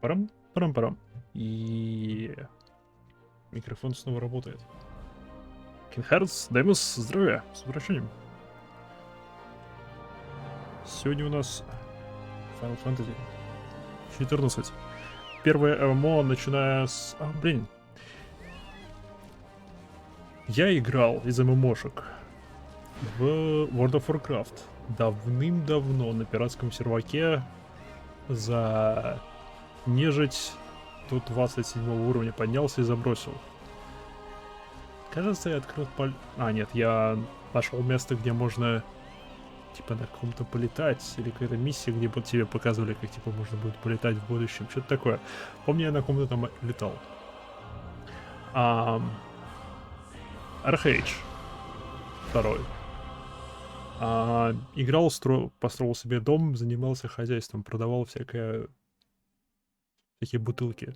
Парам, парам-парам. И микрофон снова работает. Кинхардс, Даймус, здравия, с возвращением. Сегодня у нас Final Fantasy 14. Первое ММО, начиная с... Я играл из ММОшек в World of Warcraft давным-давно на пиратском серваке за нежить до 27 уровня поднялся и забросил. Кажется, я открыл нет, я нашел место, где можно типа на каком-то полетать, или какая-то миссия, где тебе показывали, как типа можно будет полетать в будущем, что-то такое. Помню, я на ком-то там летал. Архейдж второй. Играл, построил себе дом, занимался хозяйством, продавал всякие бутылки.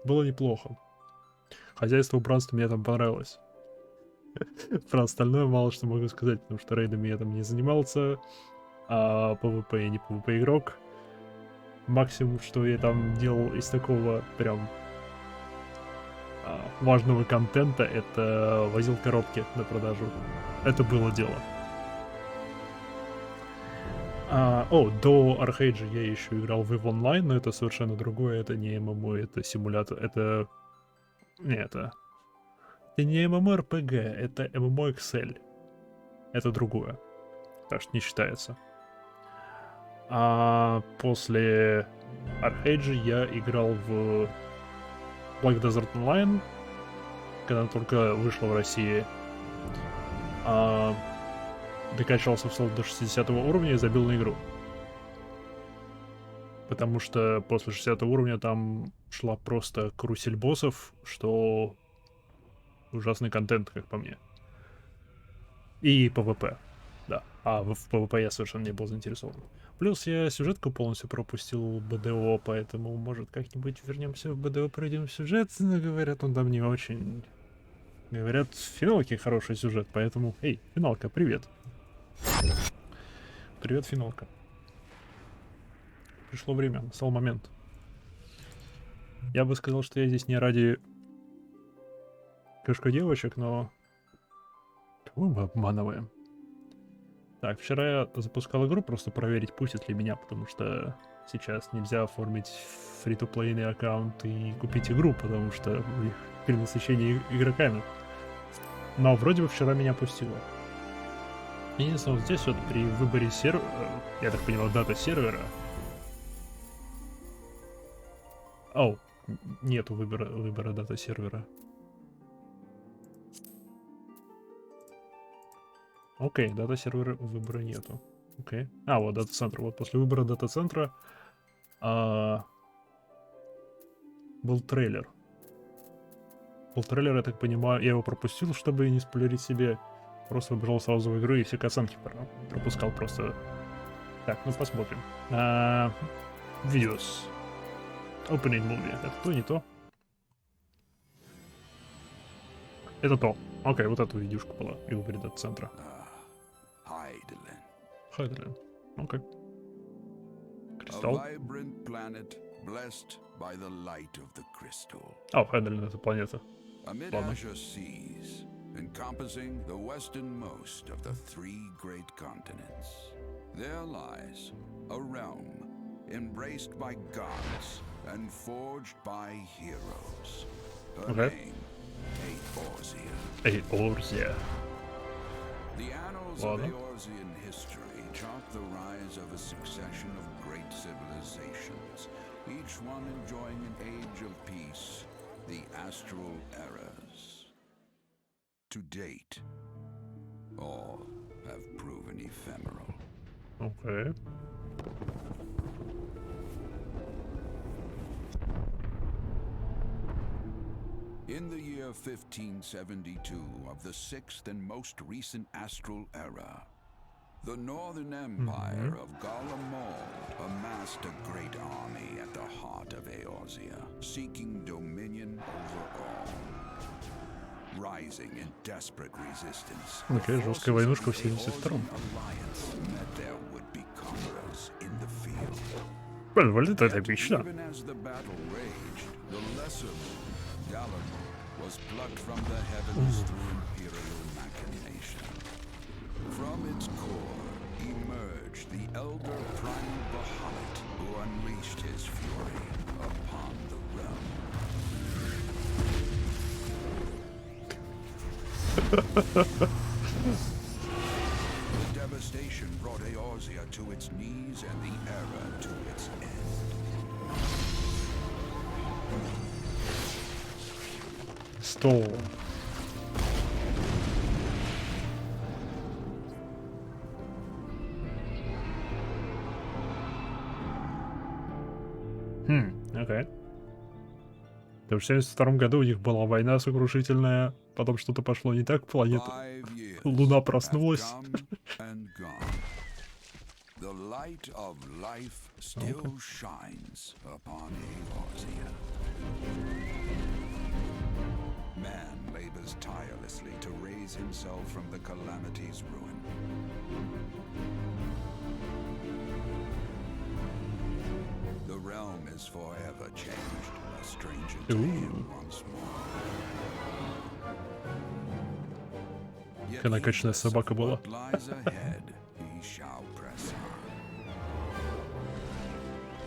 Было неплохо. Хозяйство, убранство мне там понравилось. Про остальное мало что могу сказать, потому что рейдами я там не занимался, а PvP я не PvP игрок. Максимум, что я там делал из такого прям важного контента, это возил коробки на продажу. Это было дело. До Архейджа я еще играл в EVE Online, но это совершенно другое, это не ММО, это симулятор, это не MMORPG, это MMOXL. Это другое. Так что не считается. А после Архейджа я играл в Black Desert Online, когда она только вышла в России. Докачался в слот до 60 уровня и забил на игру. Потому что после 60 уровня там шла просто карусель боссов, что ужасный контент, как по мне. И PvP, да. А в PvP я совершенно не был заинтересован. Плюс я сюжетку полностью пропустил БДО, поэтому, может, как-нибудь вернемся в БДО, пройдем сюжет. Но говорят, он там не очень. Говорят, в финалке хороший сюжет, поэтому... Эй, финалка, привет. Привет, финалка. Пришло время, настал момент. Я бы сказал, что я здесь не ради девочек, но... Кого мы обманываем? Так, вчера я запускал игру, просто проверить, пустят ли меня, потому что сейчас нельзя оформить фри-то-плейный аккаунт и купить игру, потому что у них перенасыщение игроками. Но вроде бы вчера меня пустило. Единственное, вот здесь вот при выборе сервера, я так понимаю, дата сервера... Нету выбора дата сервера. Окей, дата сервера выбора нету. Окей. Вот дата-центр. Вот после выбора дата-центра был трейлер. Я так понимаю, я его пропустил, чтобы не спойлерить себе. Просто выбрал сразу в игру и все кацанки пропускал просто. Так, ну посмотрим. Videos. Opening movie. Это то, не то? Это то. Окей, вот эту видюшку была и выбрать дата-центра. Хайдлен. Окей. Кристалл. Хайдлен — это планета. Ладно. Encompassing the westernmost of the three great continents. There lies a realm embraced by gods and forged by heroes. Her name, Eorzea. The annals of Eorzean history chart the rise of a succession of great civilizations, each one enjoying an age of peace, the astral eras. To date, all have proven ephemeral. Okay. In the year 1572 of the sixth and most recent astral era, the Northern Empire of Garlemald amassed a great army at the heart of Eorzea, seeking dominion over all. Rising in desperate resistance, Окей, жесткая войнушка в 72-м. Выглядит это эпично. Even as the battle raged, the lesser moon, Gallimore, was plucked from the heavens through imperial machination. From its core emerged the elder primal Bahamut, who unleashed his fury upon the realm. The devastation brought Eorzea to its knees and the era to its end. Стол. Окей. То в 72 году у них была война сокрушительная, потом что-то пошло не так, планета... 5 years Луна have проснулась. come and gone. The light of life still shines upon Eorzea. Man labors tirelessly to raise himself from the calamity's ruin. The realm is forever changed, a stranger to him once more. Yet Какая накачанная heedless собака of была. what lies ahead, he shall press on.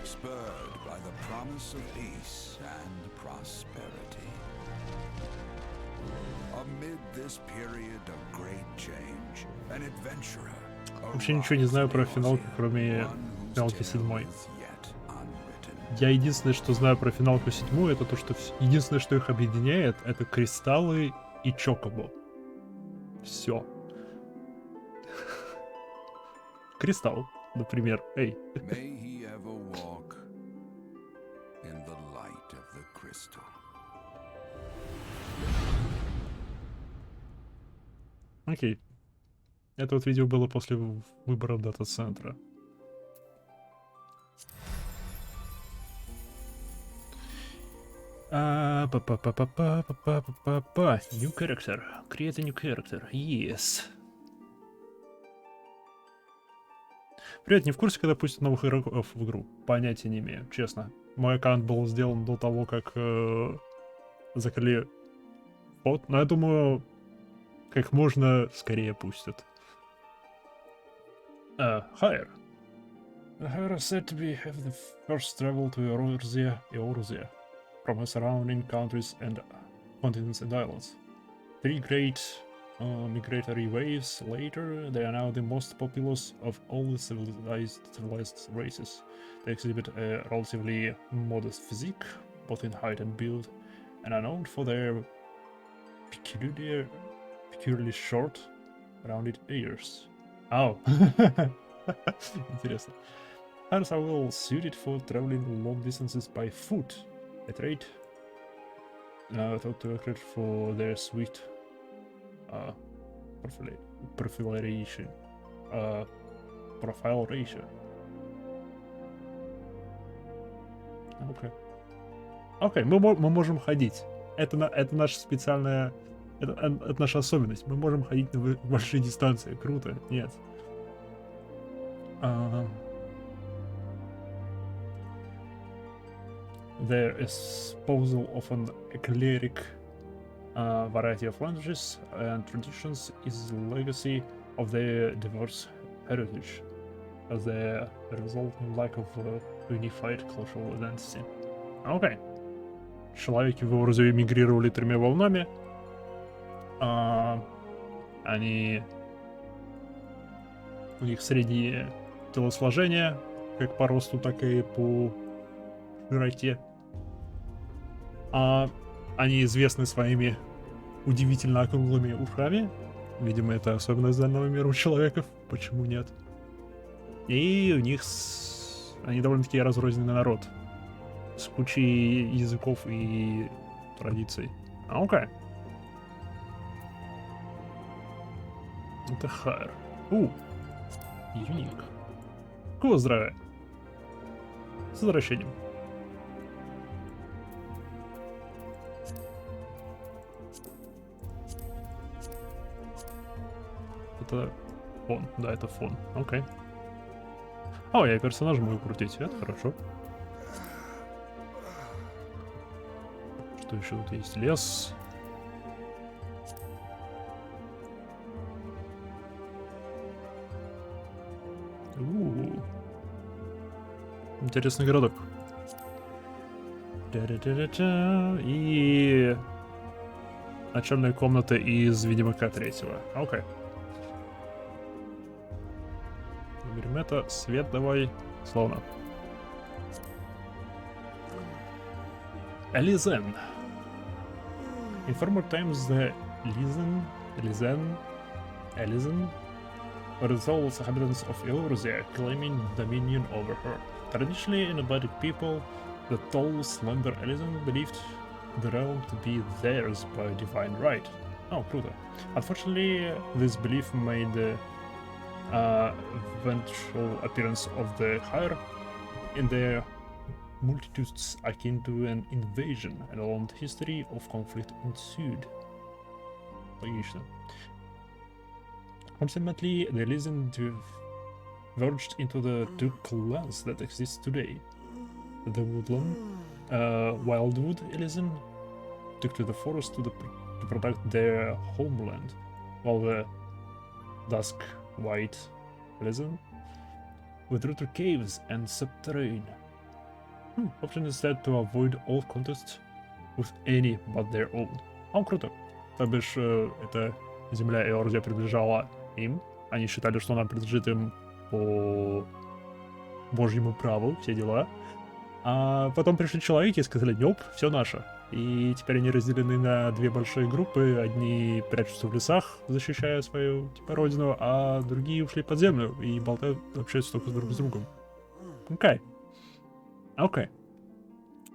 Spurred by the promise of peace and prosperity. Amid this period of great change, an adventurer. Вообще ничего не знаю про финалку, кроме финалки 7. Я единственное, что знаю про финалку 7, это то, что единственное, что их объединяет, это кристаллы и чокобо. Все. Кристалл, например. Эй. May he ever walk in the light of the crystal. Окей. Это вот видео было после выбора дата-центра. New character. Create a new character. Yes. Привет, не в курсе, когда пустят новых игроков в игру? Понятия не имею, честно. Мой аккаунт был сделан до того, как закрыли вход. Но я думаю, как можно скорее пустят. Hire. Hire said to be have the first travel to Eorzea. From the surrounding countries and continents and islands. 3 great migratory waves later, they are now the most populous of all the civilized races. They exhibit a relatively modest physique, both in height and build, and are known for their peculiarly short, rounded ears. Oh, интересно. Hires are well suited for traveling long distances by foot. A trait thought to accurate for their sweet profile ratio. Окей, мы можем ходить. Это наша специальная... Это наша особенность. Мы можем ходить на большие дистанции. Круто. Нет. Their disposal of an eclectic variety of languages and traditions is the legacy of their diverse heritage, as the resulting lack of unified cultural identity. Окей. Человеки в Eorzea мигрировали 3 волнами. Они... У них среднее телосложение, как по росту, так и по широте. Они известны своими удивительно округлыми ушами. Видимо, это особенность данного мира у человеков. Почему нет? И у них... Они довольно-таки разрозненный народ. С кучей языков и традиций. Окей. Это Хайр. Юник. Какого здравия? С возвращением. Это фон. Да, это фон. Окей. О, я персонажа могу крутить. Это хорошо. Что еще тут есть? Лес. Интересный городок. И начальная комната из Ведьмака 3-го. Окей. Выберем это. Свет давай. Словно. Элизен. In former times the Elisen were the sole inhabitants of Eorzea, claiming dominion over her. Traditionally, nomadic people, the tall, slender Elisen believed the realm to be theirs by divine right. Oh, круто. Unfortunately, this belief made the eventual appearance of the Higher in their multitudes akin to an invasion, and a long history of conflict ensued. Логично. Ultimately, the Elysian diverged into the two clans that exist today. The woodland, Wildwood Elysian took to the forest to protect their homeland, while the Dusk White Elysian withdrew to caves and subterranean. Option instead to avoid all contact with any but their own. Круто. То бишь, эта земля Эорзия принадлежала им. Они считали, что она принадлежит им по божьему праву, все дела. А потом пришли человеки и сказали: "Нёп, все наше". И теперь они разделены на две большие группы. Одни прячутся в лесах, защищая свою родину, а другие ушли под землю и болтают, общаются только друг с другом. Окей. Окей.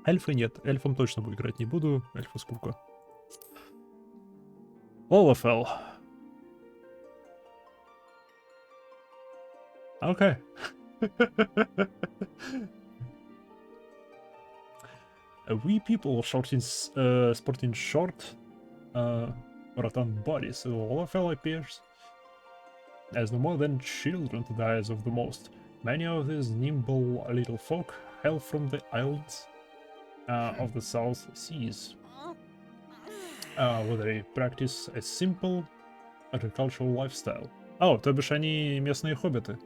Эльфы нет. Эльфом точно играть не буду. Эльфа скука. Олафел. Окей. We people sporting short, rotund bodies. Olafel appears as no more than children to the eyes of the most. Many of these nimble little folk hail from the islands of the South Seas, where they practice a simple agricultural lifestyle. Oh, то бишь они местные хоббиты.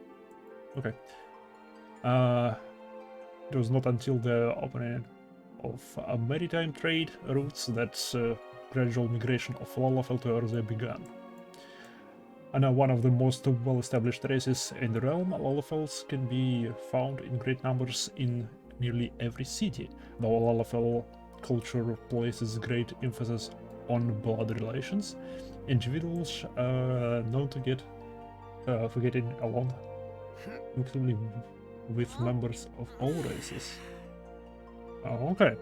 Okay. It was not until the opening of maritime trade routes that gradual migration of Lalafell to Eorzea began. And now one of the most well-established races in the realm, Lalafells can be found in great numbers in nearly every city, though Lalafell culture places great emphasis on blood relations. Individuals are known to get getting along, including with members of all races. Окей.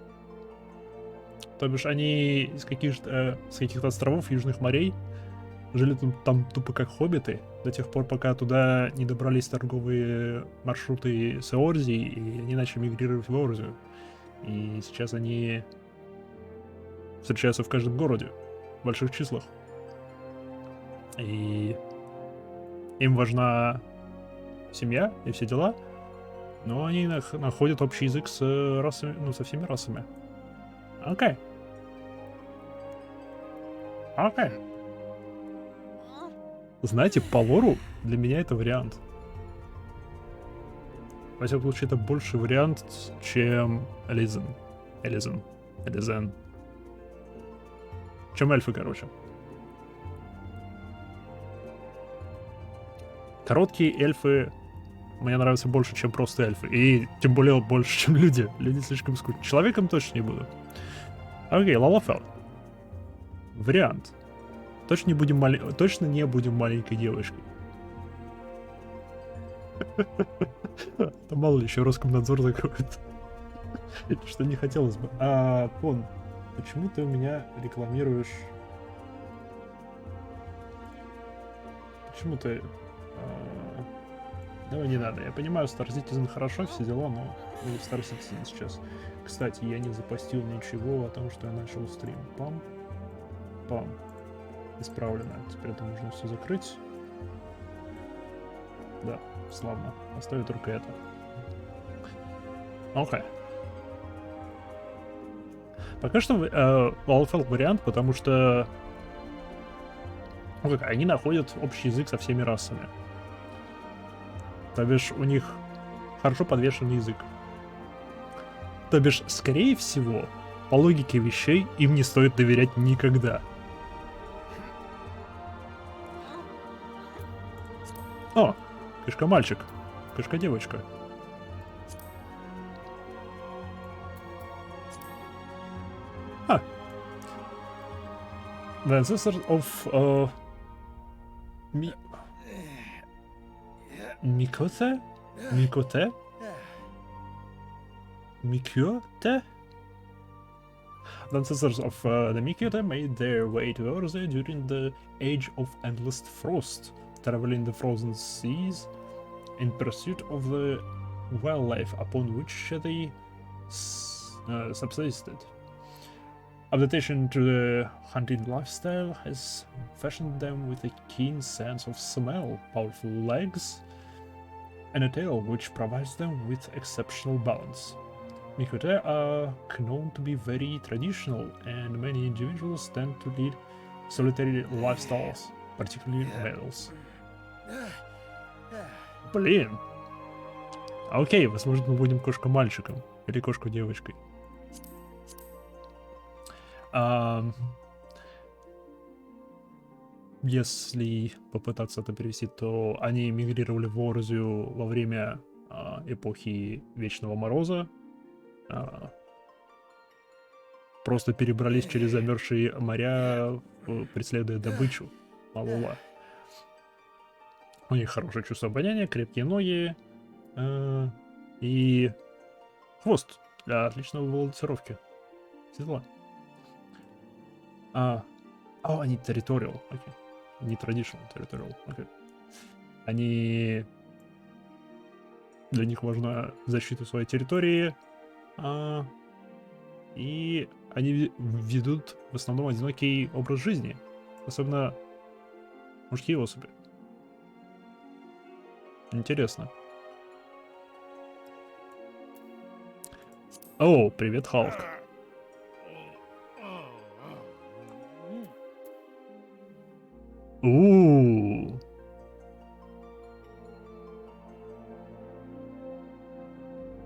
То бишь они с каких-то островов Южных морей жили там тупо как хоббиты до тех пор, пока туда не добрались торговые маршруты с Эорзией, и они начали мигрировать в Эорзию. И сейчас они встречаются в каждом городе, в больших числах. И им важна семья и все дела, но они находят общий язык с расами, со всеми расами. Окей. Окей. Знаете, по лору для меня это вариант. Во всяком случае, это больше вариант, чем Элизен. Чем эльфы, короче. Короткие эльфы мне нравятся больше, чем просто эльфы. И тем более больше, чем люди. Люди слишком скучны. Человеком точно не буду. Окей, Лалафел. Вариант. Точно не будем маленькой девочкой. Там мало ли еще Роскомнадзор закроет. Что не хотелось бы. Пон, почему ты у меня рекламируешь... Почему ты... Давай не надо. Я понимаю, Star Citizen хорошо, все дела, но не Star Citizen сейчас. Кстати, я не запостил ничего о том, что я начал стрим. Пам. Исправлено. Теперь это можно все закрыть. Да, славно. Оставлю только это. Окей. Пока что Лалфел вариант, потому что они находят общий язык со всеми расами. То бишь у них хорошо подвешенный язык. То бишь, скорее всего, по логике вещей, им не стоит доверять никогда. О, кишка-мальчик, кишка-девочка. The ancestors of Mikote? Mikote? Mikyote? The ancestors of the Mikyote made their way to Earth during the Age of Endless Frost, traveling the frozen seas in pursuit of the wildlife upon which they subsisted. Adaptation to the hunting lifestyle has fashioned them with a keen sense of smell, powerful legs, and a tail which provides them with exceptional balance. Mikote are known to be very traditional, and many individuals tend to lead solitary lifestyles, particularly males. Блин. Окей, возможно, мы будем кошка-мальчиком или кошка-девочкой. Если попытаться это перевести, то они мигрировали в Орзию во время эпохи Вечного Мороза. Просто перебрались через замерзшие моря, преследуя добычу. Ла-ла-ла. У них хорошее чувство обоняния, крепкие ноги и хвост для отличного балансировки. Все дела. Они territorial, окей. Не traditional, territorial, окей. Они... Для них важна защита своей территории, и они ведут в основном одинокий образ жизни, особенно мужские особи. Интересно. О, привет, Халк.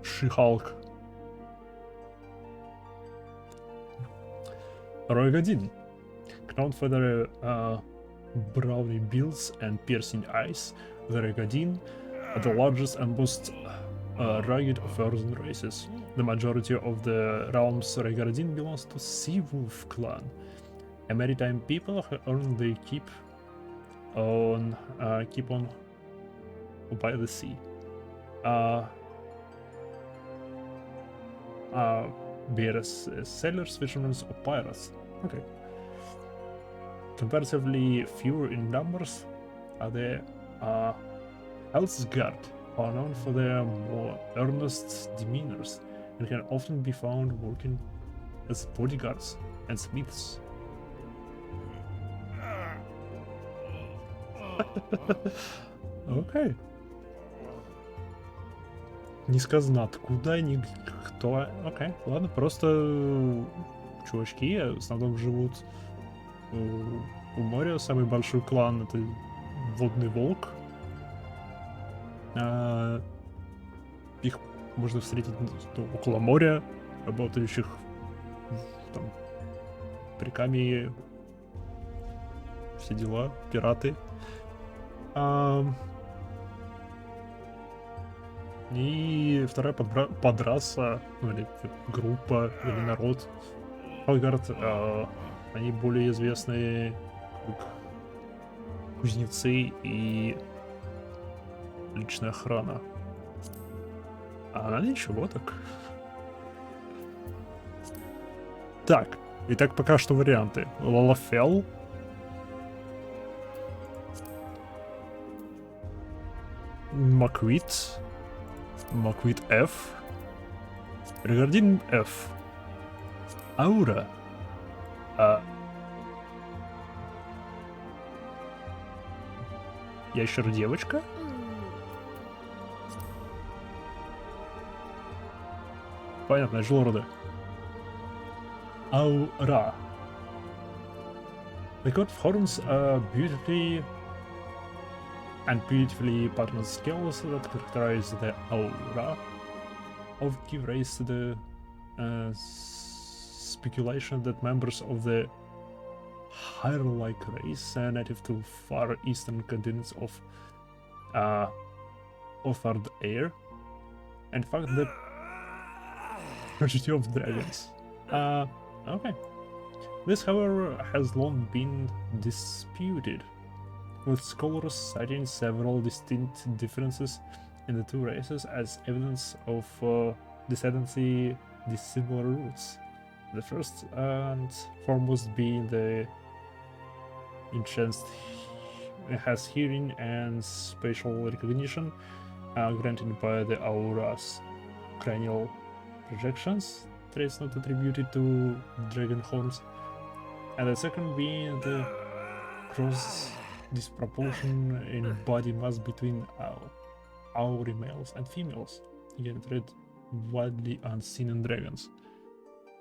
She-Hulk. Roigadin. Known for their browny bills and piercing eyes, the Roigadin are the largest and most rugged of frozen races. The majority of the realm's Roigadin belongs to Sea Wolf clan, a maritime people who earn their keep on by the sea. Bears, sailors, fishermen, or pirates. Okay. Comparatively fewer in numbers are the Elsguard, who are known for their more earnest demeanors and can often be found working as bodyguards and smiths. Окей. Не сказано откуда, никто. Окей, ладно, просто чувачки в основном живут у моря. Самый большой клан — это водный волк. Их можно встретить около моря, работающих там приками, все дела, пираты. И вторая подраса, ну или группа, или народ. Халгард, они более известные как кузнецы и личная охрана. А ничего так. Так, итак, пока что варианты. Лалафел. Маквит. Маквит F. Регардин F. Аура. Ящер-девочка? Понятно, Жлорода. aura. The coat forms a beautifully patterned scales that characterize the aura of give rise to the speculation that members of the hare-like race native to far eastern continents of authored air, in fact the progeny of dragons. Okay. This, however, has long been disputed, with scholars citing several distinct differences in the two races as evidence of descendancy dissimilar roots. The first and foremost being the enhanced has hearing and spatial recognition granted by the aura's cranial projections, traits not attributed to dragon horns, and the second being the gross disproportion in body mass between auri males and females, again trait widely unseen in dragons.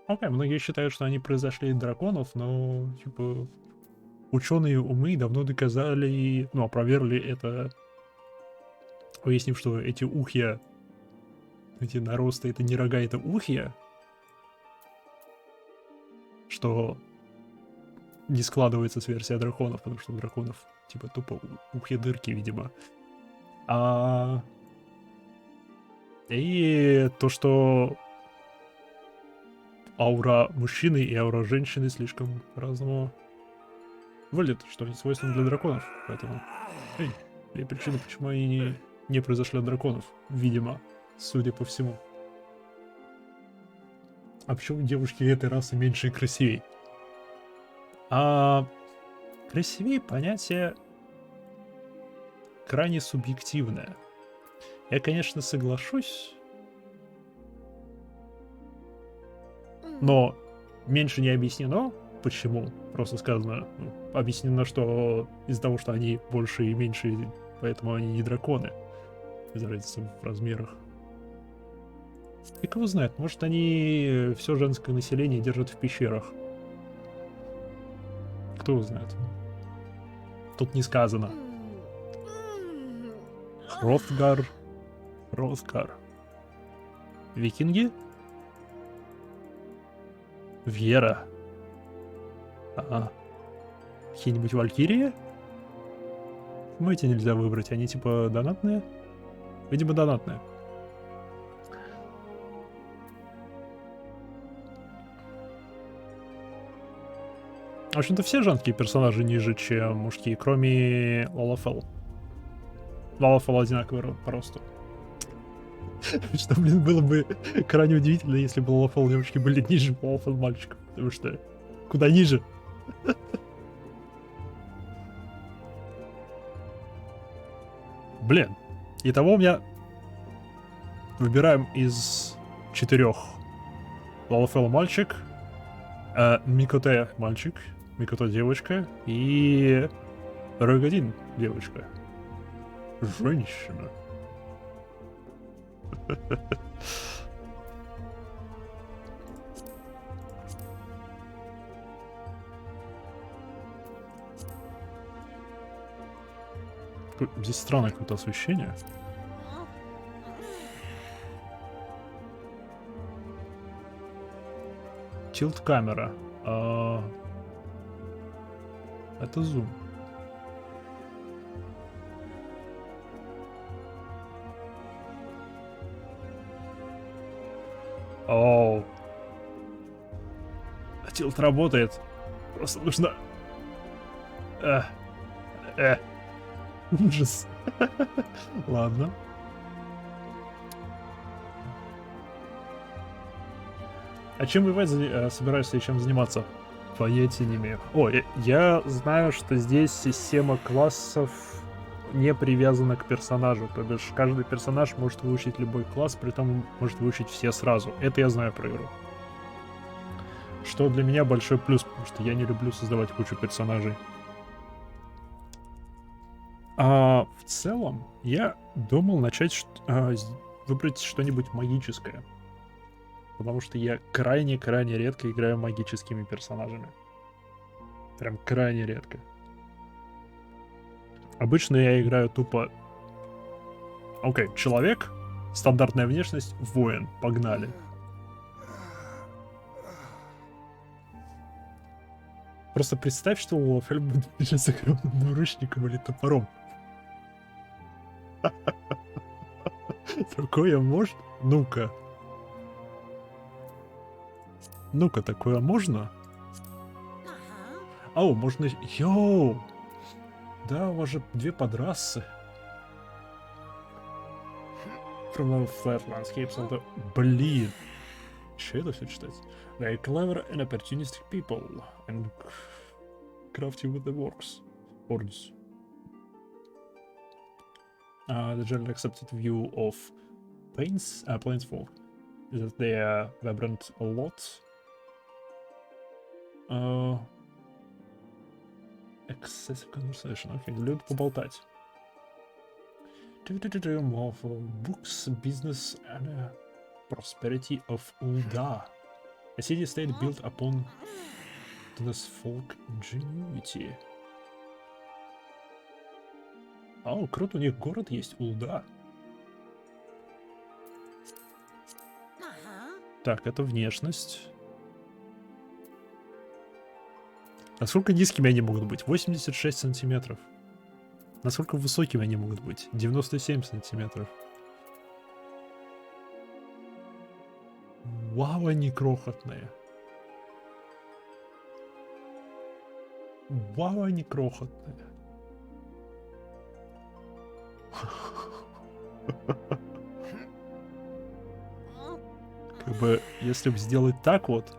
Окей, многие считают, что они произошли от драконов, но, типа, ученые умы давно доказали, ну, опровергли это, выяснив, что эти ухья, эти наросты, это не рога, это ухья, что не складывается с версией драконов, потому что у драконов, типа, тупо ухья дырки, видимо. И то, что аура мужчины и аура женщины слишком по-разному выглядят, что не свойственно для драконов. Поэтому две причины, почему они не произошли от драконов, видимо, судя по всему. А почему девушки этой расы меньше и красивее? Красивее понятие крайне субъективное. Я, конечно, соглашусь, но меньше не объяснено, почему. Просто сказано, объяснено, что из-за того, что они больше и меньше, поэтому они не драконы. Из-за разницы в размерах. И кого знает, может они все женское население держат в пещерах. Кто знает. Тут не сказано. Хроthgar. Викинги? Вера. Какие-нибудь валькирии? Ну, эти нельзя выбрать. Они типа донатные? Видимо, донатные. В общем-то, все женские персонажи ниже, чем мужские, кроме Лалафел. Лалафел одинаковый по росту. Что, блин, было бы крайне удивительно, если бы Лалафел девочки были ниже Лалафел мальчиков. Потому что куда ниже? Блин. Итого у меня... Выбираем из 4. Лалафел мальчик, Микоте мальчик, Микото девочка и Рогадин девочка. Женщина. Здесь странное какое-то освещение. Тилт камера. Это зум. Оу. Тилт работает. Просто нужно... Ужас. Ладно. А чем воевать собираешься и чем заниматься? Понятия не имею. О, я знаю, что здесь система классов не привязана к персонажу. То бишь, каждый персонаж может выучить любой класс, при этом может выучить все сразу. Это я знаю про игру. Что для меня большой плюс, потому что я не люблю создавать кучу персонажей. А в целом, я думал начать выбрать что-нибудь магическое. Потому что я крайне-крайне редко играю магическими персонажами. Прям крайне редко. Обычно я играю тупо... Окей, человек, стандартная внешность, воин, погнали. Просто представь, что у Лофель будет с огромным двуручником или топором. Такое может? Ну-ка. Ну-ка, такое можно? Ау, можно... Йоу! Да, у вас же 2 подрасы. From the flat landscapes of the... Блин. Че это все читать? They are clever and opportunistic people. And crafty with the works. Words. The generally accepted view of Planeswalk is that they are vibrant a lot. Excessive conversation. Окей, любят поболтать. More for books, business, and prosperity of Ulda. A city-state built upon this folk ingenuity. О, круто, у них город есть, Улда. Так, это внешность. Насколько низкими они могут быть? 86 сантиметров. Насколько высокими они могут быть? 97 сантиметров. Вау, они крохотные. Вау, они крохотные. Как бы, если бы сделать так вот...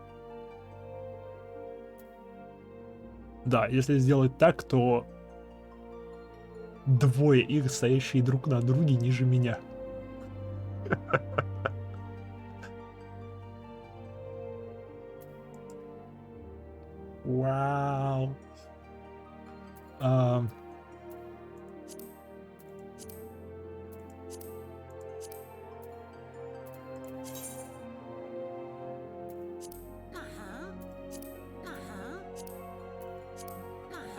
Да, если сделать так, то... Двое их, стоящие друг на друге, ниже меня. Вау.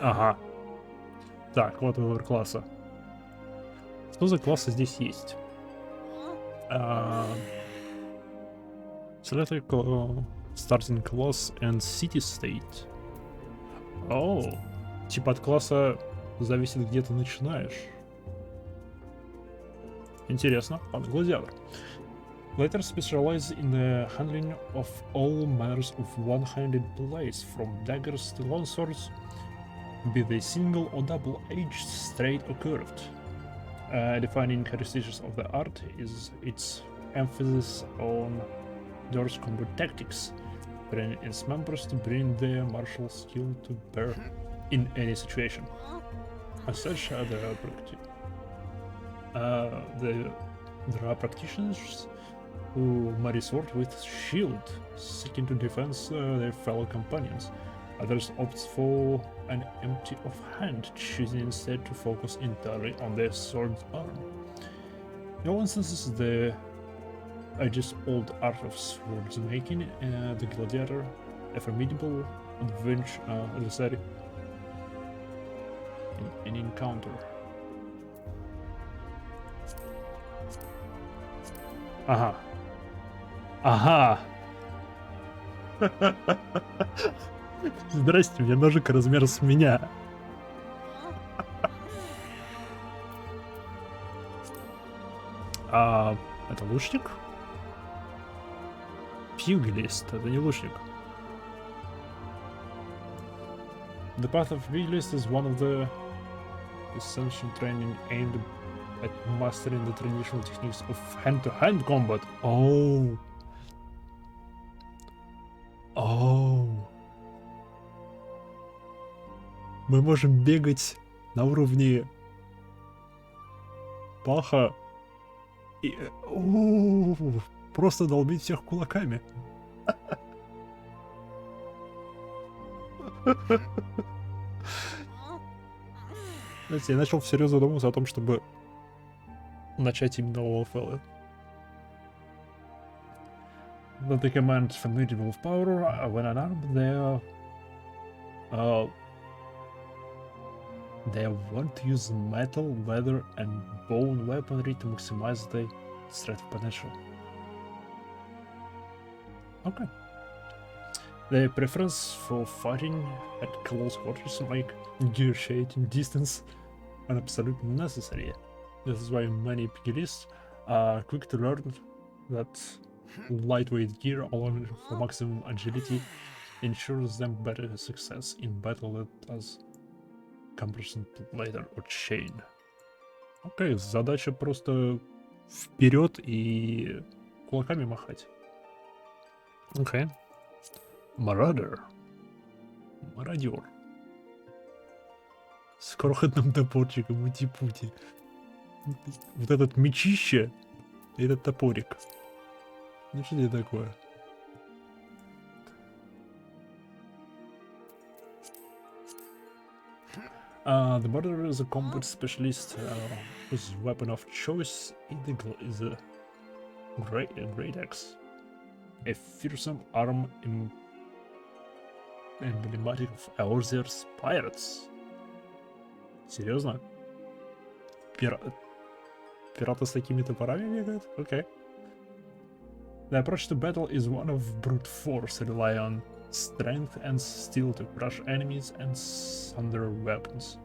Ага. Так, вот выбор класса. Что за классы здесь есть? Select starting class and city state. О, типа от класса зависит, где ты начинаешь. Интересно. Ладно, гладиатор. Later specialize in the handling of all manners of one-handed blades, from daggers to longswords, be they single or double-edged, straight or curved. Defining characteristics of the art is its emphasis on Doors combat tactics, training its members to bring their martial skill to bear in any situation. As such, there are practitioners who marry sword with shield, seeking to defend their fellow companions. Others opt for an empty of hand, choosing instead to focus entirely on their sword arm. In all instances, the ages-old art of swords making the gladiator a formidable adversary in an encounter. Ага. Ага. Здрасте, у меня ножик размер с меня. Это лучник? Пьюгелист, это не лучник. The path of Pugilist is one of the essential training aimed at mastering the traditional techniques of hand-to-hand combat. Oh. Oh. Мы можем бегать на уровне паха и просто долбить всех кулаками. Знаете, я начал всерьез задумываться о том, чтобы начать именно ОФЛ. that they command formidable power when unarmed. They want to use metal, leather, and bone weaponry to maximize the threat potential. Okay. Their preference for fighting at close quarters make negotiating distance an absolute necessary. This is why many pugilists are quick to learn that lightweight gear, along for maximum agility, ensures them better success in battle as cumbersome leather or chain. Окей, задача просто вперед и кулаками махать. Окей. Marauder. Мародер. С крохотным топорчиком, ути-пути. Вот этот мечище и этот топорик. Ну что это такое? The Marauder is a combat specialist whose weapon of choice is a great axe. A fearsome arm emblematic of Eorzeer's pirates. Серьезно? Пираты с такими топорами бегают? Окей. The approach to battle is one of brute force, rely on strength and skill to crush enemies and sunder weapons.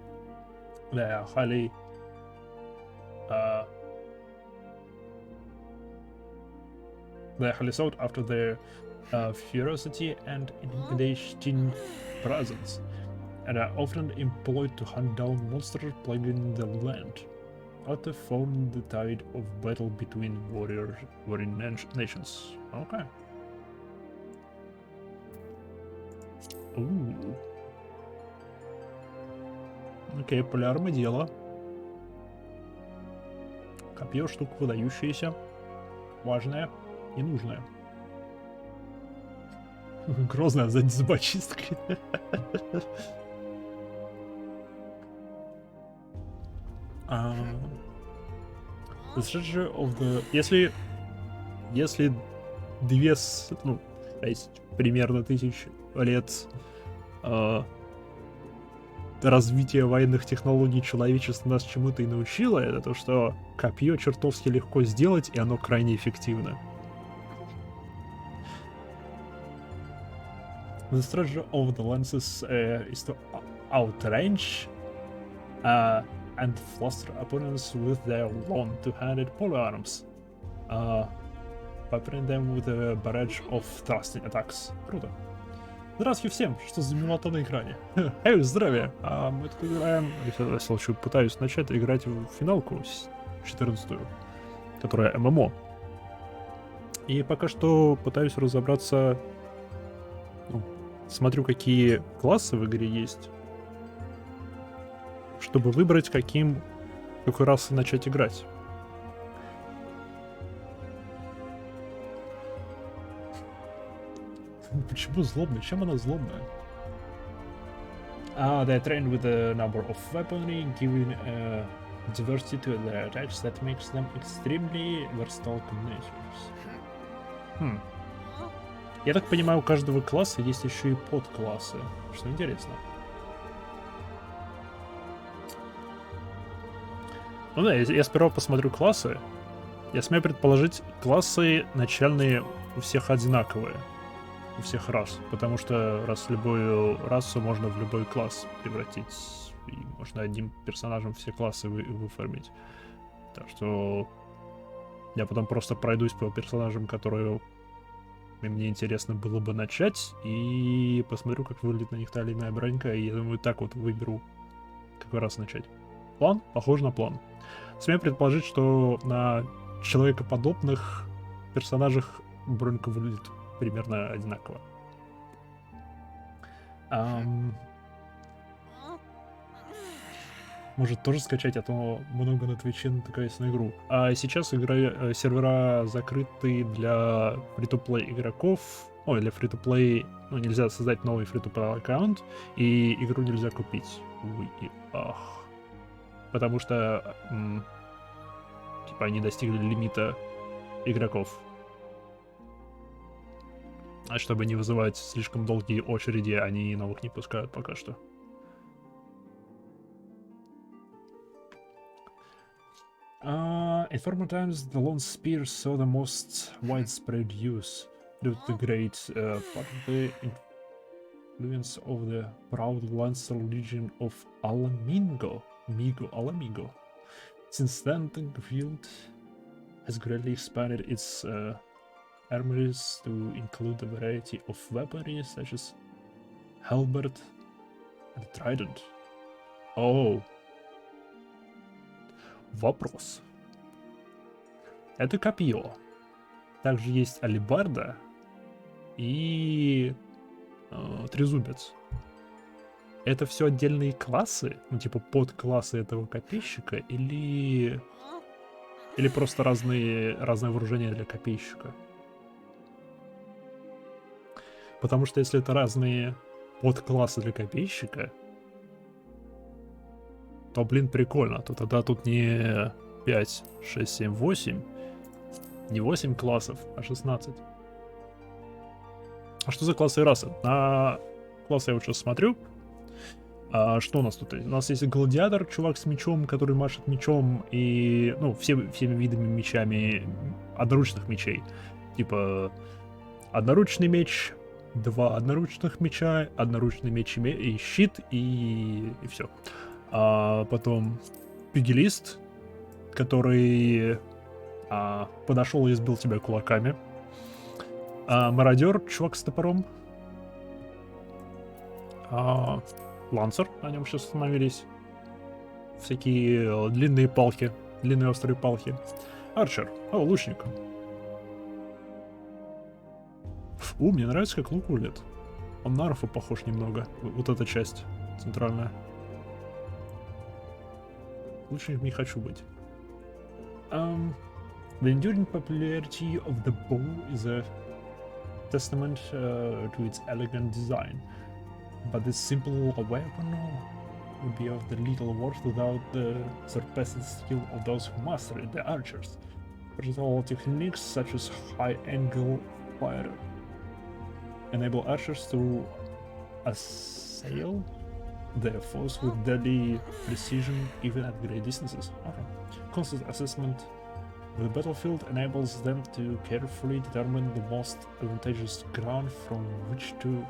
They are highly sought after their ferocity and intimidating presence, and are often employed to hunt down monsters plaguing the land, or to form the tide of battle between warring nations. Okay. Окей, полярное дело. Копье штука выдающаяся, важная и нужная. Грозная сзади зубочисткой. The strategy of the... Если две, ну, то есть примерно 1000 лет развития военных технологий человечество нас чему-то и научило, это то, что копье чертовски легко сделать, и оно крайне эффективно. The strategy of the lances is to outrange and fluster opponents with their long two-handed polearms, peppering them with a barrage of thrusting attacks. Круто. Здравствуйте всем, что за милота на экране. Эй, здравия! Мы тут играем, я пытаюсь начать играть в финалку 14-ю, которая ММО. И пока что пытаюсь разобраться, ну, смотрю, какие классы в игре есть, чтобы выбрать, какой раз начать играть. Почему злобная? Чем она злобная? They train with a number of weaponry, giving diversity to their attacks that makes them extremely versatile combinations. Я так понимаю, у каждого класса есть еще и подклассы, что интересно. Ну да, я сперва посмотрю классы. Я смею предположить, классы начальные у всех одинаковые. У всех рас, потому что раз любую расу можно в любой класс превратить, и можно одним персонажем все классы выформить. Так что я потом просто пройдусь по персонажам, которые мне интересно было бы начать, и посмотрю, как выглядит на них та или иная бронька, и я думаю, так вот выберу, какой раз начать. План? Похож на план. Смею предположить, что на человекоподобных персонажах бронька выглядит примерно одинаково. Может тоже скачать, а то много на Твиче натыкаюсь на игру. А сейчас сервера закрыты для фри-то-плей игроков. Ой, для фри-то-плей... Ну, нельзя создать новый фри-то-плей аккаунт, и игру нельзя купить. Увы и ах. Потому что... типа они достигли лимита игроков. А чтобы не вызывать слишком долгие очереди, они новых не пускают пока что. In former times, the long spear saw the most widespread use due to the great part of the influence of the proud Lancer Legion of Alamingo. Alamigo. Since then, the guild has greatly expanded its armories to include a variety of weaponry such as halberd and trident. Oh. Вопрос. Это копье. Также есть алебарда и трезубец. Это все отдельные классы? Ну, типа подклассы этого копейщика? Или просто разное вооружение для копейщика? Потому что если это разные подклассы для копейщика, то, блин, прикольно. То тогда тут не 5, 6, 7, 8, не 8 классов, а 16. А что за классы и расы? На классы я вот сейчас смотрю. А что у нас тут есть? У нас есть гладиатор, чувак с мечом, который машет мечом, и, ну, всеми видами мечами, одноручных мечей. Типа, одноручный меч, 2 одноручных меча, одноручный меч и щит, и все. А потом пигелист, который подошел и избил тебя кулаками. Мародер, чувак с топором. Лансер, на нем сейчас остановились. Всякие длинные палки, длинные острые палки. Арчер, лучник. Мне нравится, как лук рулит. Он на арфу похож немного. Вот эта часть центральная. Лучником не хочу быть. The enduring popularity of the bow is a testament to its elegant design. But this simple weapon would be of the little worth without the surpassing skill of those who master it, the archers. Versatile techniques such as high-angle fire enable archers to assail their foes with deadly precision even at great distances. Okay. Constant assessment of the battlefield enables them to carefully determine the most advantageous ground from which to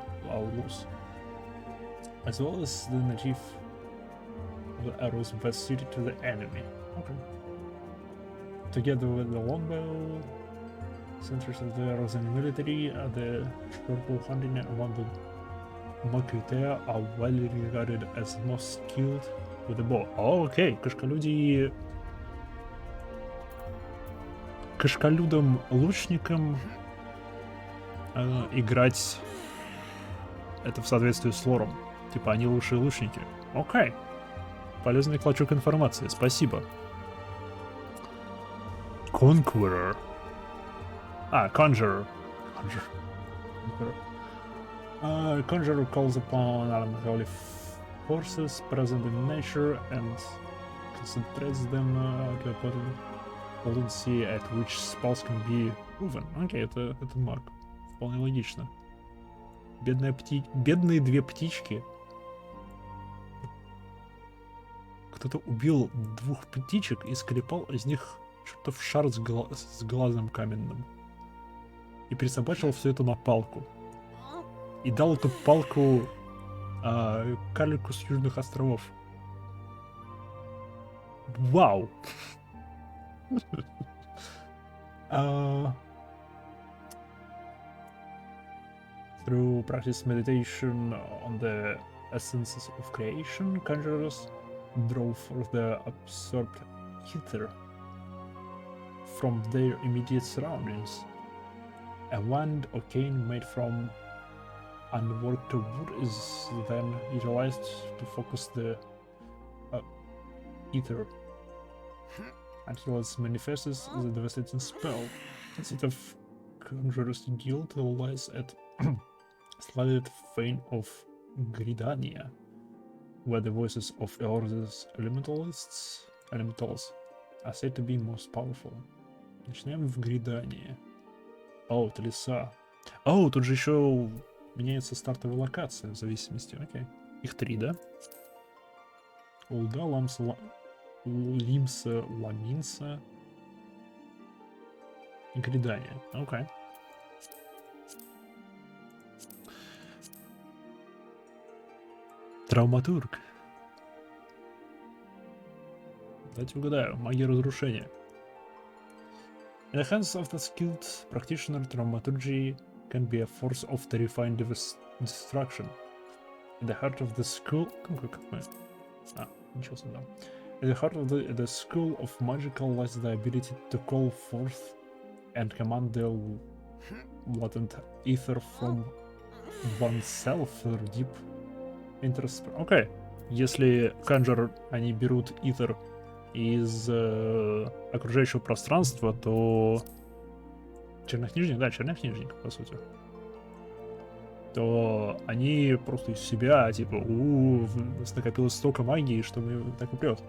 loose, as well as the native of the arrows best suited to the enemy. Okay. Together with the longbow, centers of the arrows in military, the shortbow hunting among the Маквитея are widely regarded as most skilled with the bow. Окей, кашкалюдам-лучникам играть это в соответствии с лором. Типа они лучшие лучники. Окей. Полезный клочок информации, спасибо. Conqueror. Conjurer. Conjurer calls upon elemental forces present in nature and concentrates them to a potency at which spells can be proven. Окей, это маг. Вполне логично. Бедные две птички. Кто-то убил 2 птичек и склепал из них что-то в шар с глазом каменным. И присобачил все это на палку. И дал эту палку карлику с Южных островов. Вау! Through practice meditation on the essences of creation, conjurers draw forth the absorbed ether from their immediate surroundings. A wand or cane made from unworked wood is then utilized to focus the ether until it manifests as a devastating spell. The seat of Conjurer's Guild lies at Slighted Fane of Gridania, where the voices of Eorze's elementals are said to be most powerful. Начинаем в Гридании. Это леса. О, тут же еще меняется стартовая локация в зависимости. Окей. Их 3, да? Улда, Ламса, Лимса, Ламинса и Гридания. Окей. Травматург. Дайте угадаю. Магия разрушения. In the hands of the skilled practitioner, dramaturgy can be a force of terrifying destruction. In the heart of the school... ничего себе. In the heart of the school of magical lies the ability to call forth and command the latent ether from oneself through deep interest. Окей. Если Conjurer, они берут ether из окружающего пространства, то чернокнижник, да, чернокнижник, по сути, то они просто из себя, типа, у нас накопилось столько магии, что мы так и прет.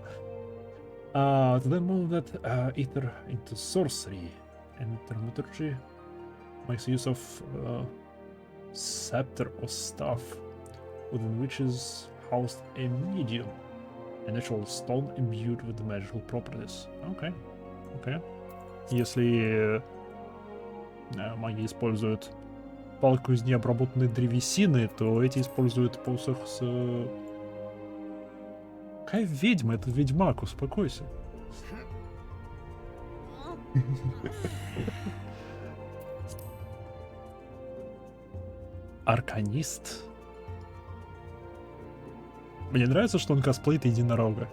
To then move that ether into sorcery and dramaturgy makes use of scepter or staff, within which is housed a medium. A natural stone imbued with magical properties. Окей. Если маги используют палку из необработанной древесины, то эти используют посох с... Какая ведьма? Это ведьмак, успокойся. Арканист. Мне нравится, что он косплеит единорога.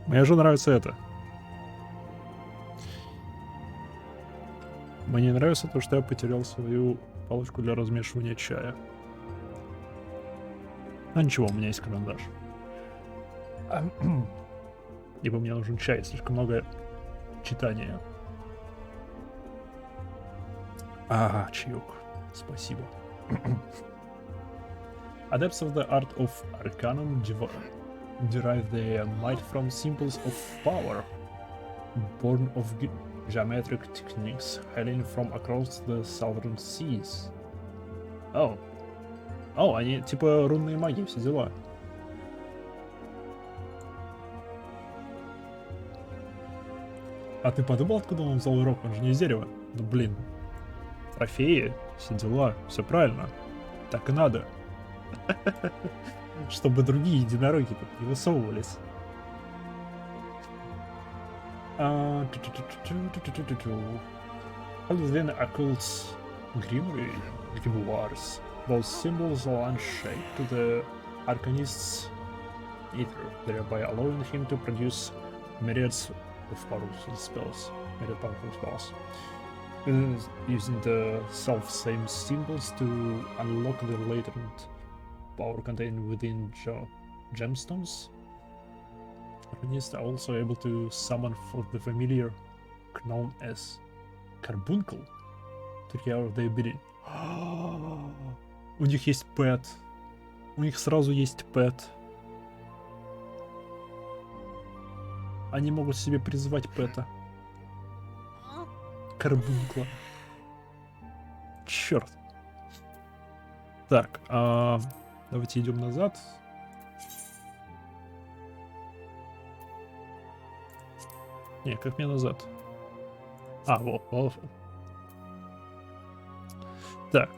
Мне же нравится это. Мне нравится то, что я потерял свою палочку для размешивания чая. А ничего, у меня есть карандаш. Ибо мне нужен чай, слишком много читания. Ага, чаек. Спасибо. Adepts of the art of Arcanum derive their might from symbols of power, born of geometric techniques hailing from across the southern seas. Они типа рунные маги, все дела. А ты подумал, откуда он взял урок? Он же не из дерева. Ну блин. Трофеи, все дела, все правильно. Так и надо. Чтобы другие единороги тут не высовывались. Within occult's grimoires, those symbols are unshaped to the arcanist's ether, thereby allowing him to produce myriads of powerful spells. Using the self-same symbols to unlock the latent power contained within gemstones. Arcanists are also able to summon forth the familiar known as Carbuncle to carry their ability. У них есть пэт. У них сразу есть пэт. Они могут себе призвать пэта. Карбункла. Черт. Так, давайте идем назад. Не, как мне назад? Вот. Так.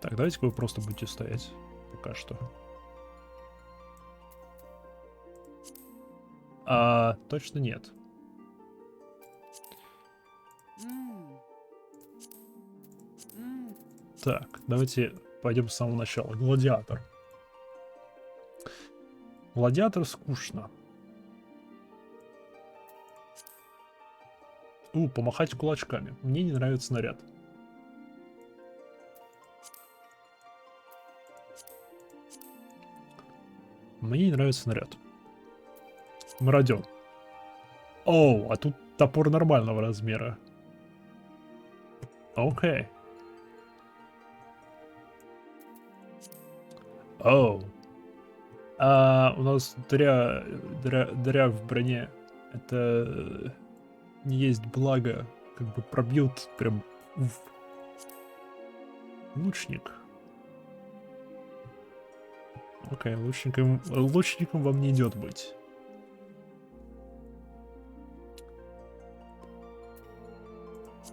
Так, давайте-ка вы просто будете стоять пока что. Точно нет. Так, давайте пойдем с самого начала. Гладиатор. Гладиатор скучно. Помахать кулачками. Мне не нравится снаряд. Мне не нравится снаряд. Мародер. А тут топор нормального размера. Окей. Оу. У нас дыря в броне. Это не есть благо. Как бы пробьют прям лучник. Окей, лучником вам не идет быть.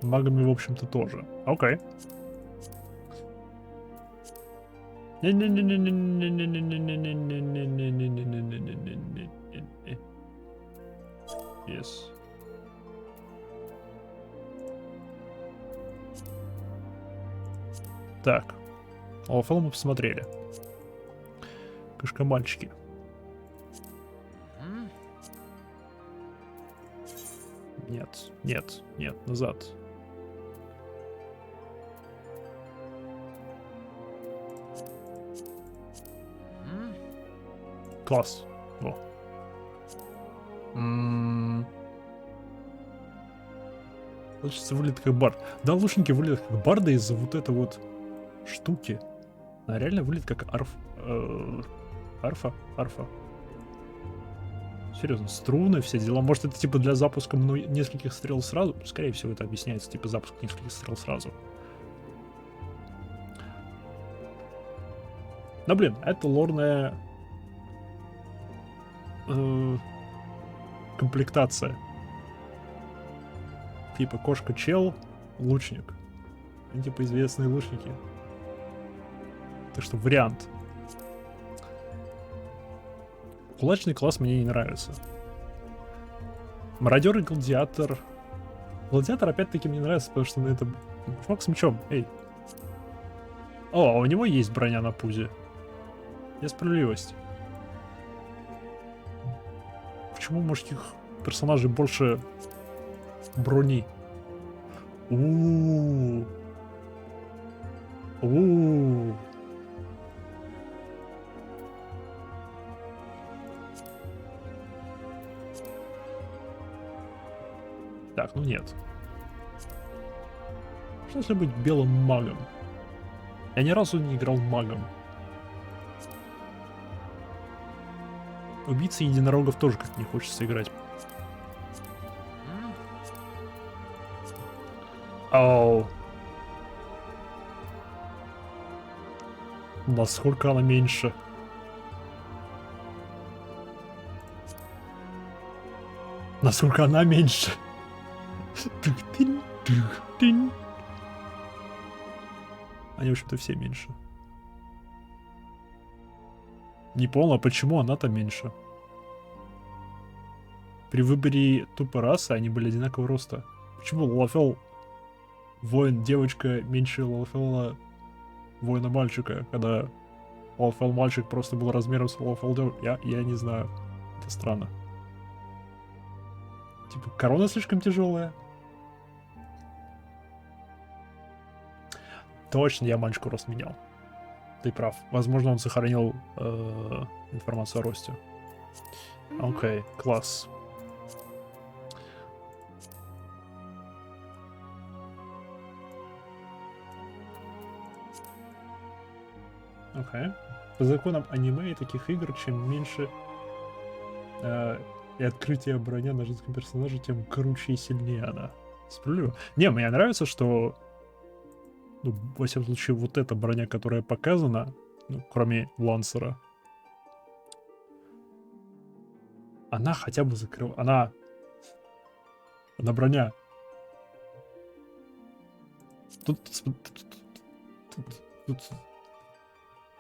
Магами, в общем-то, тоже. Окей. Yes. Так. ЛФЛ мы посмотрели. Кошка-мальчики. Нет, нет, нет, назад. Класс. Во. Лучница выглядит как бард. Да, лучники выглядят как барды из-за вот этой вот штуки. Она реально выглядит как арфа. Серьезно, струны, все дела. Может, это типа для запуска нескольких стрел сразу? Скорее всего, это объясняется, типа запуск нескольких стрел сразу. Но, блин, это лорная комплектация. Типа кошка-чел, лучник. Они типа известные лучники. Так что вариант. Кулачный класс мне не нравится. Мародер и гладиатор. Гладиатор опять-таки мне нравится, потому что на этом... Чувак с мечом, эй. О, а у него есть броня на пузе. Я справедливость. Почему у мужских персонажей больше брони? У-у-у. Так, ну нет. Что если быть белым магом? Я ни разу не играл магом. Убийцы единорогов тоже как не хочется играть. Оу. Насколько она меньше? Насколько она меньше? Они, в общем-то, все меньше. Не понял, а почему она-то меньше? При выборе тупо расы они были одинакового роста. Почему Лолофел воин девочка меньше Лолофела воина мальчика, когда Лолофел мальчик просто был размером с Лолофел девочка? Я не знаю. Это странно. Типа корона слишком тяжелая. Точно, я мальчику рост менял. Ты прав. Возможно, он сохранил информацию о росте. Окей, класс. Окей. По законам аниме и таких игр, чем меньше и открытие броня на женском персонаже, тем круче и сильнее она. Справедливо. Не, мне нравится, что ну, во всяком случае, вот эта броня, которая показана, ну, кроме лансера, она хотя бы закрыла... Она броня. Тут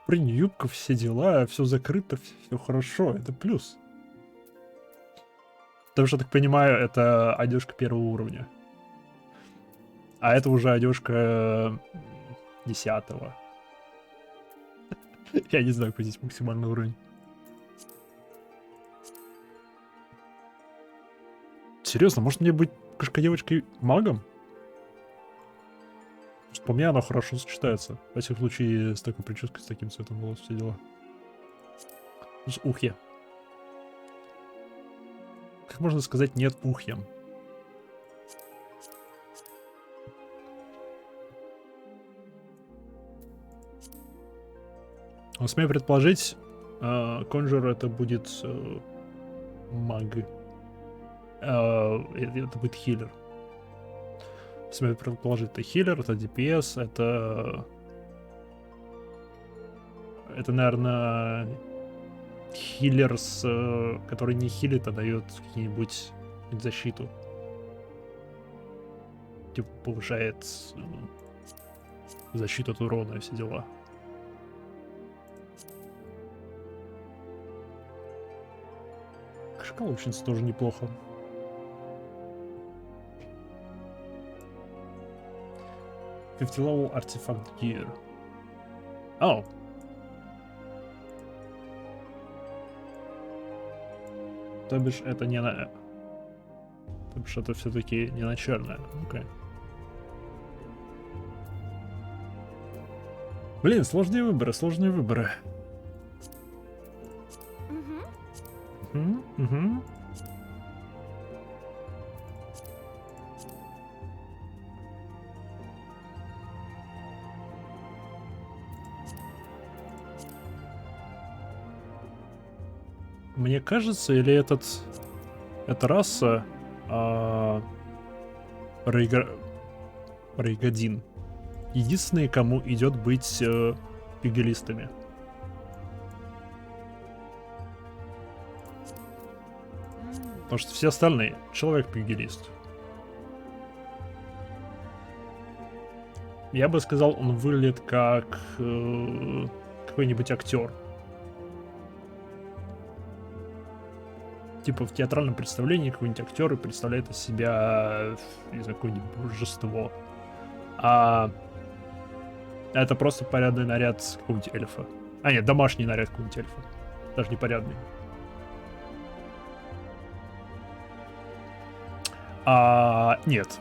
юбка, все дела, все закрыто, все хорошо, это плюс. Потому что, так понимаю, это одежка первого уровня. А это уже одежка 10-го. Я не знаю, какой здесь максимальный уровень. Серьезно, может мне быть кошка-девочкой магом? Потому что по мне она хорошо сочетается. Во всяком случае, с такой прической, с таким цветом волос, все дела. С ухе. Как можно сказать нет ухьям? Смею предположить, Конжур это будет маг. Это будет хиллер. Смею предположить, это хиллер, это DPS, это, наверное, хиллер, который не хилит, а дает какие-нибудь защиту. Типа повышает защиту от урона и все дела. Шкаловщица тоже неплохо. Level Artifact Gear. О! То бишь это не на... То бишь это все-таки не начальное. Окей. Блин, сложные выборы, сложные выборы. Угу. Мне кажется, или эта раса Рейгадин единственные, кому идет быть пигелистами. Потому что все остальные человек-пигелист. Я бы сказал, он выглядит как какой-нибудь актер. Типа в театральном представлении какой-нибудь актер представляет из себя, не знаю, какое-нибудь божество. А это просто порядный наряд какого-нибудь эльфа. А нет, домашний наряд какого-нибудь эльфа. Даже не порядный. Нет.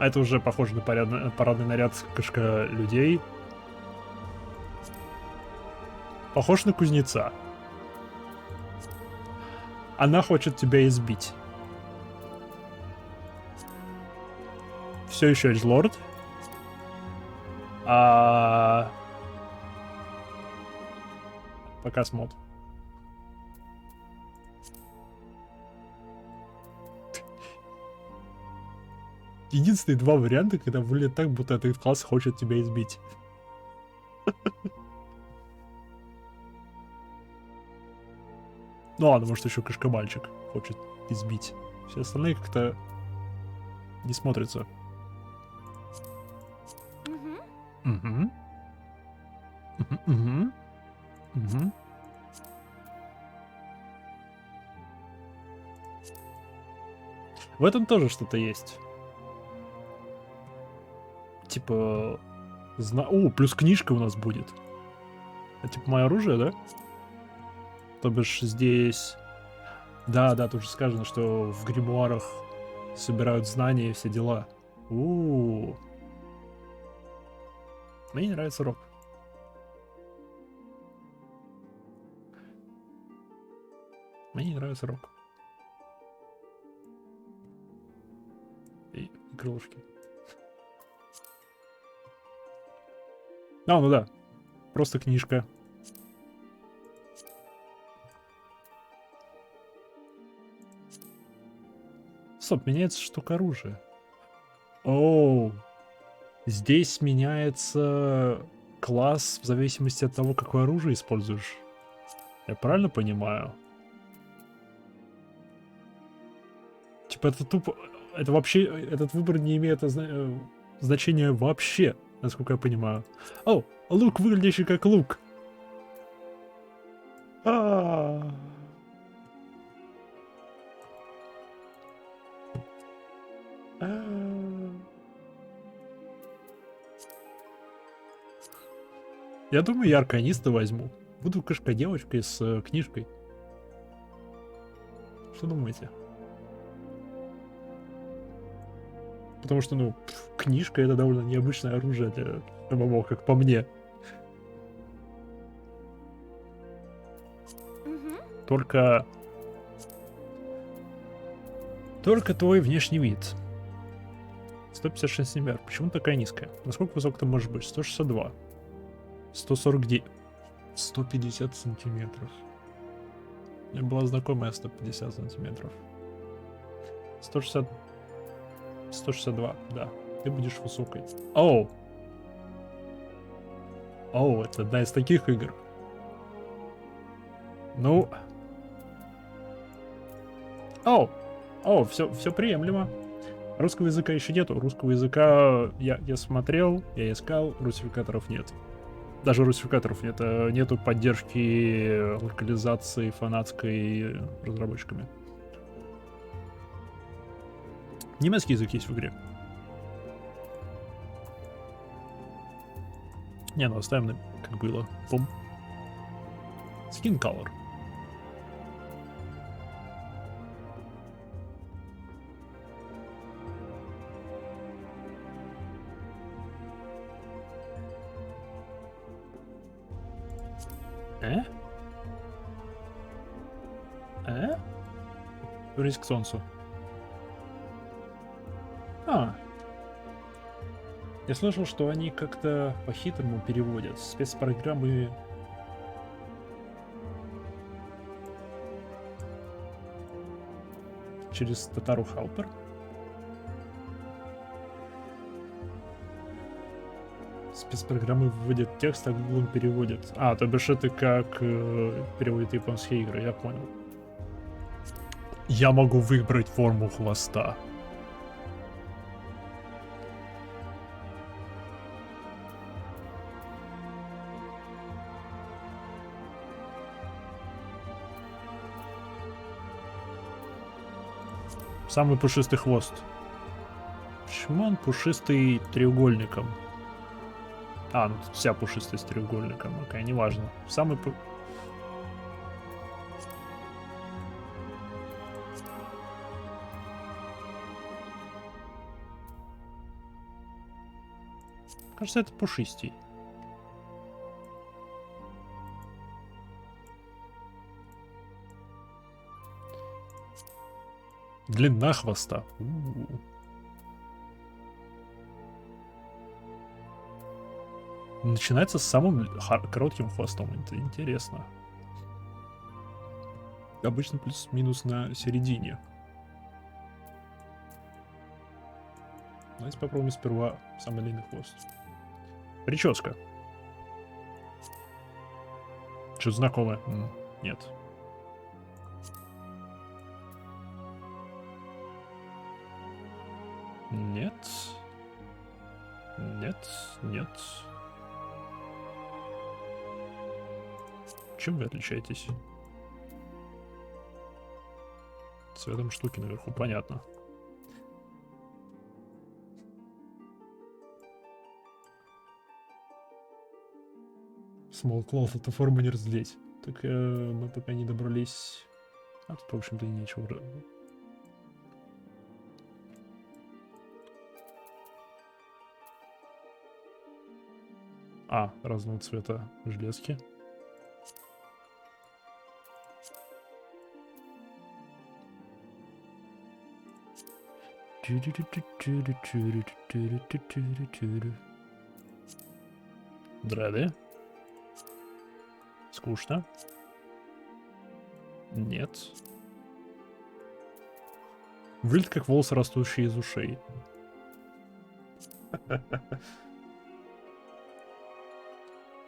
Это уже похоже на парадный наряд кошка людей. Похож на кузнеца. Она хочет тебя избить. Все еще эджлорд. Пока смот. Единственные два варианта, когда выглядит так, будто этот класс хочет тебя избить. Ну ладно, может еще кошка-мальчик хочет избить. Все остальные как-то не смотрятся. Угу. Угу. Угу. В этом тоже что-то есть. Типа... О, плюс книжка у нас будет. Это типа мое оружие, да? То бишь здесь... Да, тут же сказано, что в гримуарах собирают знания и все дела. У-у-у. Мне не нравится рок. Мне не нравится рок. И крылышки. Ну да. Просто книжка. Стоп, меняется штука оружия. Оу. Здесь меняется класс в зависимости от того, какое оружие используешь. Я правильно понимаю? Типа это тупо... Это вообще... Этот выбор не имеет значения вообще, насколько я понимаю. О, лук, выглядящий как лук. Я думаю, я арканиста возьму. Буду кошка-девочкой с книжкой. Что думаете? Потому что, ну, книжка — это довольно необычное оружие для ММО, как по мне. Только твой внешний вид 156 сантиметров. Почему такая низкая? Насколько высоко ты можешь быть? 162. 149. 150 сантиметров. У меня была знакомая 150 сантиметров. 160... 162, да. Ты будешь высокой. Оу! Оу, это одна из таких игр. Ну... Оу! Оу, все приемлемо. Русского языка еще нету. Русского языка я смотрел, я искал, русификаторов нет. Даже русификаторов нет. Нету поддержки локализации фанатской разработчиками. Немецкий язык есть в игре. Не, ну оставим как было. Пум. Skin color. Вернись к солнцу. Я слышал, что они как-то по-хитрому переводят спецпрограммы. Через Татару Халпер. Спецпрограммы вводят текст, а Google переводит. То бишь это как переводит японские игры, я понял. Я могу выбрать форму хвоста. Самый пушистый хвост. Почему он пушистый треугольником? Ну тут вся пушистость треугольником. Окей, неважно. Самый Кажется, это пушистей. Длина хвоста. Начинается с самым коротким хвостом. Это интересно. Обычно плюс-минус на середине. Давайте попробуем сперва самый длинный хвост. Прическа. Что-то знакомое? Нет. Нет. Нет. Нет. Чем вы отличаетесь? Цветом штуки наверху, понятно. Small cloth, эту форму не разлить. Так мы пока не добрались. Тут, в общем-то, и нечего. Разного цвета железки. Дреды. Скучно. Нет. Выглядит как волосы, растущие из ушей.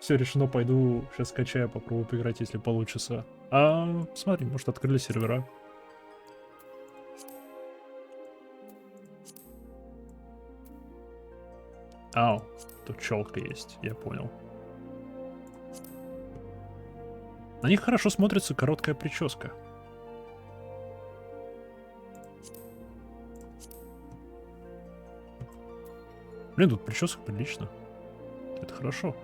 Все решено, пойду сейчас скачаю, попробую поиграть, если получится. Смотри, может, открыли сервера. Тут челка есть, я понял. На них хорошо смотрится короткая прическа. Блин, тут прическа прилично. Это хорошо.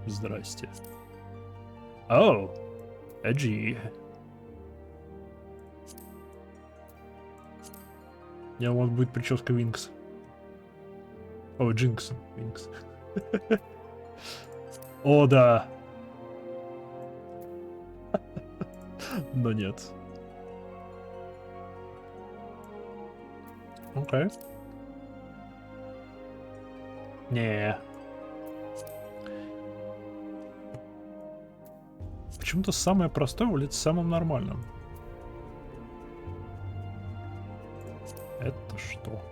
Здрасте. Эджи. Я вот будет прическа Винкс. Джинкс. Винкс. О, да. Но нет. Окей. Не. Почему-то самое простое вылет самым нормальным. Это что?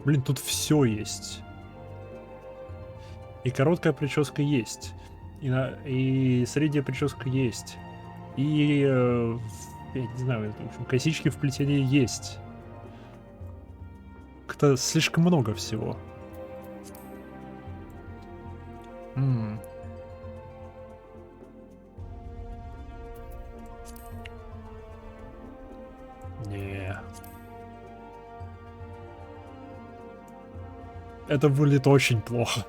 Блин, тут все есть. И короткая прическа есть. И средняя прическа есть. И, я не знаю, в общем, косички в плетении есть. Как-то слишком много всего. Не. Это выглядит очень плохо.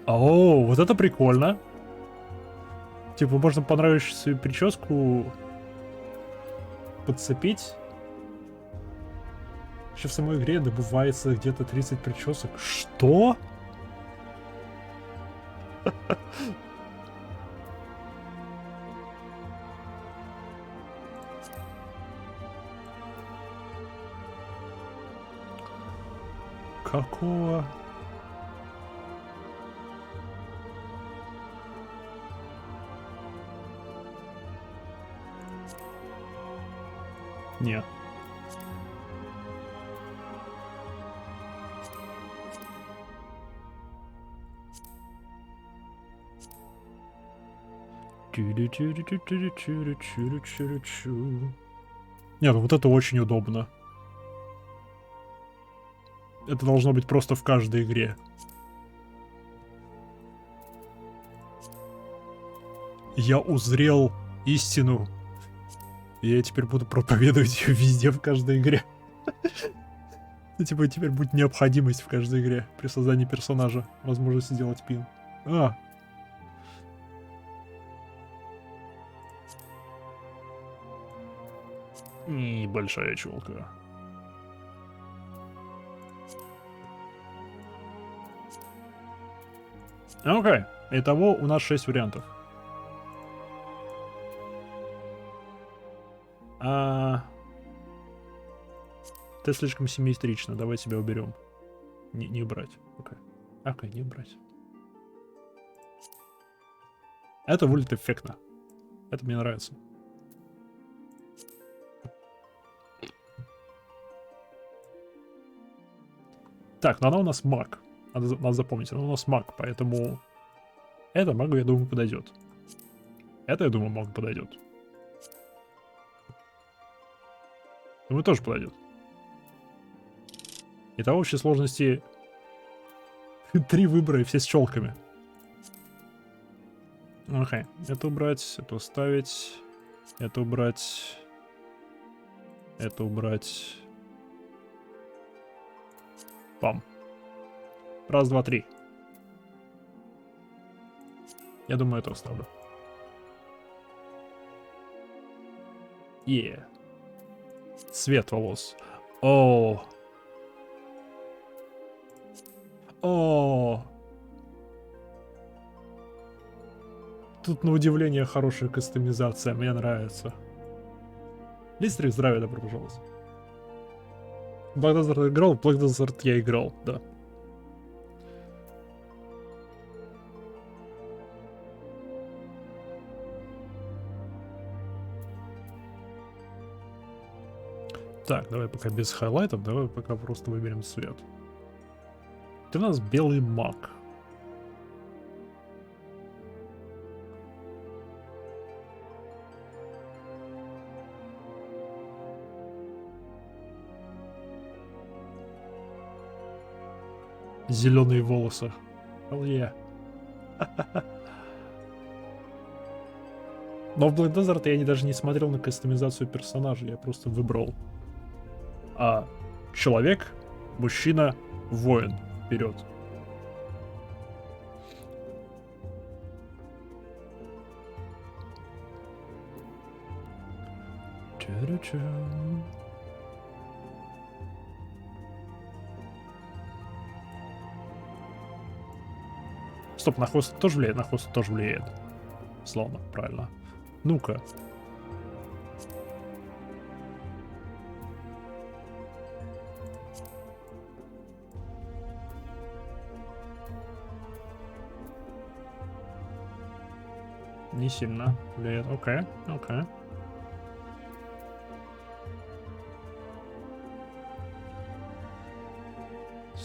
О, вот это прикольно. Типа, можно понравившуюся прическу подцепить. Еще в самой игре добывается где-то 30 причесок. Что? Какого? Нет. Нет, вот это очень удобно. Это должно быть просто в каждой игре. Я узрел истину. И я теперь буду проповедовать ее везде, в каждой игре. Ну, типа, теперь будет необходимость в каждой игре при создании персонажа. Возможность сделать пин. И большая челка. Окей. Итого у нас 6 вариантов. Ты слишком симметрично. Давай тебя уберем. Не убрать. Окей, не убрать. Это выглядит эффектно. Это мне нравится. Так, но она у нас маг. Надо запомнить, она у нас маг, поэтому это магу, я думаю, подойдет. Это, я думаю, магу подойдет. Думаю, тоже подойдет. Итого общей сложности 3 выбора и все с челками. Окей. Это убрать, это оставить, это убрать, это убрать. Пам. Раз, два, три. Я думаю, это оставлю. Цвет волос. О. Тут на удивление хорошая кастомизация, мне нравится. Листрик, здравия, добро пожаловать. Black Desert играл, Black Desert я играл, да. Так, давай пока без хайлайтов, давай пока просто выберем цвет. Ты у нас белый маг. Зеленые волосы. Hell yeah. Но в Black Desert я даже не смотрел на кастомизацию персонажа, я просто выбрал. Человек, мужчина, воин. Вперед. Стоп, на хвост тоже влияет? На хвост тоже влияет. Словно, правильно. Ну-ка. Не сильно влияет. Окей, окей.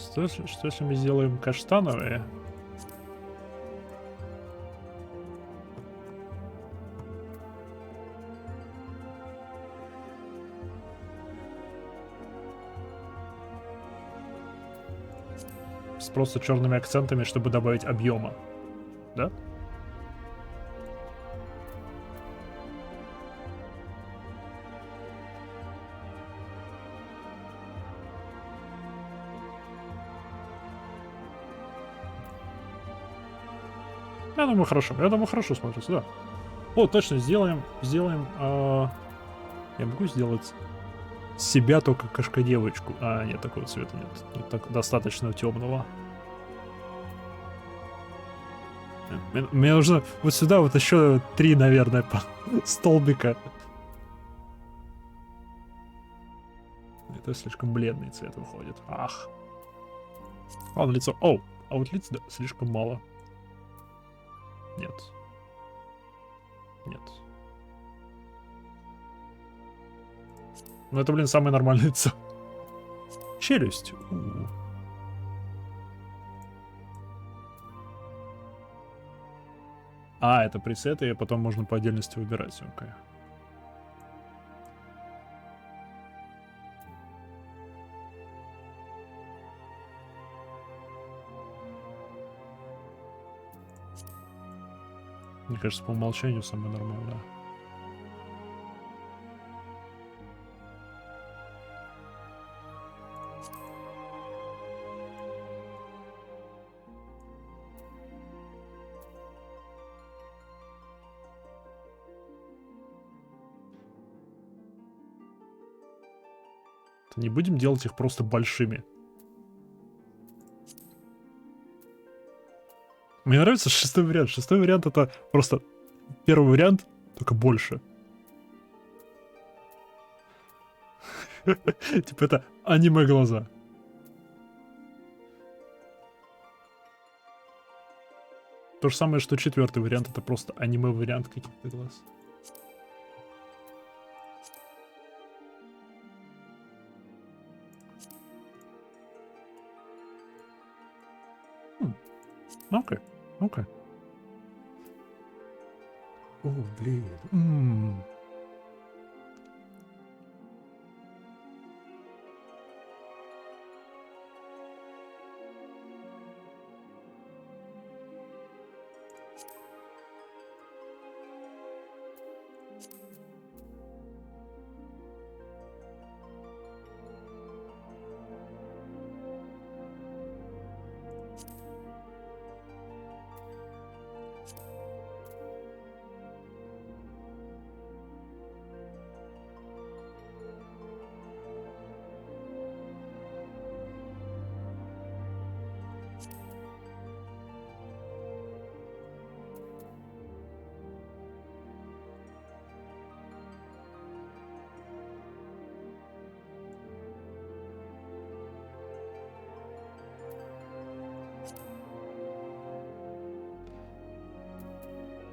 Что если мы сделаем каштановые? С просто черными акцентами, чтобы добавить объема. Да? Я думаю, хорошо. Я думаю, хорошо смотрится, да. О, точно, сделаем. Я могу сделать себя только кошка-девочку. А, нет, такого цвета нет. Нет, так, достаточно темного. Мне нужно вот сюда вот еще 3, наверное, столбика. Это слишком бледный цвет выходит. Ах. Ладно, лицо. О, а вот лицо, да, слишком мало. Нет. Нет. Ну это, блин, самое нормальное лицо. Челюсть. А, это пресеты, и потом можно по отдельности выбирать. Окей. Мне кажется, по умолчанию самое нормальное. Не будем делать их просто большими. Мне нравится шестой вариант. Шестой вариант — это просто первый вариант, только больше. Типа это аниме-глаза. То же самое, что четвертый вариант — это просто аниме-вариант каких-то глаз. Окей, окей. О, блин.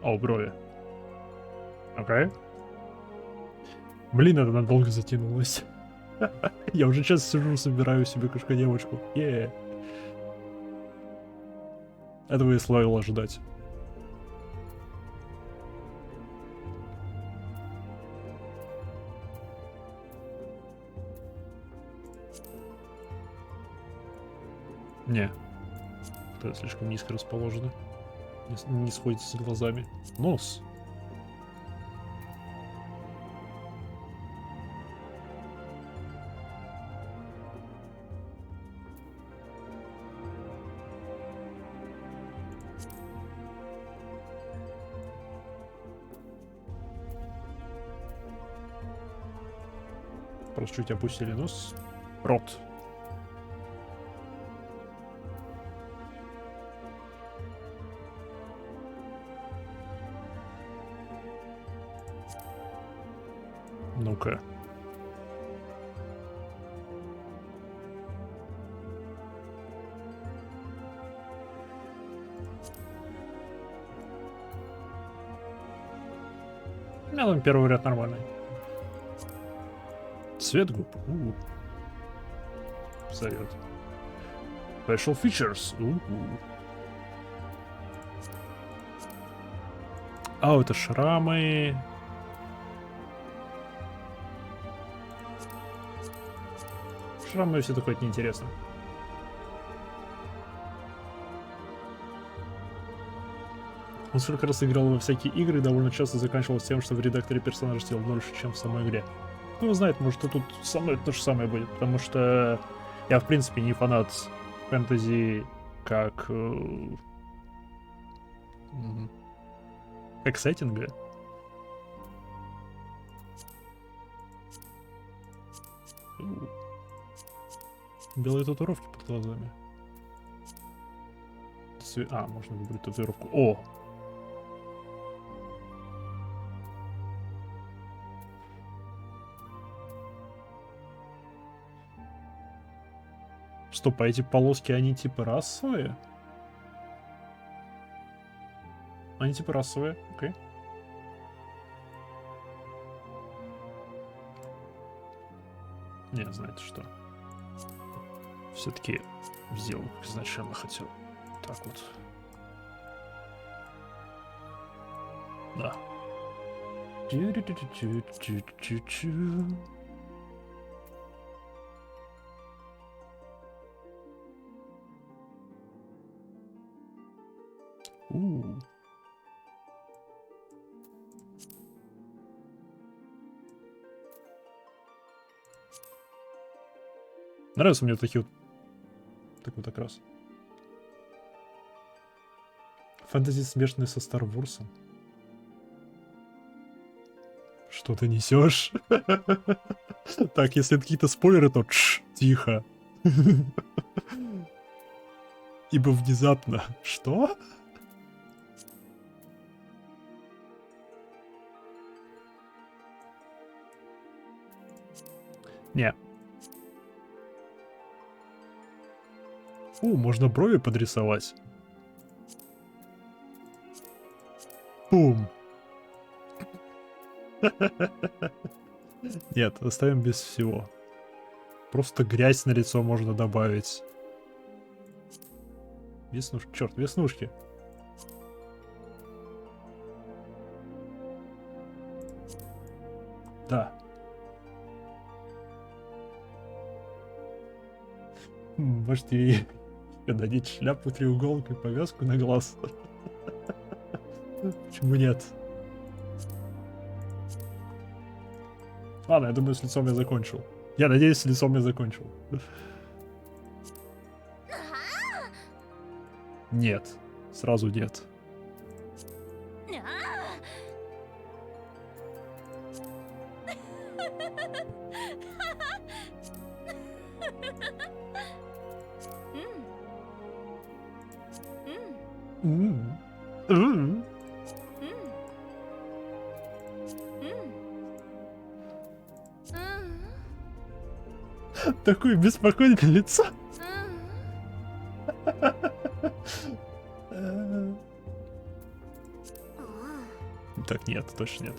О, брови. Окей. Блин, это надолго затянулось. Я уже сейчас сижу, собираю себе кошка-девочку. Этого и следовало ожидать. Не. Это слишком низко расположено. Не сходится с глазами. Нос. Просто чуть опустили нос. Рот. Ну-ка. У меня там первый ряд нормальный. Цвет губ. Зовет. Special features. А, это шрамы. Шрамы и все такое неинтересно. Он сколько раз играл во всякие игры, довольно часто заканчивалось тем, что в редакторе персонаж сделал больше, чем в самой игре. Ну, знаете, может, и тут со мной то же самое будет, потому что я, в принципе, не фанат фэнтези как сеттинга. Белые татуировки под глазами. А, можно выбрать татуировку. О! Стоп, а эти полоски, они типа расовые? Они типа расовые, окей. Не, знаете что? Все-таки сделал, как изначально хотел. Так вот. Да. Нравятся мне такие вот. Так вот, как раз. Фэнтези смешанные со Star Wars. Что ты несешь? Так, если какие-то спойлеры, то тихо. Ибо внезапно. Что? Не. Можно брови подрисовать. Бум. Нет, оставим без всего. Просто грязь на лицо можно добавить. Веснушки. Черт, веснушки. Да. Может, ей надеть шляпу, треуголку и повязку на глаз. Почему нет? Ладно, я думаю, с лицом я закончил. Я надеюсь, с лицом я закончил. Нет. Сразу нет. Такое беспокойное лицо. Так, нет, точно нет.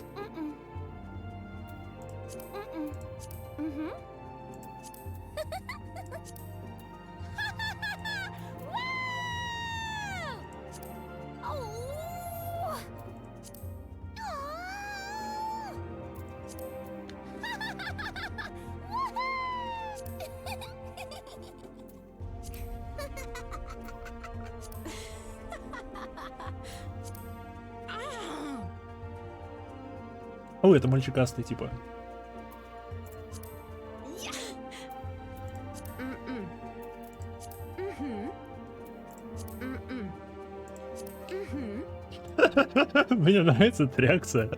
О, это мальчикастый, типа. Мне нравится эта реакция.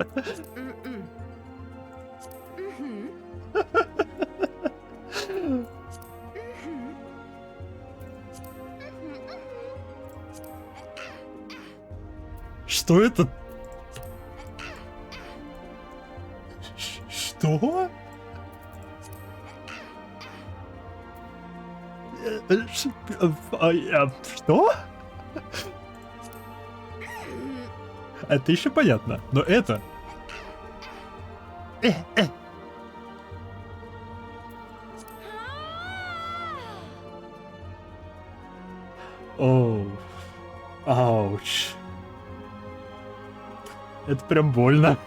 Что это? Что? Что? Это еще понятно, но это... Оу. Ауч. Это прям больно.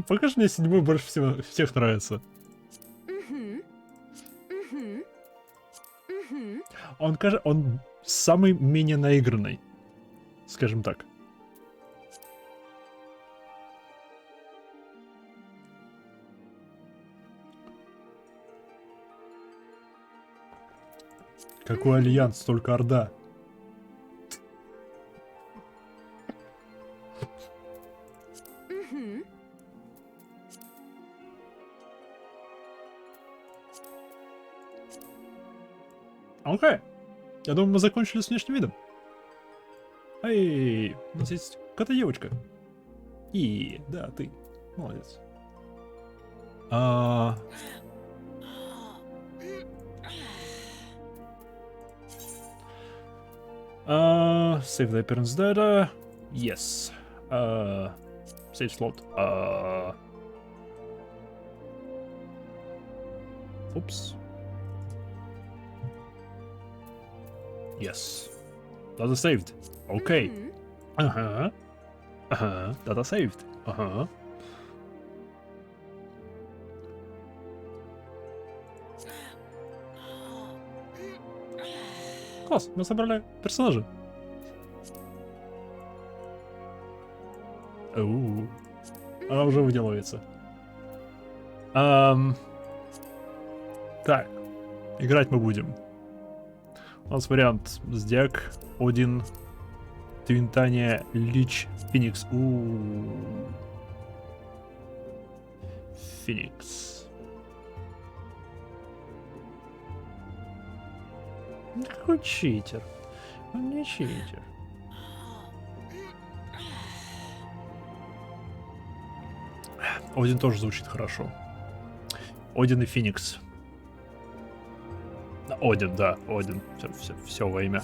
Покажи мне седьмой больше всех нравится. Он самый менее наигранный, скажем так. Какой альянс, столько орда. Окей. Я думаю, мы закончили с внешним видом. Эй, у нас есть какая-то девочка. И, да, ты. Молодец. Save the appearance data. Yes. Save slot. Oops. Yes. Data saved. Okay. Ага. Ага. Data saved. Ага. Класс, мы собрали персонажа. Она уже выделывается. Так, играть мы будем. У нас вариант Здяк, Один, Твинтания, Лич, Феникс. Феникс. Какой читер? Он не читер. Один тоже звучит хорошо. Один и Феникс. Один, да, Один. Все во имя.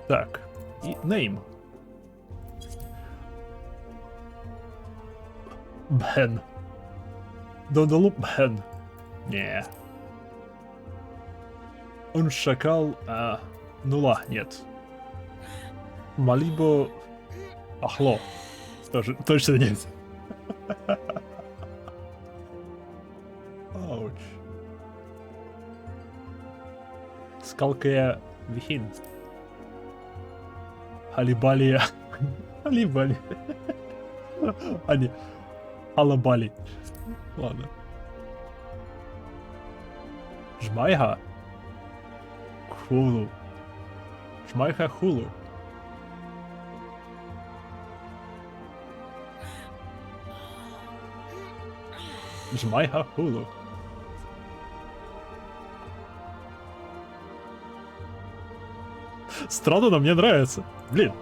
Так, и name. Бен. Дондалуп Бен. Не. Он шакал, нула, нет. Малибо Ахло. Тоже, точно нет. Ауч. Скалкая Вихин. Алибалия. Алибали. А не. Алабали. Ладно. Жмайха. Хулу. Жмайха Хулу. Жмайха Хулу. Странно, но мне нравится. Блин.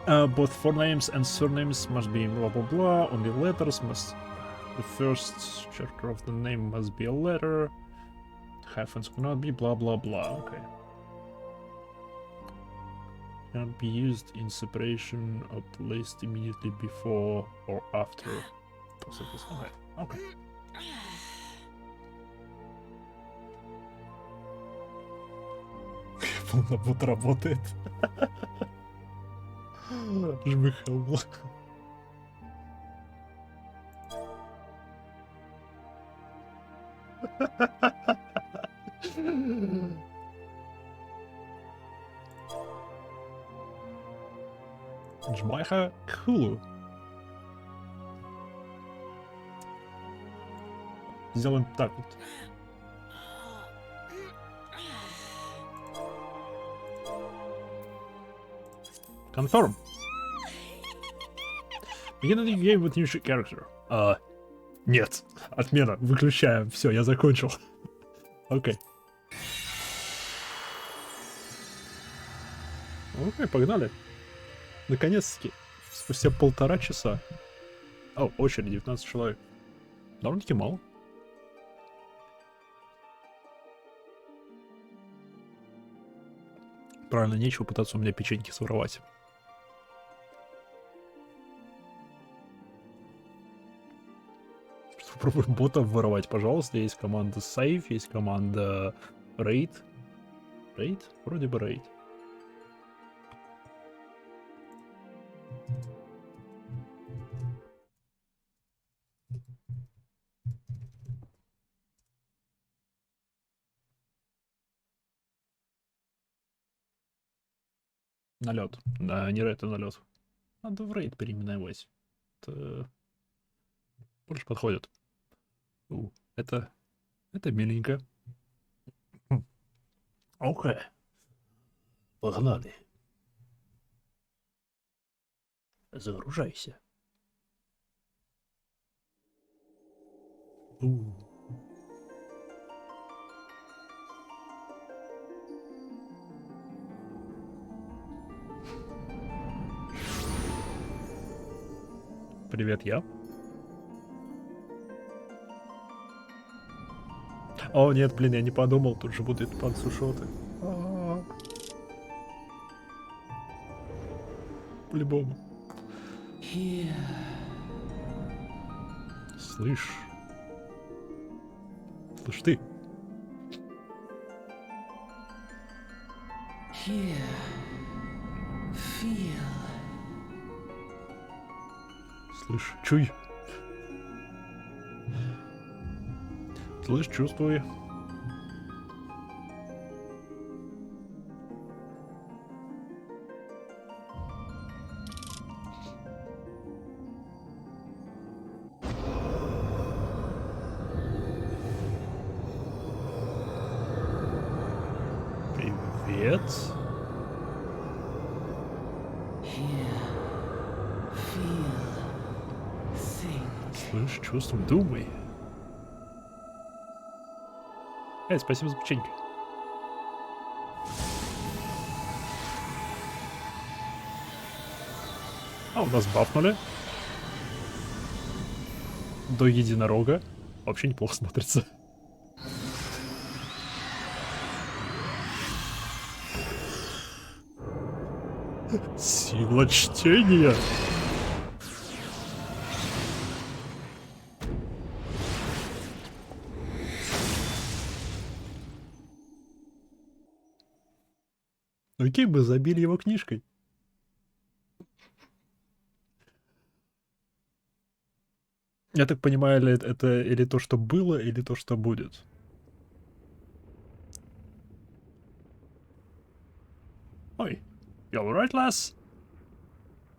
Both forenames and surnames must be blah blah blah. Only letters must. The first chapter of the name must be a letter. Hyphens cannot be blah blah blah. Okay. Cannot be used in separation or placed immediately before or after. Okay. Okay. Полнобот работает. Жмыхал. Джмайха Хулу. Сделаем так вот. Confirm. Begin the game with new character. Нет. Отмена. Выключаем. Все, я закончил. Окей. Окей, погнали. Наконец-таки. Спустя 1,5 часа. О, очередь 19 человек. Довольно-таки мало. Правильно, нечего пытаться у меня печеньки своровать. Попробуем ботов воровать, пожалуйста. Есть команда Save, есть команда Raid. Raid? Вроде бы Raid. Налет. Да, не Raid, а налет. Надо в Raid переименовать. Это больше подходит. Это миленько. Окей. Погнали. Загружайся. Привет, я. О, нет, блин, я не подумал, тут же будут пансушоты. По-любому. Слышь. Слышь ты. Слышь, чуй. Слышь, чувствуй. Привет. Слышь, чувствуй, думай. Эй, спасибо за печеньки. А, у нас бафнули. До единорога. Вообще неплохо смотрится. Сила чтения. Окей, мы забили его книжкой. Я так понимаю, это или то, что было, или то, что будет. Ой, you alright, lass?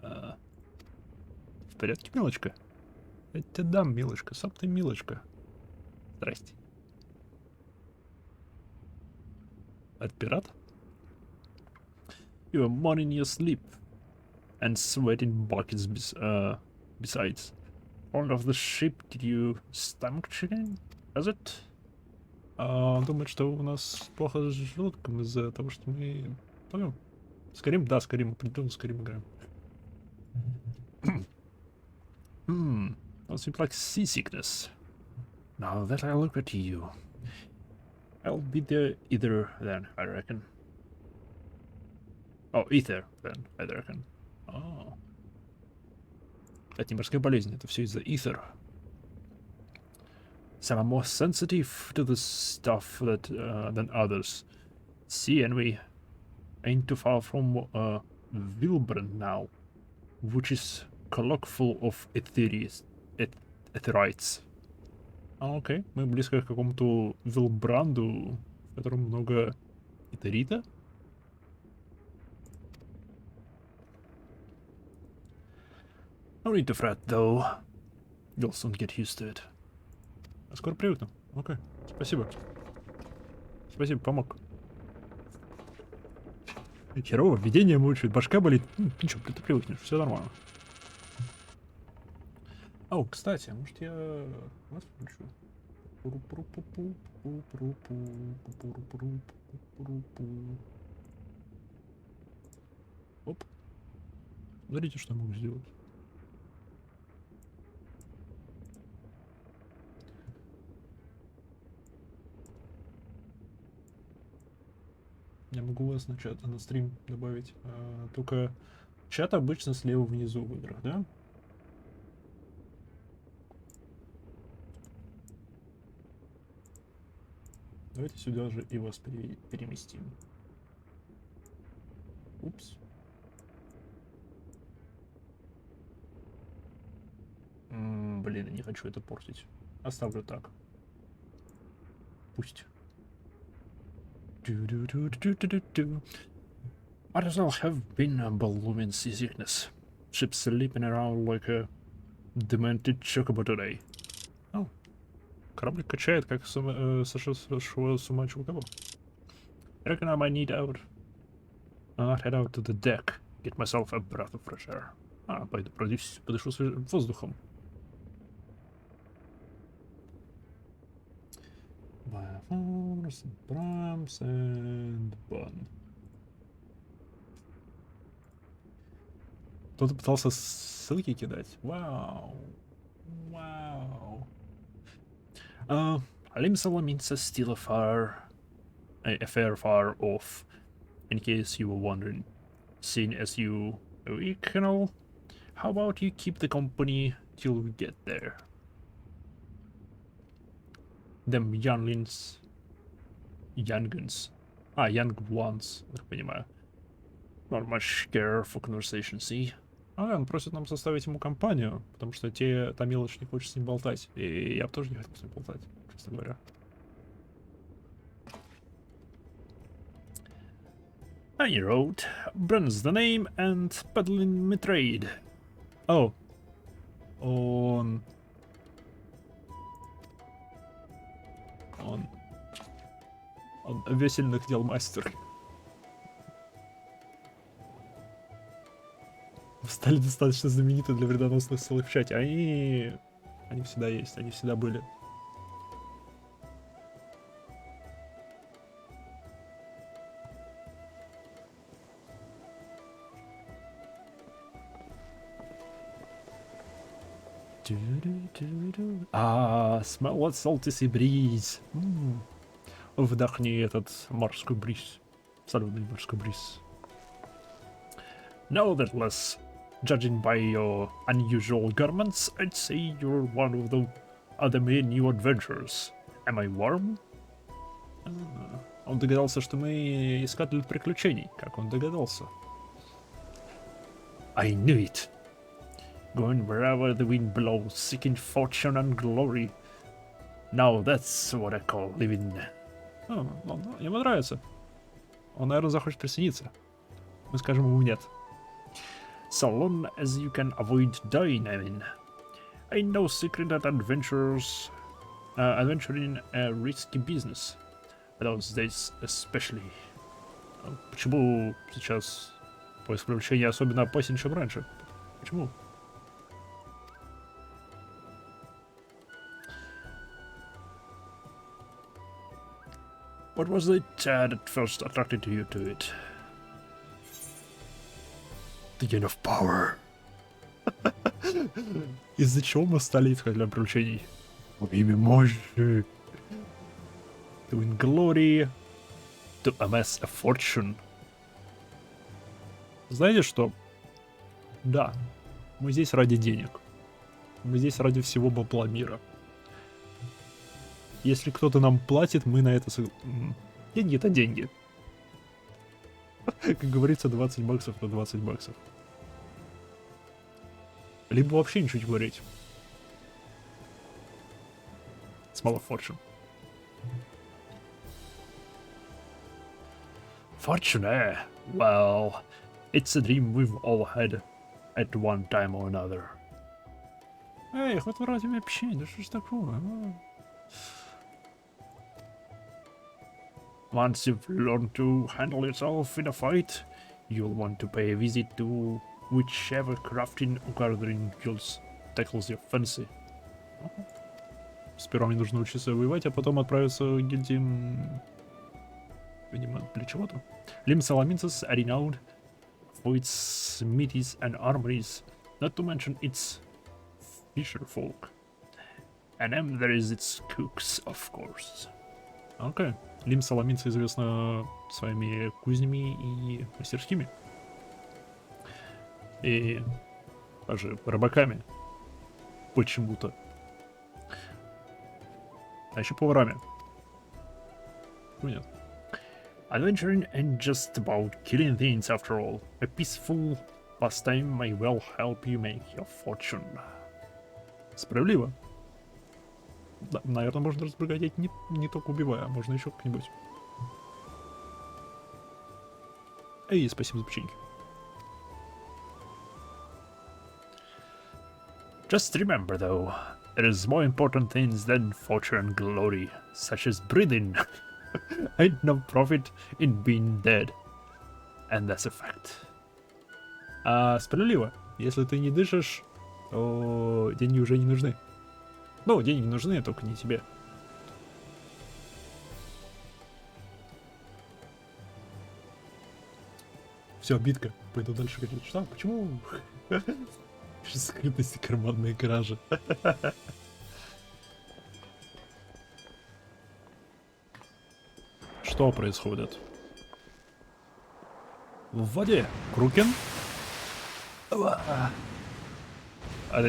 В порядке, милочка? Я тебе дам, милочка, сам ты милочка. Здрасте. Это пират? You are more in your sleep. And sweating buckets besides. All of the ship, did you stomach chicken? Does it? Он думает, что у нас плохо с желудком из-за того, что мы... Помню? Скорим? Да, скорим. Определенно скорим играем. That seems like seasickness. Now that I look at you, I'll be there either then, I reckon. Oh, ether then, I reckon. Oh. Это не морская болезнь, это все из-за ether. Some are more sensitive to this stuff than others. See, and we ain't too far from Wilburn now, which is colloquial of etherites. Окей, мы близко к какому-то Вилбранду, в котором много этерита. No need to fret, though. You'll soon get used to it. Скоро привыкну. Окей, спасибо. Спасибо, помог. Херово, видение мучает, башка болит. Ничего, ты привыкнешь, все нормально. О, кстати, может я вас включу? Оп. Смотрите, что я могу сделать. Я могу вас на чат, на стрим добавить. Только чат обычно слева внизу в играх, да? Давайте сюда же и вас переместим. Упс. Блин, я не хочу это портить. Оставлю так. Пусть. Might as well have been a balloon seasickness. Ship sleeping around like a demented chocobo today. Oh. Корабль качает, как сошедшего с ума чувака. I reckon I might need out. Head out to the deck. Get myself a breath of fresh air. Пойду подышу свежим воздухом. By force, Brahms and Bun. Кто-то пытался ссылки кидать. Вау. Вау. Limsala means still a fair far off, in case you were wondering. Seeing as you weaken, how about you keep the company till we get there? Them younglings. Youngins. Young ones, так понимаю. Not much care for conversation, see? Он просит нам составить ему компанию, потому что та мелочь не хочет с ним болтать. И я бы тоже не хотел с ним болтать, честно говоря. I wrote, Brun's the name and peddling me trade. Oh. Он весельных дел мастер. Стали достаточно знамениты для вредоносных ссылок в чате. Они всегда есть, они всегда были. Smell that salty sea breeze. Вдохни этот морской бриз. Соленый морской бриз. Now that less, judging by your unusual garments, I'd say you're one of the other main new adventurers. Am I warm? Он догадался, что мы искатели приключений. Как он догадался? I knew it. Going wherever the wind blows, seeking fortune and glory. Now that's what I call living. Ему нравится. Он, наверное, захочет присоединиться. Мы скажем ему нет. So long as you can avoid dying, I mean. Ain't no secret that adventuring a risky business. Those days especially. Почему сейчас поиск приключения особенно опасен, чем раньше? Почему? What was it that first attracted you to it? The gain of power. Из-за чего мы стали искать для приключений? Во имя мощи. To win glory. To amass a fortune. Знаете что? Да, мы здесь ради денег. Мы здесь ради всего бабла мира. Если кто-то нам платит, мы на это... Деньги — это деньги. Как говорится, 20 баксов на 20 баксов. Либо вообще ничего не говорить. Small fortune. Fortune, eh? Well, it's a dream we've all had at one time or another. Эй, хоть вроде общение, да что ж такое? Once you've learned to handle yourself in a fight, you'll want to pay a visit to whichever crafting or gathering guilds tackles your fancy. Сперва мне нужно учиться воевать, а потом отправиться к гильдиям... Видимо, для чего-то. Lim Salaminsus are renowned for its smithies and armories, not to mention its fisher folk. And then there is its cooks, of course. Окей. Лим Соломинца известна своими кузнями и мастерскими. И даже рыбаками. Почему-то. А еще поварами. Нет. Adventuring ain't just about killing things after all. A peaceful pastime may well help you make your fortune. Справедливо. Да, наверное, можно разбогатеть не только убивая, а можно еще как-нибудь. Эй, спасибо за печеньки. Just remember though, there's more important things than fortune and glory, such as breathing. Ain't no profit in being dead. And that's a fact. Справедливо. Если ты не дышишь, то деньги уже не нужны. Ну, деньги нужны, только не тебе. Все, битка. Пойду дальше говорить. Что? Почему? Скрытности карманные кражи. Что происходит? В воде. Крукен? Это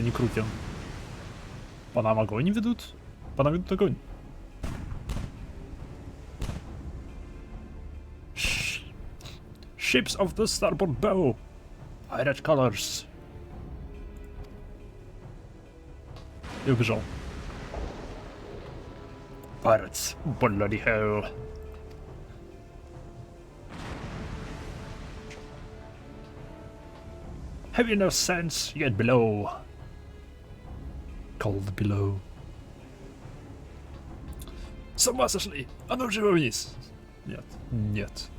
не Крукен. По нам огонь ведут? По нам ведут огонь. Ships of the starboard bow. Pirate colors. И убежал. Pirates. Bloody hell. Have you no sense yet below? Cold below. С ума сошли! А ну живо вниз! Нет, нет.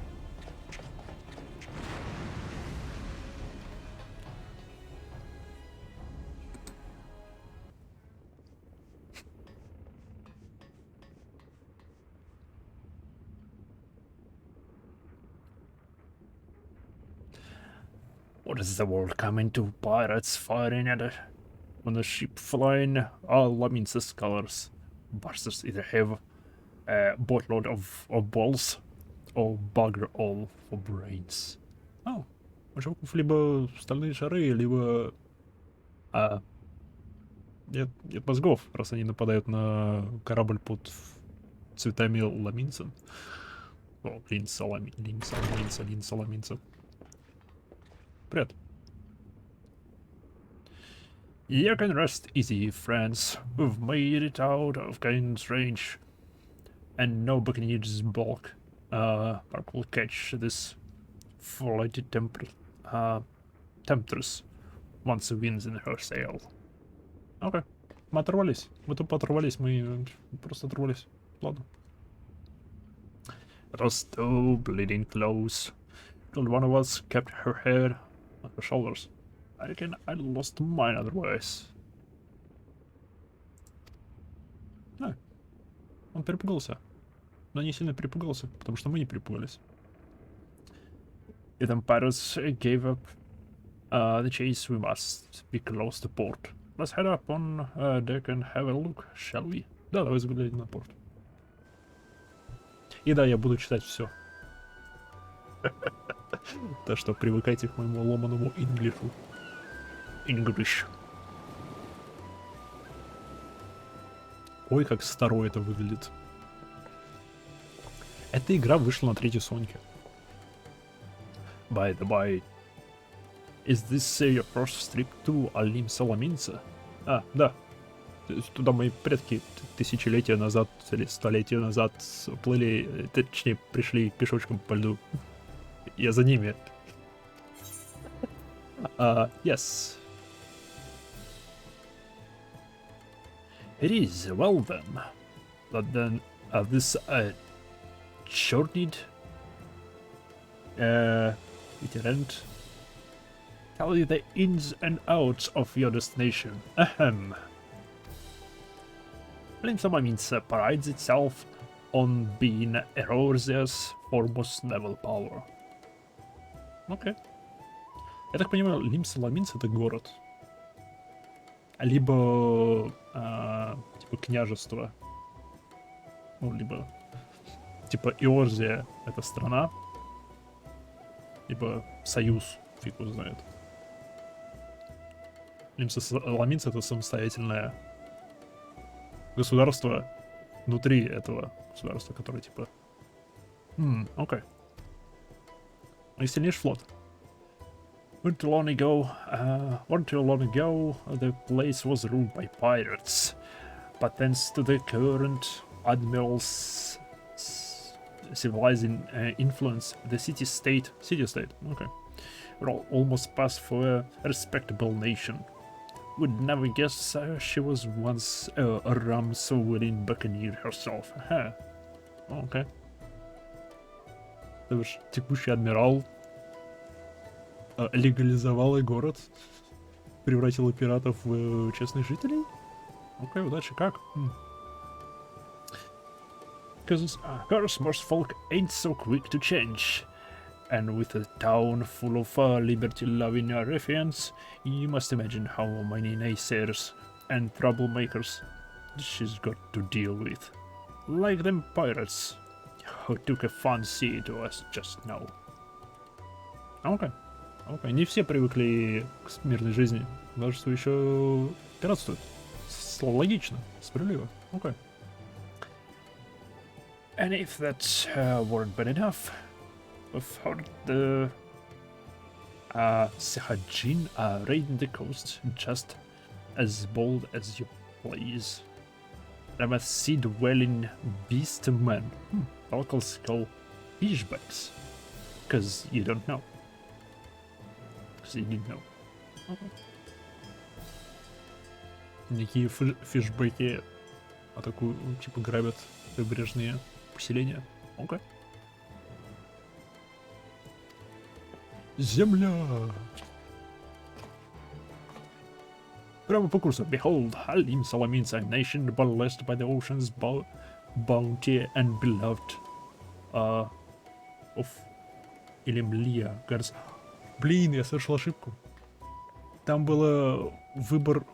What is the world coming to? Pirates firing at it on the ship flying all Lamince's colors. Bastards either have a boatload of balls or bugger all for brains. Oh, у чуваков либо стальные шары, либо нет мозгов, раз они нападают на корабль под цветами ламинца. О, линца. Привет. You can rest easy, friends. We've made it out of Kane's range. And no buccaneer's bulk. Bark will catch this flighty temptress once the wind's in her sail. Окей. Мы оторвались. Мы тупо оторвались. Мы просто оторвались. Ладно. It was too bleeding close. Till one of us kept her head on her shoulders. I reckon I lost mine otherwise. Он перепугался. но не сильно перепугался, потому что мы не перепугались. If the pirates gave up the chase, we must be close to port. Let's head up on deck and have a look, shall we? Да, давай заглянем на порт. И да, я буду читать все. Так что привыкайте к моему ломаному инглишу. English. Ой, как старо это выглядит. Эта игра вышла на третьей Соньке. By the by, is this your first trip to Alim Salaminsa? А, да. Туда мои предки тысячелетия назад или столетия назад плыли, точнее, пришли пешочком по льду. Я за ними. Yes. It is. Well then. But then, this journeyed itinerant tell you the ins and outs of your destination. Ahem. Limsamaminsa prides itself on being Erosia's foremost naval power. Окей. Я так понимаю, Лимсаламинс это город. Либо типа княжество. Ну, либо типа Иорзия это страна. Либо союз, фиг его знает. Лимсаламинс это самостоятельное государство внутри этого государства, которое типа... Окей. И сильнейший флот. Not too long ago, the place was ruled by pirates, but thanks to the current admiral's civilizing influence, the city-state, okay, will almost pass for a respectable nation. Would never guess she was once a rum so willing buccaneer herself. Okay. Это же текущий адмирал легализовала город, превратила пиратов в честных жителей? Окей, удачи, как? Because most folk ain't so quick to change. And with a town full of liberty-loving ruffians, you must imagine how many naysayers and troublemakers she's got to deal with. Like them pirates who took a fancy to us just now. Окей. Окей, не все привыкли к мирной жизни. Множество еще пиратствует. Логично, справедливо. Окей. And if that weren't bad enough, we've heard the Sahajin are raiding the coast just as bold as you please. I'm a sea-dwelling beast of man. Locals call fishbacks. Because you don't know. You didn't know. Некие фишбеки атакуют, типа грабят прибрежные поселения. Окей. Земля! Прямо по курсу. Behold, Halim Salamins, a nation blessed by the ocean's bounty and beloved of Илимлия. Кажется. Блин, я совершил ошибку. Там было выбор,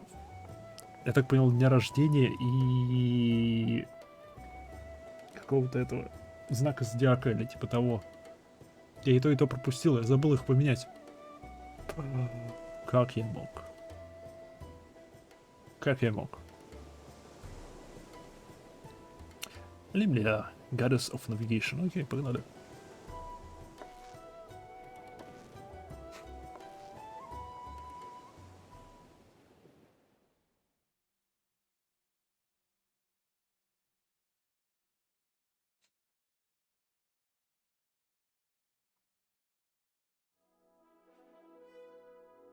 я так понял, дня рождения и какого-то этого знака зодиака или типа того. Я и то пропустил, я забыл их поменять. Как я мог? Как я мог? Лимлия, Goddess of Navigation. Окей, погнали.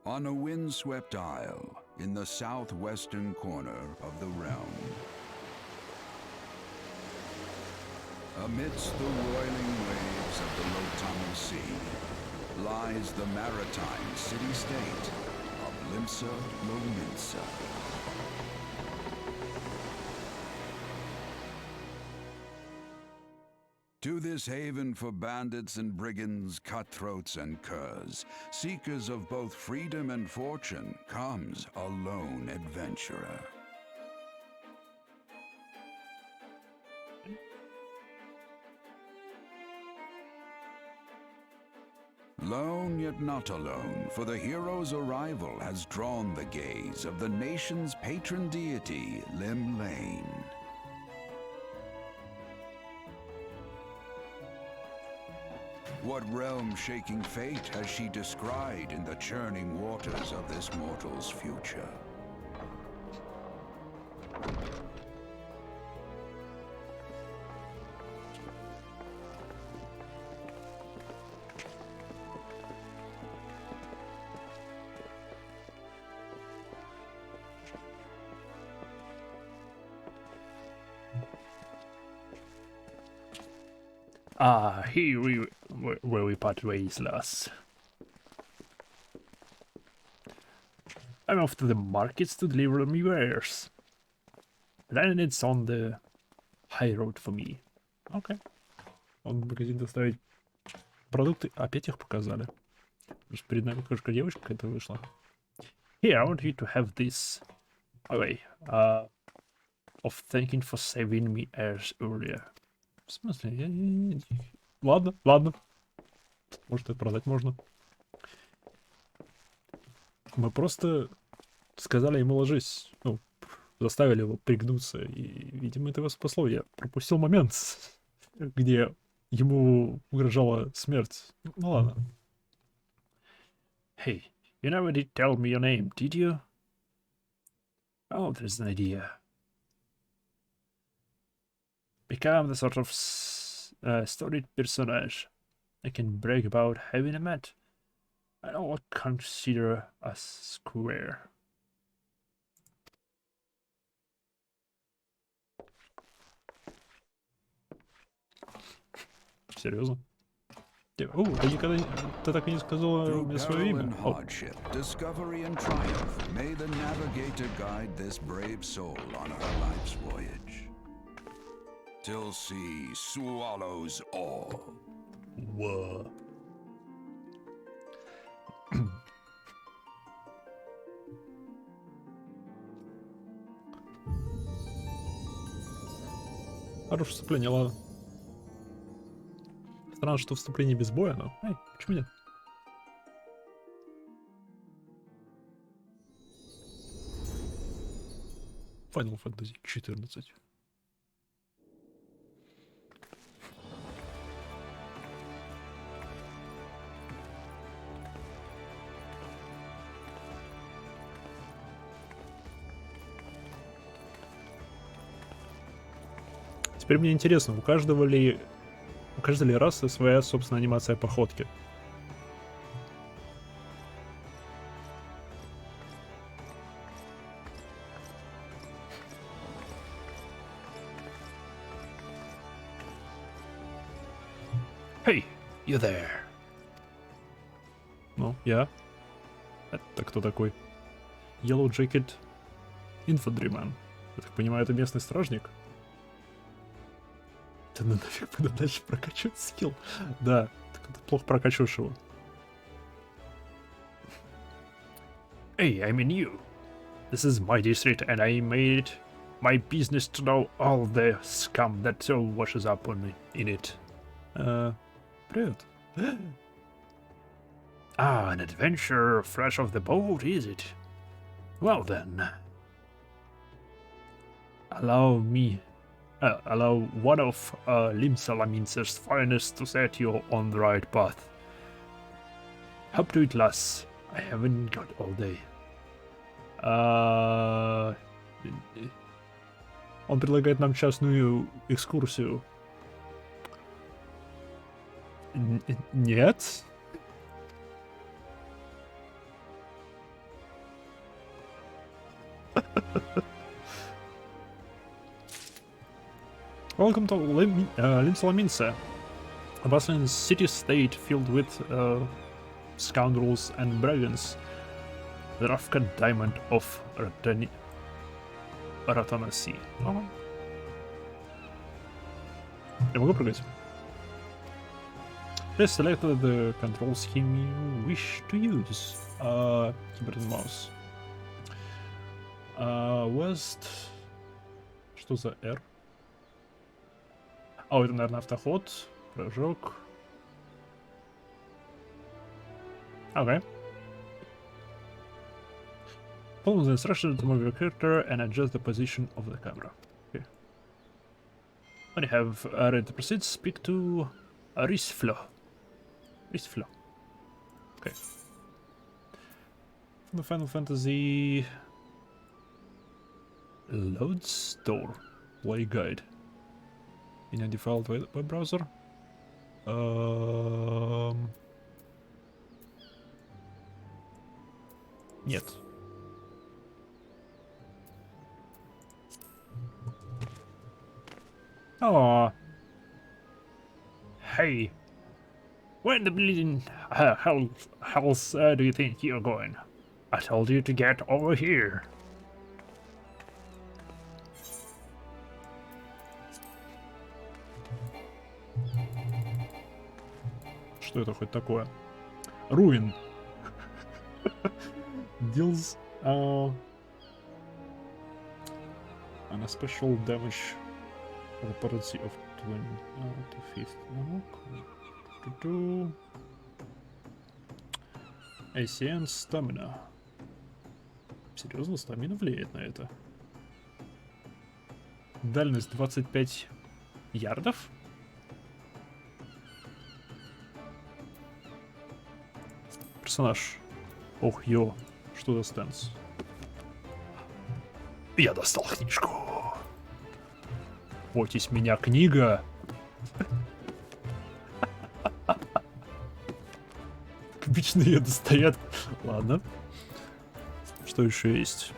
On a windswept isle in the southwestern corner of the realm, amidst the roiling waves of the Lotama Sea, lies the maritime city-state of Limsa Lominsa. To this haven for bandits and brigands, cutthroats and curs, seekers of both freedom and fortune, comes a lone adventurer. Lone yet not alone, for the hero's arrival has drawn the gaze of the nation's patron deity, Lim Lane. What realm-shaking fate has she descried in the churning waters of this mortal's future? Here where we part ways, lass. I'm off to the markets to deliver me wares. Then it's on the high road for me. Окей. Он в магазин доставить продукты. Опять их показали. Может, перед нами кошка девочка какая-то вышла. Here, I want you to have this. Okay. Of thanking for saving me as earlier. В смысле? Ладно, ладно. Может, это продать можно. Мы просто сказали ему ложись. Ну, заставили его пригнуться. И, видимо, это его спасло. Я пропустил момент, где ему угрожала смерть. Ну ладно. Hey, you never did tell me your name, did you? Oh, there's an idea. Become the sort of storied personage I can brag about having met. I don't consider us square. Серьезно? О, ты так и не сказала мне свое имя. Hardship, discovery and triumph, may the navigator guide this brave soul on her life's voyage. Till sea swallows all. Whoa. Хорошее вступление, ладно. Странно, что вступление без боя, но... Эй, почему нет? Final Fantasy XIV. Теперь мне интересно, у каждой ли расы своя собственная анимация походки? Hey, you there? Ну, я. Это кто такой? Yellow Jacket Infantryman. Я так понимаю, это местный стражник? Да ну нафиг, буду дальше прокачивать скилл. Да, так ты плохо прокачиваешь его. Hey, I mean you. This is my district and I made it my business to know all the scum that so washes up on me in it. Привет. An adventure fresh off the boat, is it? Well then. Allow one of Lim Salamince's finest to set you on the right path. Help to it, lass. I haven't got all day. Он предлагает нам частную экскурсию. Нет? Welcome to Lim Salamince, a bustling city-state filled with scoundrels and brigands. The rough-cut diamond of Ratanasi. Я могу прыгать? Please select the control scheme you wish to use. Keyboard and mouse. West. Что за R? О, это, наверное, автоход. Прыжок. Окей. Follow the instructions to move your character and adjust the position of the camera. Okay. When you have ready to proceed, speak to Risflo. Risflo. Okay. From the Final Fantasy Load Store Play Guide in a default web browser. Нет. Oh. Hey. Where in the bleeding hells do you think you're going? I told you to get over here. Что это хоть такое? Ruin. Deals on a special damage at a potency of 20 to 50. ACN Stamina. Серьезно, стамина влияет на это? Дальность 25 ярдов? Персонаж. Ох, ё. Что за стенс? Я достал книжку. Бойтесь меня, книга. Обычно ее достает. Ладно. Что еще есть?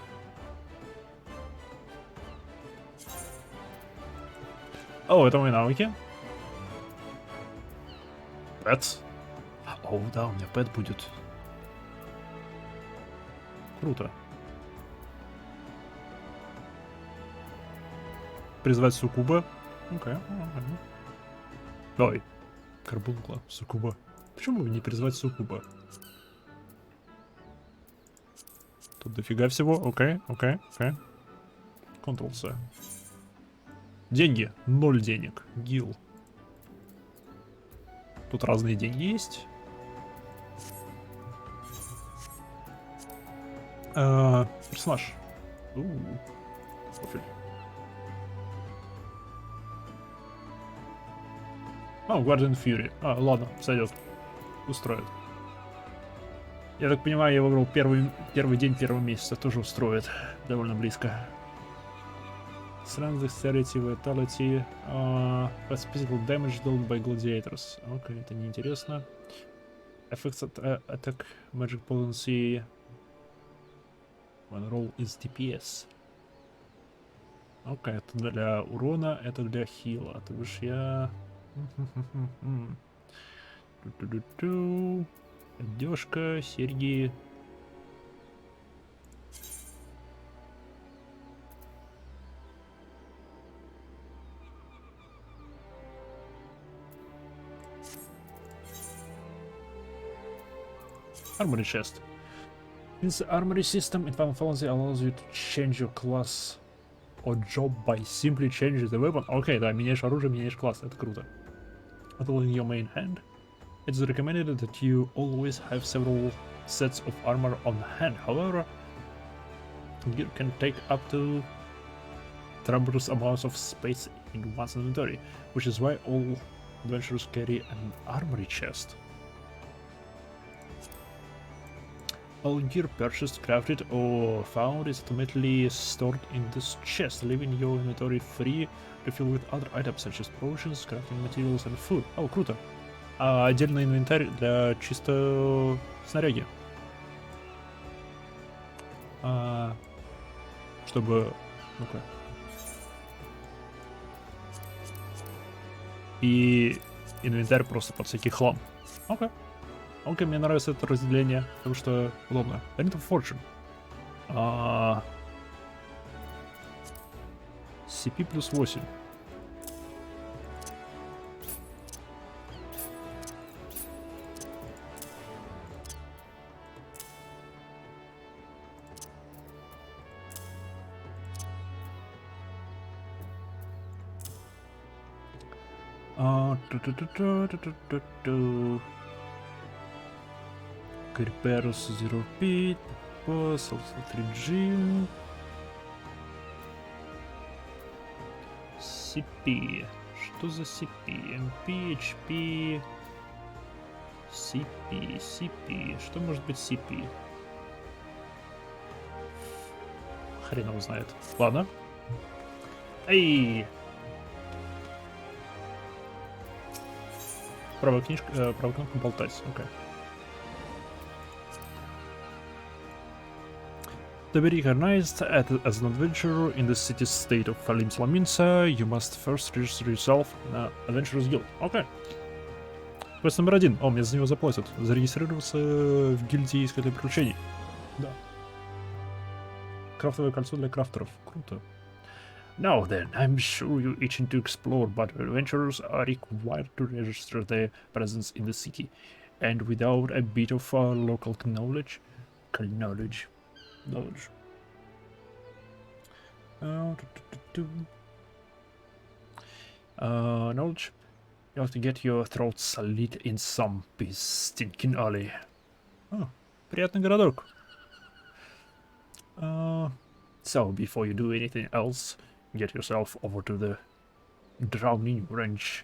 О, это мои навыки. Пэт. О, да, у меня пэт будет. Круто. Призвать суккуба. Окей. Ой. Карбункла. Суккуба. Почему бы не призвать суккуба? Тут дофига всего. Окей. Ctrl-C. Деньги. 0 денег. Гил. Тут разные деньги есть. Персонаж. Профиль. Guardian Fury. Ладно, сойдет. Устроит. Я так понимаю, я выбрал первый день первого месяца. Тоже устроит. Довольно близко. Strength, Dexterity, Vitality. Physical damage dealt by gladiators. Окей, это неинтересно. Effects attack, magic potency. One roll is DPS. Окей, это для урона, это для хила. То бишь я... Одежка, серьги. Armory chest. This armory system in Final Fantasy allows you to change your class or job by simply changing the weapon. Окей, да, меняешь оружие, меняешь класс, это круто. In your main hand. It's recommended that you always have several sets of armor on hand. However, you can take up to tremendous amounts of space in one's inventory, which is why all adventurers carry an armory chest. All gear purchased, crafted, or found is automatically stored in this chest, leaving your inventory free to fill with other items such as potions, crafting materials, and food. О, круто. А отдельный инвентарь для чисто снаряги. Чтобы... Ну-ка. И инвентарь просто под всякий хлам. Окей. Окей, мне нравится это разделение, потому что удобно. Rent of Fortune. CP плюс 8. Kerberos Zero Pit, Salsa 3G, CP. Что за CP? MP, HP, CP. Что может быть CP? Хрен его знает. Ладно. Эй! Правая кнопка болтать. Окей. To be recognized as an adventurer in the city-state of Falim Slaminsa, you must first register yourself на Adventurers Guild. Окей. Квест номер 1. О, мне за него заплатят. Зарегистрироваться в гильдии искателей приключений. Да. Крафтовое кольцо для крафтеров. Круто. Now then, I'm sure you're itching to explore, but adventurers are required to register their presence in the city. And without a bit of local knowledge, knowledge, you have to get your throat slit in some stinking alley. Oh, приятный городок. So before you do anything else, get yourself over to the Drowning Ranch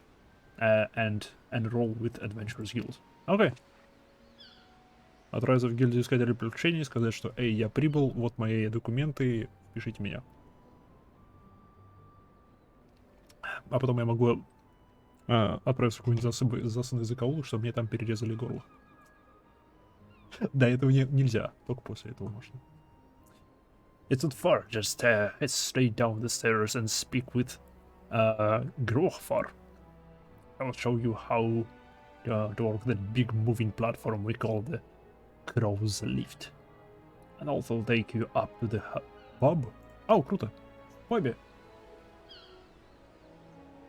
and enroll with Adventurers Guild. Окей. Отправиться в гильдию искателей приключений и сказать, что «Эй, я прибыл, вот мои документы, пишите меня». А потом я могу отправиться в какой-нибудь засанный закоулок, чтобы мне там перерезали горло. До этого нельзя, только после этого можно. It's not far, just head straight down the stairs and speak with Grohfar. I'll show you how to work that big moving platform we call the Crow's Lift. And also take you up to the pub. Ау, круто. В пабе.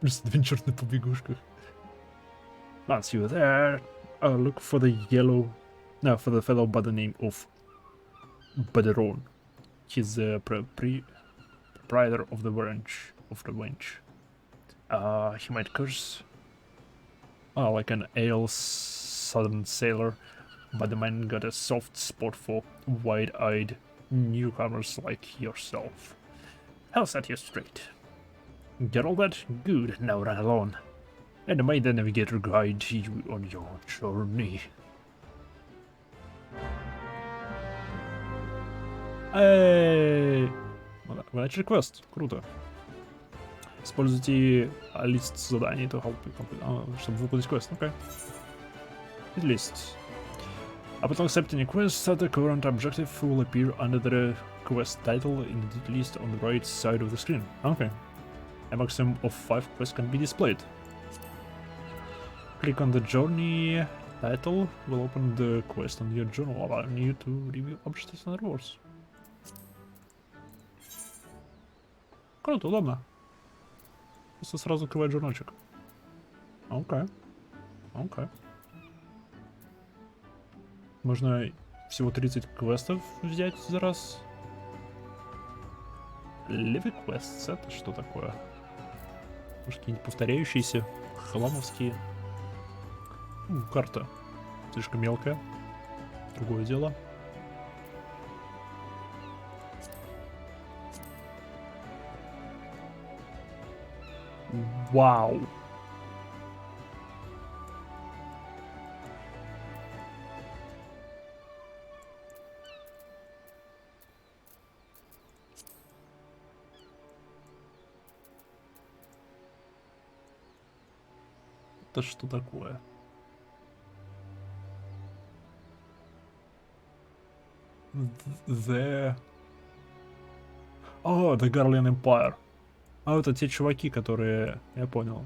Just adventure на побегушках. Once you're there, look for the fellow by the name of Baderon. He's the proprietor of the ranch. He might curse like an southern sailor, but the man got a soft spot for wide-eyed newcomers like yourself. I'll set you straight. Get all that? Good, now run along. And may the navigator guide you on your journey. Эй! Вы начали квест. Круто. Используйте лист заданий, чтобы выполнить квест. Окей. List. Upon accepting a quest, the current objective will appear under the quest title in the list on the right side of the screen. Okay. A maximum of 5 quests can be displayed. Click on the journey title will open the quest on your journal, allowing you to review objectives and rewards. Круто, удобно. Просто сразу открывать журнальчик. Окей. Можно всего 30 квестов взять за раз. Living quests, это что такое? Может, какие-нибудь повторяющиеся, хламовские. Карта слишком мелкая. Другое дело. Вау. Это что такое? The Garlean Empire. Это те чуваки, которые, я понял,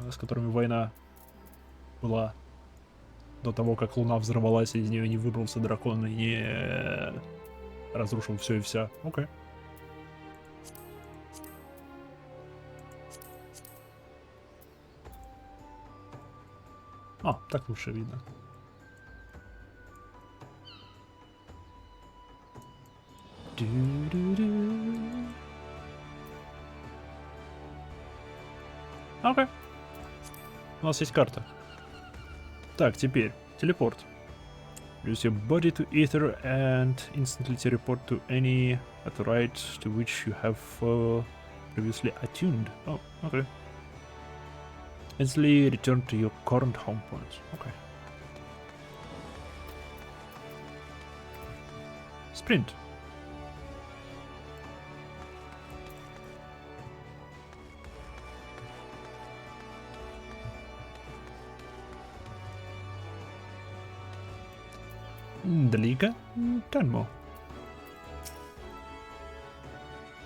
с которыми война была до того, как Луна взорвалась, и из нее не выбрался дракон и не разрушил все и вся. Окей. Так лучше видно. Окей. У нас есть карта. Так, теперь телепорт. Use your body to ether and instantly teleport to any asteroid to which you have previously attuned. Oh, okay. Instantly return to your current home point. Okay. Sprint. Далеко? 10 more.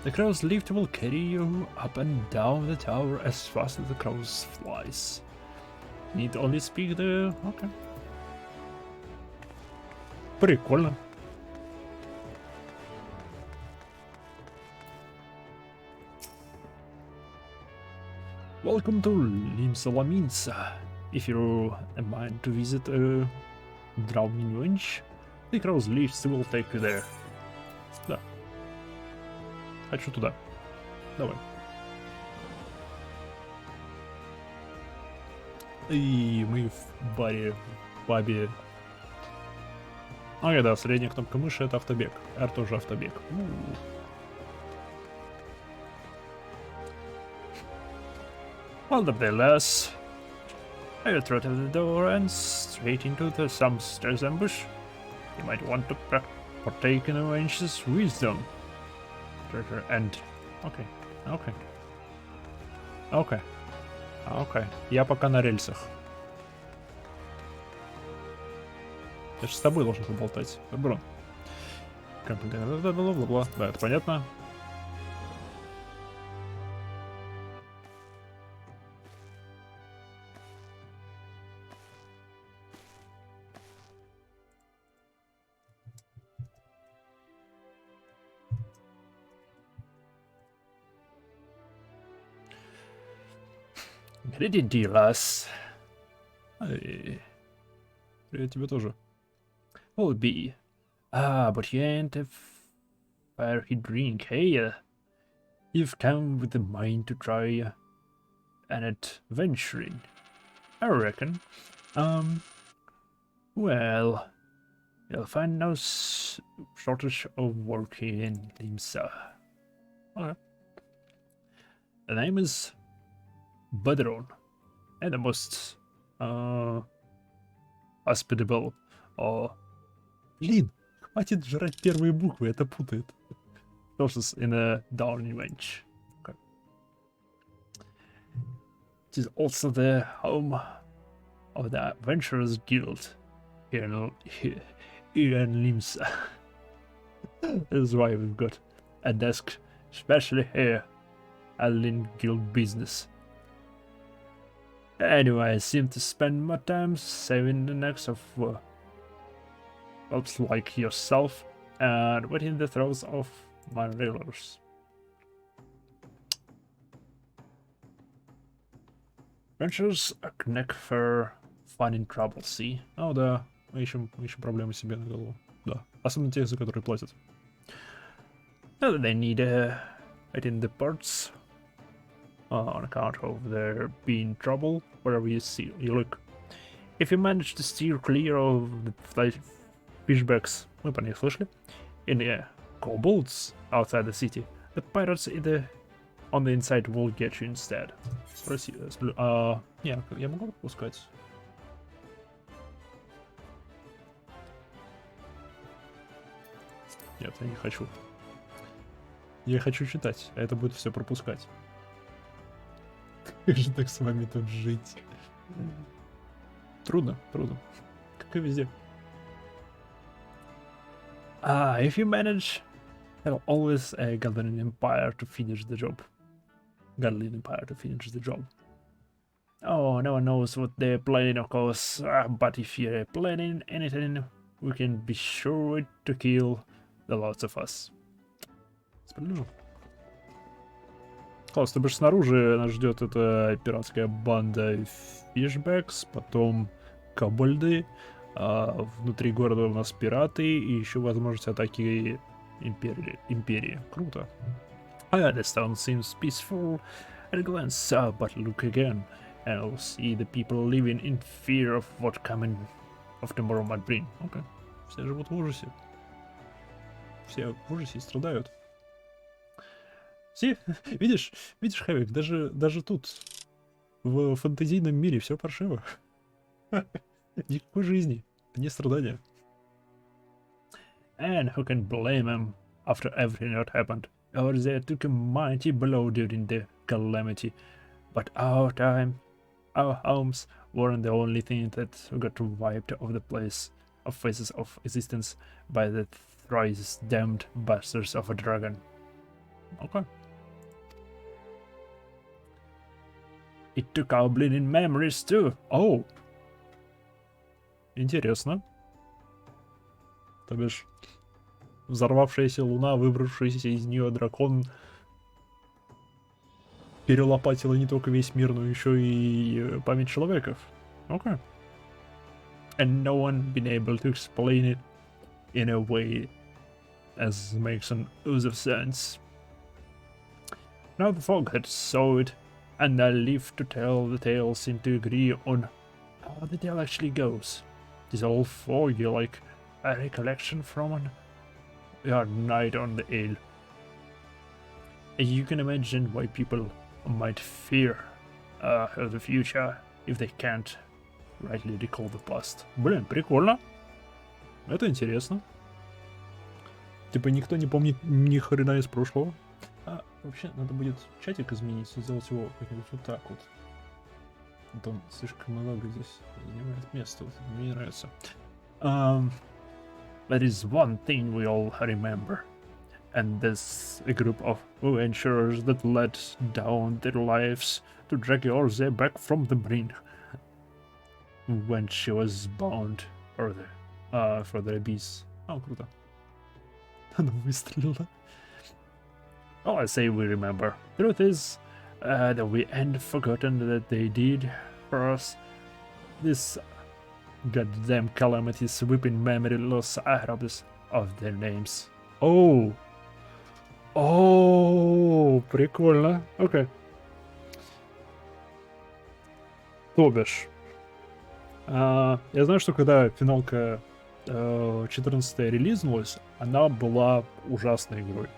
The crow's lift will carry you up and down the tower as fast as the crow flies. Need only speak the... Okay. Прикольно. Welcome to Limsa. If you're a mind to visit a drowning wench, the crow's lifts will take you there. Да. Хочу туда. Давай. И мы в баре, в пабе. Ага, да, средняя кнопка мыши — это автобег. R тоже автобег. Well, nevertheless, I will throw to the door and straight into some stairs ambush. You might want to partake in the wench's wisdom. And... Okay, okay. Okay. Okay. Я пока на рельсах. Я же с тобой должен поболтать. Добро. Да, это понятно. Привет, Дилас. Привет тебе тоже. Will be. But you ain't a fiery drink, hey? You've come with the mind to try an adventuring, I reckon. Well, you'll find no shortage of work here in Limsa. Okay. The name is Badron, and the most hospitable. Блин, хватит жрать первые буквы, это путает. Sources in a downing range. Okay. It is also the home of the Adventurers Guild here in Limsa. That is why we've got a desk especially here at Lin Guild business. Anyway, I seem to spend my time saving the necks of folks like yourself and wetting the throats of my railers. Adventures a knack for finding trouble, see? Oh, да, мы ищем проблемы себе на голову. Да, особенно те, за которые платят. They need wetting the parts on account of there being trouble wherever you look. If you manage to steer clear of the fishbacks, мы про них слышали, in the kobolds outside the city, the pirates on the inside will get you instead. Спроси, я могу пропускать? Нет, я не хочу. Я хочу читать, а это будет все пропускать. Как же так с вами тут жить? Трудно. Как и везде. If you manage, there'll always a Gatling Empire to finish the job. Oh, no one knows what they're planning, of course. But if you're planning anything, we can be sure to kill the lots of us. Справедливо. Класс, то бишь снаружи нас ждет эта пиратская банда фишбэкс, потом кобальды, внутри города у нас пираты и еще возможность атаки империи. Круто. This town seems peaceful at a glance, but look again, else, see the people living in fear of what coming of tomorrow might bring. Окей. Все живут в ужасе. Все в ужасе и страдают. Все, видишь, Хэвик, даже тут, в фэнтезийном мире, все паршиво. Никакой жизни, не страдания. And who can blame him after everything that happened? Or they took a mighty blow during the calamity. But our homes weren't the only thing that got wiped off the place of faces of existence by the thrice damned bastards of a dragon. Okay. It took our bleeding memories too. Oh. Интересно. То бишь, взорвавшаяся луна, выбравшийся из нее дракон перелопатила не только весь мир, но еще и память человеков. Окей. Okay. And no one been able to explain it in a way as makes an ooze of sense. Now the folk had saw it, and I live to tell the tale seem to agree on how the tale actually goes. It's all foggy, like a recollection from an hard night on the ale. And you can imagine why people might fear of the future if they can't rightly recall the past. Блин, прикольно. Это интересно. Типа никто не помнит ни хрена из прошлого. А вообще надо будет чатик изменить и сделать его как-нибудь вот так вот. Там слишком много здесь занимает место. Вот, мне не нравится. There is one thing we all remember. And there's a group of adventurers that led down their lives to drag Orze back from the brink when she was bound for the abyss. Oh, круто. Она выстрелила. All I say we remember. Truth is that we ain't forgotten that they did for us. This goddamn calamity sweeping memory loss items of their names. Oh! О, прикольно. Окей. То бишь. Я знаю, что когда финалка 14 релизнулась, она была ужасной игрой.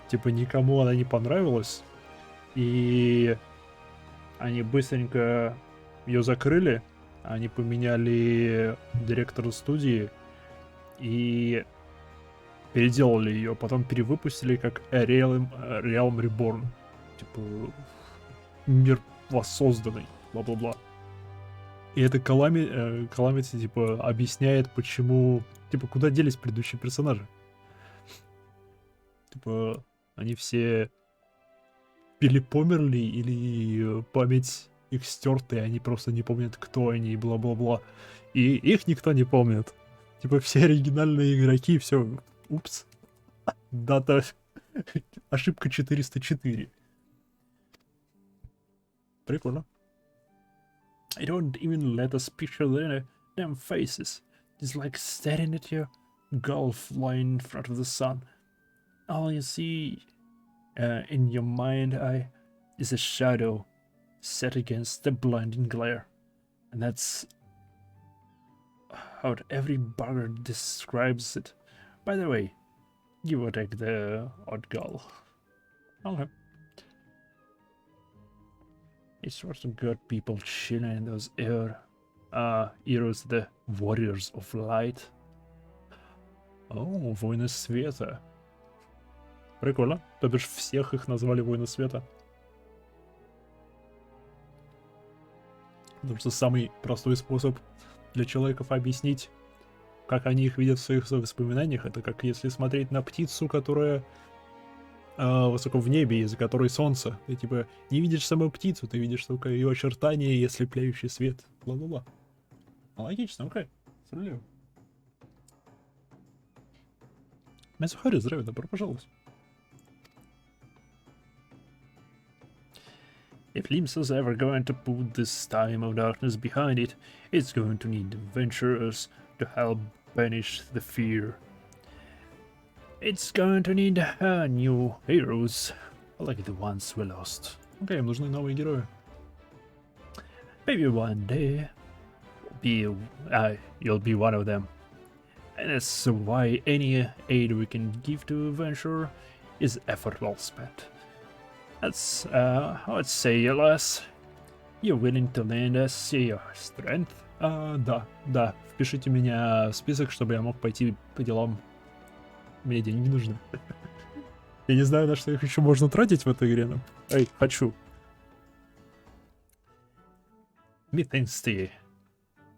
Типа никому она не понравилась. И они быстренько ее закрыли. Они поменяли директора студии. И переделали ее, потом перевыпустили как Realm Reborn. Типа мир воссозданный, бла-бла-бла. И это Calamity, типа, объясняет, почему... Типа, куда делись предыдущие персонажи. Типа, они все или померли, или память их стерта, и они просто не помнят, кто они, и бла-бла-бла. И их никто не помнит. Типа, все оригинальные игроки, все... Упс. Дата. Ошибка 404. Прикольно. I don't even let us picture their damn faces. It's like staring at your gull flying in front of the sun. All you see in your mind eye is a shadow set against the blinding glare. And that's how every bugger describes it. By the way, give or take the odd gull. Okay. It's sort of got people chilling in those heroes, the warriors of light. О, Воины Света. Прикольно. То бишь всех их назвали Воины Света. Потому что самый простой способ для человеков объяснить, как они их видят в своих воспоминаниях, это как если смотреть на птицу, которая высоко в небе, из-за которой солнце. Ты типа не видишь саму птицу, ты видишь только ее очертания и ослепляющий свет. Бла-бла-бла. Логично, окей. Справедливо. Мезухари, здравия, добро пожаловать. If Limsa's ever going to put this time of darkness behind it, it's going to need adventurers to help banish the fear. It's going to need new heroes, like the ones we lost. Окей, им нужны новые герои. Maybe one day you'll be one of them. And that's why any aid we can give to a venture is effort well spent. That's, I would say, alas, you're willing to lend us your strength. Да, впишите меня в список, чтобы я мог пойти по делам. Мне деньги нужны. Я не знаю, на что их еще можно тратить в этой игре, но... Эй, хочу. Methansty.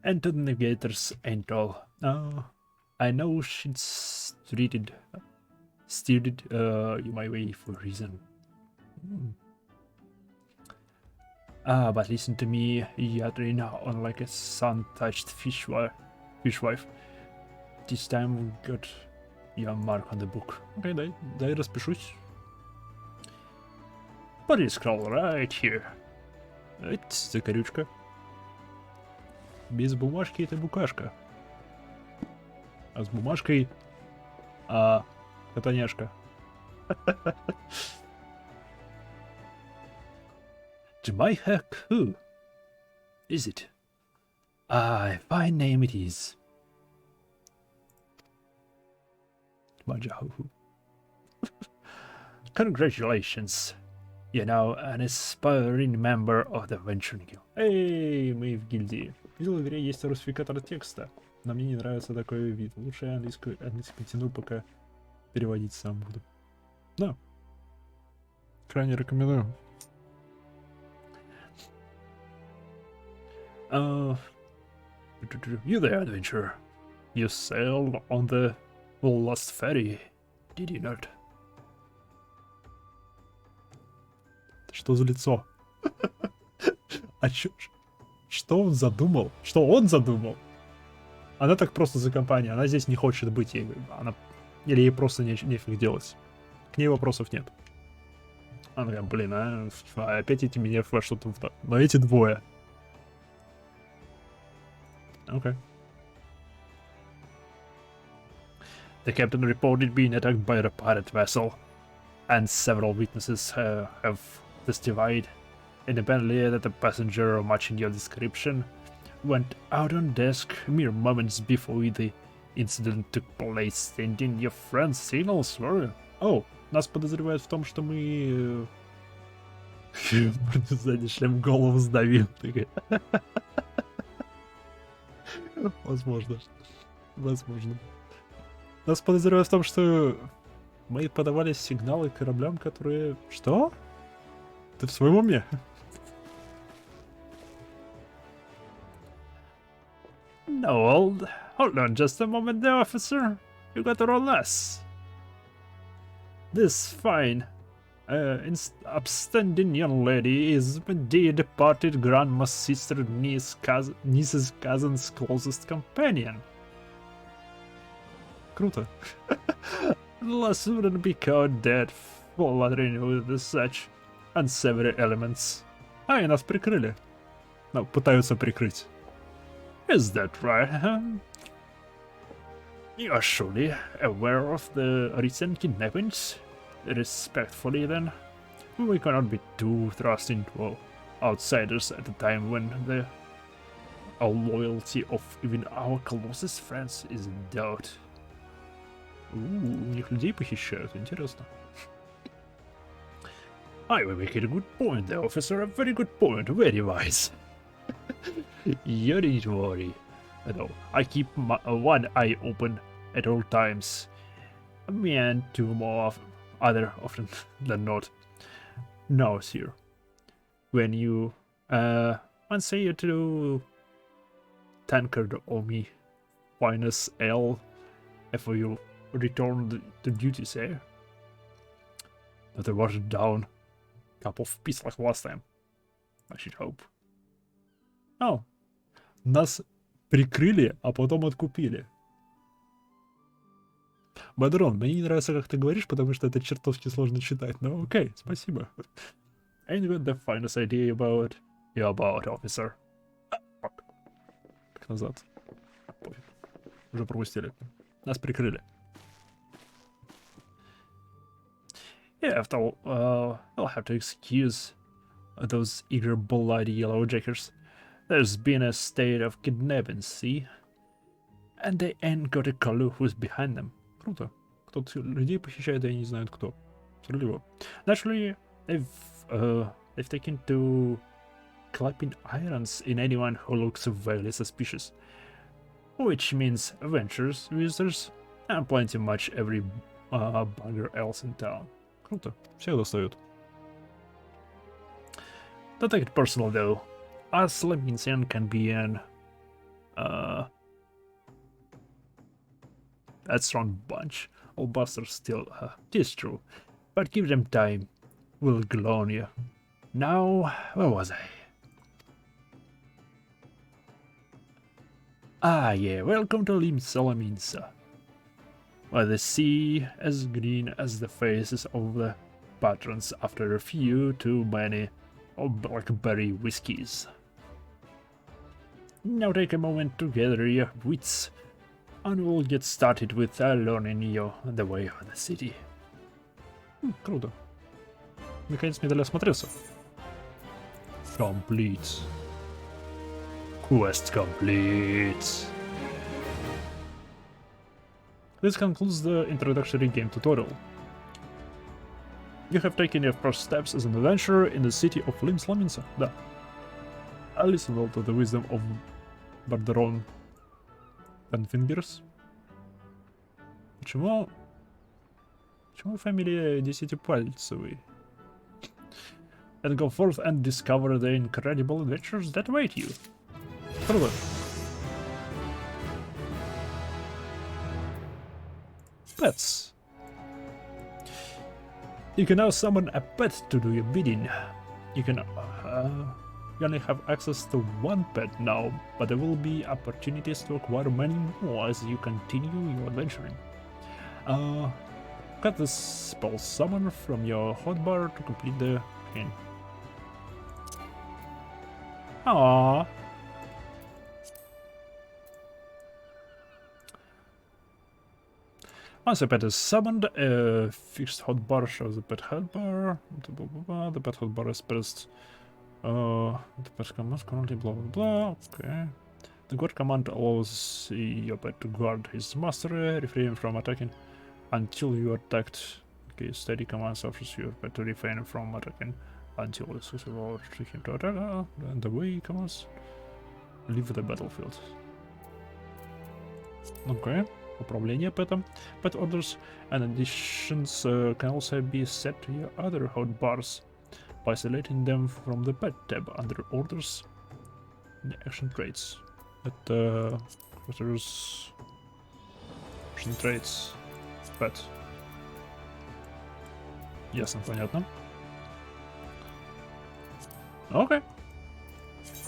Enter the Navigator's Entol. I know she steered you my way for a reason. But listen to me, yattering on like a sun-touched fish wife. This time we got your mark on the book. Okay, дай распишусь. Body scroll right here. Это закорючка. Без бумажки это букашка. А с бумажкой... Котоняшка. To my heck, who? Is it? Fine name it is. Majahu. Congratulations. You're now an aspiring member of the Venturing Guild. Эй, мы в гильдии. Видел, в игре есть русификатор текста, но мне не нравится такой вид. Лучше я английский потяну, пока переводить сам буду. Да. Крайне рекомендую. You there, adventurer. You sailed on the last ferry, did you not? Что за лицо? А что он задумал? Что он задумал? Она так просто за компанию. Она здесь не хочет быть. Или ей просто нефиг делать. К ней вопросов нет. Она такая, блин, опять эти меня во что-то... Но эти двое. Okay. The captain reported being attacked by a pirate vessel, and several witnesses have testified independently that the passenger, matching your description, went out on deck mere moments before the incident took place, sending your friend's signals. Oh, нас подозревают в том, что мы... Сзади шлем голову сдавил. Возможно. Нас подозревают в том, что мы подавали сигналы кораблям, которые... Что? Ты в своем уме? No, hold on just a moment there, officer. You got it on us. This fine, upstanding young lady is indeed departed grandma's sister, niece's cousin's closest companion. Круто. Unless wouldn't be caught dead, fluttering with such unsavory elements. И нас прикрыли. Ну, пытаются прикрыть. Is that right? You are surely aware of the recent kidnappings? Respectfully, then, we cannot be too thrust into outsiders at a time when the loyalty of even our closest friends is in doubt. У них людей похищают, интересно. I will make it a good point there, officer. A very good point. Very wise. You need to worry. Though I keep one eye open at all times. Me and two more other often than not. Now, sir, when you say you to tankard or me, minus L, if you return to duty, sir. Not a watered down cup of peace like last time. I should hope. Oh, нас прикрыли, а потом откупили. Бадрон, мне не нравится, как ты говоришь, потому что это чертовски сложно читать. Но окей, спасибо. Ain't got the finest idea about you about, officer. Fuck. Как назад. Пофиг. Уже пропустили. Нас прикрыли. Yeah, after all, I'll have to excuse those eager, bloody yellow jackers. There's been a state of kidnapping, see? And they ain't got a clue who's behind them. Круто. Кто-то людей похищает, и они не знают кто. Справедливо. Naturally, they've taken to clapping irons in anyone who looks vaguely suspicious. Which means adventurers, visitors, and plenty much every bugger else in town. Круто. Всех достают. Don't take it personal though. Us Leminsian can be an a strong bunch. All busters still, tis true. But give them time. We'll glow on you. Now, where was I? Ah yeah, welcome to Leminsa. Where the sea as green as the faces of the patrons after a few too many blackberry whiskies. Now take a moment to gather your wits, and we'll get started with learning you the way of the city. Круто. Наконец мне дали осмотреться. Complete. Quest complete. This concludes the introductory game tutorial. You have taken your first steps as an adventurer in the city of Leminsa. Да. I listen well to the wisdom of Bardaron Penfingers. Почему фамилия Десятипальцевый? And go forth and discover the incredible adventures that await you. Круто. Pets. You can now summon a pet to do your bidding. You can you only have access to one pet now, but there will be opportunities to acquire many more as you continue your adventuring. Cut the spell summon from your hotbar to complete the game. Aww. Once a pet is summoned, a fixed hotbar shows the pet hotbar. The pet hotbar is pressed. The pet command currently blah blah blah. Okay. The guard command allows your pet to guard his master, refrain from attacking until you are attacked. Okay, steady commands offers your pet to refrain from attacking until it's successful to him to attack. And the way commands leave the battlefield. Okay. Управление пэтом. Pet orders and additions can also be set to your other hotbars by selecting them from the pet tab under orders and action traits. Это orders action traits pet. Ясно, понятно. Окей.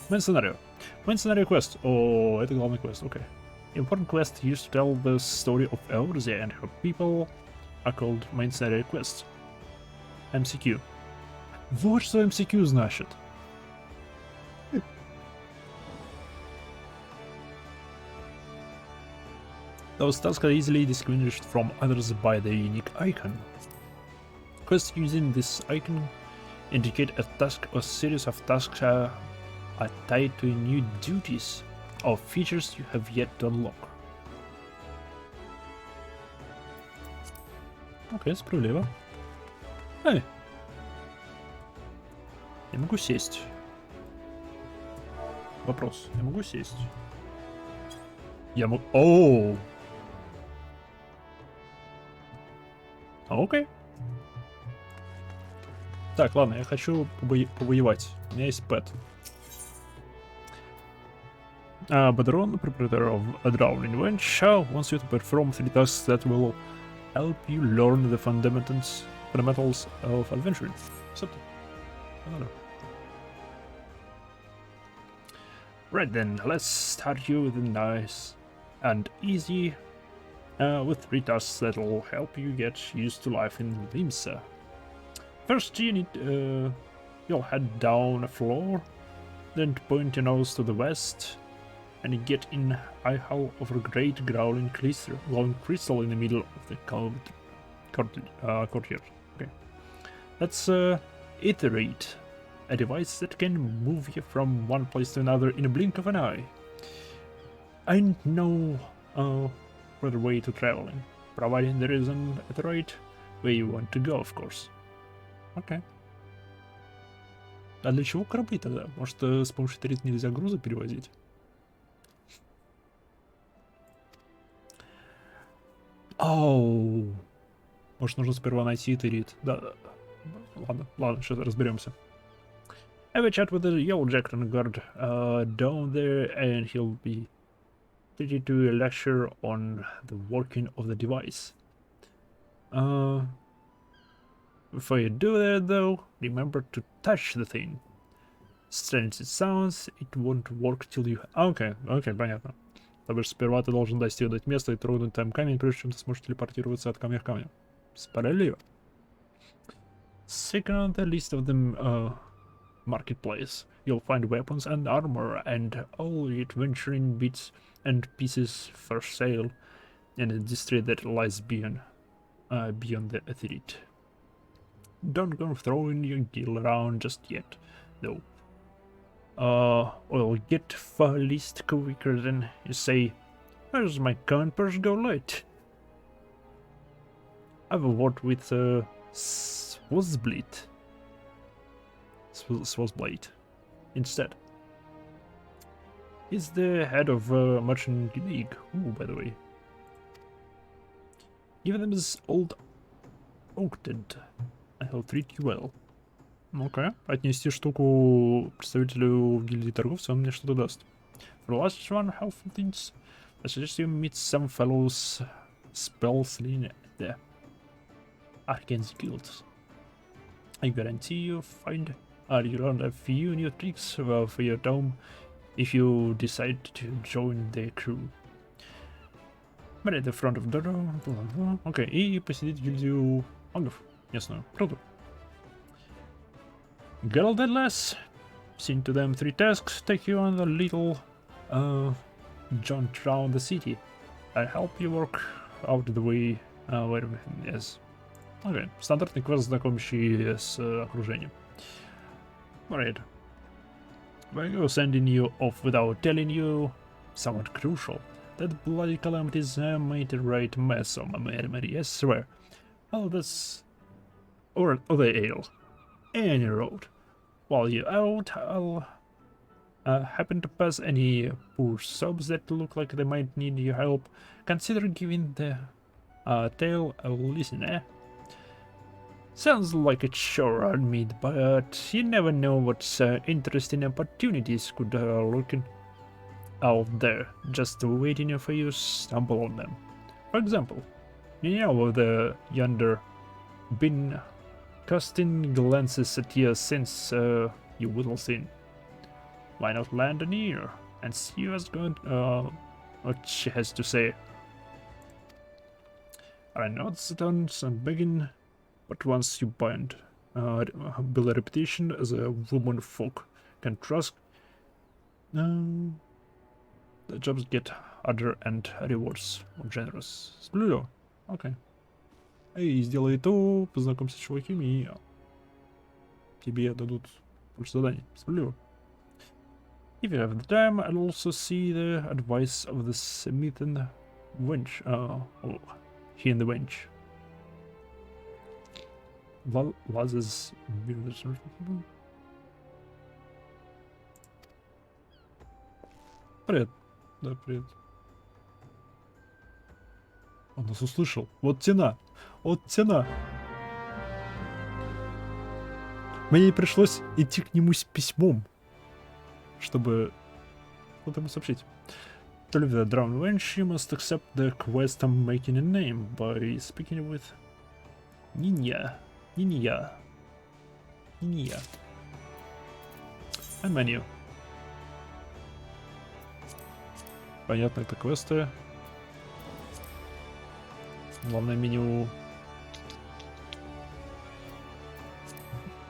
Main scenario. Main scenario quest. О, это главный квест, окей. Important quests used to tell the story of Eorzea and her people are called main scenario quests. MCQ. Вот что MCQ значит. Those tasks are easily distinguished from others by their unique icon. Quests using this icon indicate a task or series of tasks are tied to new duties or features you have yet to unlock. Окей, справедливо. Эй! Я могу сесть. Вопрос. Я могу сесть? Я могу... Оу! Окей. Так, ладно, я хочу повоевать. У меня есть пэт. Badron, preparator of a drowning wench, wants you to perform 3 tasks that will help you learn the fundamentals of adventuring. Right then, let's start you with a nice and easy with 3 tasks that will help you get used to life in Limsa. First, you need you'll head down a floor, then point your nose to the west, and you get in eye hole of a great glowing crystal in the middle of the courtyard. Okay, let's iterate a device that can move you from one place to another in a blink of an eye. Ain't no further way to traveling, providing there isn't at the right where you want to go, of course. Окей. А для чего корабли тогда? Может, с помощью тарит нельзя грузы перевозить? Оу. Может, нужно сперва найти тарит. Да. Ладно, сейчас разберемся. Have a chat with the Yellow Jacket guard down there, and he'll be ready to lecture on the working of the device. Before you do that, though, remember to touch the thing. Strange it sounds, it won't work till you... Окей, понятно. То бишь, сперва ты должен достигнуть места и трогнуть там камень, прежде чем ты сможешь телепортироваться от камня к камню. Справедливо. Second on the list of the marketplace, you'll find weapons and armor and all adventuring bits and pieces for sale in the district that lies beyond the Aetherite. Don't go throwing your gear around just yet, though. We'll get far least quicker than you say, where's my current purse go light? I've a word with Swazblade instead. He's the head of Merchant League. Ooh, by the way. Give them his old Oakted, and he'll treat you well. Ну-ка, отнести штуку представителю гильдии торговцев, он мне что-то даст. For the last one, how things, I suggest you meet some fellows spellsling at the Arcane Guilds. I guarantee you learn a few new tricks for your dome if you decide to join their crew. But at the front of the door, окей, и посетить гильдию магов местную. Круто. Girl Deadless, send to them 3 tasks, take you on a little jaunt around the city, and help you work out the way where everything is. Окей, стандартный квест, знакомящий с окружением. Alright. When you're sending you off without telling you somewhat crucial, that bloody calamity's made a right mess of my memory, I swear. Oh, that's... or the ale. Any road. While you're out, I'll happen to pass any poor subs that look like they might need your help. Consider giving the tale a listen, eh? Sounds like a chore on me, but you never know what interesting opportunities could lurking out there, just waiting for you to stumble on them. For example, you know the yonder been casting glances at you since you whittle in. Why not land an ear and see what she has to say? I know it's done some begging, but once you build a reputation as a woman folk can trust, the jobs get harder and rewards more generous. Сплю. Окей. Эй, сделай то, познакомься с чуваками, и тебе дадут больше заданий. Сплю. If you have the time, I'll also see the advice of the smith and wench. He and the wench. Laz's... Привет. Да, привет. Он нас услышал. Вот тена. Вот тена. Мне пришлось идти к нему с письмом, чтобы что-то ему сообщить. To leave the drowned wench, you must accept the quest of making a name by speaking with Ninya. And menu. Понятно, это квесты. Главное меню.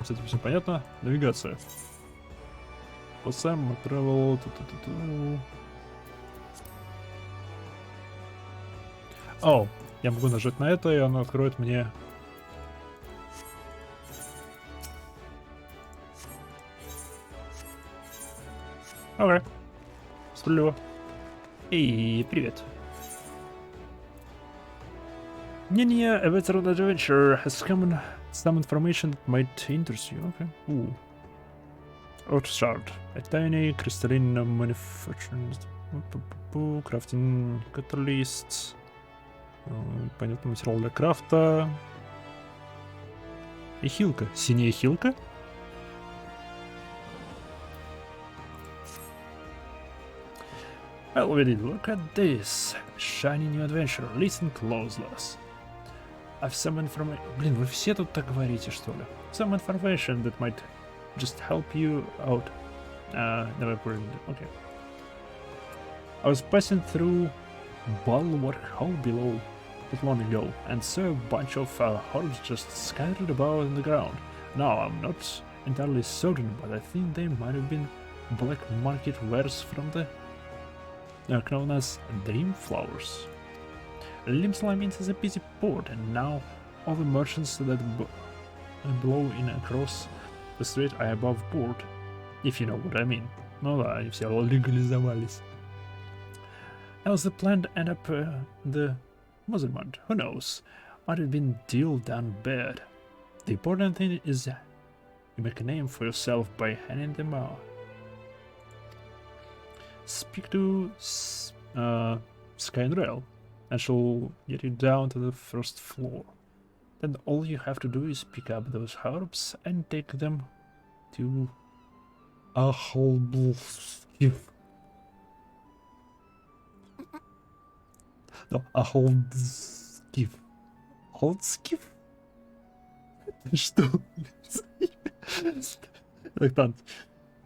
С этим все понятно. Навигация. Сам travel. О, я могу нажать на это, и оно откроет мне Окей. Справедливо. Эй, привет. Не-не, a veteran adventurer has come some information that might interest you. Okay. Ooh. Earth shard. A tiny crystalline manufacturing... Crafting catalyst. Понятно, материал для крафта. И хилка. Синяя хилка? Well, we did. Look at this. Shiny new adventure. Listen closely. I've some information... Блин, вы все тут так говорите, что ли? Some information that might just help you out. Never put it. Okay. I was passing through Bulwark Hall below not long ago and saw a bunch of hordes just scattered about on the ground. Now, I'm not entirely certain, but I think they might have been black market wares from the known as Dream Flowers. Limsla means is a busy port, and now all the merchants that blow in across the strait are above board, if you know what I mean. Ну да, они все легализовались. How's the plan end up the Mothermund? Who knows? Might have been deal done bad. The important thing is you make a name for yourself by handing them out. Speak to Skyrail, and she'll get you down to the first floor. Then all you have to do is pick up those herbs and take them to a Holbskiff. No, a Holbskiff. Holbskiff? Что? Like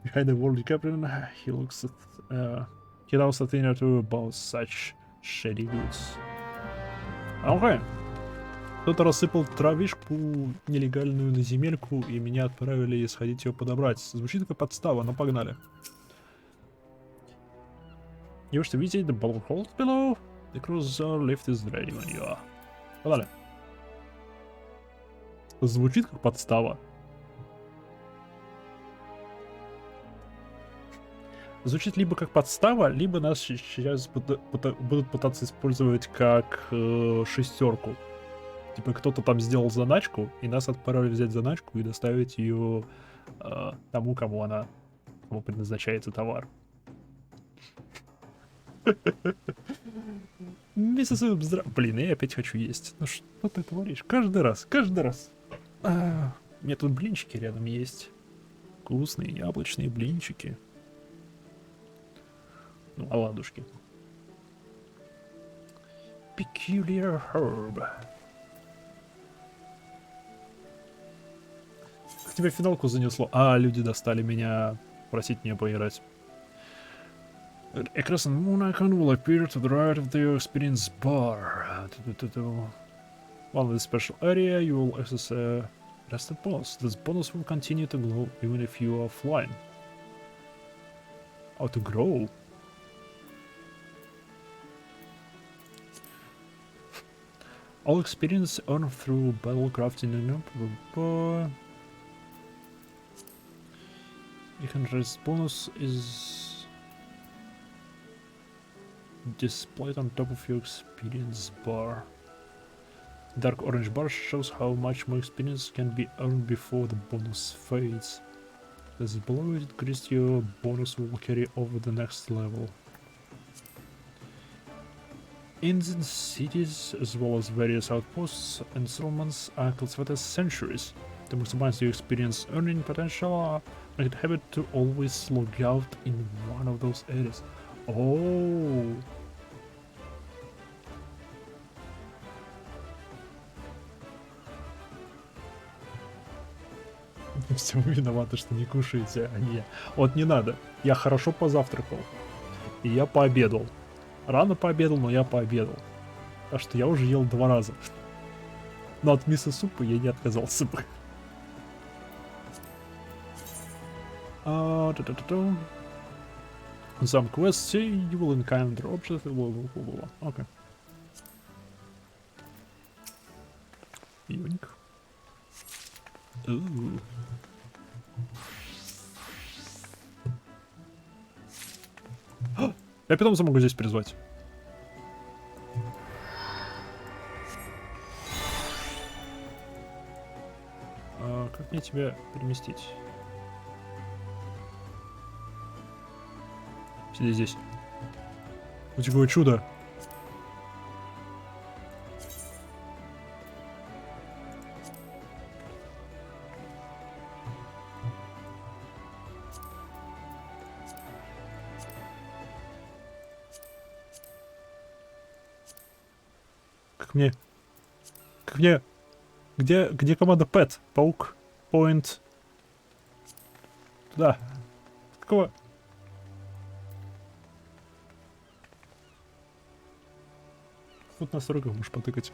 behind the world captain, he looks at he knows a thing or two about such shady goods. Okay. Кто-то рассыпал травишку нелегальную на земельку, и меня отправили сходить ее подобрать. Звучит как подстава, но погнали. You wish to visit the ball hold below? The cruiser lift is ready when you are. Погнали. Звучит как подстава. Звучит либо как подстава, либо нас сейчас будут пытаться использовать как шестерку. Типа кто-то там сделал заначку, и нас отправили взять заначку и доставить ее тому, кому предназначается товар. Блин, я опять хочу есть. Ну что ты творишь? Каждый раз. У меня тут блинчики рядом есть. Вкусные яблочные блинчики. Ну, оладушки. Peculiar herb. Как тебя финалку занесло? Люди достали меня просить меня поиграть. A crescent moon icon will appear to the right of the experience bar. While in the special area, you will access a rested bonus. This bonus will continue to glow even if you are flying. How to grow? All experience earned through battle crafting and you can rest bonus is displayed on top of your experience bar. Dark orange bar shows how much more experience can be earned before the bonus fades. As below it increased, your bonus will carry over the next level. Inns and cities, as well as various outposts and settlements, are cultivated as sanctuaries. To maximize your experience earning potential, make it a habit to always log out in one of those areas. Oh! Все виноваты, что не кушаете, а не. Вот не надо. Я хорошо позавтракал. И я пообедал. Рано пообедал, но я пообедал. Так что я уже ел 2 раза. Но от мисо-супа я не отказался бы. On some quests, you will encounter objects. Okay. Юник. Я питомца могу здесь призвать. Как мне тебя переместить? Сиди здесь. Вот такое чудо. Как мне? Как мне? Где команда Pet? Паук? Point? Туда. Какого? Вот на настройках можешь потыкать.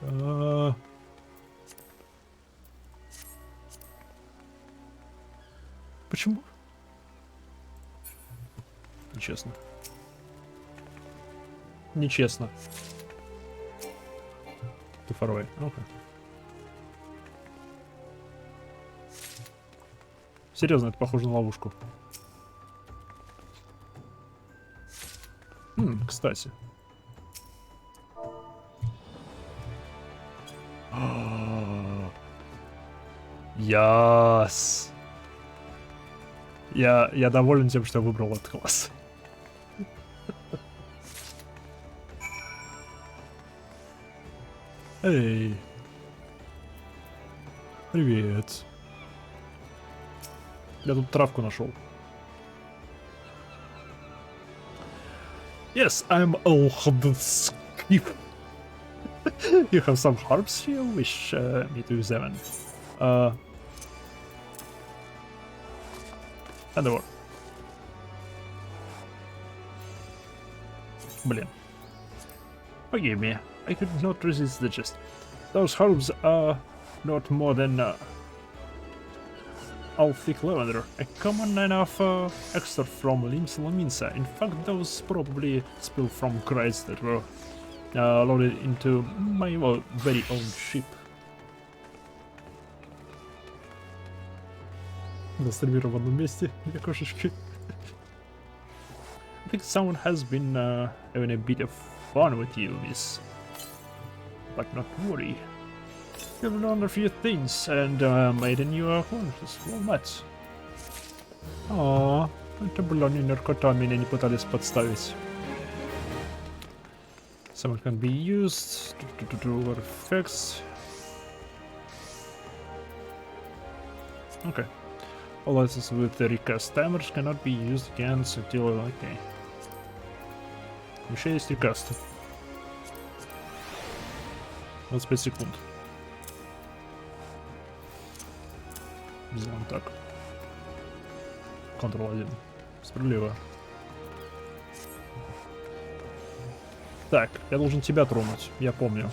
Почему? Нечестно. Нечестно. Ты фарвей. Ну-ка. Серьезно, это похоже на ловушку. Кстати. Яс. Я доволен тем, что я выбрал этот класс. Эй. Привет. Я тут травку нашел. Yes, I'm all skip. You have some herbs you wish me to examine. Endeavor. Блин. Forgive me, I could not resist the gist. Those herbs are not more than all thick lavender, a common enough extract from Laminsa. In fact, those probably spilled from crates that were loaded into my very own ship. Застримирован в одном месте, две кошечки. I think someone has been having a bit of fun with you, miss. But not worry. You've learned a few things and made a new acquaintance. Well met. Это было не наркота, меня не пытались подставить. Someone can be used to do effects. Okay. All items with the recast timers cannot be used against until okay. Еще есть рекаст. 25 секунд. Сделаем так. Ctrl-1. Справедливо. Так, я должен тебя тронуть, я помню.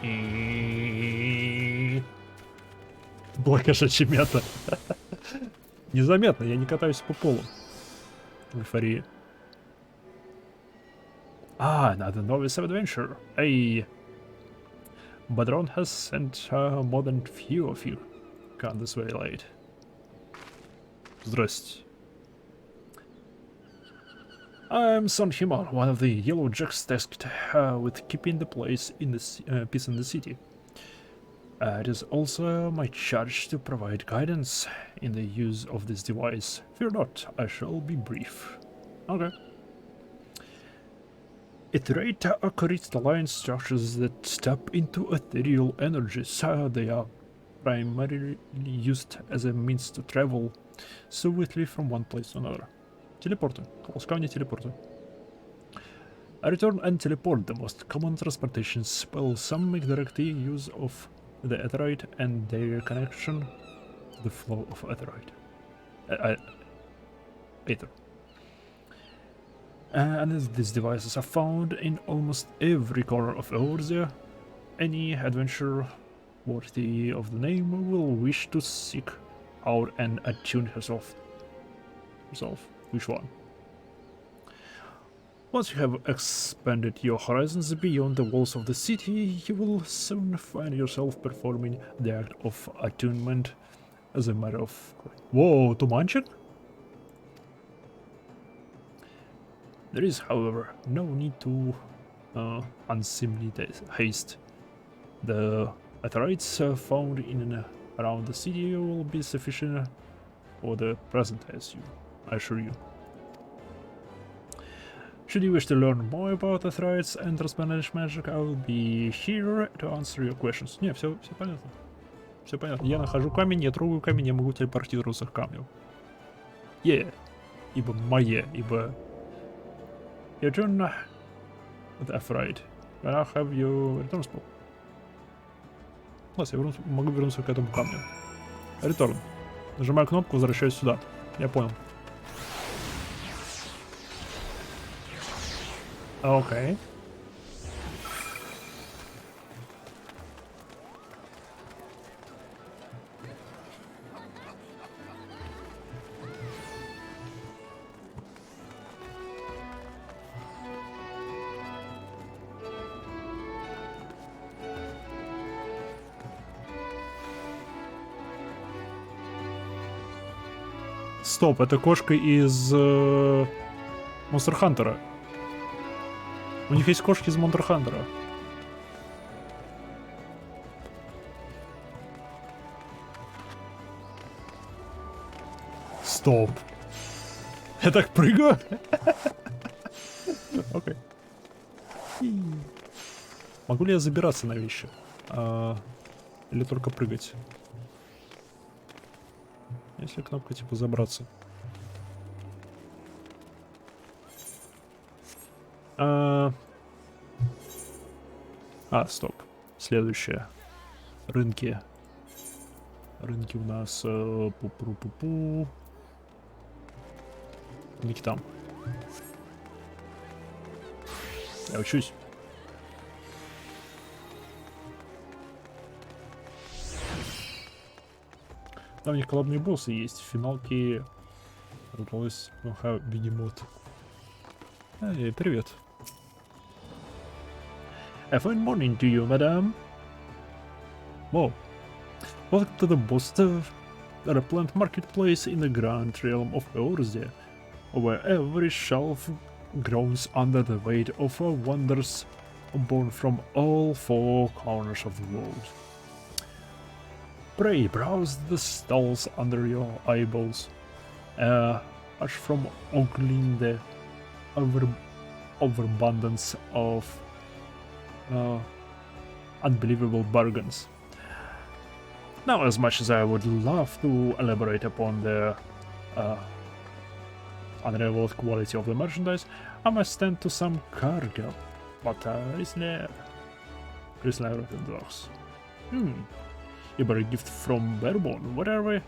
И... Блокошачья мята. Незаметно, я не катаюсь по полу. Эйфория. Another novice adventure. Hey. Badron has sent more than few of you. Come this way late. Здрасте. I'm Son Himal, one of the Yellow Jacks tasked with keeping the place in the peace in the city. It is also my charge to provide guidance in the use of this device. Fear not, I shall be brief. Okay. Iterate crystalline structures that tap into ethereal energies. They are primarily used as a means to travel swiftly from one place to another. Телепорты. Ласкание телепорты. A return and teleport, the most common transportation spell. Some make direct use of the Aetherite and their connection to the flow of Aetherite. Aether. And these devices are found in almost every corner of Eorzea. Any adventurer worthy of the name will wish to seek out and attune herself. Which one? Once you have expanded your horizons beyond the walls of the city, you will soon find yourself performing the act of attunement as a matter of... Whoa, Tumanchin? There is, however, no need to unseemly haste. The meteorites found in and around the city will be sufficient for the present, I assure you. Should you wish to learn more about meteorites and transmanaged magic, I will be here to answer your questions. Не, все понятно. Все понятно. Я нахожу камень, я трогаю камень, я могу телепортироваться к камню. Ибо мое, ибо... Your turn with F-Ride. Can I have your return spell? Класс, я могу вернуться к этому камню. Return. Нажимаю кнопку, возвращаюсь сюда. Я понял. Окей. Стоп, это кошка из Монстр Хантера. У них есть кошки из Монстр Хантера. Стоп. Я так прыгаю? Окей. Могу ли я забираться на вещи? Или только прыгать? Если кнопка типа забраться. Стоп. Следующее. Рынки. Рынки у нас... Рынки там. Я учусь. Там у них коллабные боссы есть. Финалки... Удалось... Бегемот. Привет. A fine morning to you, madam. Whoa. Welcome to the most plant marketplace in the grand realm of Eorzea, where every shelf groans under the weight of wonders born from all four corners of the world. Pray browse the stalls under your eyeballs, as from ogling the overabundance of unbelievable bargains. Now, as much as I would love to elaborate upon the unrivaled quality of the merchandise, I must tend to some cargo. But Risler Orthodox. You brought a gift from Barebone. What are we?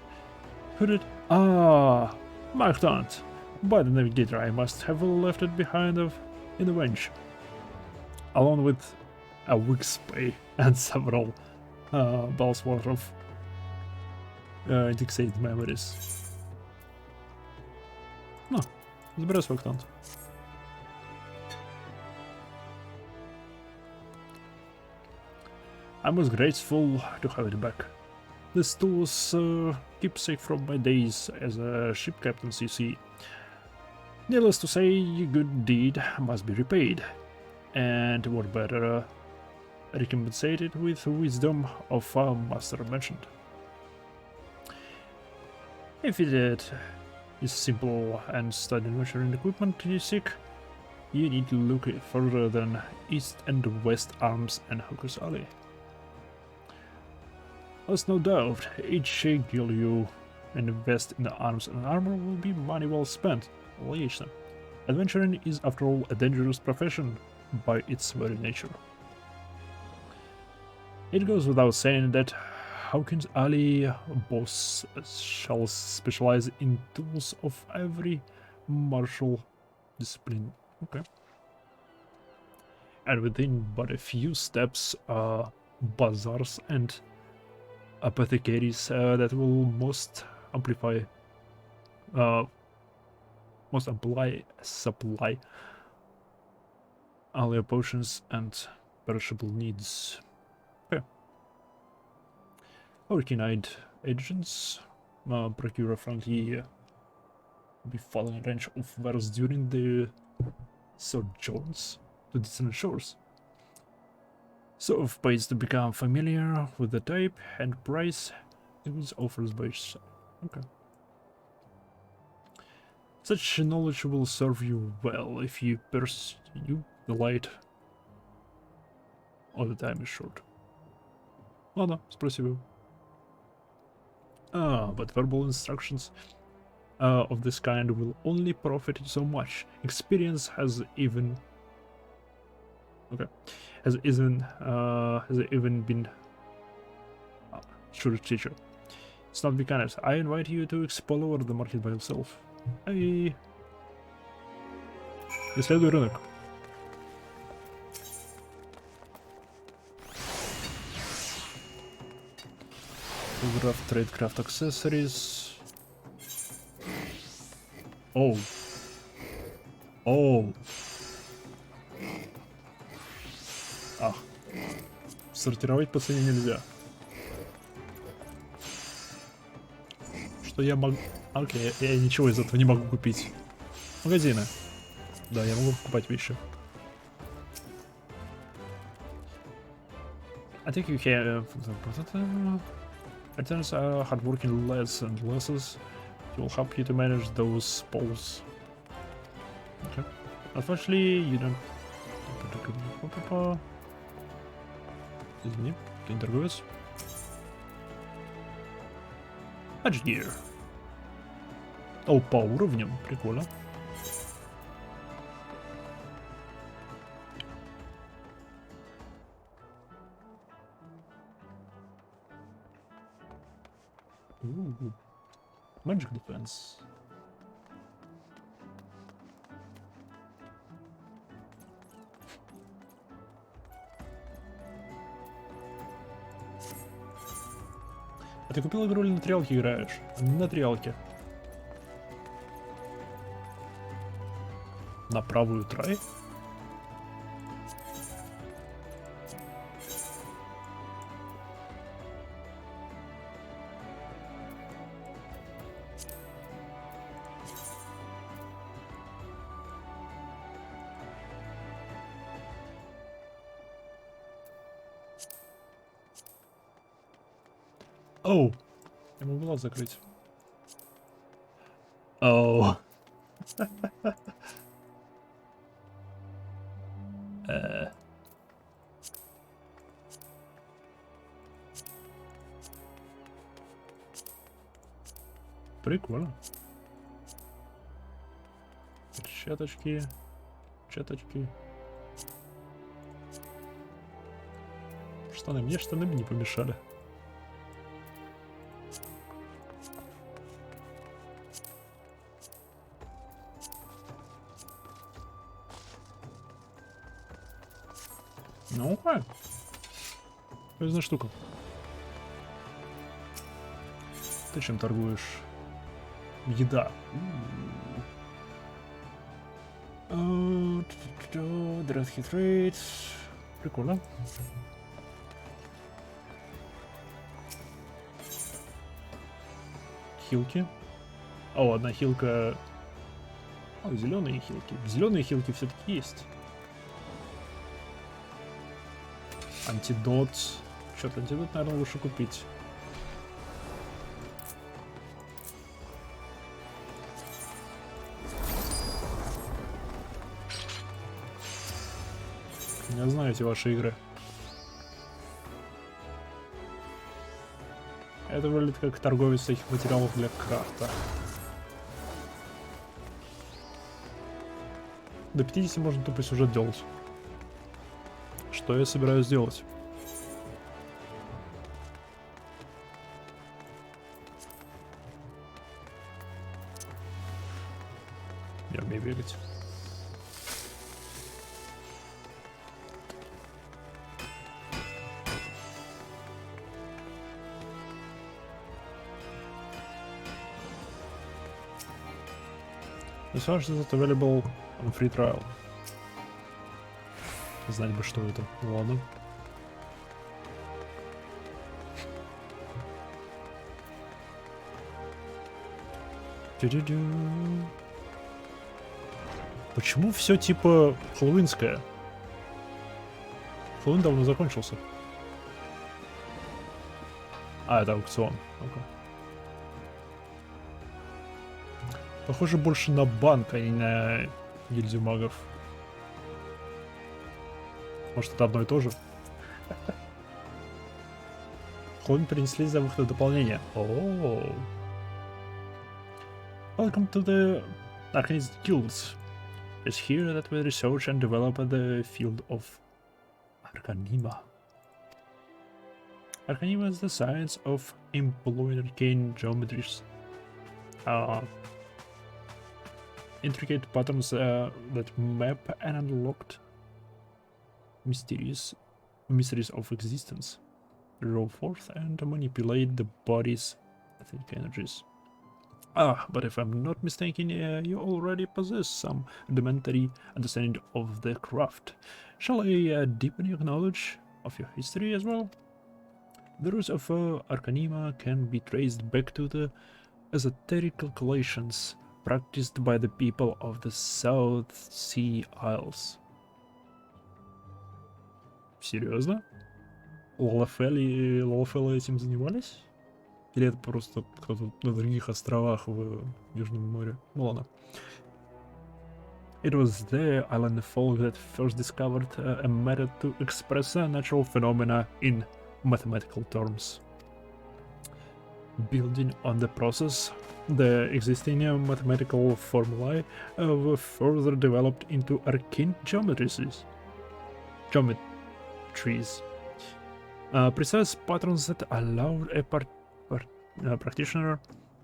Hooded? Marked aunt. By the navigator, I must have left it behind in the winch, along with a week's pay and several bells worth of indexated memories. No, забирай свой актант. I was grateful to have it back. This tool was keepsake from my days as a ship captain, you see. Needless to say, a good deed must be repaid, and what better recompensated with wisdom of our master mentioned. If it is simple and studied adventuring equipment you seek, you need to look further than East and West Arms and Hooker's Alley. There's no doubt, each gil you invest in the arms and armor will be money well spent. Логично. Adventuring is, after all, a dangerous profession by its very nature. It goes without saying that Hawkins Alley boss shall specialize in tools of every martial discipline. Okay. And within but a few steps are bazaars and apothecaries that will most supply all your potions and perishable needs. Okay. Orkinide agents. procure a frontier. Be following a range of wares during the sojourns to distant shores. So it pays to become familiar with the type and price it was offers by each side. Okay. Such knowledge will serve you well if you pursue the light. All the time is short. Ладно, спасибо. But verbal instructions of this kind will only profit you so much. Experience has even been sure teacher. It's not be kind. I invite you to explore the market by yourself. Исследуй рынок. Craft, trade, craft accessories. Oh. Сортировать по цене нельзя. Что я могу... Окей, я ничего из этого не могу купить. Магазины. Да, я могу покупать вещи. I think you can... Returns are hardworking lads and lasses. It will help you to manage those poles. Okay. Unfortunately, you don't... Извини, ты не торговец. Match gear. О, по уровням, прикольно. Magic defense. А ты купил игру или на триалке играешь? На триалке. На правую трай? Оу! Я могу глаз закрыть. Оу! Прикольно. Перчаточки. Перчаточки. Штаны. Мне штаны не помешали. Ну, полезная штука. Ты чем торгуешь? Еда. Direct hit rate. Прикольно. Хилки. О, одна хилка. О, зеленые хилки. Зеленые хилки все-таки есть. Антидот. Что-то антидот, наверное, лучше купить. Я знаю эти ваши игры. Это выглядит как торговец этих материалов для крафта. До 50 можно тупо сюжет делать. Что я собираюсь делать? Я умею бегать. This one is available on free trial. Знать бы, что это. Ладно. Тю-дю-дю. Почему все типа хэллоуинское? Хэллоуин давно закончился. А, это аукцион. Okay. Похоже больше на банк, а не на гильдию магов. Может, это одно и то же? Хэллоуин принесли за выход дополнения. Oh. Welcome to the Arcanist Guilds. It's here that we research and develop the field of Arcanima. Arcanima is the science of employing arcane geometries. Intricate patterns that map and unlocked mysteries of existence. Draw forth and manipulate the body's etheric energies. But if I'm not mistaken, you already possess some rudimentary understanding of the craft. Shall I deepen your knowledge of your history as well? The roots of Arcanima can be traced back to the esoteric calculations practiced by the people of the South Sea Isles. Серьезно? Лолофеллы этим занимались? Или это просто кто-то на других островах в Южном море? Ну ладно. It was the island folk that first discovered a method to express natural phenomena in mathematical terms. Building on the process, the existing mathematical formulae were further developed into arcane geometries. Precise patterns that allowed a practitioner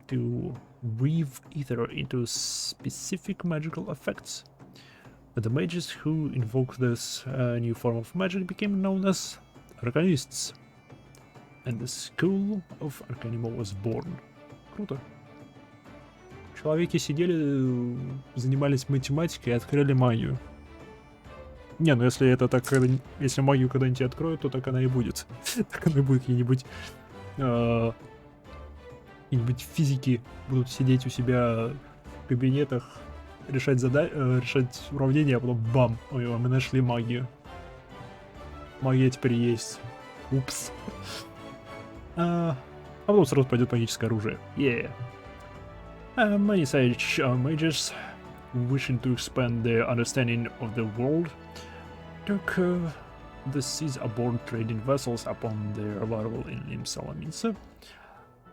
to weave ether into specific magical effects. The mages who invoked this new form of magic became known as Arcanists, and the school of Arcanima was born. Круто. Человеки сидели, занимались математикой и открыли магию. Не, ну если это так, если магию когда-нибудь откроют, то так она и будет. Так она и будет какие-нибудь физики будут сидеть у себя в кабинетах, решать уравнения, а потом бам, ой, мы нашли магию. Магия теперь есть. Упс. А потом сразу пойдет магическое оружие. Yeah. Many such mages, wishing to expand their understanding of the world, took the seas aboard trading vessels upon their arrival in Salamince.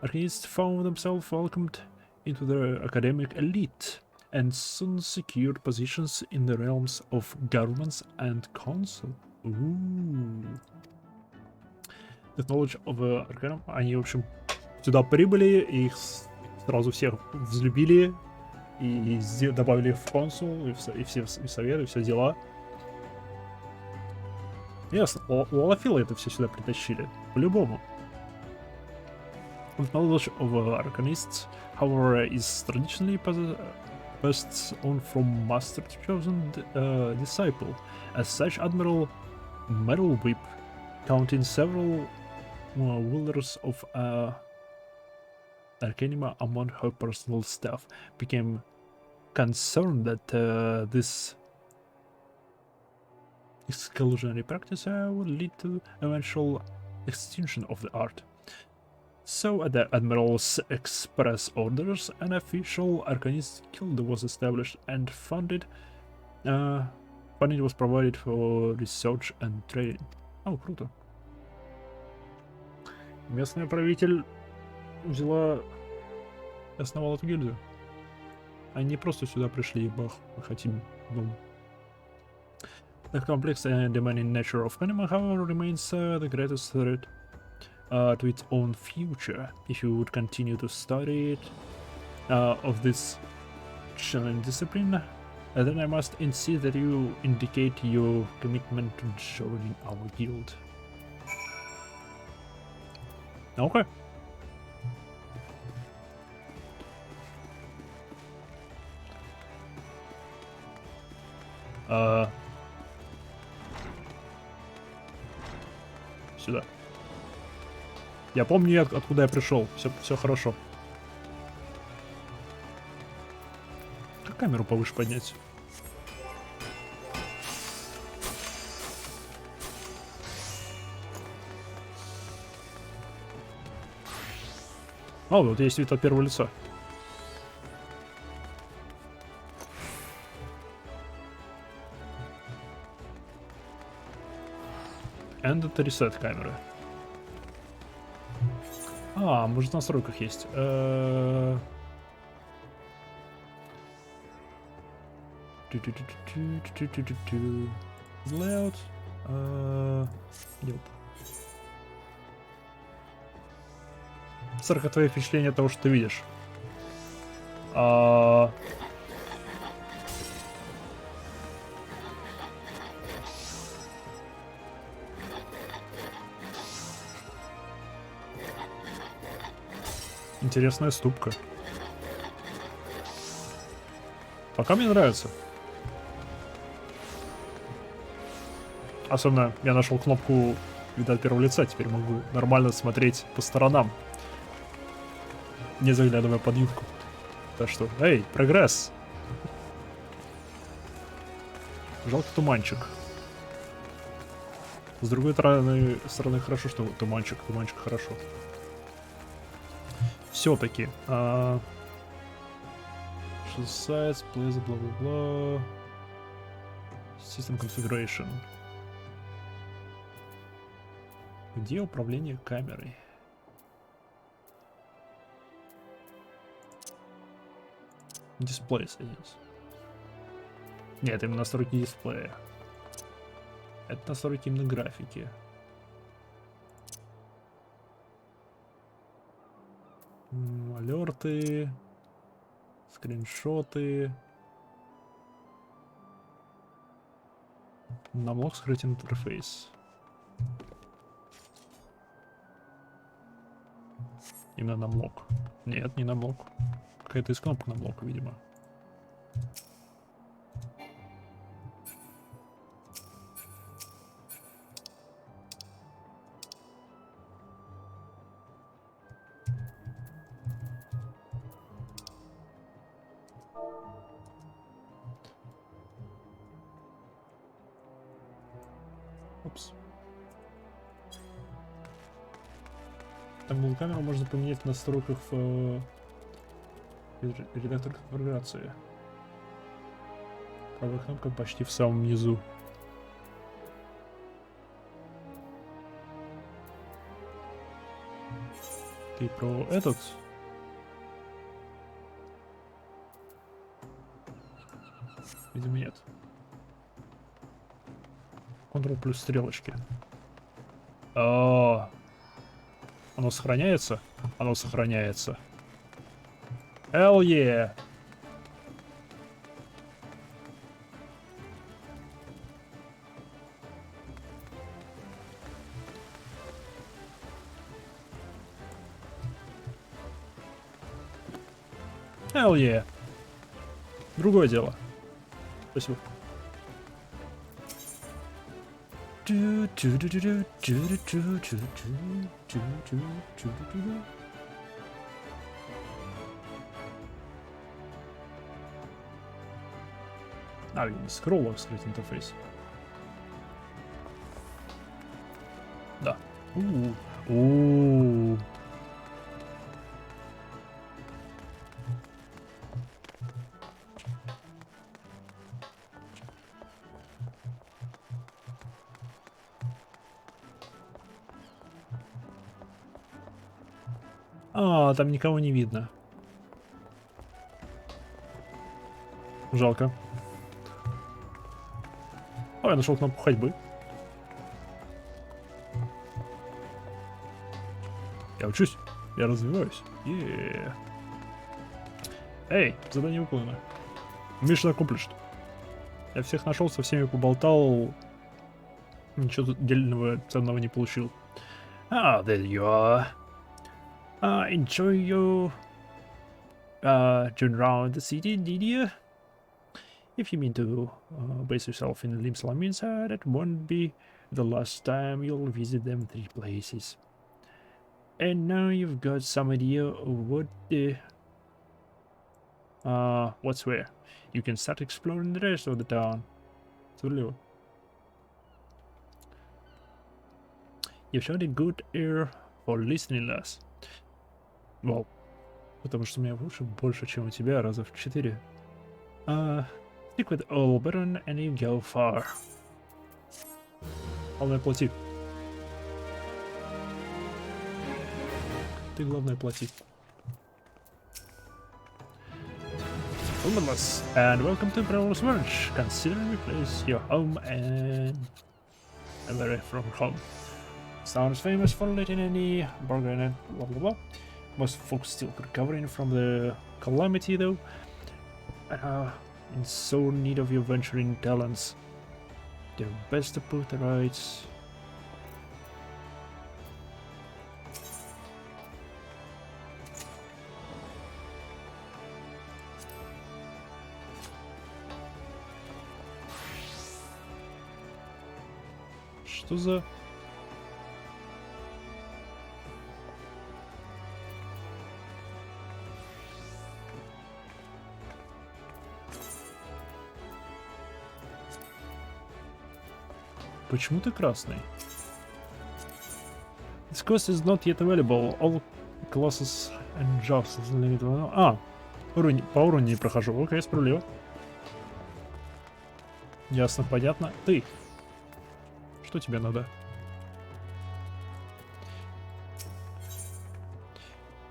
Arcanists found themselves welcomed into the academic elite and soon secured positions in the realms of governments and council. Ooh. The knowledge of Arcanum. Они, в общем, сюда прибыли, и их сразу всех взлюбили, и добавили в консул, и в совет, и все дела. Ясно, Лолофилы это все сюда притащили, по-любому. The knowledge of Arcanists, however, is traditionally passed on from master to chosen disciple. As such, Admiral Metalwhip, counting several wielders of Arcanima among her personal staff, became concerned that this exclusionary practice would lead to eventual extinction of the art. So, at the Admiral's express orders, an official Arcanist guild was established and funding was provided for research and training. Oh, круто. Местный правитель взяла и основала эту гильдию. Они не просто сюда пришли и бах, мы хотим дом. The complex and demanding nature of Arcanima, however, remains the greatest threat to its own future. If you would continue to study it of this challenging discipline, then I must insist that you indicate your commitment to joining our guild. Okay. Сюда. Я помню, откуда я пришел. Все хорошо. как камеру повыше поднять? О, вот есть вид от первого лица. And это ресет камеры. А, может в настройках есть. Layout. Нет. Сарка, твои впечатления того, что ты видишь. Интересная ступка. Пока мне нравится. Особенно я нашел кнопку вида от первого лица. Теперь могу нормально смотреть по сторонам, не заглядывая под юбку. Так что, эй, прогресс! Жалко туманчик. С другой стороны хорошо, что туманчик хорошо. Все-таки. Size, place, бла-бла-бла. System configuration. Где управление камерой? Дисплей садись. Нет, именно настройки дисплея. Это настройки именно графики. Алерты. Скриншоты. Намлок скрыть интерфейс. Именно намлок. Нет, не намлок. Какая-то из кнопок намлока, видимо. Опс. Там был камеру можно поменять в настройках в редактор конфигурации. Правая кнопка почти в самом низу. Ты про этот? Видимо, нет. Ctrl плюс стрелочки. Оно сохраняется? Оно сохраняется. Hell yeah! Hell yeah! Другое дело. Спасибо. А, видимо, скроллом скрыть интерфейс. Да. У-у-у. А, там никого не видно. Жалко. О, я нашел кнопку ходьбы. Я учусь, я развиваюсь. Эй, задание выполнено. Mission accomplished. Я всех нашел, со всеми поболтал. Ничего дельного, ценного не получил. There you are. Enjoy your journey around the city, did you? If you mean to base yourself in Lim Salaminsa, that won't be the last time you'll visit them 3 places. And now you've got some idea of what the What's where? You can start exploring the rest of the town. Справедливо. You've shown a good ear for listening less. Well, потому что у меня лучше больше, чем у тебя, раза в 4. Stick with all Baron and you go far. Главное, плати. Ты, главное, плати. Limitless, and welcome to Bravo's Ranch. Consider we place your home and away from home. Sounds famous for letting any bargain and blah blah blah. Most folks still recovering from the calamity though, and are in sore need of your venturing talents. They're best to put the rights. Что за... Почему ты красный? This course is not yet available. All classes and jobs is limited. А, по уровню не прохожу. Окей, справедливо. Ясно, понятно. Ты. Что тебе надо?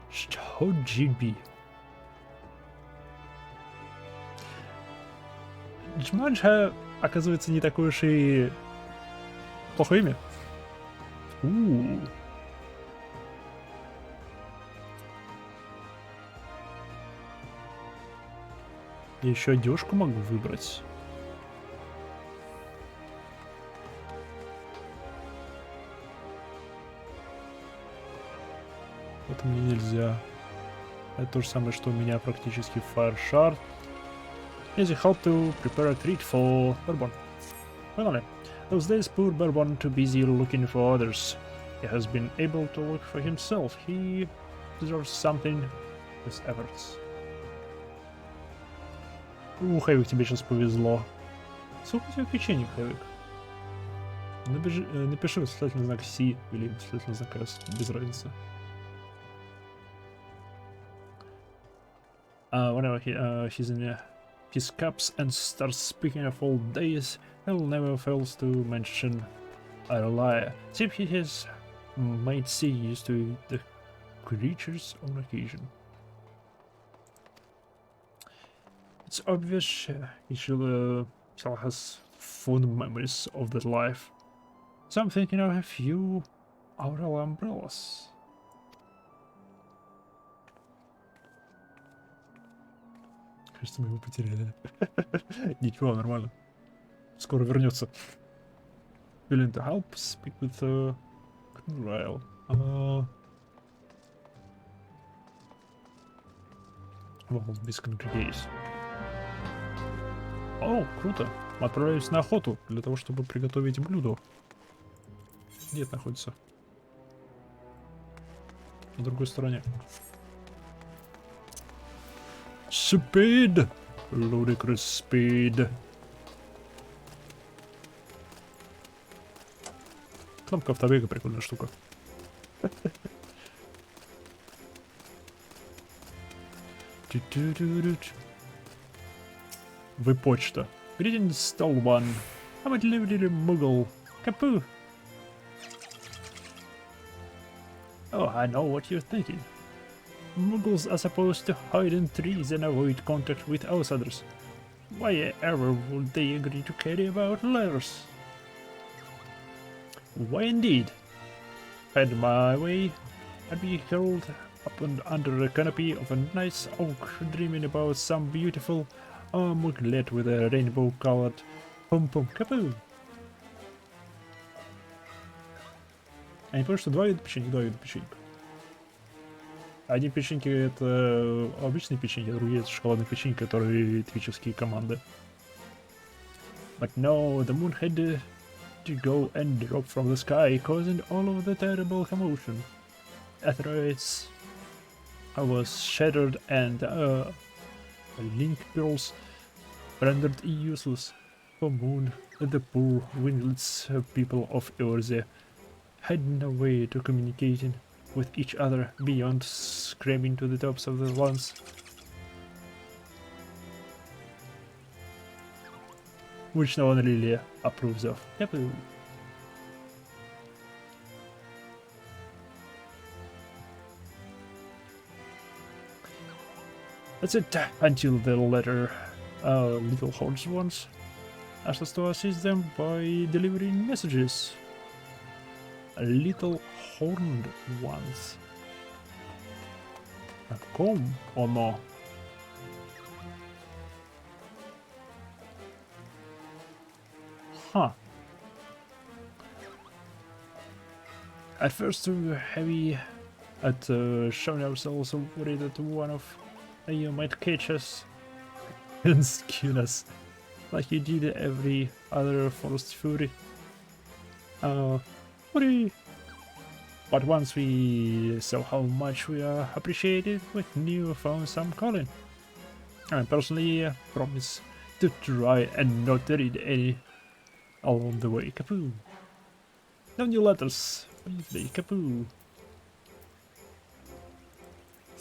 Что GB? Джманджа, оказывается, не такое уж и плохое имя. Я еще одежку могу выбрать. Это мне нельзя. Это то же самое, что у меня практически Fire Shard. Here's a help to prepare a treat for Bourbon. Finally, those days poor Bourbon too busy looking for others. He has been able to look for himself. He deserves something with efforts. Хэвик, тебе сейчас повезло. Сколько у тебя печенье, Хэвик? Напиши восклицательный знак C или восклицательный знак S, без разницы. Whenever he's in his cups and starts speaking of old days, he'll never fails to mention a liar. See if he has made C used to the creatures on occasion. It's obvious he still has fond memories of that life. So I'm thinking of a few aural umbrellas. Кажется, мы его потеряли. Ничего, нормально. Скоро вернется. Willing to help, speak with Rail. Без congregation. О, круто. Мы отправляемся на охоту для того, чтобы приготовить блюдо. Где это находится? На другой стороне. Speed! Ludicrous speed. Кнопка автобега прикольная штука. Вы почта. Greetings, stole one. I'm a delivery muggle. Kapoo! Oh, I know what you're thinking. Muggles are supposed to hide in trees and avoid contact with outsiders. Why ever would they agree to carry about letters? Why indeed? Had my way, I'd be curled up under a canopy of a nice oak, dreaming about some beautiful muglet with a rainbow-colored pum-pum kapoo. А не помню, что два вида печенья. Одни печеньки это обычные печеньки, а другие это шоколадные печеньки, которые твичевские команды. But no, the moon had to go and drop from the sky, causing all of the terrible commotion. Afterwards, I was shattered and link girls rendered useless for Moon, the poor windless people of Eorze had no way to communicating with each other beyond screaming to the tops of the lungs. Which no one really approves of. Yep. That's it, until the latter little hordes ones asked us to assist them by delivering messages. Little horned ones. Come or no? Huh. At first, we were heavy at showing ourselves, worried that one of you might catch us and skin us like you did every other forest fury. Worry. But once we saw how much we are appreciated, we knew we found some calling. I personally promise to try and not read any along the way. Kapoo. No new letters. Kapoo.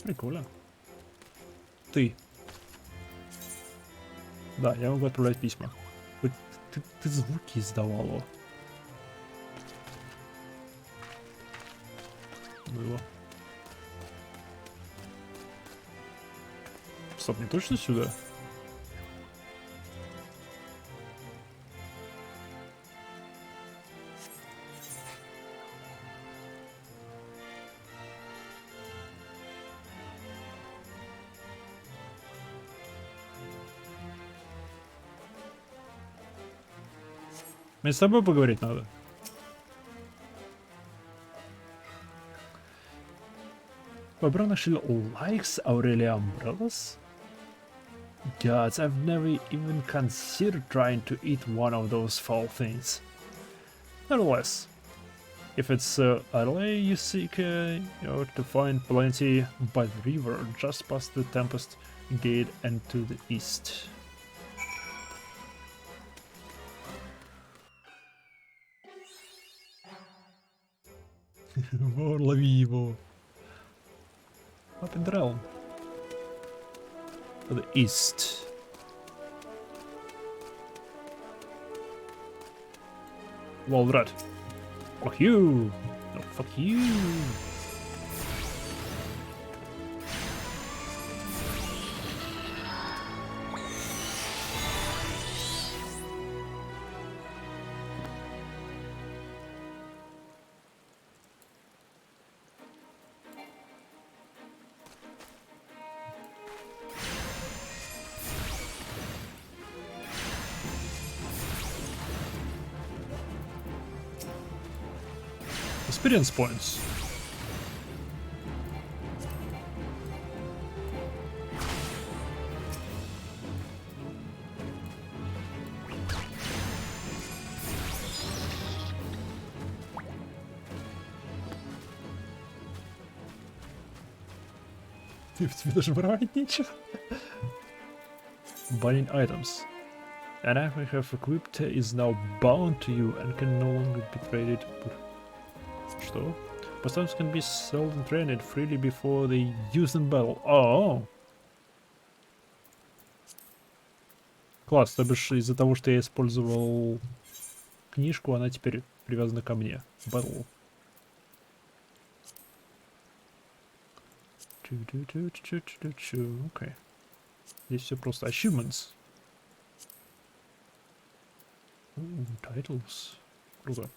Прикольно. Ты. Да, я могу отправлять письма. Ты звуки издавала. Было. Стоп, не точно сюда? Мне с тобой поговорить надо. Babrona likes Aurelia umbrellas? Gods, I've never even considered trying to eat one of those foul things. Nevertheless, if it's Adelaide you seek, to find plenty by the river just past the Tempest Gate and to the east. Лови его. Up in the realm. To the east. Wallrat. Fuck you. No, fuck you. Experience points. Тебе даже воровать нечего. Buying items. An item you have equipped is now bound to you and can no longer be traded. Что? Possums can be sold and traded freely before they used in battle. Oh. Класс, то бишь из-за того, что я использовал книжку, она теперь привязана ко мне. Battle. Окей. Здесь все просто. Achievements. Titles. Круто.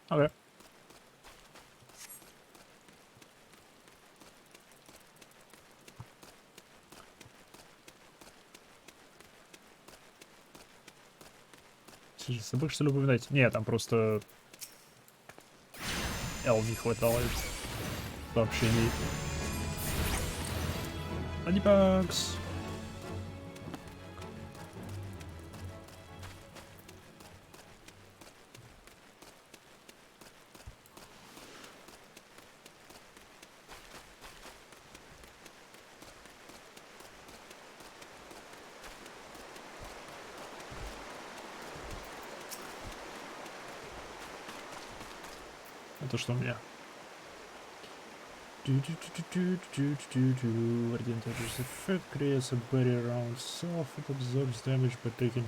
Okay. Забыл, что ли, упоминать? Не, там просто L не хватало. Вообще не. Ladybug's. Это что у меня? Radiant Edge's effect creates a barrier around itself. It absorbs damage by taking.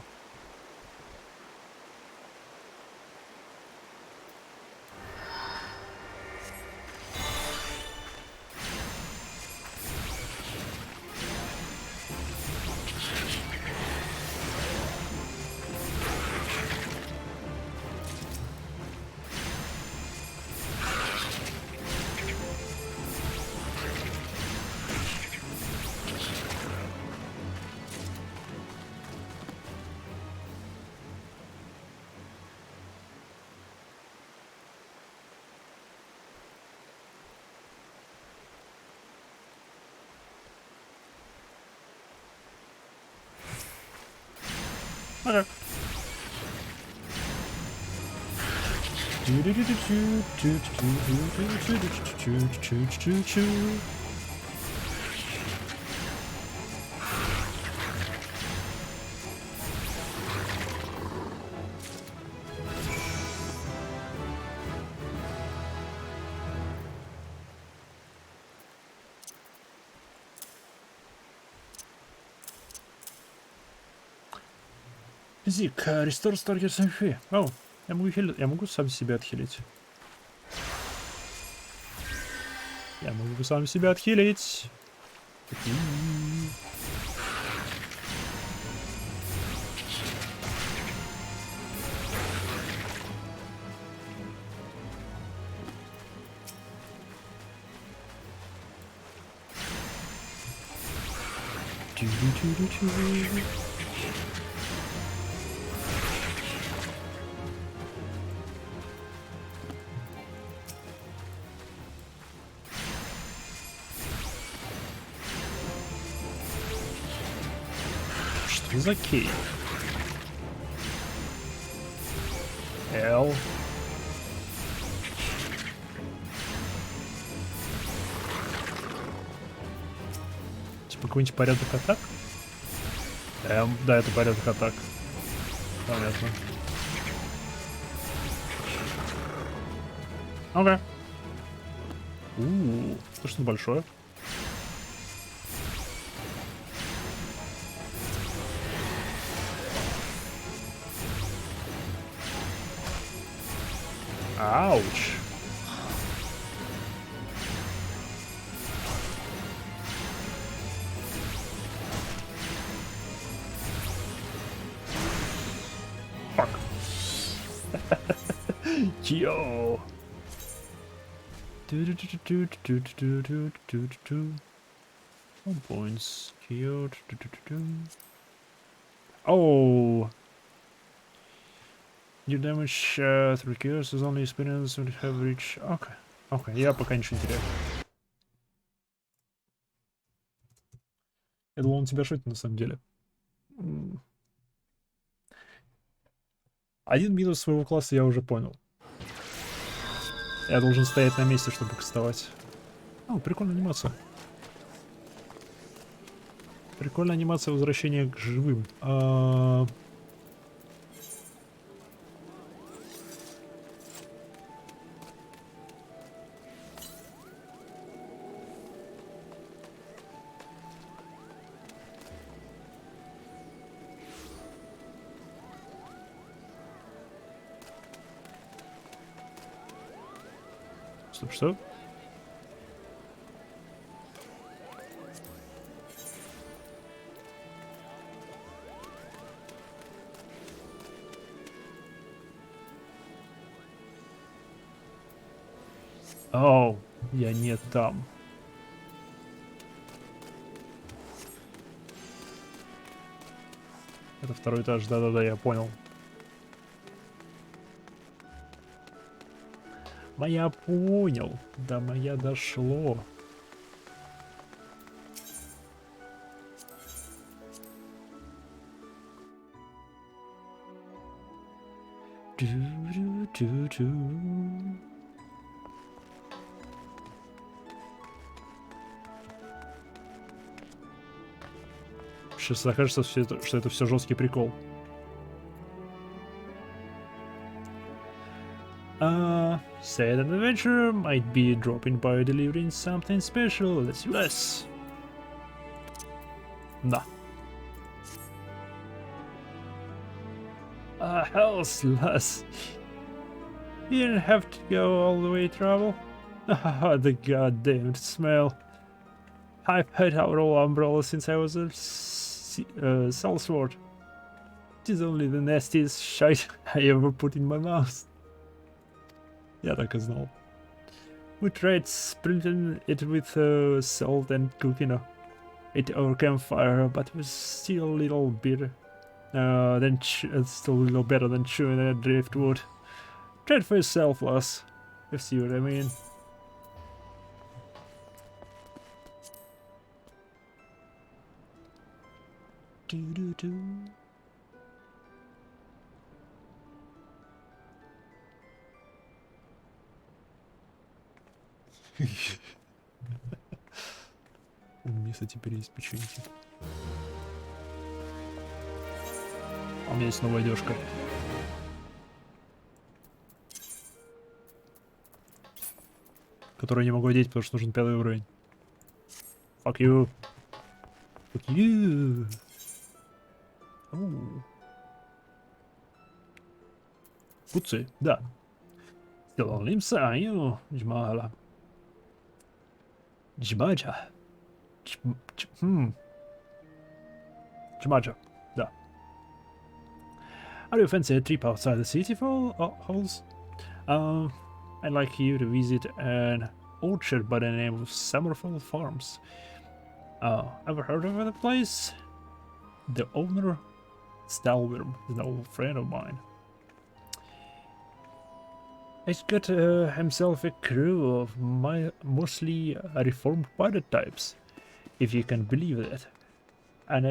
Okay. Физик, restore target MP. О, я могу сам себя отхилить. Я могу сам себя отхилить. Что за кей? Л. Типа какой-нибудь порядок атак? Да, это порядок атак. Понятно. Окей. Это что-то большое. Ауч. Фак. Йоу. One points. Oh. Your damage through kills is only experience when you have reached. Okay. Окей, я пока ничего не теряю. Я думал, он тебя шутит на самом деле. Один минус своего класса я уже понял. Я должен стоять на месте, чтобы кастовать. О, прикольная анимация. Прикольная анимация возвращения к живым. Стоп, что? Оу, я не там. Это второй этаж, да-да-да, я понял. Моя понял. До моя дошло. Сейчас окажется, что это все жесткий прикол. Sad adventure might be dropping by delivering something special. Let's do this. Да. Hell's lass. You didn't have to go all the way travel. The goddamn smell. I've had out all umbrellas since I was a sellsword. It is only the nastiest shite I ever put in my mouth. Я так и знал. We tried sprinkling it with salt and cooking it over campfire, but it was still a little bitter. Still a little better than chewing that driftwood. Try it for yourself, lass. You see what I mean. Do. У Миса теперь есть печеньки. А у меня есть новая одежка. Которую я не могу одеть, потому что нужен 5 уровень. Fuck you. Fuck you. Пуцы, да. Still only Messiah, Джмала. Джмаджа. Джмаджа, да. Are you fancy a trip outside the city for halls? I'd like you to visit an orchard by the name of Summerfall Farms. Ever heard of the place? The owner, Stalworm, is an old friend of mine. He's got himself a crew of mostly reformed pirate types, if you can believe that, and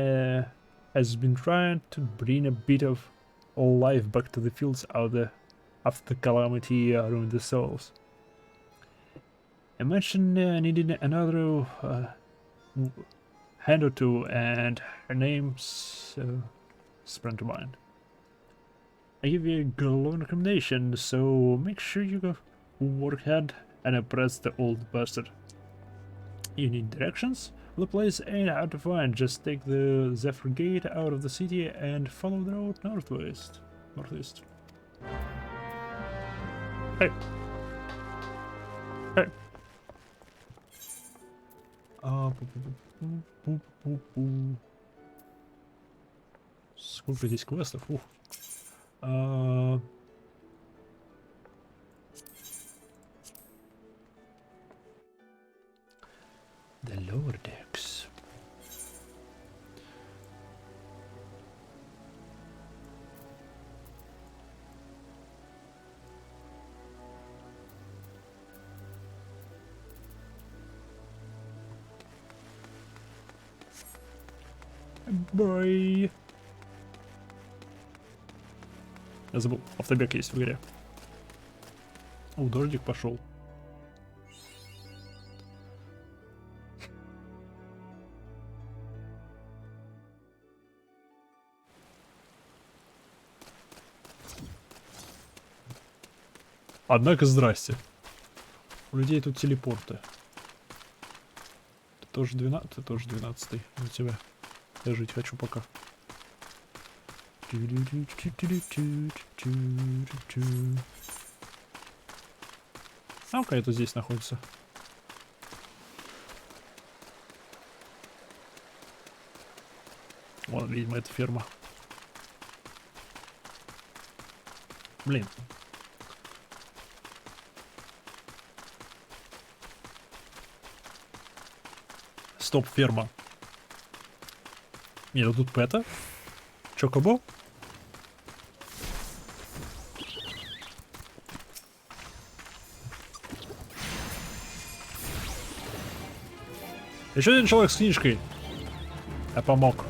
has been trying to bring a bit of life back to the fields after the calamity ruined the souls. I mentioned needing another hand or two, and her name's sprang to mind. I give you a glowing recommendation, so make sure you go work hard and impress the old bastard. You need directions? The place ain't hard to find. Just take the Zephyr Gate out of the city and follow the road northeast. Hey. Hey. Сколько здесь квестов? Ух. The lower decks. Bye. Я забыл, автобег есть в игре. О, дождик пошел. Однако, здрасте. У людей тут телепорты. Ты тоже 12, ты тоже 12-й. На тебя. Я жить хочу пока. А-ка, это здесь находится. Вон, видимо, это ферма. Блин. Стоп, ферма. Нет, тут пэта. Чокобо. Еще один человек с книжкой. Я помог.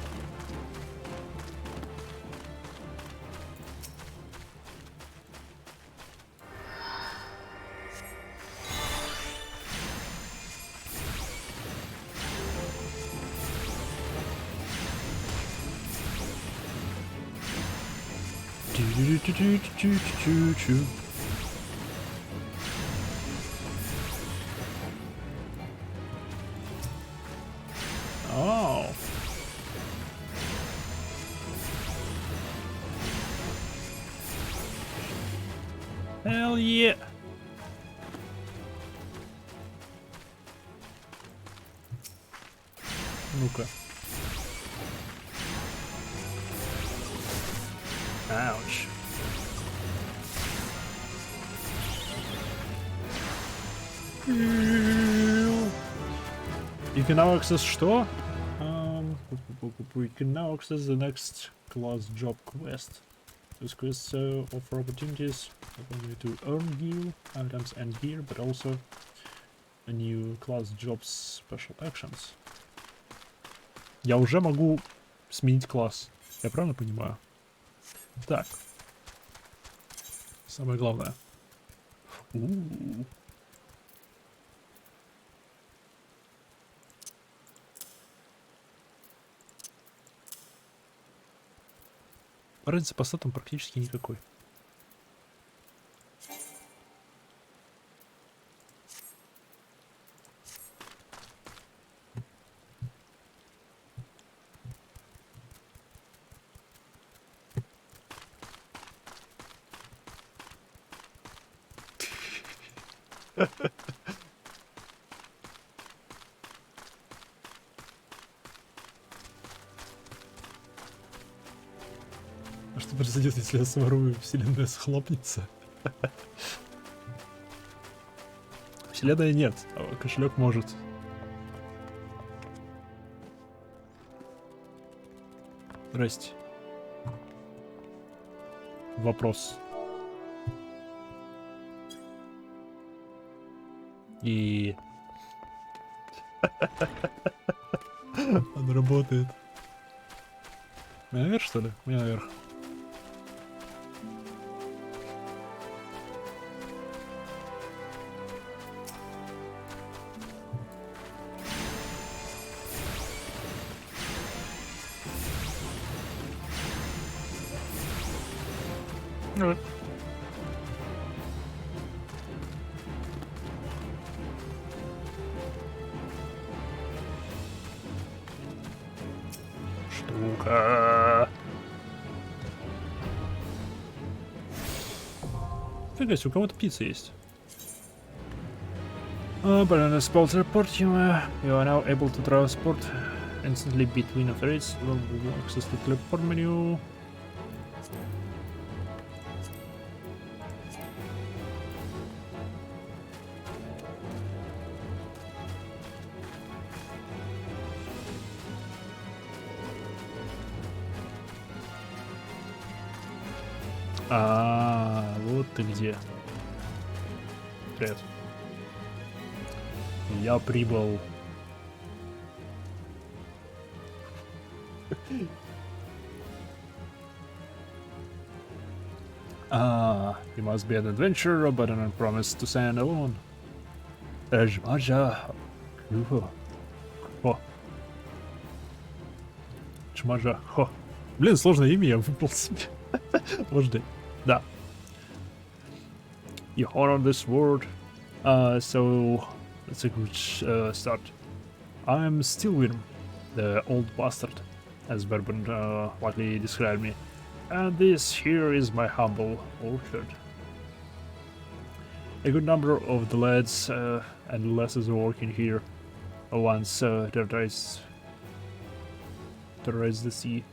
О. Hell yeah. Ну-ка. Ouch. You can now access что? We can now access the next class job quest. This quest offer opportunities not only to earn gear, items and gear, but also a new class jobs special actions. Я уже могу сменить класс. Я правильно понимаю? Так. Самое главное. Разницы по статам практически никакой. А что произойдет, если я сворую, вселенная схлопнется? Вселенная нет, а кошелек может. Здрасте. Вопрос. И... Он работает. Мне наверх, что ли? Мне наверх. Штука. Фига себе, у кого-то пицца есть. But on a spot report, you are now able to transport instantly between operates. Access the teleport menu. Вот ты где. Привет. Я прибыл. You must be an adventurer, but an promise to stand alone. Чмажа. Хо. Чмажа. Хо. Блин, сложное имя, я выпал себе. Подожди. Да. You honor this word. So that's a good start. I'm still with him, the old bastard, as Bourbon likely described me. And this here is my humble orchard. A good number of the lads and lasses working here once terrorized the sea.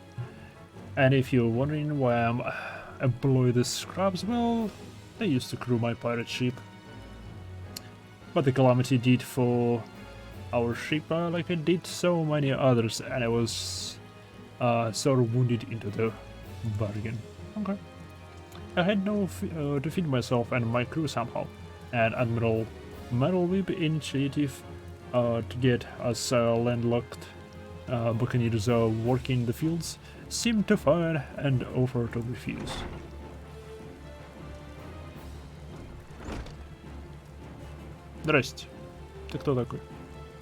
And if you're wondering why I'm employed as scrubs, well, they used to crew my pirate ship. But the calamity did for our ship like it did so many others, and I was sort of wounded into the bargain. Okay. I had to feed myself and my crew somehow, and Admiral Merylweb initiative to get us landlocked buccaneers working the fields seemed to fine and offer to refuse. Здрасте. Ты кто такой?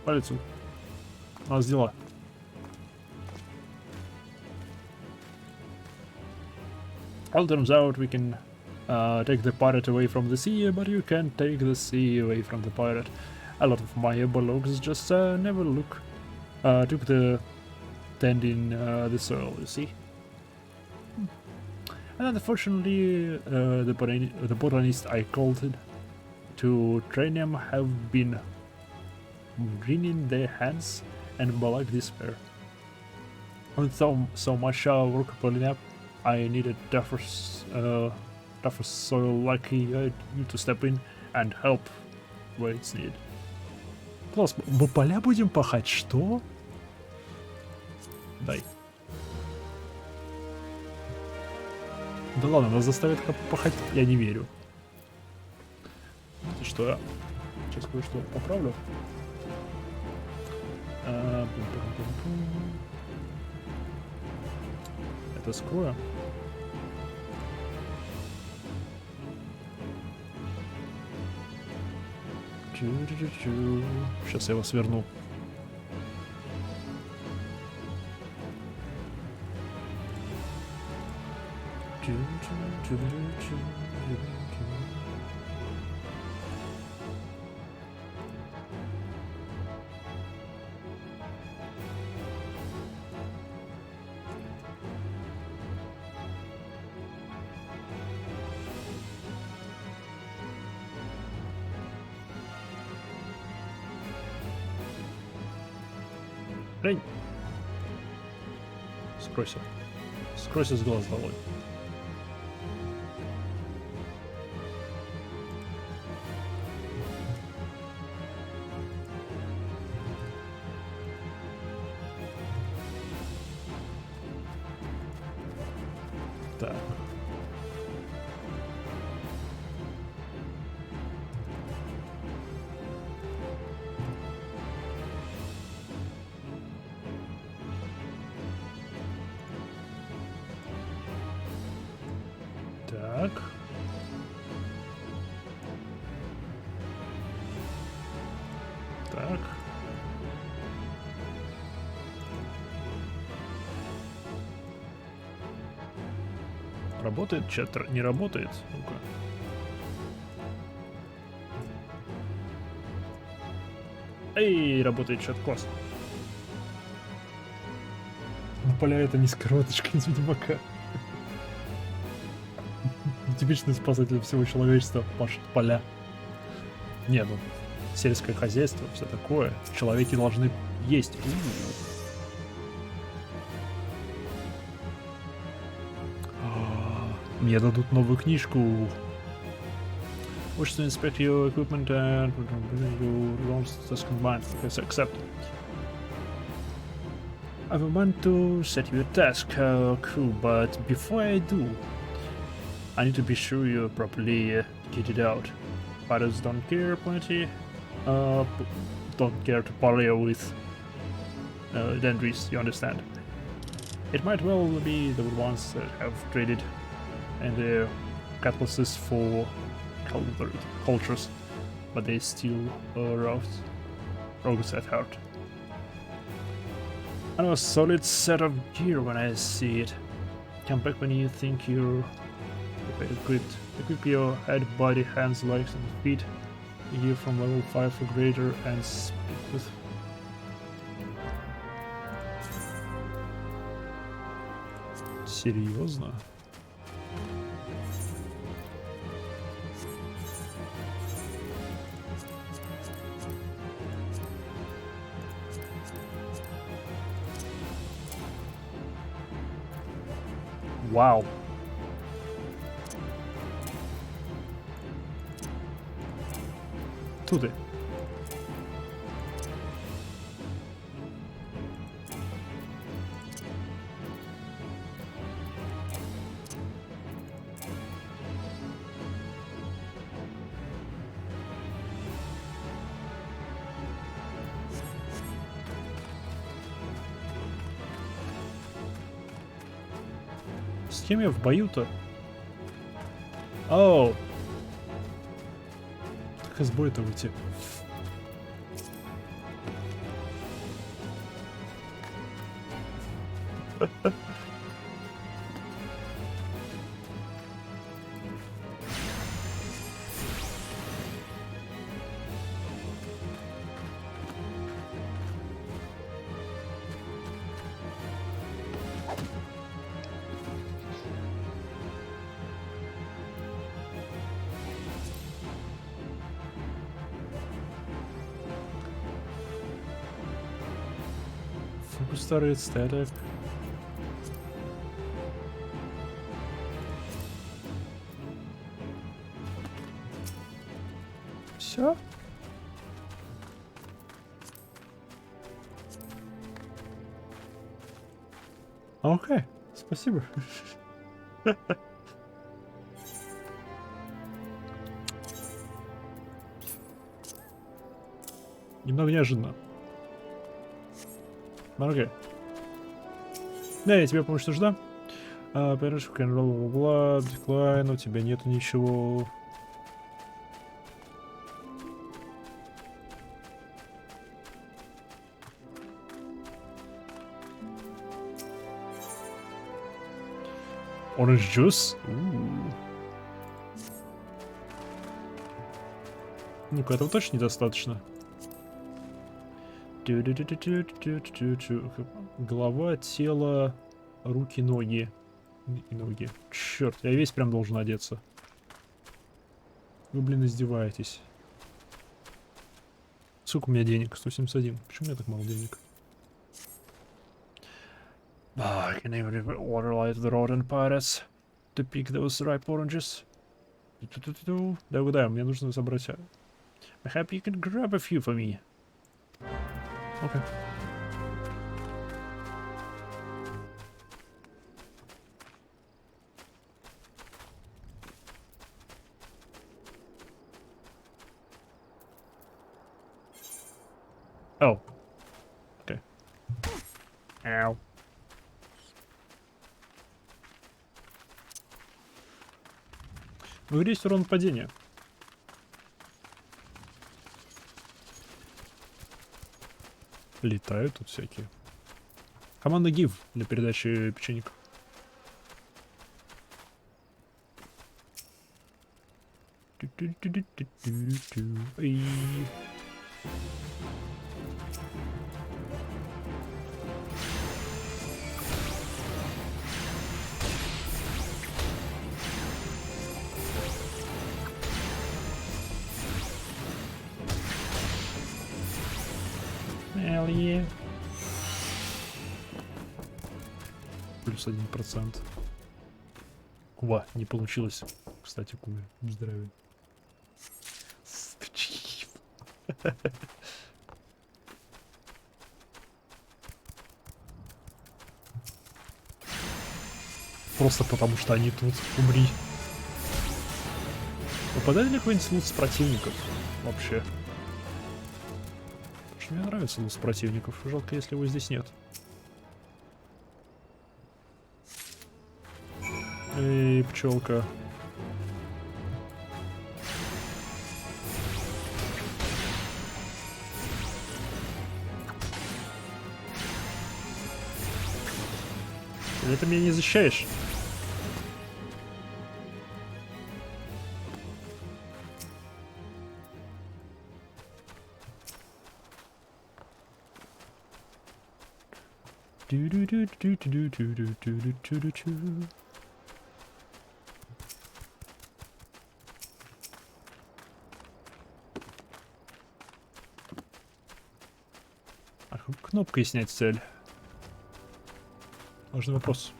По лицу. У нас дела. Well, turns out we can take the pirate away from the sea, but you can't take the sea away from the pirate. A lot of my bullocks just never took the tending the soil, you see. And unfortunately, the botanist I called to train them have been wringing their hands and black despair. With so much work pulling up, I needed tougher soil like you to step in and help where it's needed. Класс, мы поля будем пахать, что? Дай. Да ладно, нас заставят пахать, я не верю. Знаете что, я сейчас кое-что поправлю. Это скрою. Сейчас я его сверну. Эй! Скройся. Скройся с глаз долой. Так. Так. Так. Работает чаттер? Не работает? Ну-ка. Эй, работает чат, класс. Ну, поля это не скороточка из Ведьмака. Типичный спасатель всего человечества пашет поля. Не, ну, сельское хозяйство, все такое. Человеки должны есть. Мне дадут новую книжку. Wish to inspect your equipment and you don't just combine. Okay, accept. I want to set you a task, cool, but before I do, I need to be sure you're properly kitted out. Pirates don't care plenty. Don't care to parley with Dendries, you understand. It might well be the ones that have traded and their cutlasses for cultures, but they still rogues at heart. I know a solid set of gear when I see it. Come back when you think you're equipped. Equip your head, body, hands, legs and feet. Gear from level 5 or greater and speak with... Серьезно? Вау. Туди. С кем я в бою-то? Оу. Как из боя-то выйти? Какой старый статик. Все? Окей, спасибо. Немного неожиданно. Окей. Да, я тебе помощь нужна. Перешивка, бла-бла-бла, деклайн, у тебя нету ничего. Orange juice? Ну-ка, этого точно недостаточно. Голова, тело, руки, ноги. Ноги. Черт, я весь прям должен одеться. Вы, блин, издеваетесь. Сколько у меня денег? 171. Почему у меня так мало денег? I can even order like the rodent pirates to pick those ripe oranges. Да, мне нужно забрать. I hope you can grab a few for me. Okay. Oh. Okay. Ow. В игре есть урон падения. Летают тут всякие. Команда GIF для передачи печенек. Hell yeah. Плюс 1%. Кува, не получилось. Кстати, Куве, здравия. Просто потому что они тут. Умри. Выпадает ли какой-нибудь лут с противников? Вообще. Потому что мне нравится лут с противников. Жалко, если его здесь нет. Эй, пчелка. Или ты меня не защищаешь? Кнопкой снять цель. Важный вопрос.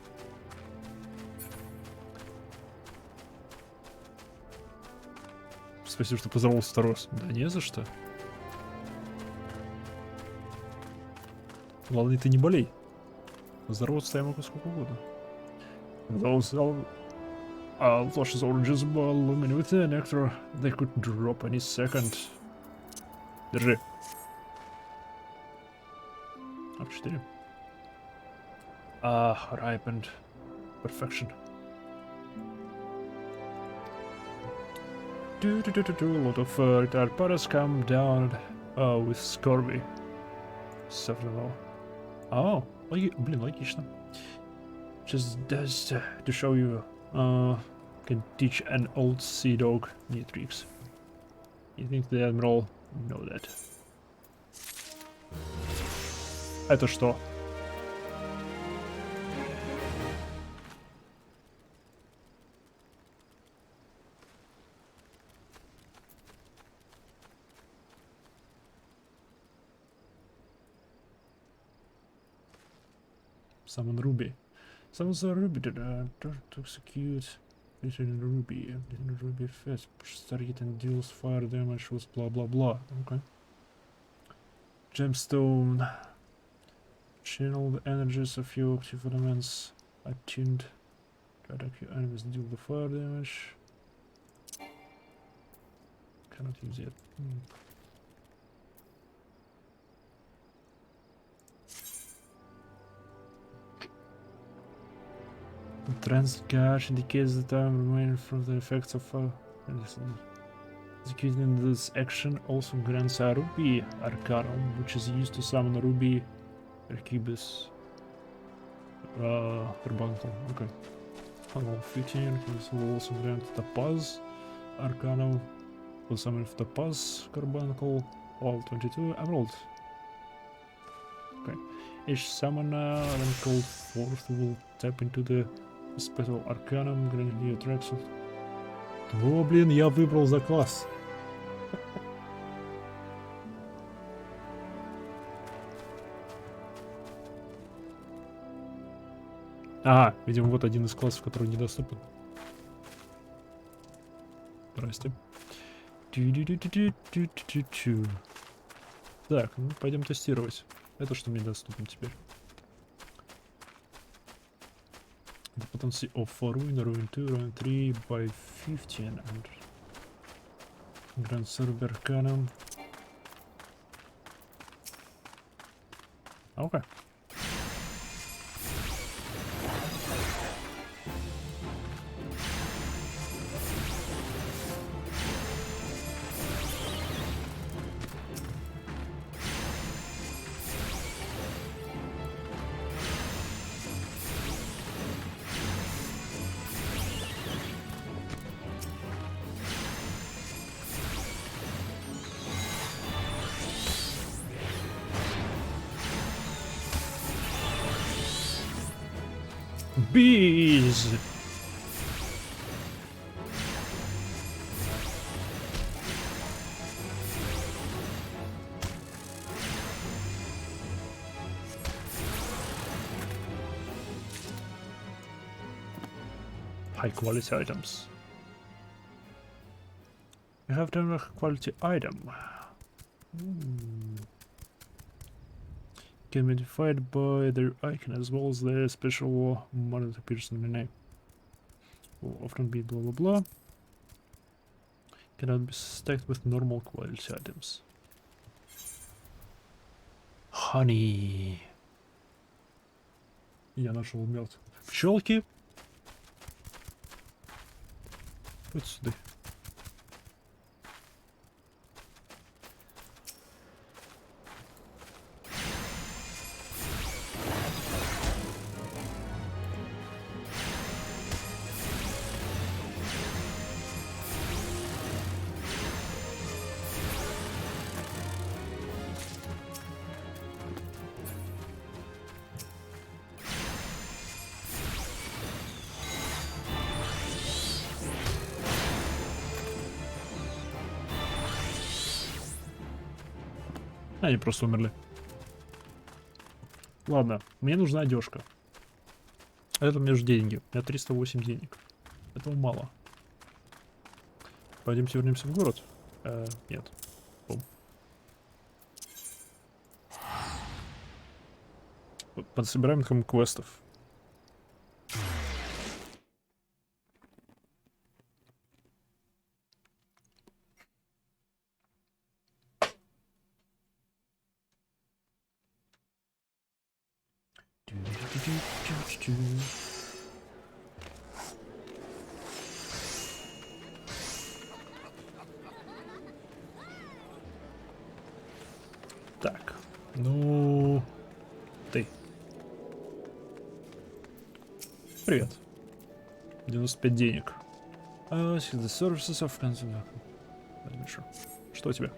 Спасибо, что поздоровался второй раз. Да не за что. Главное, ты не болей. Здороваться я могу сколько угодно. Those luscious oranges were looming with the nectar. They could drop any second. Держи. А4. Ripened. Perfection. A lot of retired pirates come down with scurvy. Several. Oh, блин, логично. Just to show you, can teach an old sea dog new tricks. You think the admiral know that? Это что? Summon Ruby. Summon the Ruby to execute. Featuring Ruby. Ruby first. Push target and deals fire damage with blah blah blah. Okay. Gemstone. Channel the energies of your active elements. Attuned. To attack your enemies, deal the fire damage. Cannot use it. Transit gauge indicates the time remaining from the effects of executing this action also grants a Ruby Arcanum, which is used to summon a Ruby Arquebus. Carbuncle. Okay. Level 15, this will also grant Topaz Arcanum. Will summon Topaz Carbuncle. All 22 Emerald. Okay. Each summoner then called forth will tap into the Special Arcanum, granting new attraction. О, блин, я выбрал за класс. Ага, видимо, вот один из классов, который недоступен. Здрасте. Так, ну пойдем тестировать. Это что мне доступно теперь? The potency of Ruin, Ruin 2, Ruin 3 by 15 and Grand Server Cannon. Okay. Bees! High quality items. You have done a quality item. Can be modified by their icon as well as their special model that appears in the name. Will often be blah blah blah. Cannot be stacked with normal quality items. Honey. Я нашел мед. Пчелки. Вот сюда. Они просто умерли. Ладно, мне нужна одежка. Это у меня же деньги. У меня 308 денег. Этого мало. Пойдемте вернемся в город. Нет. Подсобираем там квестов. Так, ну, ты. Привет. 95 денег. The services of Что у тебя?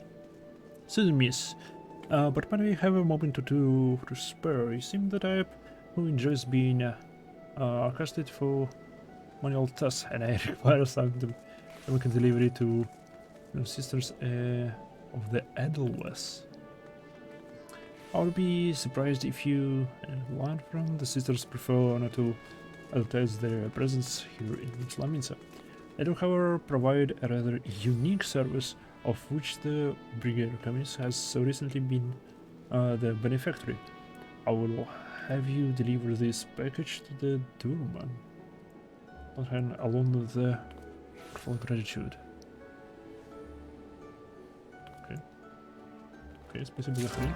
Excuse me, miss. But when we have a moment or two to spare, you seem the type who enjoys being casted for manual tasks, and I require something to make a delivery to sisters of the Edelweiss. I'll be surprised if you learn from the sisters prefer not to advertise their presence here in Slaminsa. They do, however, provide a rather unique service of which the Brigade Communist has so recently been the beneficiary. I will have you deliver this package to the doorman. And along with the full gratitude. Okay, спасибо за хрень.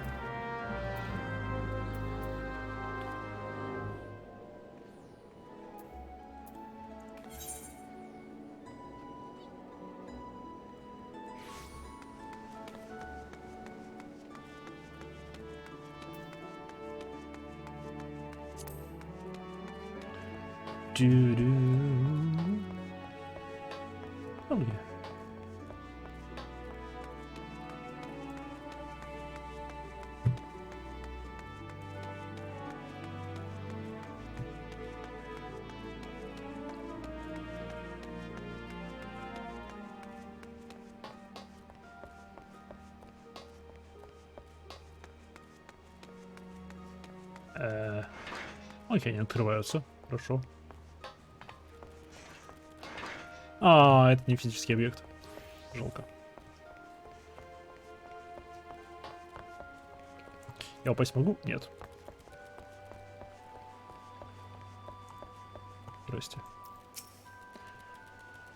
Oh yeah. Окей, не открываются. Хорошо. А, это не физический объект. Жалко. Я упасть могу? Нет. Здрасте.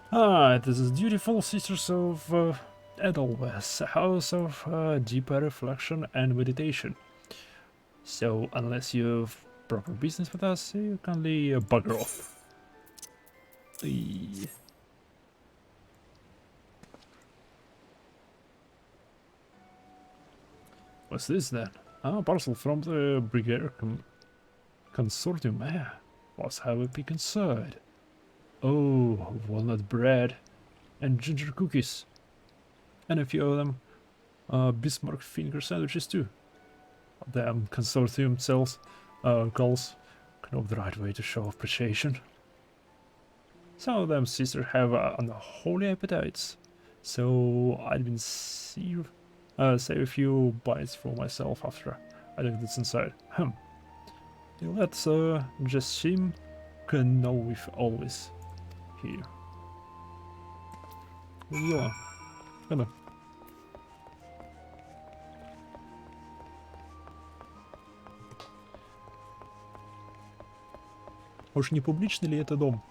Ah, it is the dutiful sisters of Edelweiss, a house of deeper reflection and meditation. So, unless you've proper business with us, you kindly bugger off. Eee. What's this then? Ah, parcel from the Brigade Consortium. Let's have a peek inside. Oh, walnut bread and ginger cookies. And a few of them Bismarck finger sandwiches too. Damn Consortium calls kind of the right way to show appreciation. Some of them sisters have unholy appetites, so I'd been save a few bites for myself after I looked this inside. Let's just seem can know we've always here. Yeah. Hello. Уж не публичный ли это дом?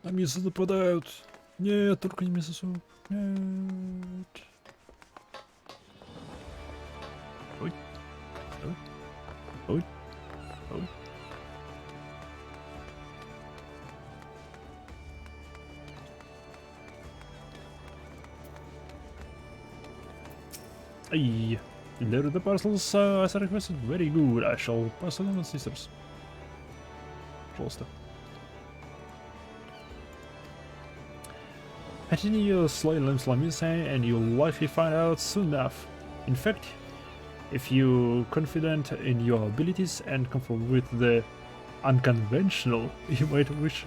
На мясо нападают. Нет, только не мясо. Нет. Ой. Ой. Ой. Ой. Ay, deliver the parcels as I requested. Very good. I shall pass them on, sisters. Пожалуйста. Continue your slightly Slaminsa and you'll likely find out soon enough. In fact, if you're confident in your abilities and conform with the unconventional, you might wish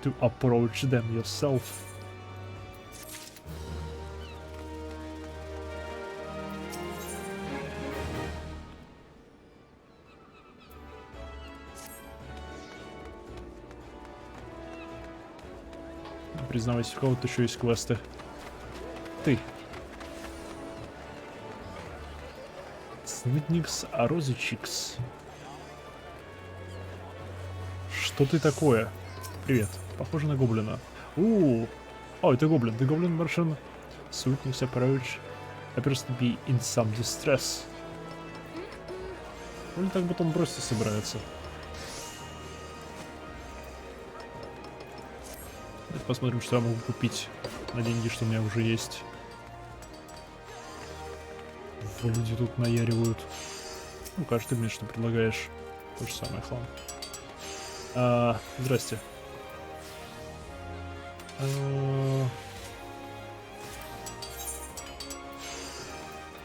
to approach them yourself. Признавайся, у кого-то еще есть квесты. Ты. Снытникс Розичикс. Что ты такое? Привет. Похоже на гоблина. О, это гоблин. The goblin version. Снытникс approach appears to be in some distress. Или так будто он просто собирается. Давайте посмотрим, что я могу купить на деньги, что у меня уже есть. Люди тут наяривают. Ну, кажется, ты мне что предлагаешь. То же самое, хлам. Здрасте.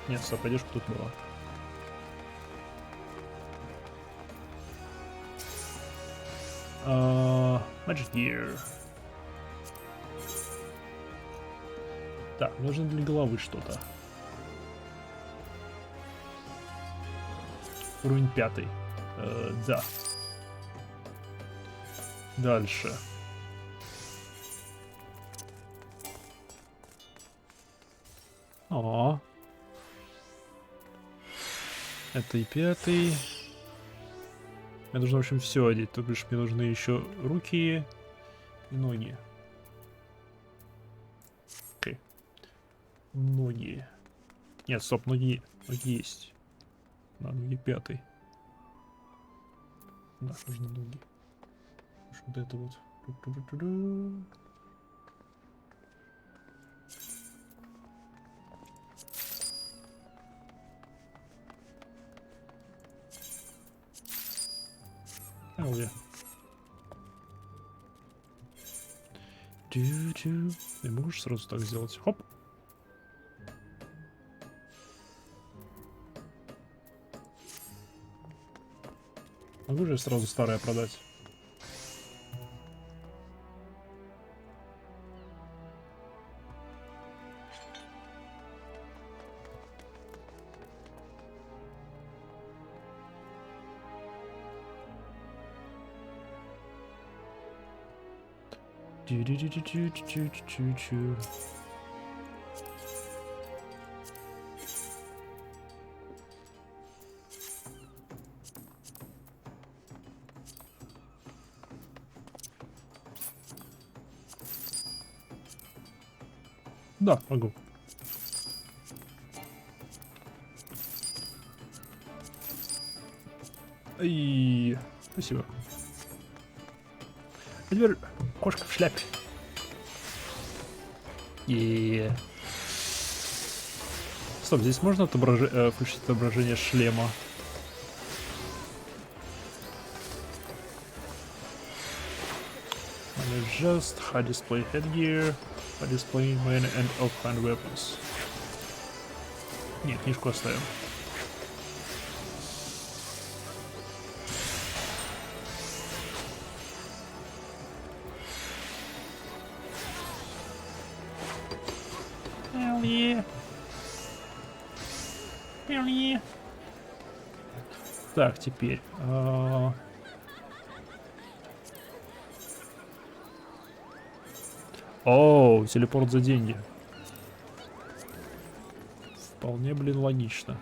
Нет, стоп, пойдешь, тут было. Magic Gear. Так, нужно для головы что-то. Уровень 5. Да. Дальше. О. Это и 5. Мне нужно, в общем, все одеть. То бишь, мне нужны еще руки и ноги. Окей. Ноги. Нет, стоп, ноги есть. Да, ноги 5. Да, нужны ноги. Вот это вот. Ту-ту-ту-ту-ду. Ой. Ты можешь сразу так сделать? Хоп. Могу же сразу старое продать? Чу-чу-чу-чу-чу-чу-чу. Да, могу. И спасибо. А теперь кошка в шляпе. И стоп, здесь можно включить отображение шлема? Just high display headgear, high display main and offhand weapons. Нет, книжку оставим. Hell yeah. Hell yeah. Так, теперь. Оу, телепорт за деньги. Вполне, блин, логично.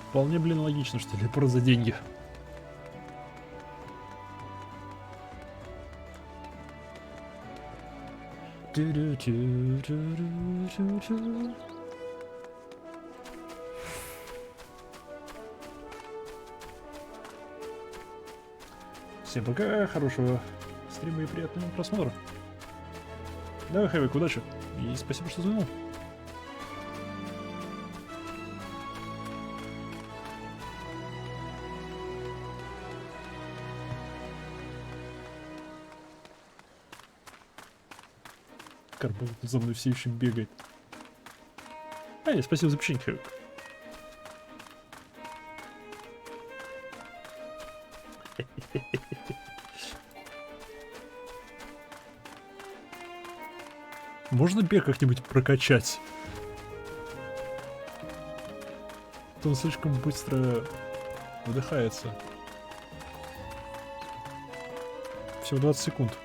Вполне, блин, логично, что телепорт за деньги. Всем пока, хорошего стрима и приятного просмотра. Давай, Хэвик, удачи. И спасибо, что звонил. Карбон за мной все еще бегает. Эй, спасибо за печенье, Хэвик. Можно бег как-нибудь прокачать? То он слишком быстро выдыхается. Всего 20 секунд.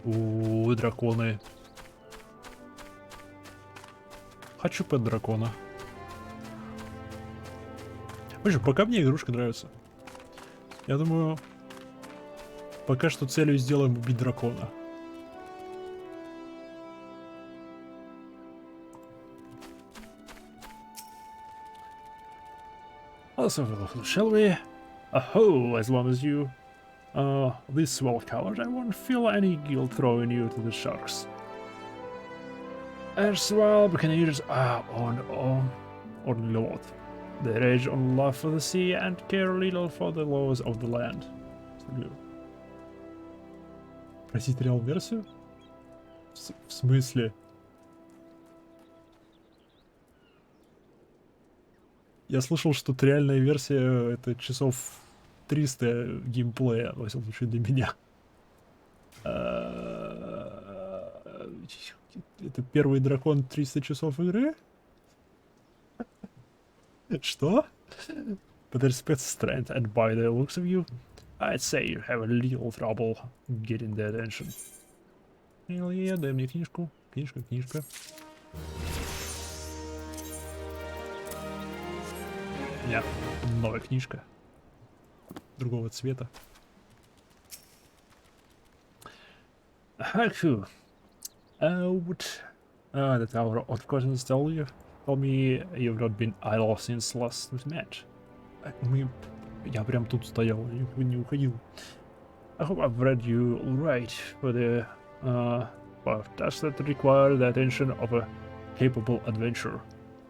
У драконы. Хочу пэт дракона. В общем, пока мне игрушка нравится. Я думаю, пока что целью сделаем убить дракона. Also, shall we? Oh, as long as you this well covered, I won't feel any guilt throwing you to the sharks. Erstwhile buccaneers are on Lord. They rage on love for the sea and care little for the laws of the land. Просить реал-версию? В смысле? Я слышал, что реальная версия это часов 300 геймплея, во всяком случае для меня. Это первый дракон 300 часов игры? Что? But respect strength and by the looks of you, I'd say you have a little trouble getting the attention. Hell yeah, дай мне книжку. Книжка. Нет, новая книжка. Другого цвета. Haku. That our odd cousins tell me you've not been idle since last match. Я прям тут стоял, не уходил. I hope I've read you right for the tasks that require the attention of a capable adventurer.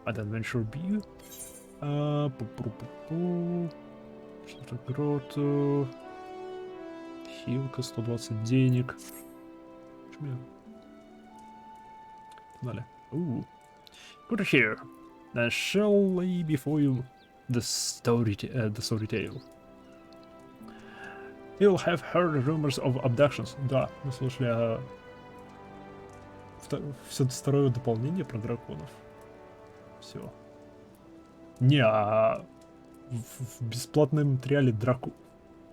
An adventurer be you? Что-то гроту. Хилка, 120 денег. Далее. Ooh. Good to hear. Then shall lay before you the story tale. You'll have heard rumors of abductions. Да, мы слышали все второе дополнение про драконов. Все. Не, в бесплатном материале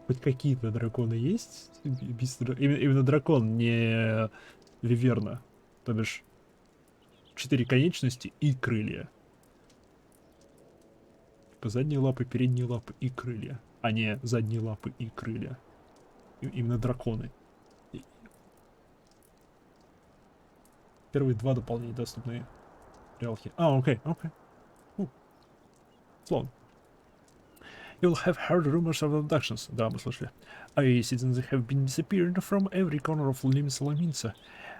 хоть какие-то драконы есть? Именно дракон, не виверна. То бишь 4 конечности и крылья. Типа задние лапы, передние лапы и крылья. А не задние лапы и крылья. Именно драконы. Первые 2 дополнения доступны реалки. Окей. Слон. You'll have heard rumors of abductions. Да, мы слышали. Citizens have been disappearing from every corner of Lim-Salaminsa,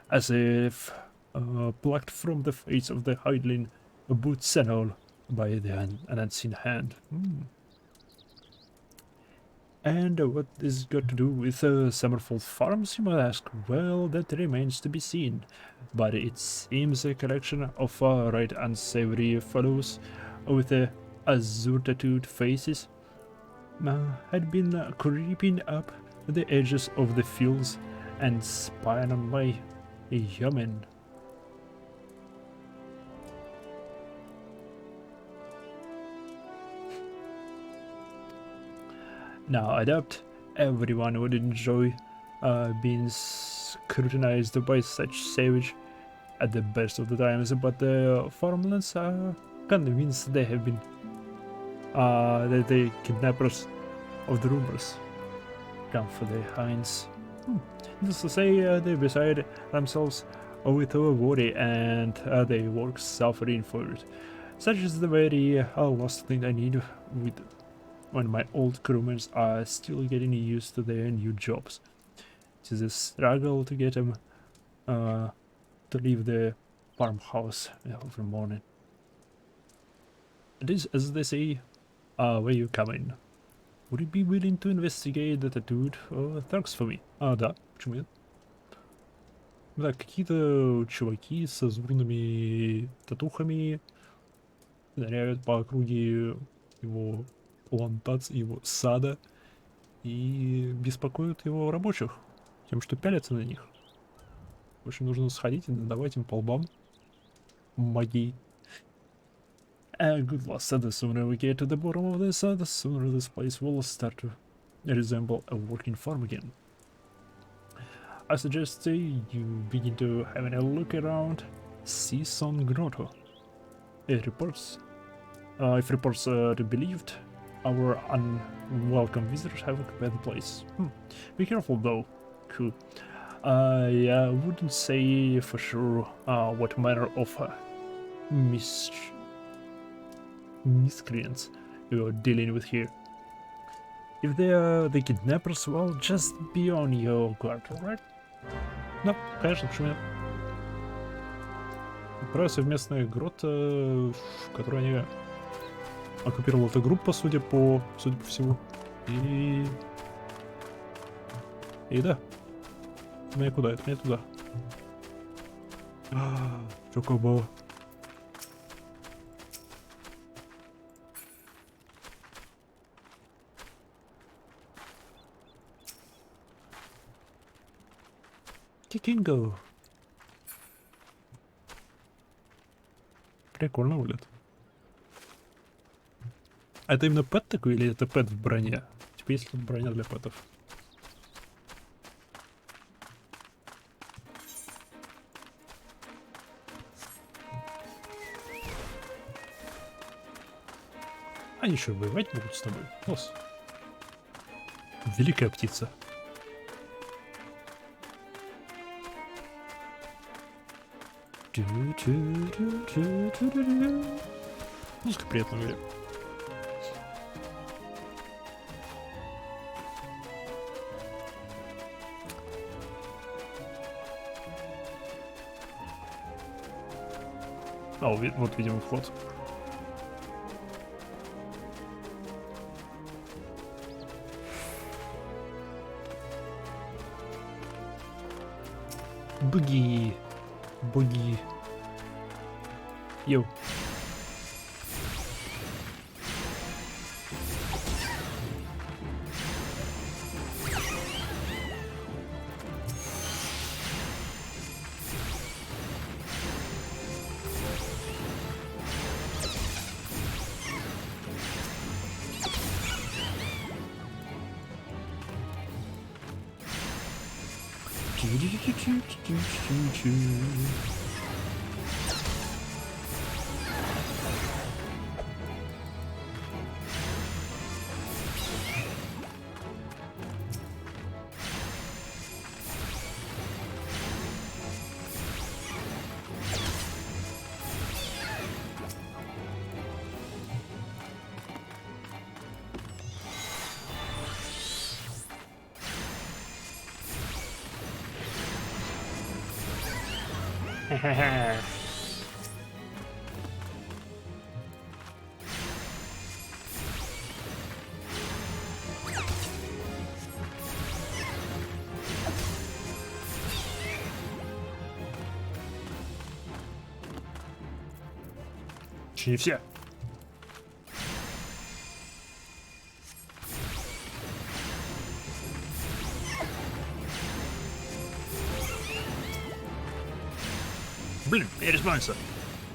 as if plucked from the face of the hiding boot Senol by an unseen hand. And what is got to do with Summerfall Farms, you might ask? Well, that remains to be seen. But it seems a collection of right unsavory fellows with azure-tattooed faces had been creeping up the edges of the fields and spying on my human. Now, I doubt everyone would enjoy being scrutinized by such savage at the best of the times, but the farmlands are convinced they have been that the kidnappers of the rumors come for their hinds. Just to say, they beside themselves with worry and they work suffering for it. Such is the very last thing I need when my old crewmen are still getting used to their new jobs. It is a struggle to get them to leave the farmhouse every morning. It is, as they say, where you come in. Would you be willing to investigate the tattooed thugs for me? Да, почему нет? Да, какие-то чуваки с азурными татухами ныряют по округе его плантации, его сада и беспокоят его рабочих тем, что пялятся на них. В общем, нужно сходить и надавать им по лбам магией. Good luck, the sooner we get to the bottom of this, the sooner this place will start to resemble a working farm again. I suggest you begin to having a look around Season Grotto. If reports are believed, our unwelcome visitors have occupied the place. Be careful though, Ku. I wouldn't say for sure what manner of miscreants you're dealing with here. If they are the kidnappers, well, just be on your guard, alright? Да, конечно, почему нет? Отправился в местное гротто, в которой они оккупировала эта группа, судя по всему. И да. Это мне куда? Это мне туда. Чокобо. Кикинго. Прикольно выглядит. А это именно пэт такой или это пэт в броне? Типа есть тут броня для пэтов? Они еще воевать будут с тобой? Класс. Великая птица. Музыка приятная говорит. А, вот, видимо, вход. Буги. Буги. Йоу. Ха-ха-ха. Еще не все. Блин, я респонсор.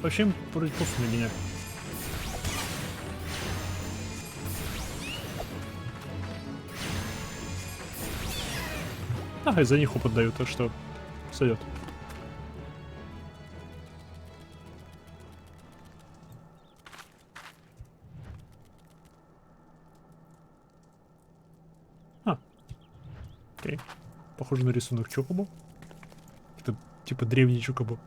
Вообще вроде пофиг на меня. Ага, за них опыт дают, так что сойдет. Окей. Похоже на рисунок Чокобо. Это типа древний Чокобо.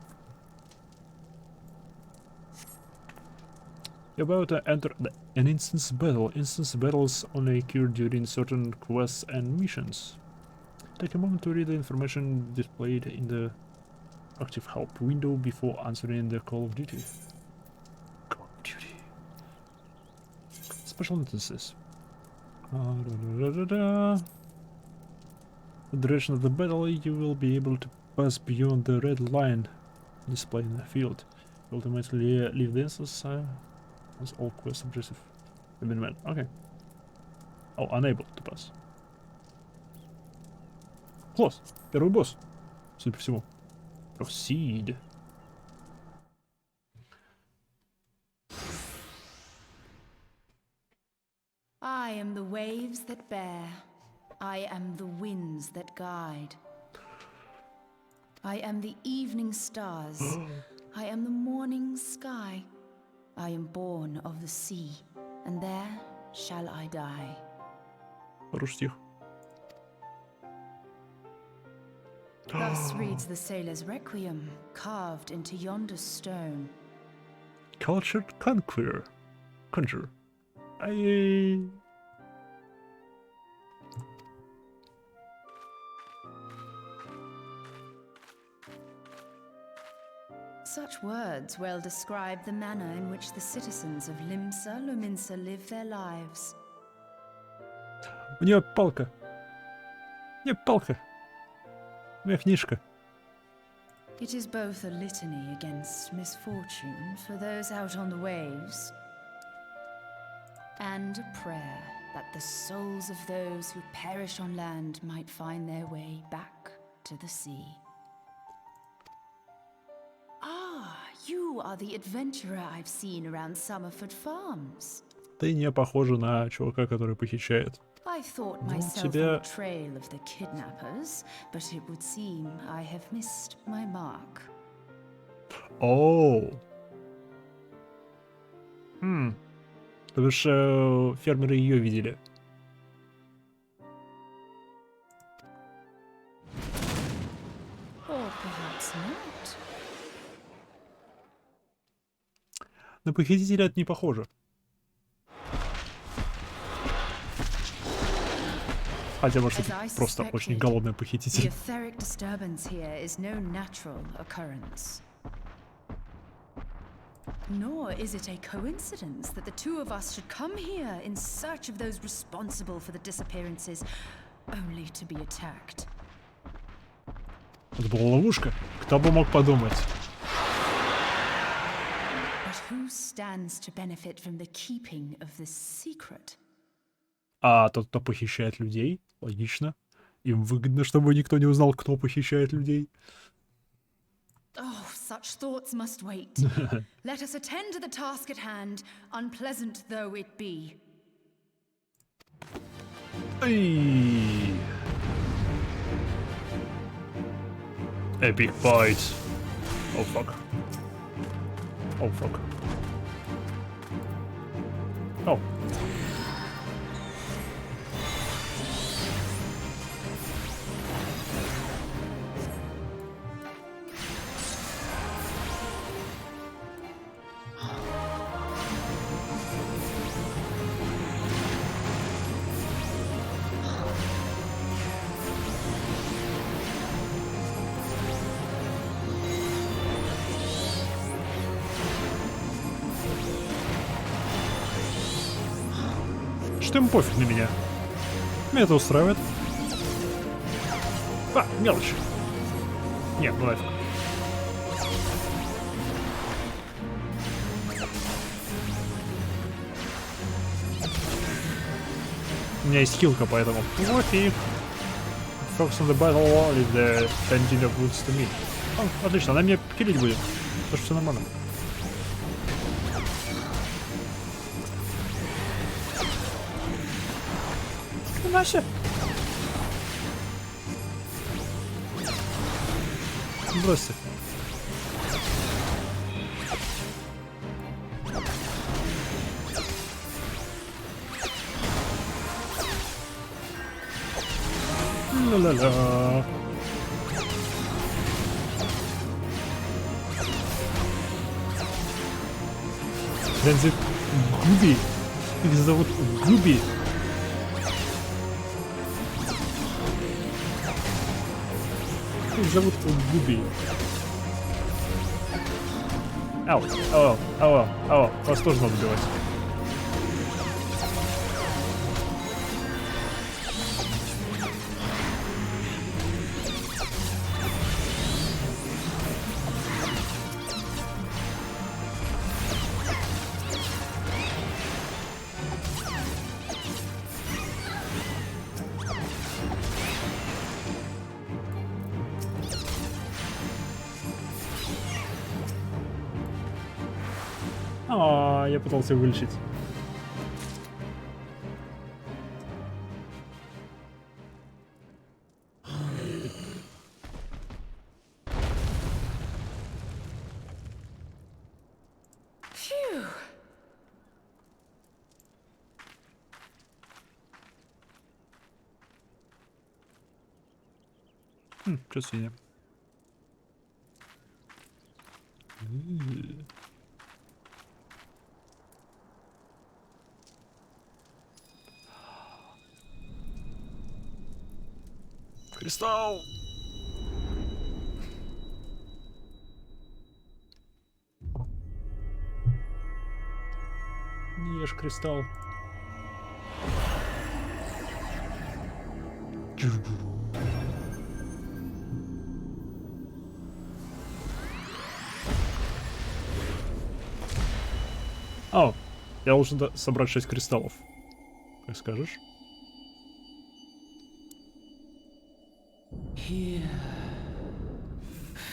You're about to enter an instance battle. Instance battles only occur during certain quests and missions. Take a moment to read the information displayed in the active help window before answering the call of duty. Call of duty. Special instances. The duration of the battle, you will be able to pass beyond the red line displayed in the field. You ultimately leave the instance as all quest objectives have been met. Okay. Oh, unable to pass. Класс. Первый босс. Судя по всему. Proceed. I am the waves that bear. I am the winds that guide. I am the evening stars. I am the morning sky. I am born of the sea, and there shall I die. Хороший стих. Thus reads the sailor's requiem, carved into yonder stone. Cultured conqueror. Conjure. Ай. Such words well describe the manner in which the citizens of Limsa Lominsa live their lives. У нее палка. У нее палка. Моя книжка. It is both a litany against misfortune for those out on the waves, and a prayer that the souls of those who perish on land might find their way back to the sea. Ah, you are the adventurer I've seen around Summerford Farms. Ты не похожа на чувака, который похищает. I thought Ну, myself тебя- on the trail of the kidnappers, but it would seem I have missed my mark. Оу. Потому что фермеры ее видели. Or perhaps not. На похитителя это не похоже. Хотя, может, As I это просто очень suspected, голодный The похититель. etheric disturbance here is no natural occurrence. Nor is it a coincidence that the two of us should come here in search of those responsible for the disappearances, only to be attacked. Это была ловушка. Кто бы мог подумать? But who stands to benefit from the keeping of this secret? А тот, кто похищает людей, логично. Им выгодно, чтобы никто не узнал, кто похищает людей. Oh, such thoughts must wait. Let us attend to the task at hand, unpleasant though it be. Эй. Epic fight. Oh fuck. Oh fuck. Oh. Что им пофиг на меня? Меня это устраивает. А, мелочь. Нет, ну нафиг. У меня есть хилка, поэтому пофиг. Focus on the battle wall is the engine of roots to me. О, отлично, она меня хилить будет. Так что все нормально. Наша. Бросьте. Ла-ла-ла. Рензи Губи. Их зовут Губи. Их зовут Губи. Ау, ау, ау, ау, вас тоже надо убивать. А, я пытался вылечить. Phew. Чё синя? Кристалл! Не ешь кристалл. О, я должен собрать 6 кристаллов. Как скажешь? Hear,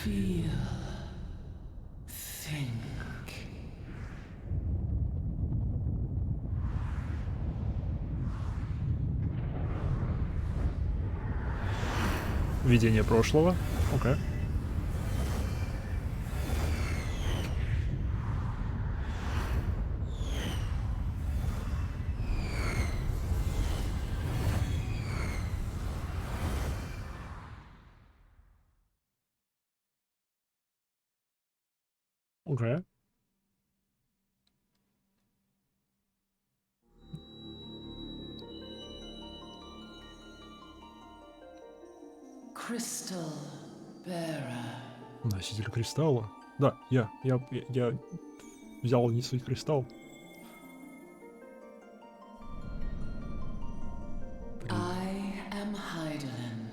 feel, think. Видение прошлого. Окей. Окей. Crystal bearer. Носитель кристалла. Да, я взял несу кристалл. I am Heidelin,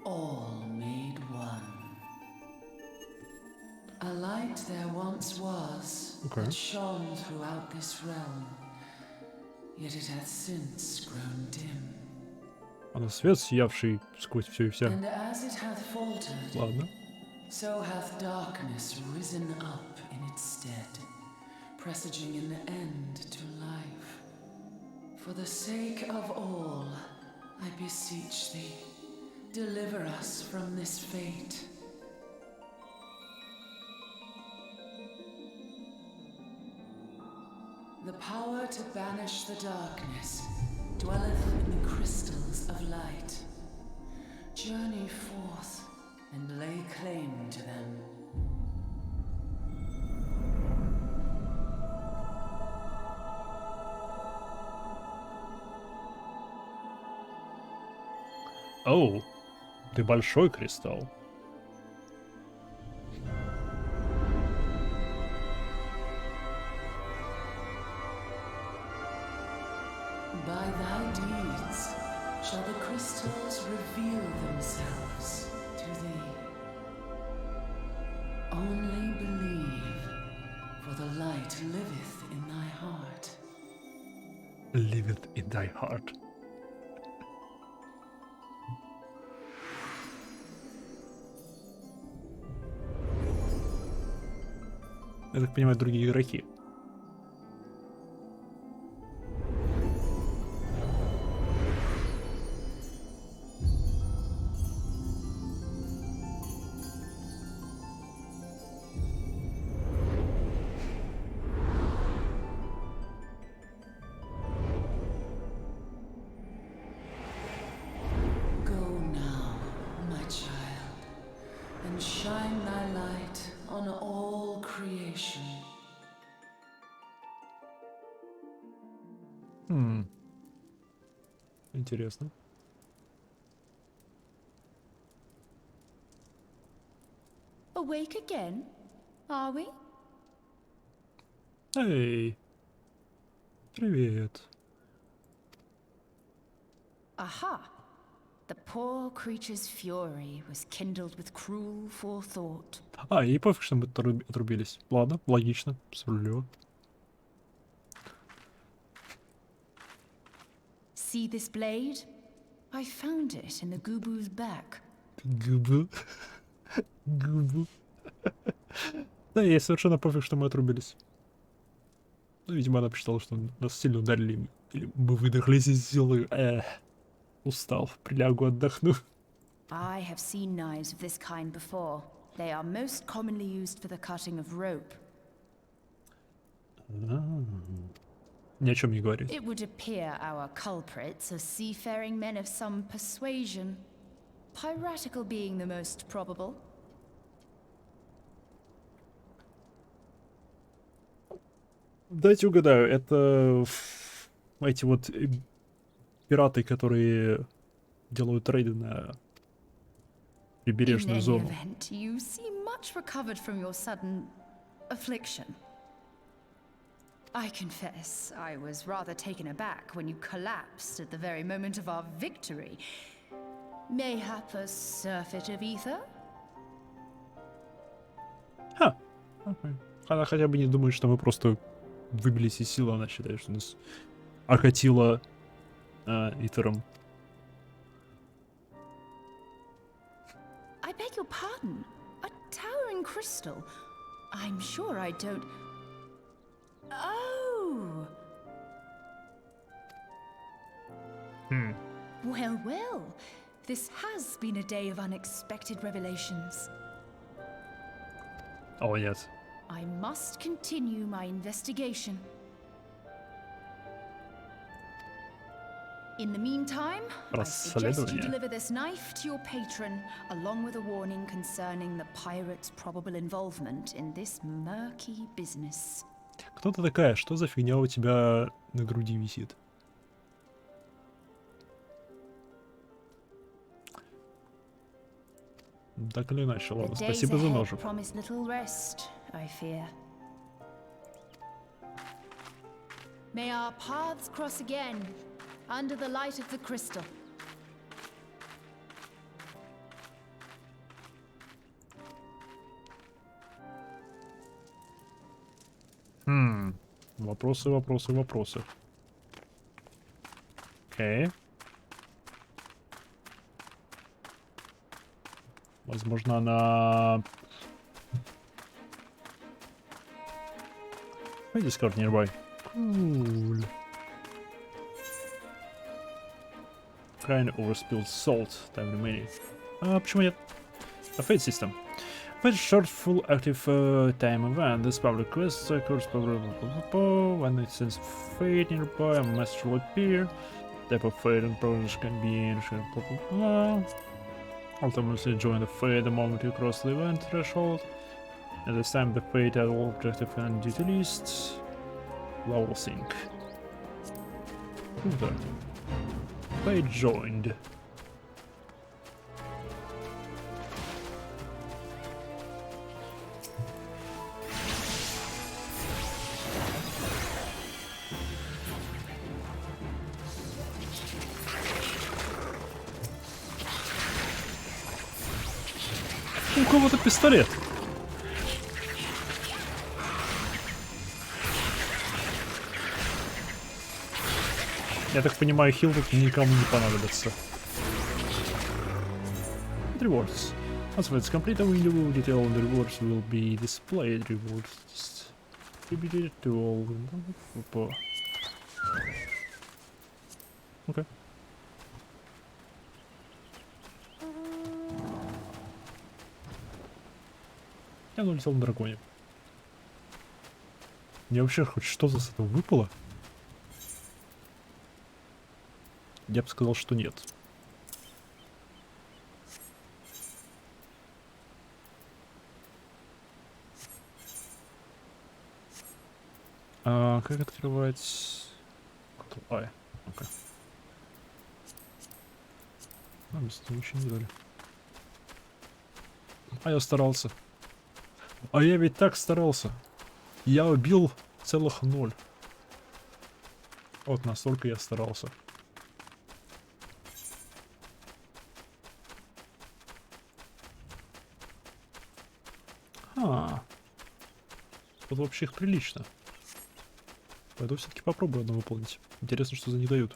all made one. A light there once was Okay. that shone throughout this realm, yet it hath since grown dim. Она свет, сиявший сквозь все и вся. And as it hath faltered, Ладно. so hath darkness risen up in its stead, presaging an end to life. For the sake of all, I beseech thee, deliver us from this fate. The power to banish the darkness dwelleth in the crystals of light. Journey forth and lay claim to them. Оу, ты большой кристалл. By thy deeds shall the crystals reveal themselves to thee. Only believe, for the light liveth in thy heart. Live it in thy heart. Я так понимаю, другие игроки. Go now, my child, and shine thy light on all creation. Интересно. Awake again? Are we? Эй, привет. Aha! The poor creature's fury was kindled with cruel forethought. А, и пофиг, что мы отрубились. Ладно, логично, справедливо. See this blade? I found it in the Gubu's back. Губу. Губу. Да, ей совершенно пофиг, что мы отрубились. Ну, видимо, она посчитала, что нас сильно ударили. Или мы выдохлись из силы. Устал, прилягу, отдохну. I have seen knives of this kind before. They are most commonly used for the cutting of rope. Ни о чем не говорит. It would appear our culprits are seafaring men of some persuasion. Piratical being the most probable. Дайте угадаю, это эти вот пираты, которые делают рейды на In прибережную any зону. event, you seem much recovered from your sudden affliction. I confess, I was rather taken aback when you collapsed at the very moment of our victory. Mayhap a surfeit of ether? Ха! Окей. Она хотя бы не думает, что мы просто выбились из сил, она считает, что нас окатило итером. I beg your pardon. A towering crystal. I'm sure I don't... Oh! Well, well. This has been a day of unexpected revelations. О, нет. I must continue my investigation. In the meantime, I suggest you Расследование. deliver this knife to your patron, along with a warning concerning the pirate's probable involvement in this murky business. Кто ты такая? Что за фигня у тебя на груди висит? Так или иначе, ладно, The days спасибо за ahead ножик. promise little rest, I fear. May our paths cross again, under the light of the crystal. Вопросы, вопросы, вопросы. Окей. Возможно, она... I discovered nearby. Cool. Kind of overspilled salt. Time remaining. Почему нет? A fate system. Fate short full active time event. This public quest occurs when it sends fate nearby, a message will appear. Type of fate and progress can be blah blah blah. Ultimately join the fate the moment you cross the event threshold. At this time the fate at all objective and duty lists. Level sync. Who's that? Fate joined. У кого-то пистолет. Я так понимаю, хил тут никому не понадобится. Rewards. Once it's complete, a window with detail on the rewards will be displayed. Rewards distributed to all. Okay. Я улетел на драконе. Мне вообще хоть что-то с этого выпало? Я бы сказал, что нет. Как открывать... Ай, окей. Место еще не дали. А я старался. А я ведь так старался. Я убил целых 0. Вот настолько я старался. Тут вообще их прилично. Пойду все-таки попробую одно выполнить. Интересно, что за них дают.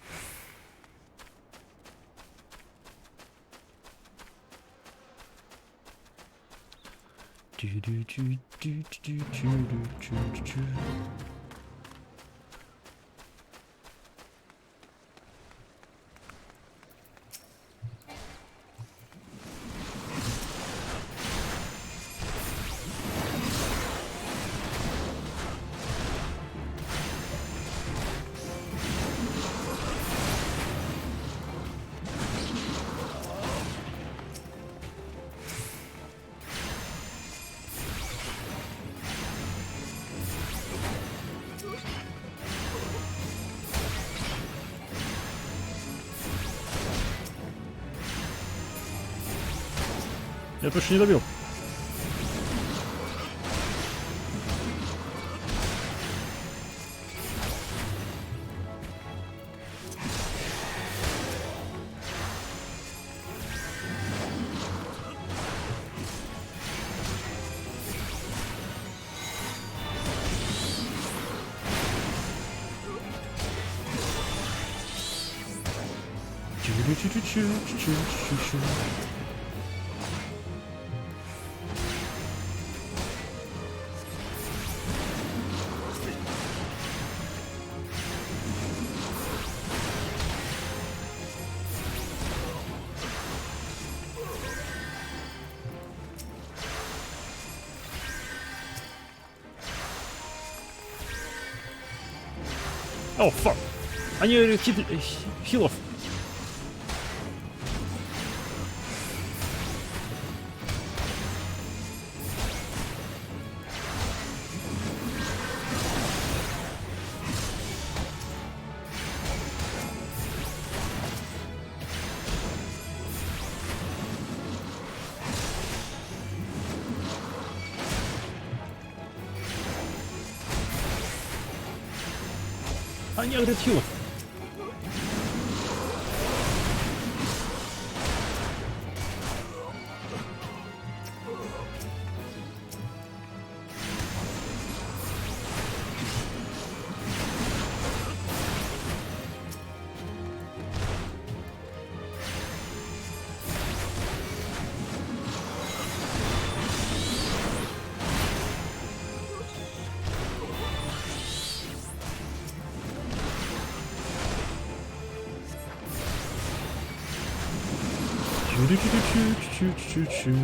Я точно не добил. Чу-чу-чу-чу-чу-чу-чу-чу. О, фак. Они хилов. Они агрят хилов. Чу-чу-чу-чу-чу-чу.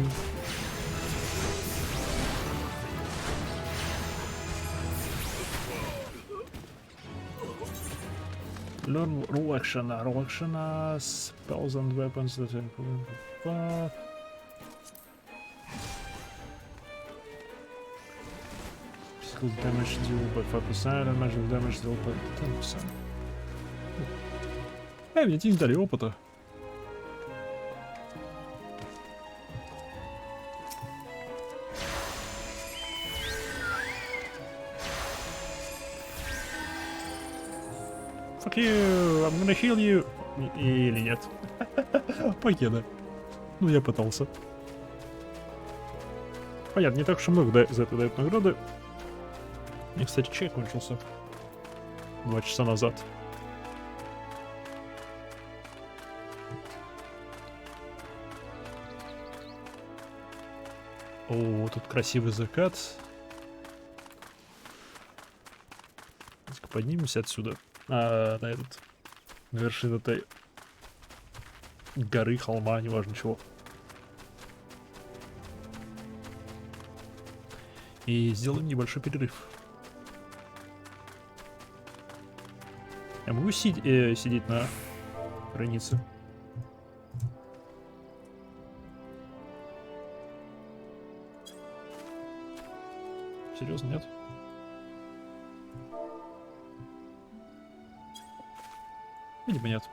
Learn rule action. Rule action spells and weapons that improve. Physical damage dealt by 5% and magical damage dealt by 10%. Эй, мне не дали опыта. Fuck you, I'm gonna heal you. Или нет. Покеда. Ну, я пытался. Понятно, не так уж и много за это дают награды. Мне, кстати, чай кончился 2 часа назад. О, тут красивый закат. Давайте-ка поднимемся отсюда. На этот, на вершину этой горы, холма, неважно чего. И сделаем небольшой перерыв. Я могу сидеть на границе? Серьезно, нет? Видимо, нет.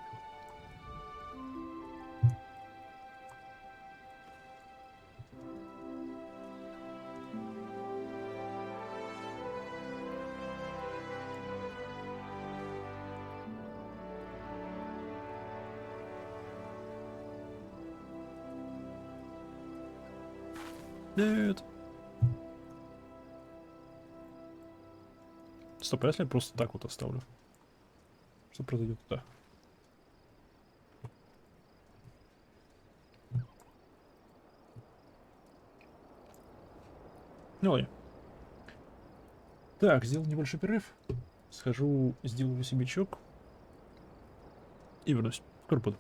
Нет. Стоп, а если я просто так вот оставлю? Что произойдет туда? Ну ладно. Так, сделал небольшой перерыв. Схожу, сделаю себе чок. И вернусь. Скоро буду.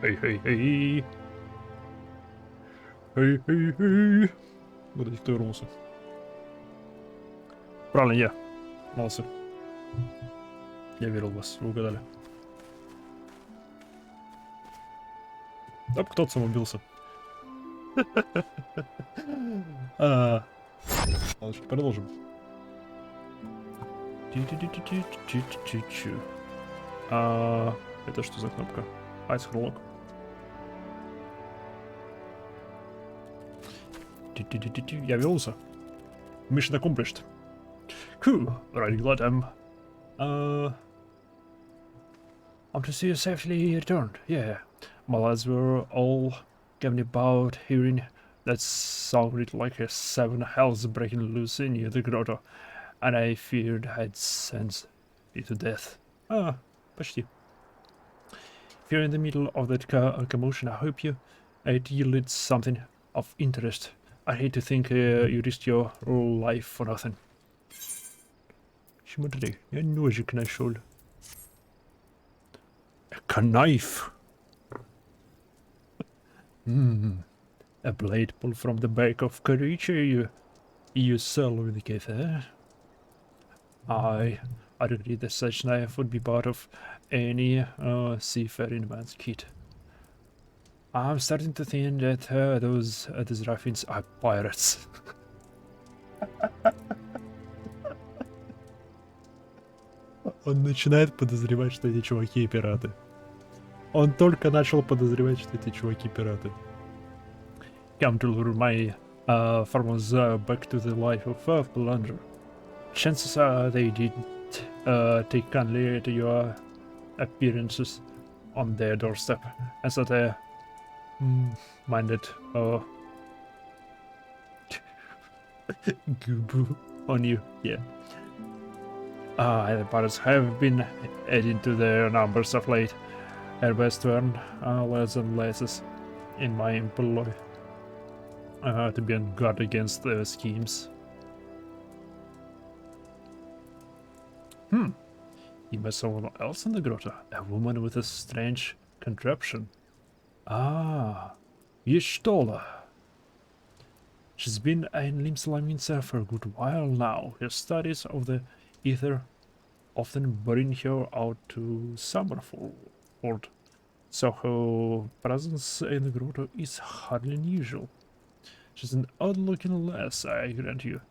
Эй. Эй. Вот кто вернулся. Правильно, я. Молодцы. Я верил в вас, вы угадали. Да, кто-то самоубился. Ладно, продолжим. Это что за кнопка? Скроллок. Я вернулся. Mission accomplished. Cool. Right, glad I'm to see you safely returned. Yeah. My lads were all giving about hearing that sounded like a seven hells breaking loose in you, the grotto, and I feared I'd sent you to death. Почти. If you're in the middle of that commotion, I hope it yielded something of interest. I hate to think you risked your life for nothing. Смотри, я ножик нашел. A knife. A blade pulled from the back of creature you sell in the cafe. I agreed that such knife would be part of any seafaring man's kit. I'm starting to think that those ruffians are pirates. Он начинает подозревать, что эти чуваки пираты. Он только начал подозревать, что эти чуваки пираты. Come to lure my farmers back to the life of plunder. Chances are they did take kindly to your appearances on their doorstep, and so they minded Goobo on you, yeah. The pirates have been adding to their numbers of late. At best to earn less and less in my employ to be on guard against their schemes. You met someone else in the grotto? A woman with a strange contraption. Yeshtola. She's been in Limslaminsa for a good while now. Her studies of the ether often bring her out to Summerford, so her presence in the grotto is hardly unusual. She's an odd-looking lass, I grant you.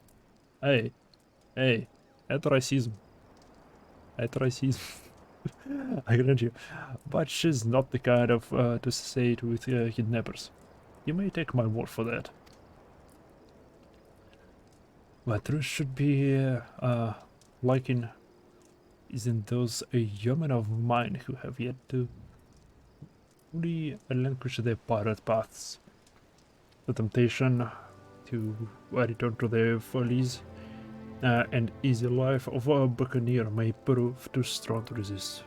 Эй, это расизм. Это расизм. I grant you. But she's not the kind of to say it with kidnappers. You may take my word for that. But truth should be liking isn't those yeomen of mine who have yet to relinquish their pirate paths. The temptation to return to their follies and easy life of a buccaneer may prove too strong to resist.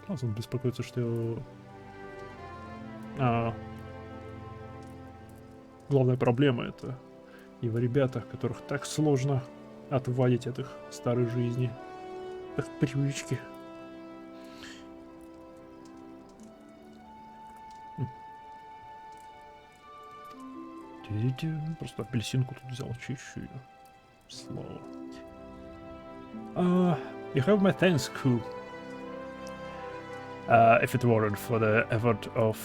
Он беспокоится, что главная проблема это его ребята, которых так сложно отвадить от их старой жизни, от привычки. Просто апельсинку тут взял, чищу ее. Слово. You have my thanks, crew. If it weren't for the effort of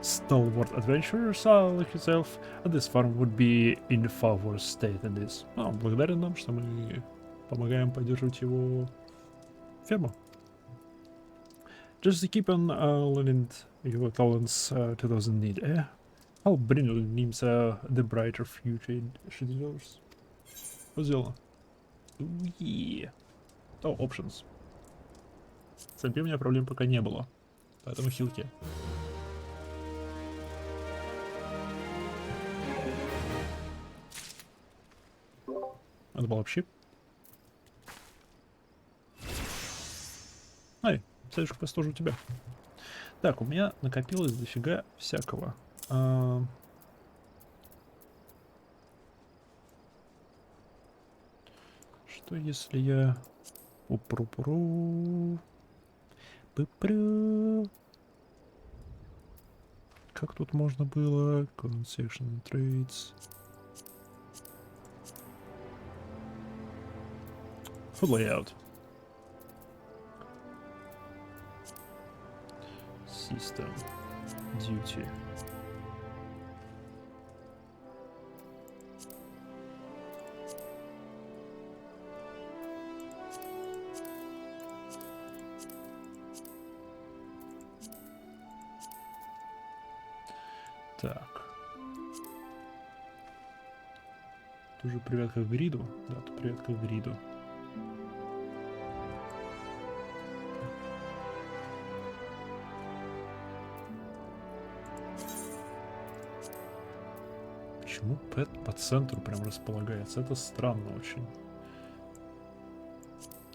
stalwart adventurers like yourself, this farm would be in far worse state than this. Благодарен нам, что мы помогаем поддерживать его ферму. Just keep on lending your talents to those in need, eh? How brilliant names the brighter future should yours. Что сделано? Yeah. Options. С MP у меня проблем пока не было, поэтому хилки. Это был вообще. Ай, следующий квест тоже у тебя. Так, у меня накопилось дофига всякого. Что если я... Пупру-пуру. Пупру. Как тут можно было? Current section trades. Full layout. System. Duty. Так. Тоже привязка к гриду? Да, тут привязка к гриду. Почему пэт по центру прям располагается? Это странно очень.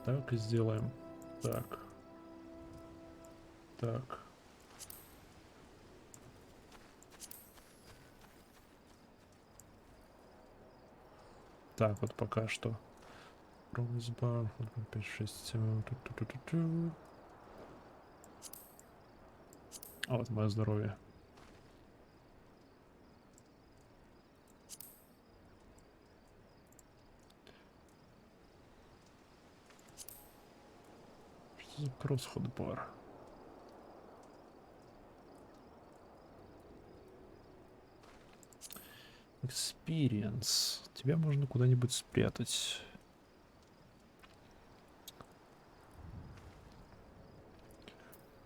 Так и сделаем. Так. Так. Так, вот пока что. Просьба. 5, 6. А вот мое здоровье. Что за кросс-хот-бар? Experience. Тебя можно куда-нибудь спрятать.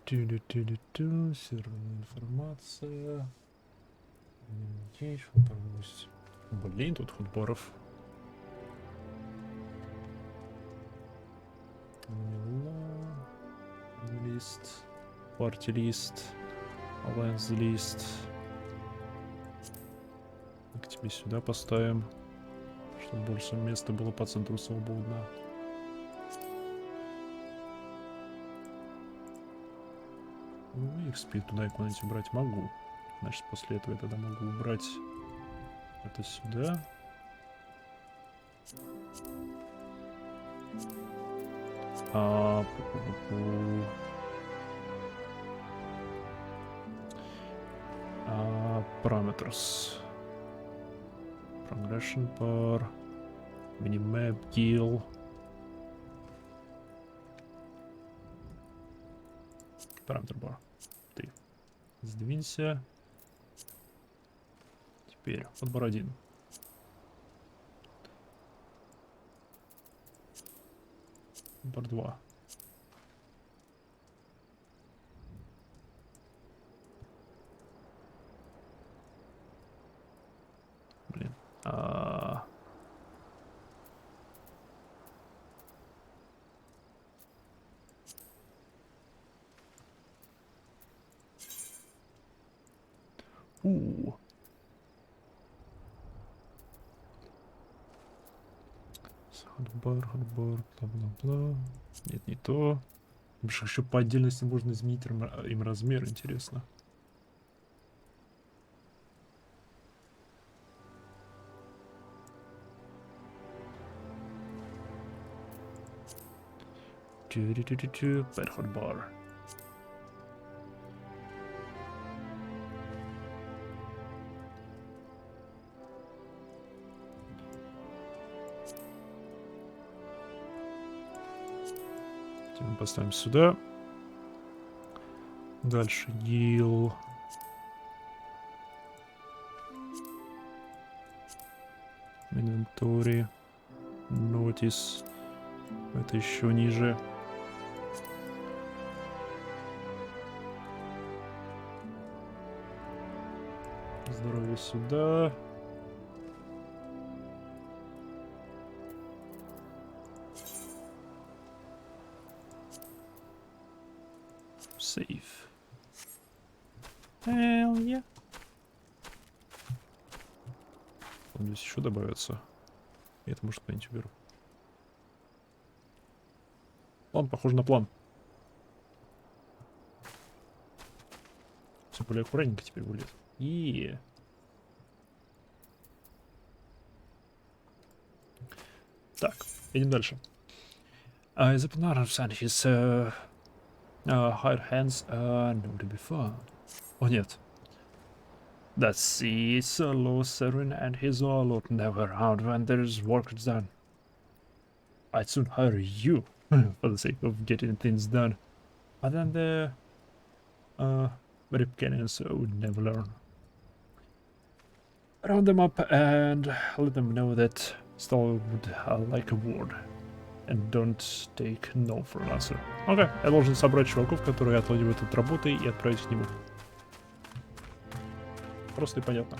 Серверная информация. Блин, тут худборов. Лист. Парти лист. Alliance лист. К тебе сюда поставим, чтобы больше места было по центру свободно. Ну, XP туда и куда-нибудь убрать могу. Значит, после этого я тогда могу убрать это сюда. Parameters. Progression bar. Minimap deal. Параметр бар. Ты сдвинься. Теперь подбор 1. Подбор 2. Блин. Хардбар, бла-бла-бла. Нет, не то. Еще по отдельности можно изменить им размер, интересно. Pet hardbar. Мы поставим сюда. Дальше yield. Inventory. Notice. Это еще ниже. Здоровье сюда. Сейф. Hell yeah. Он здесь еще добавится. И это может кто-нибудь уберу. План похож на план. Все более аккуратненько теперь будет. И так, идем дальше. The partner of his hired hands nowhere to be found. О нет. The sea is so serene and he's all never around when there's work done. I'd soon hire you for the sake of getting things done. But then the rip cannons would never learn. Round them up and let them know that Stall would like a word. And don't take no for an answer. Окей, я должен собрать чуваков, которые отводят от работы, и отправить к нему. Просто и понятно.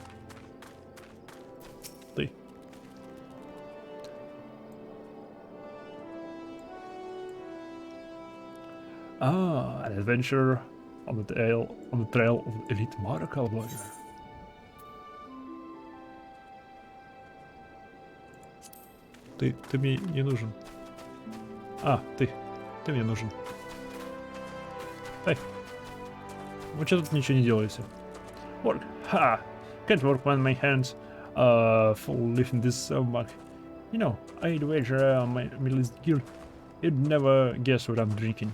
Ты. An adventure on the trail of elite Marcal warrior. Ты мне не нужен. Ты мне нужен. Эй, вы что тут ничего не делаете? Work, ha! Can't work when my hands full lifting this mug. You know, I'd wager on my middle gear. You'd never guess what I'm drinking.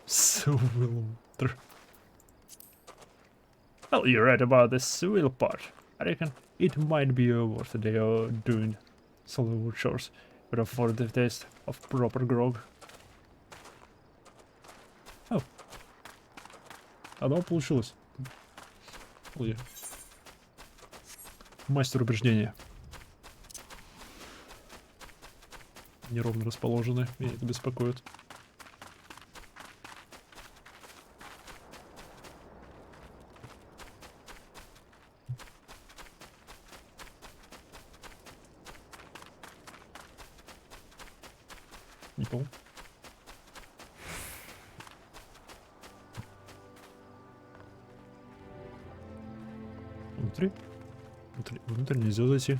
So well, you're right about the civil part. I reckon it might be worth a day of doing solo chores, but for the taste of proper grog. Oh. Оно получилось. Ой. Мастер убеждения. Неровно расположены, меня это беспокоит. Не понял. Внутрь нельзя зайти.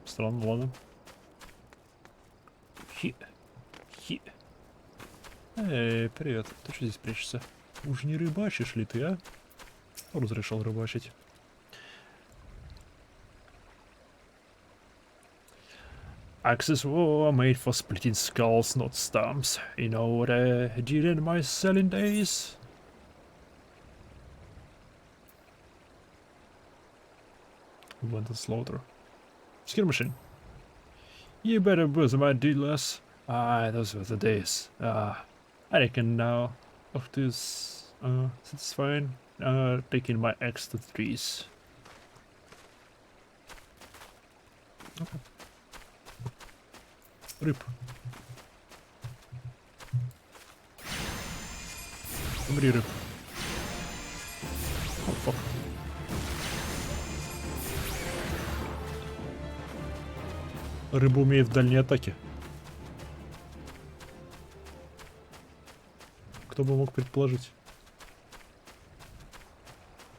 Странно, ладно. Эй, привет. Ты что здесь прячешься? Уж не рыбачишь ли ты, а? Кто разрешил рыбачить? Axes were made for splitting skulls, not stumps. You know what I did in my selling days? Went to slaughter. Skill machine. You better boost my dealers. Those were the days. I reckon now of this satisfying taking my axe to trees. Okay. Рыб. Умри, рыб. Oh, fuck. Рыба умеет в дальней атаке. Кто бы мог предположить?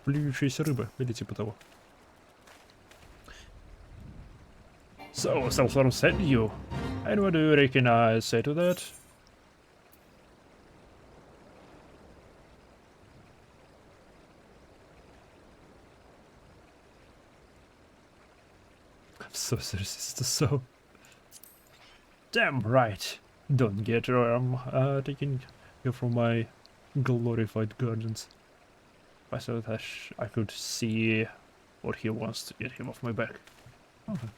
Плюющаяся рыба, или типа того. So, Salsarm sent you. And what do you reckon I say to that? I'm so serious, so... Damn right! Don't get where I'm taking you from my glorified gardens. I thought I could see what he wants to get him off my back. Okay.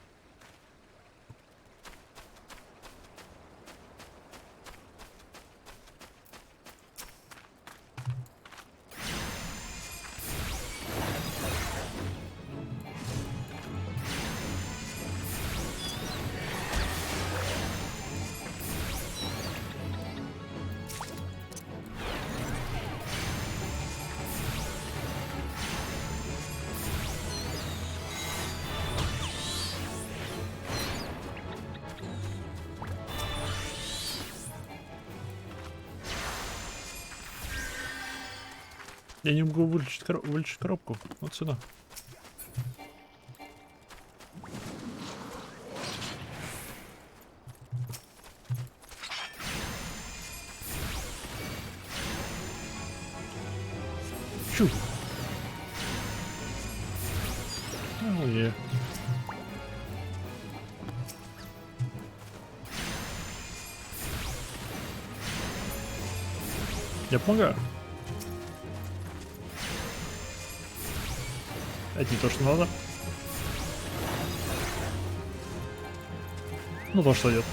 Я не могу вылечить коробку. Вот сюда. Чу. Oh, yeah. Я помогаю. Это не то, что надо. Ну, то, что идет.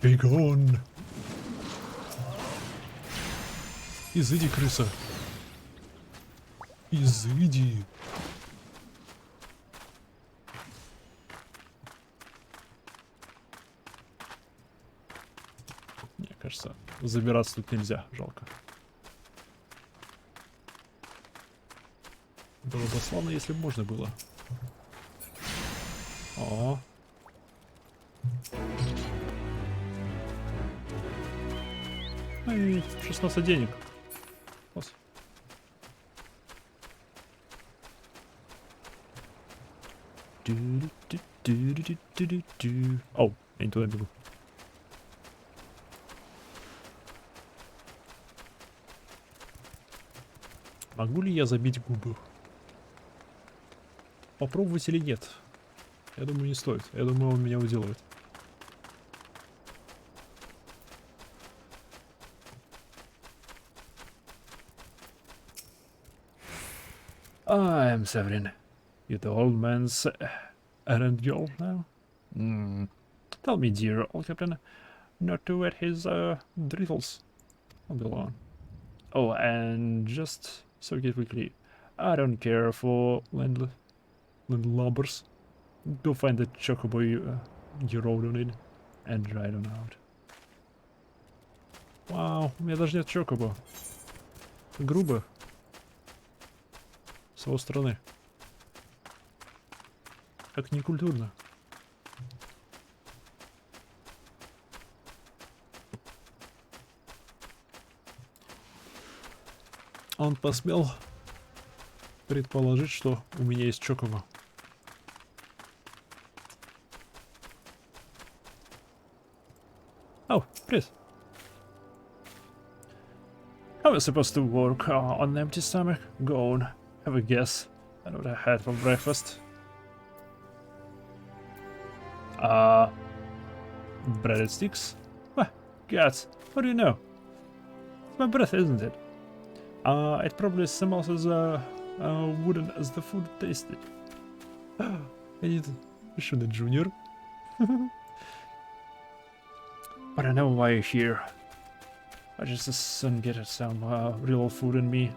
Бегон! Изыди, крыса! Изыди! Мне кажется, забираться тут нельзя, жалко. Было бы славно, если бы можно было. О. Ай, 16 денег. Класс. Оу, я не туда бегу. Могу ли я забить губы? Попробовать или нет? Я думаю, не стоит. Я думаю, он меня уделывает. I'm Severin. You're the old man's errand girl now? Tell me, dear old captain, not to wet his drittles on the lawn. Oh, and just so get quickly, I don't care for landlubbers. Go find the chocobo you rode on it and ride on out. Вау, у меня даже нет чокобо. Грубо. С его стороны. Как некультурно. Он посмел предположить, что у меня есть чокобо. Oh, привет. How am I supposed to work on an empty stomach? Go on, have a guess at what I had for breakfast. Breaded sticks? What? Gods, how do you know? It's my breath, isn't it? It probably smells as wooden as the food tasted. I need a junior. But I know why you're here. I just as soon get some real food in me.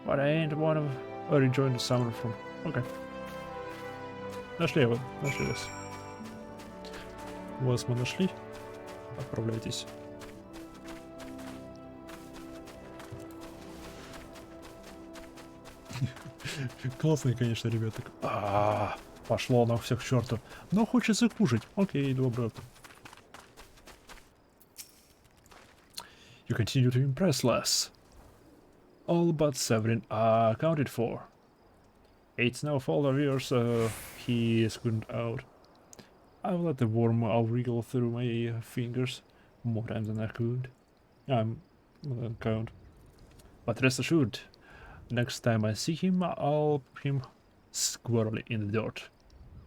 But I ain't one of rejoin the summer from. Okay. Нашли его, нашли вас. Вас мы нашли. Отправляйтесь. Классные, конечно, ребята. Пошло на всех к черту. Но хочется кушать. Окей, добро. You continue to impress less. All but Severin are accounted for. It's no fault of yours, he squinted out. I've let the worm wriggle through my fingers more times than I could. I'm count. But rest assured, next time I see him, I'll put him squarely in the dirt,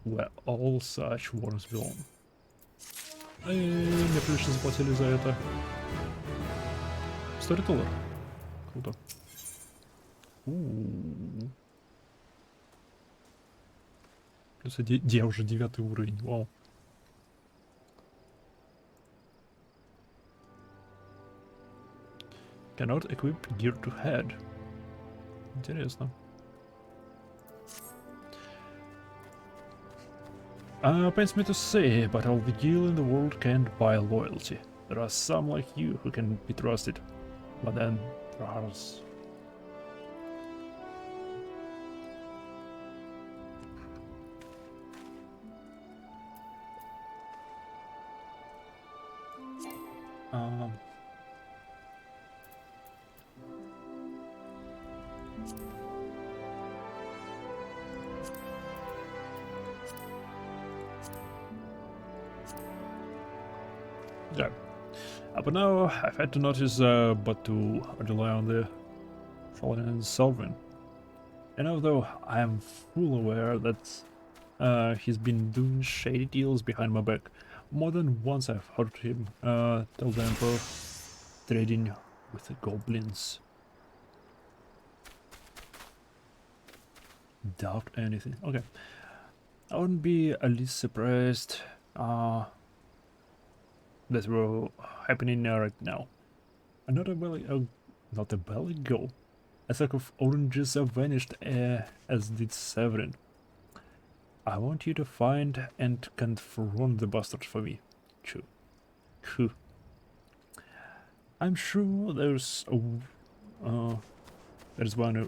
where all such worms belong. Мне прилично заплатили за это. $100. Круто. Плюс я уже 9 уровень. Вау. Cannot equip gear to head. Интересно. Pains me to say, but all the gil in the world can't buy loyalty. There are some like you who can be trusted, but then there are others. Yeah. But now I've had to notice but to rely on the fallen sovereign. And although I am full aware that he's been doing shady deals behind my back, more than once I've heard him tell the Emperor trading with the goblins. Doubt anything. Okay. I wouldn't be at least surprised that we're happening right now. Not a while ago, a sack of oranges have vanished, as did Severin. I want you to find and confront the bastards for me. Choo. I'm sure there's one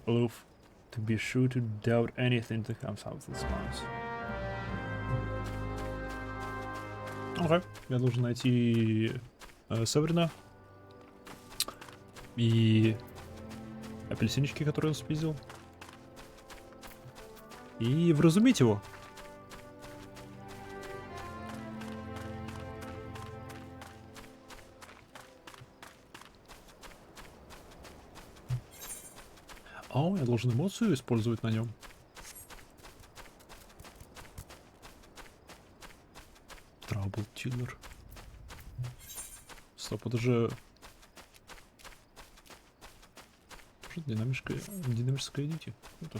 aloof to be sure to doubt anything that comes out of this mouth. Окей, я должен найти Северина и апельсинчики, которые он спиздил, и вразумить его. О, я должен эмоцию использовать на нем. Траблтиллер. Стоп, это же... Динамическая нити. Это...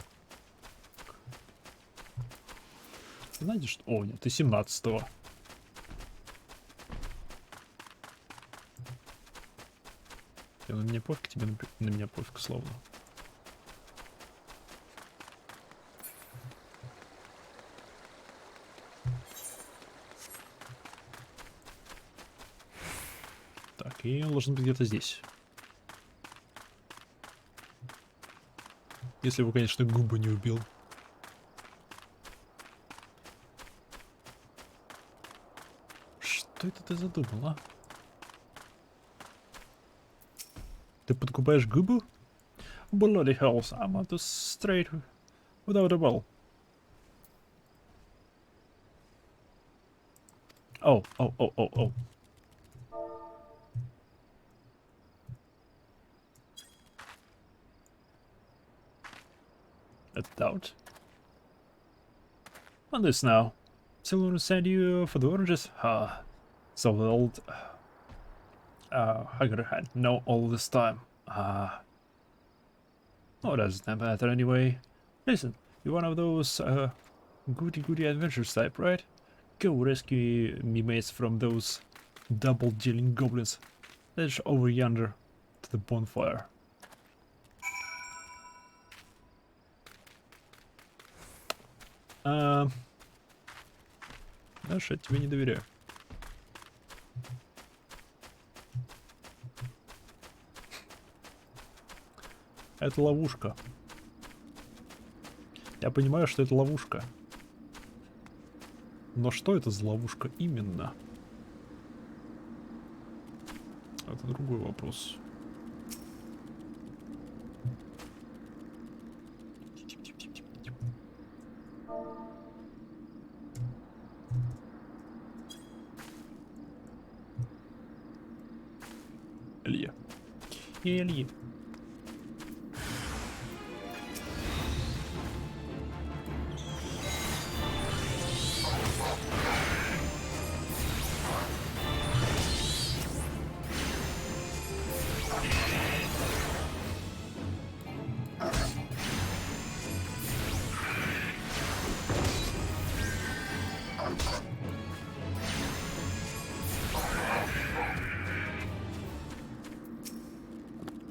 Знаете что? О, нет, ты 17-го. На меня пофиг, тебе на меня пофиг, словно. Так, и он должен быть где-то здесь. Если его, конечно, губы не убил. Что это ты задумал, а? Ты подкупаешь губу? Bloody hells, I'm on the straight without a ball. Oh. A doubt. On this now. Still want to send you for the oranges? So the old Hugger had no all this time. Oh, doesn't matter anyway. Listen, you're one of those goody adventures type, right? Go rescue me mates from those double-dealing goblins. That's over yonder to the bonfire. Знаешь, я тебе не доверяю. Это ловушка. Я понимаю, что это ловушка. Но что это за ловушка именно? Это другой вопрос. Илья.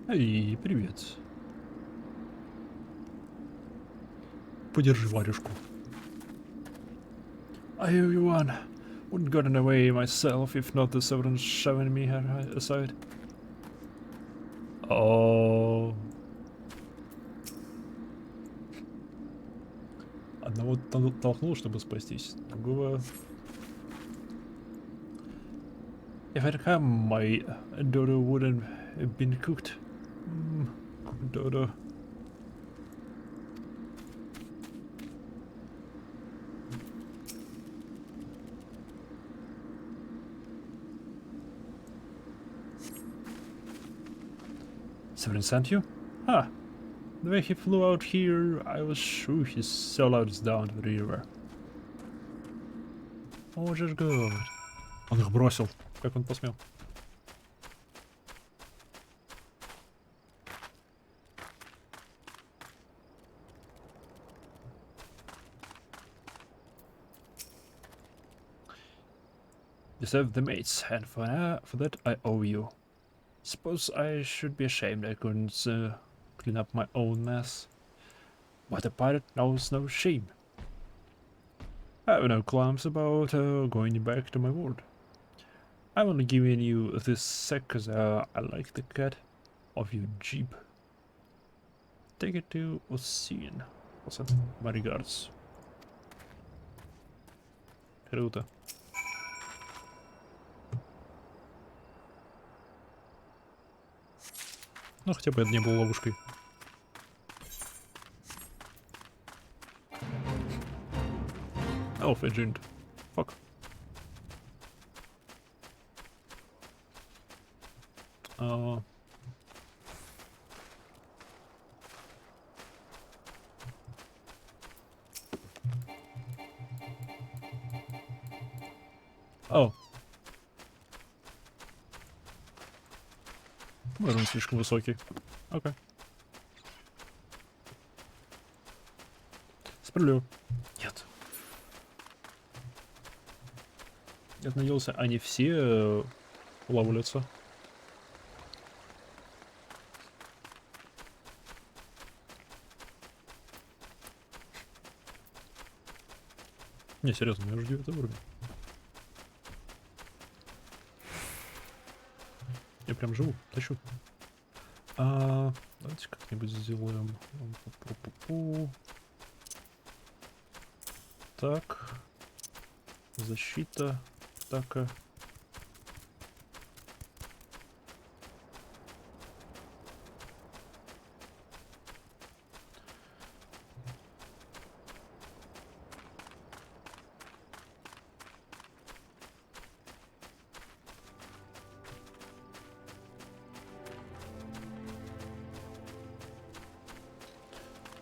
Эй, привет. Подержи варежку. I owe you one. Wouldn't gotten away myself if not the Sovereign shoving me aside. Oh. Одного толкнул, чтобы спастись, другого... If I'd come, my dodo wouldn't have been cooked. Dodo. Severin sent you? Ah, the way he flew out here, I was sure his sellouts down the river. Можешь говорить. Он их бросил. Как он посмел? Deserve the mates, and for that I owe you. Suppose I should be ashamed I couldn't clean up my own mess. But a pirate knows no shame. I have no qualms about going back to my ward. I'm only giving you this sack cause I like the cut of your jeep. Take it to Ocean. My regards. Круто. Ну, хотя бы это не было ловушкой. Elf agent. Fuck. О. Уровень слишком высокий. Окей. Справлю. Нет. Я надеялся, они все ловлятся. Не, серьезно, я уже 9 уровень. Я прям живу, тащу. Давайте как-нибудь сделаем. Так. Защита. Так.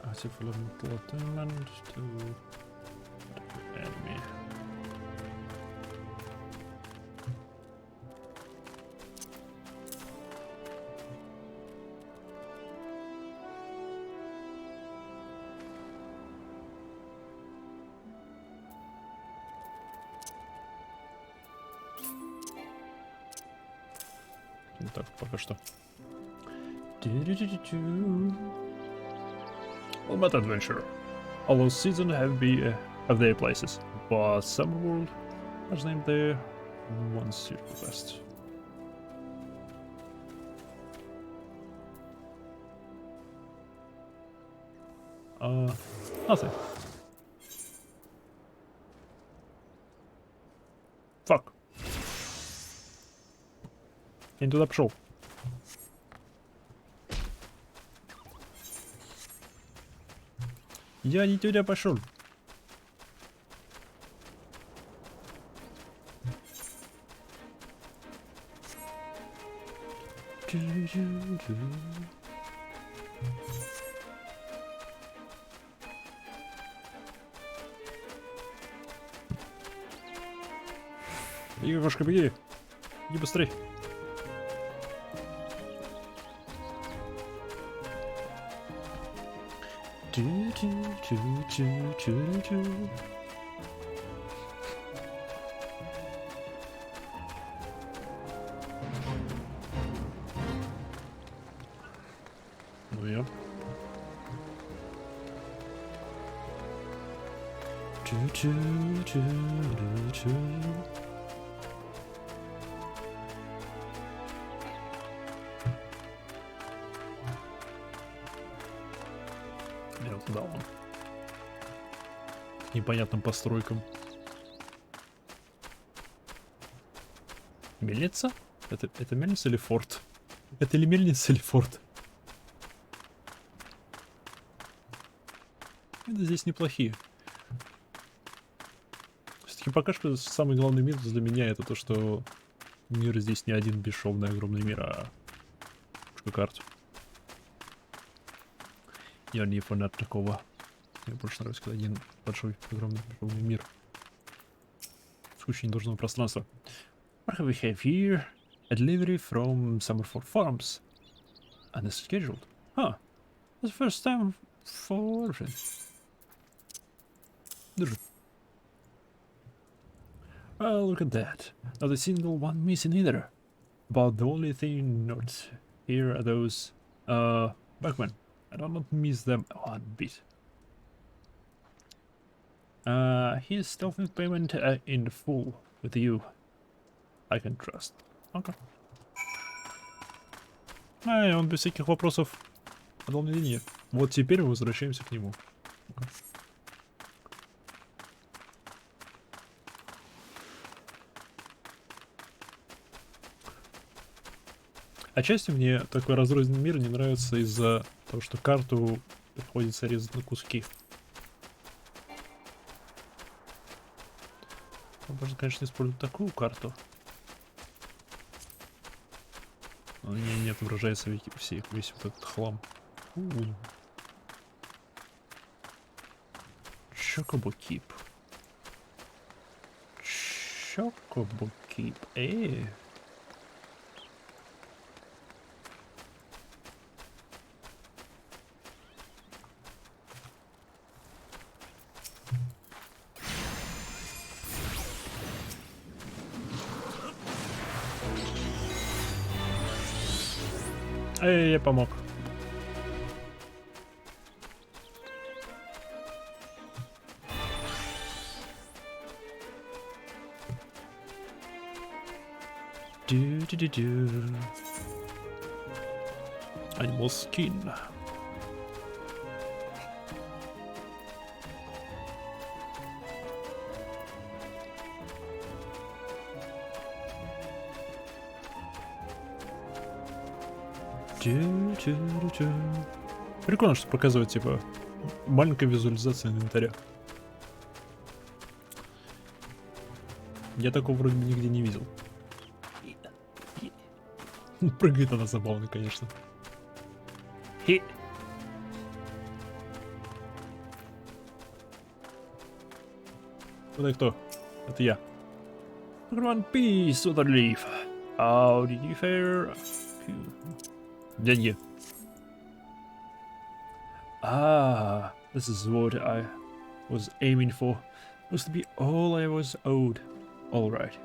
Active elemental attainment to enemy. Так, пока что. Well, but adventure. All those seasons have their places, but some world has named their one suitable best. Nothing. Fuck. Я не туда пошел. Я не туда пошел. Беги, кошка, беги. Беги быстрей. Ну я. Нет, да, он. Непонятным постройкам. Мельница? Это мельница или форт? Это или мельница, или форт? Это здесь неплохие. Все-таки пока что самый главный минус для меня это то, что мир здесь не один бесшовный огромный мир, а карту. Я не фанат такого. Мне больше нравится, когда один большой, огромный, огромный мир. Скучно не должно пространства. What we have here? A delivery from Summerford Farms. Unscheduled. Huh. That's the first time for everything. Держи. Oh, look at that. Not a single one missing either. But the only thing not here are those, backmen. I do not miss them one bit. Here's stealthy payment in full with you. I can trust. Okay. И он без всяких вопросов отдал мне деньги. Вот теперь мы возвращаемся к нему. Okay. Отчасти мне такой разрозненный мир не нравится из-за того, что карту приходится резать на куски. Можно, конечно, использовать такую карту. Но у нее не отображается весь вот этот хлам. Чокобо-кип. Чокобо-кип. Я помог. Animal skin. Прикольно, что показывает, типа, маленькая визуализация инвентаря. Я такого вроде бы нигде не видел. Прыгает она забавно, конечно. Это кто? Это я. One piece of the leaf. How did you fare? Деньги. This is what I was aiming for. Must be all I was owed. Alright.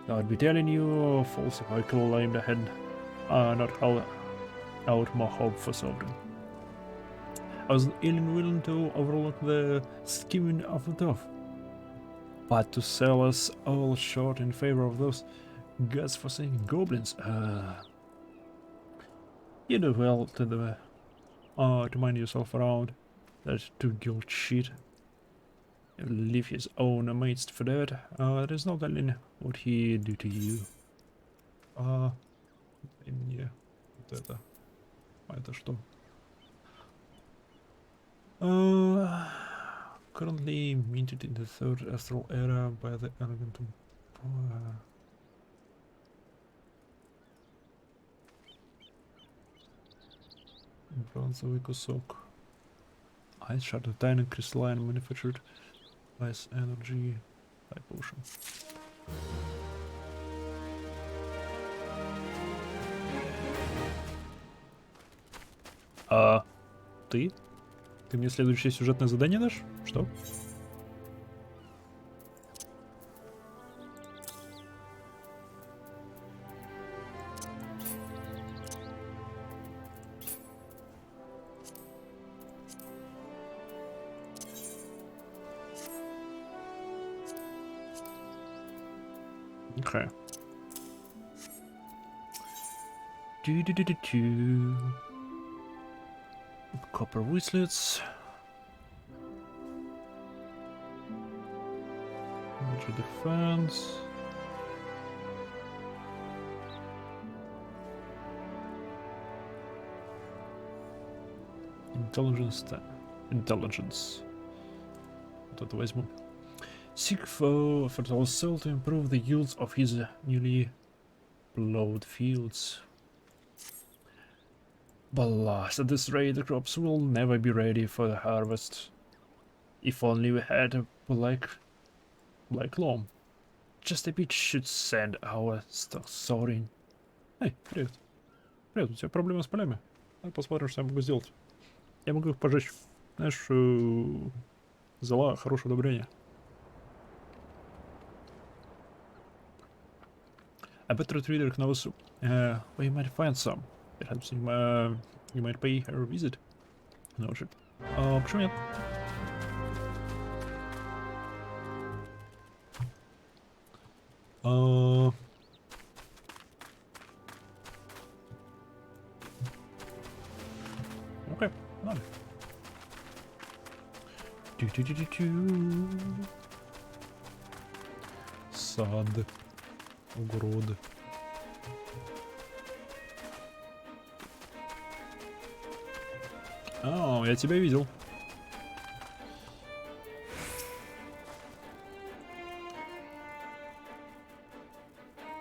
I'd be telling you false if I claimed I had not held out my hope for something. I was willing to overlook the scheming of the dove, but to sell us all short in favor of those godforsaken goblins, you do well to mind yourself around that two-guild shit. Leave his own mates for dead. There's no telling what he do to you. И мне вот это. А это что? Currently minted in the third astral era by the elegant. Бронзовый кусок. Ice shard, a tiny crystalline manufactured ice energy high potion. Ты? Ты мне следующее сюжетное задание дашь? Что? Okay. Copper wristlets. Major defense. Intelligence. Вот это возьму. Seek for fertile soil to improve the yields of his newly plowed fields. Blast, at this rate the crops will never be ready for the harvest. If only we had a black loam. Just a bit should send our stock soaring. Эй, привет. Привет, у тебя проблемы с полями? Давай посмотрим, что я могу сделать. Я могу их пожечь, знаешь, зола, хорошее удобрение. I bet the trader knows where you might find some. Perhaps you might pay her a visit. No shit. Почему нет? Окей, ладно. Сад. Огороды. А, я тебя видел.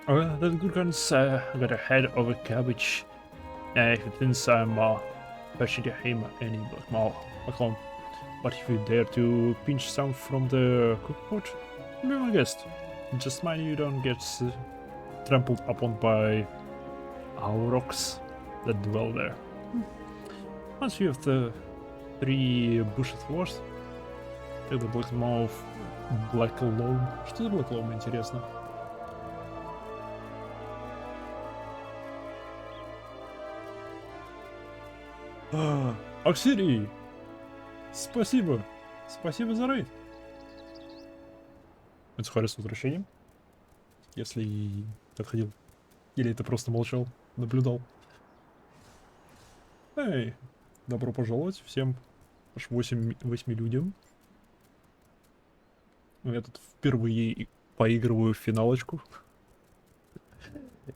That Gurkan's got a head of a cabbage. He thinks I'm fetching him any black home. But if you dare to pinch some from the cookpot, be my guest. Just mind you don't get trampled upon by aurochs that dwell there. Once you have the 3 bushes worth, take the black loam. Что за black loam, интересно? Аксирий! Спасибо! Спасибо за рейд! Это Сухарь с возвращением? Если отходил. Или это просто молчал, наблюдал. Эй! Добро пожаловать всем аж 8 людям. Я тут впервые поигрываю в финалочку.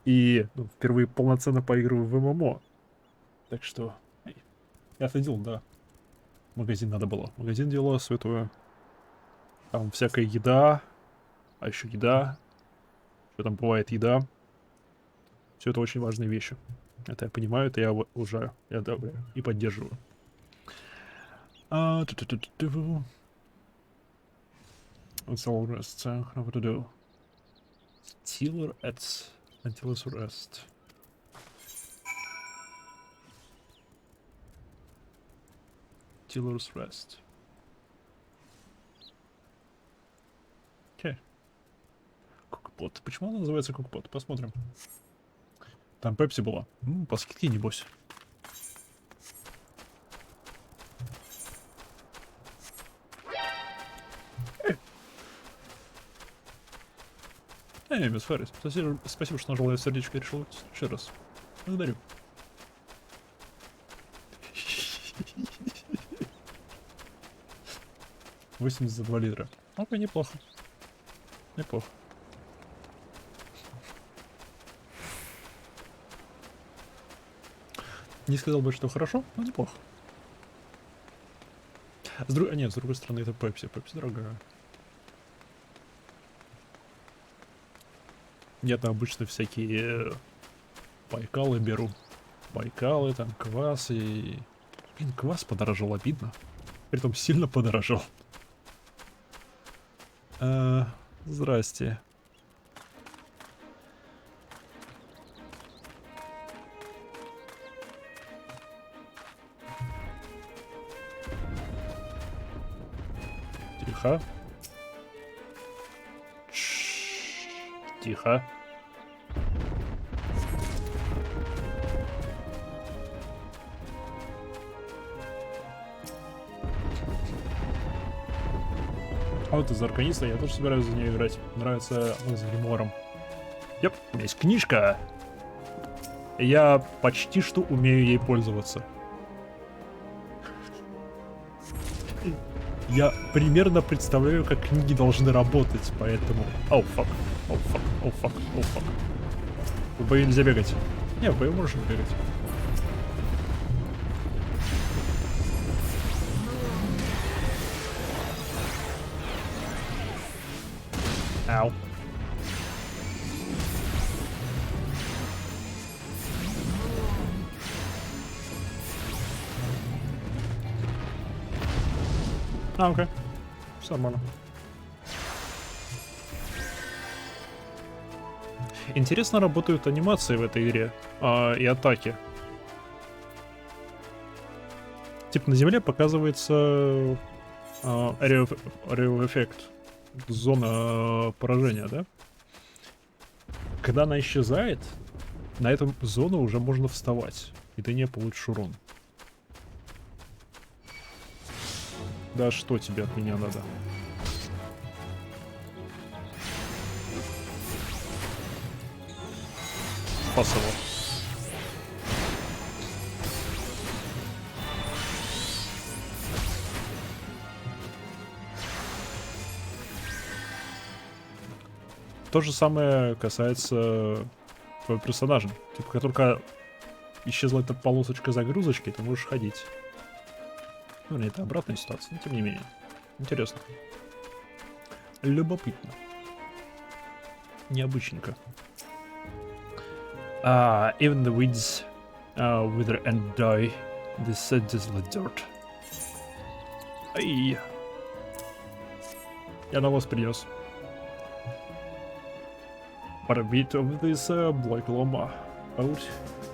И впервые полноценно поигрываю в ММО. Так что... Я отходил, да. Магазин надо было. Магазин дело святое. Там всякая еда. А еще еда. Что там бывает еда. Все это очень важные вещи. Это я понимаю, это я уважаю. Я одобряю и поддерживаю. It's all rest. What to do? Stealer at until it's rest. Stealer's rest. Окей. Кукпот. Почему он называется кукпот? Посмотрим. Там пепси была. По скидке, небось. Эй, мисс Феррис, спасибо, что нажал я сердечко и решил еще раз. Благодарю. 82 литра. Окей, неплохо. Неплохо. Не сказал бы, что хорошо, но неплохо. Нет, с другой стороны, это пепси. Пепси дорогая. Я-то обычно всякие байкалы беру. Байкалы, там, квас и... Блин, квас подорожал, обидно. Притом сильно подорожал. Здрасте. Тихо. Тихо. А вот из Арканиста я тоже собираюсь за нее играть. Нравится с гримуаром. Йоп, у меня есть книжка. Я почти что умею ей пользоваться. Я примерно представляю, как книги должны работать, поэтому... Оу, фак. Оу, фак. Оу, фак. Оу, фак. В бою нельзя бегать. Не, в бою можешь бегать. Ау. Окей. Все нормально. Интересно работают анимации в этой игре и атаки. Типа на земле показывается area of effect, зона поражения, да? Когда она исчезает, на эту зону уже можно вставать, и ты не получишь урон. Да что тебе от меня надо? Спасибо. То же самое касается твоего персонажа. Типа, как только исчезла эта полосочка загрузочки, ты можешь ходить. Ну, не, это обратная ситуация, но тем не менее. Интересно. Любопытно. Необычненько. Even the weeds wither and die. This desolate dirt. Ай. Я на вас принес. But a bit of this black llama out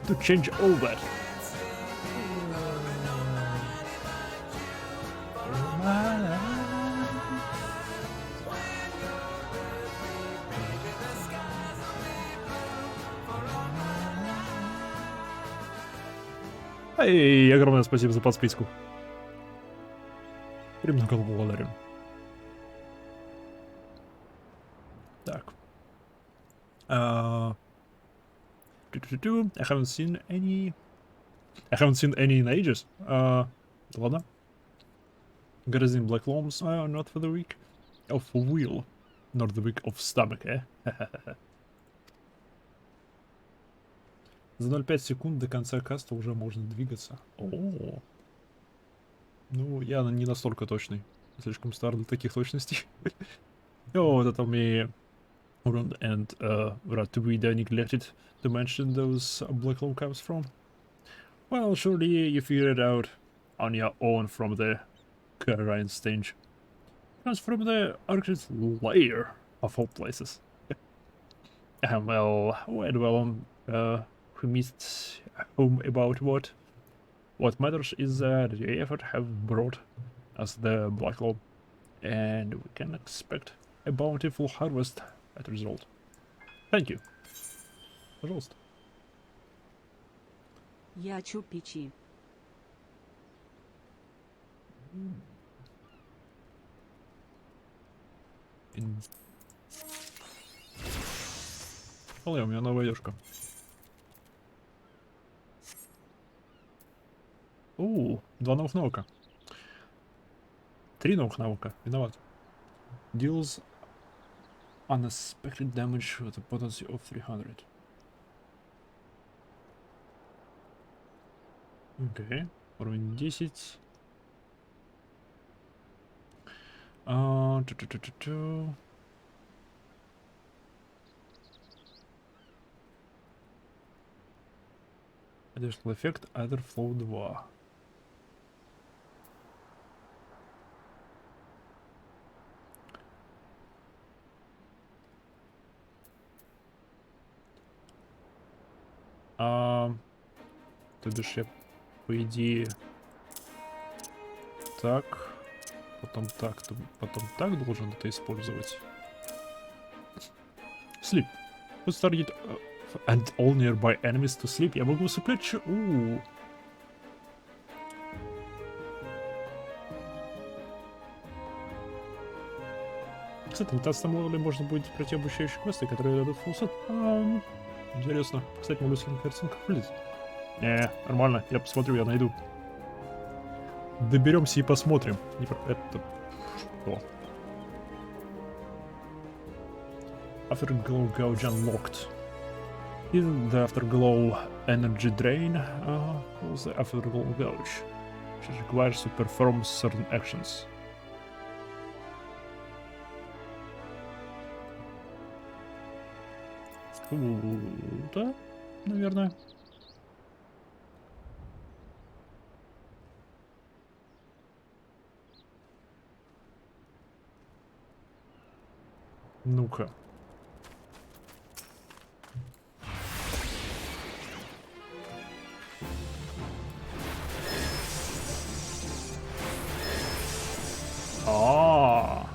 to change all that. Эй, огромное спасибо за подписку. Премного благодарен. Так. I haven't seen any in ages. Ладно. Grazing black loams are not for the weak of will, not the weak of stomach, eh? За 0,5 секунд до конца каста уже можно двигаться. О, ну я не настолько точный, слишком стар для таких точностей. Oh, that me around and right to be neglected to mention those black loam comes from. Well, surely you figured it out on your own from the Carine stage. Comes from the Arctic layer of all places. Well, who missed home about what? What matters is that the effort have brought us the black loam, and we can expect a bountiful harvest as a result. Thank you. Пожалуйста. Я чупичи. Ой, у меня новая одежка. 2 новых навыка. 3 новых навыка. Виноват. Deals unexpected damage with a potency of 300. Окей. Уровень 10. Additional эффект Otherflow 2. То бишь я, по идее, так, потом так должен это использовать. Sleep. Put target and all nearby enemies to sleep. Я могу усыплять Кстати, на 15 левеле можно будет пройти обучающие квесты, которые дадут фулсет. Интересно. Кстати, могу скинуть картинку в лист. Нормально. Я посмотрю, я найду. Доберемся и посмотрим. Это... Что? Afterglow gauge unlocked. Is the afterglow energy drain? What's the afterglow gauge? Which requires to perform certain actions. Да, наверное. Ну-ка. А-а-а.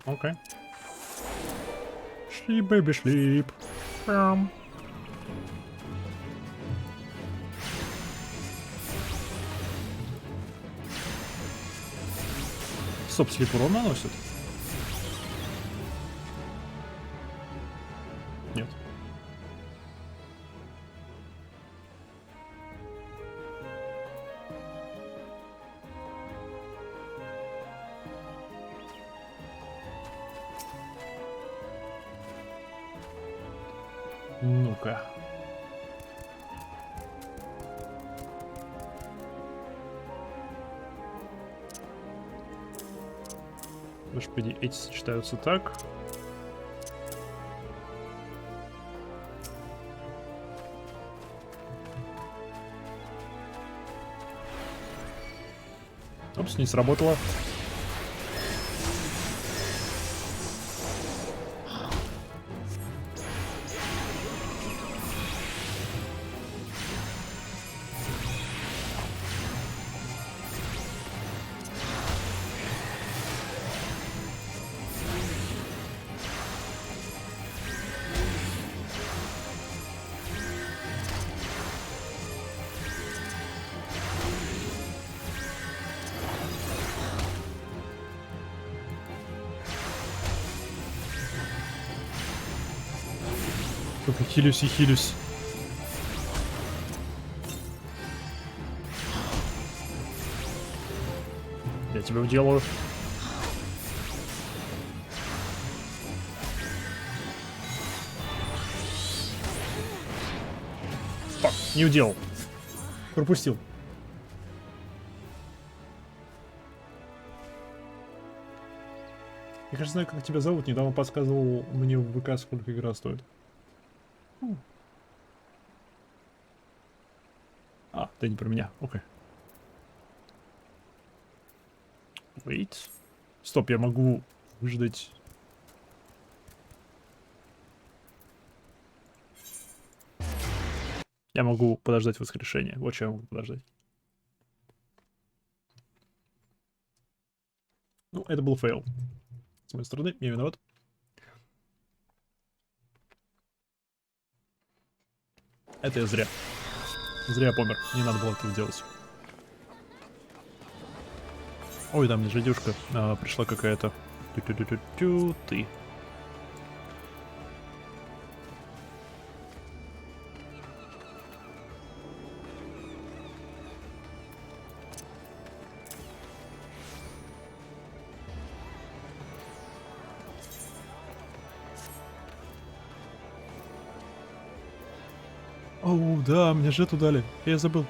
Окей. Шлип, бэби, шлип. Прям. Стоп, слип урон наносит? Нет. Ну-ка. Господи, эти сочетаются так. Опс, не сработало. Только хилюсь и хилюсь. Я тебя уделаю. Фак, не уделал. Пропустил. Я, кажется, знаю, как тебя зовут. Недавно подсказывал мне в ВК, сколько игра стоит. А, ты не про меня. Окей. Wait. Стоп, я могу выждать. Я могу подождать воскрешения. Вот что я могу подождать. Ну, это был фейл. С моей стороны, я виноват. Это я зря. Зря я помер. Не надо было это делать. Ой, там медведюшка. Пришла какая-то. Тю-тю-тю-тю, ты. Оу, да, мне жету дали. Я забыл.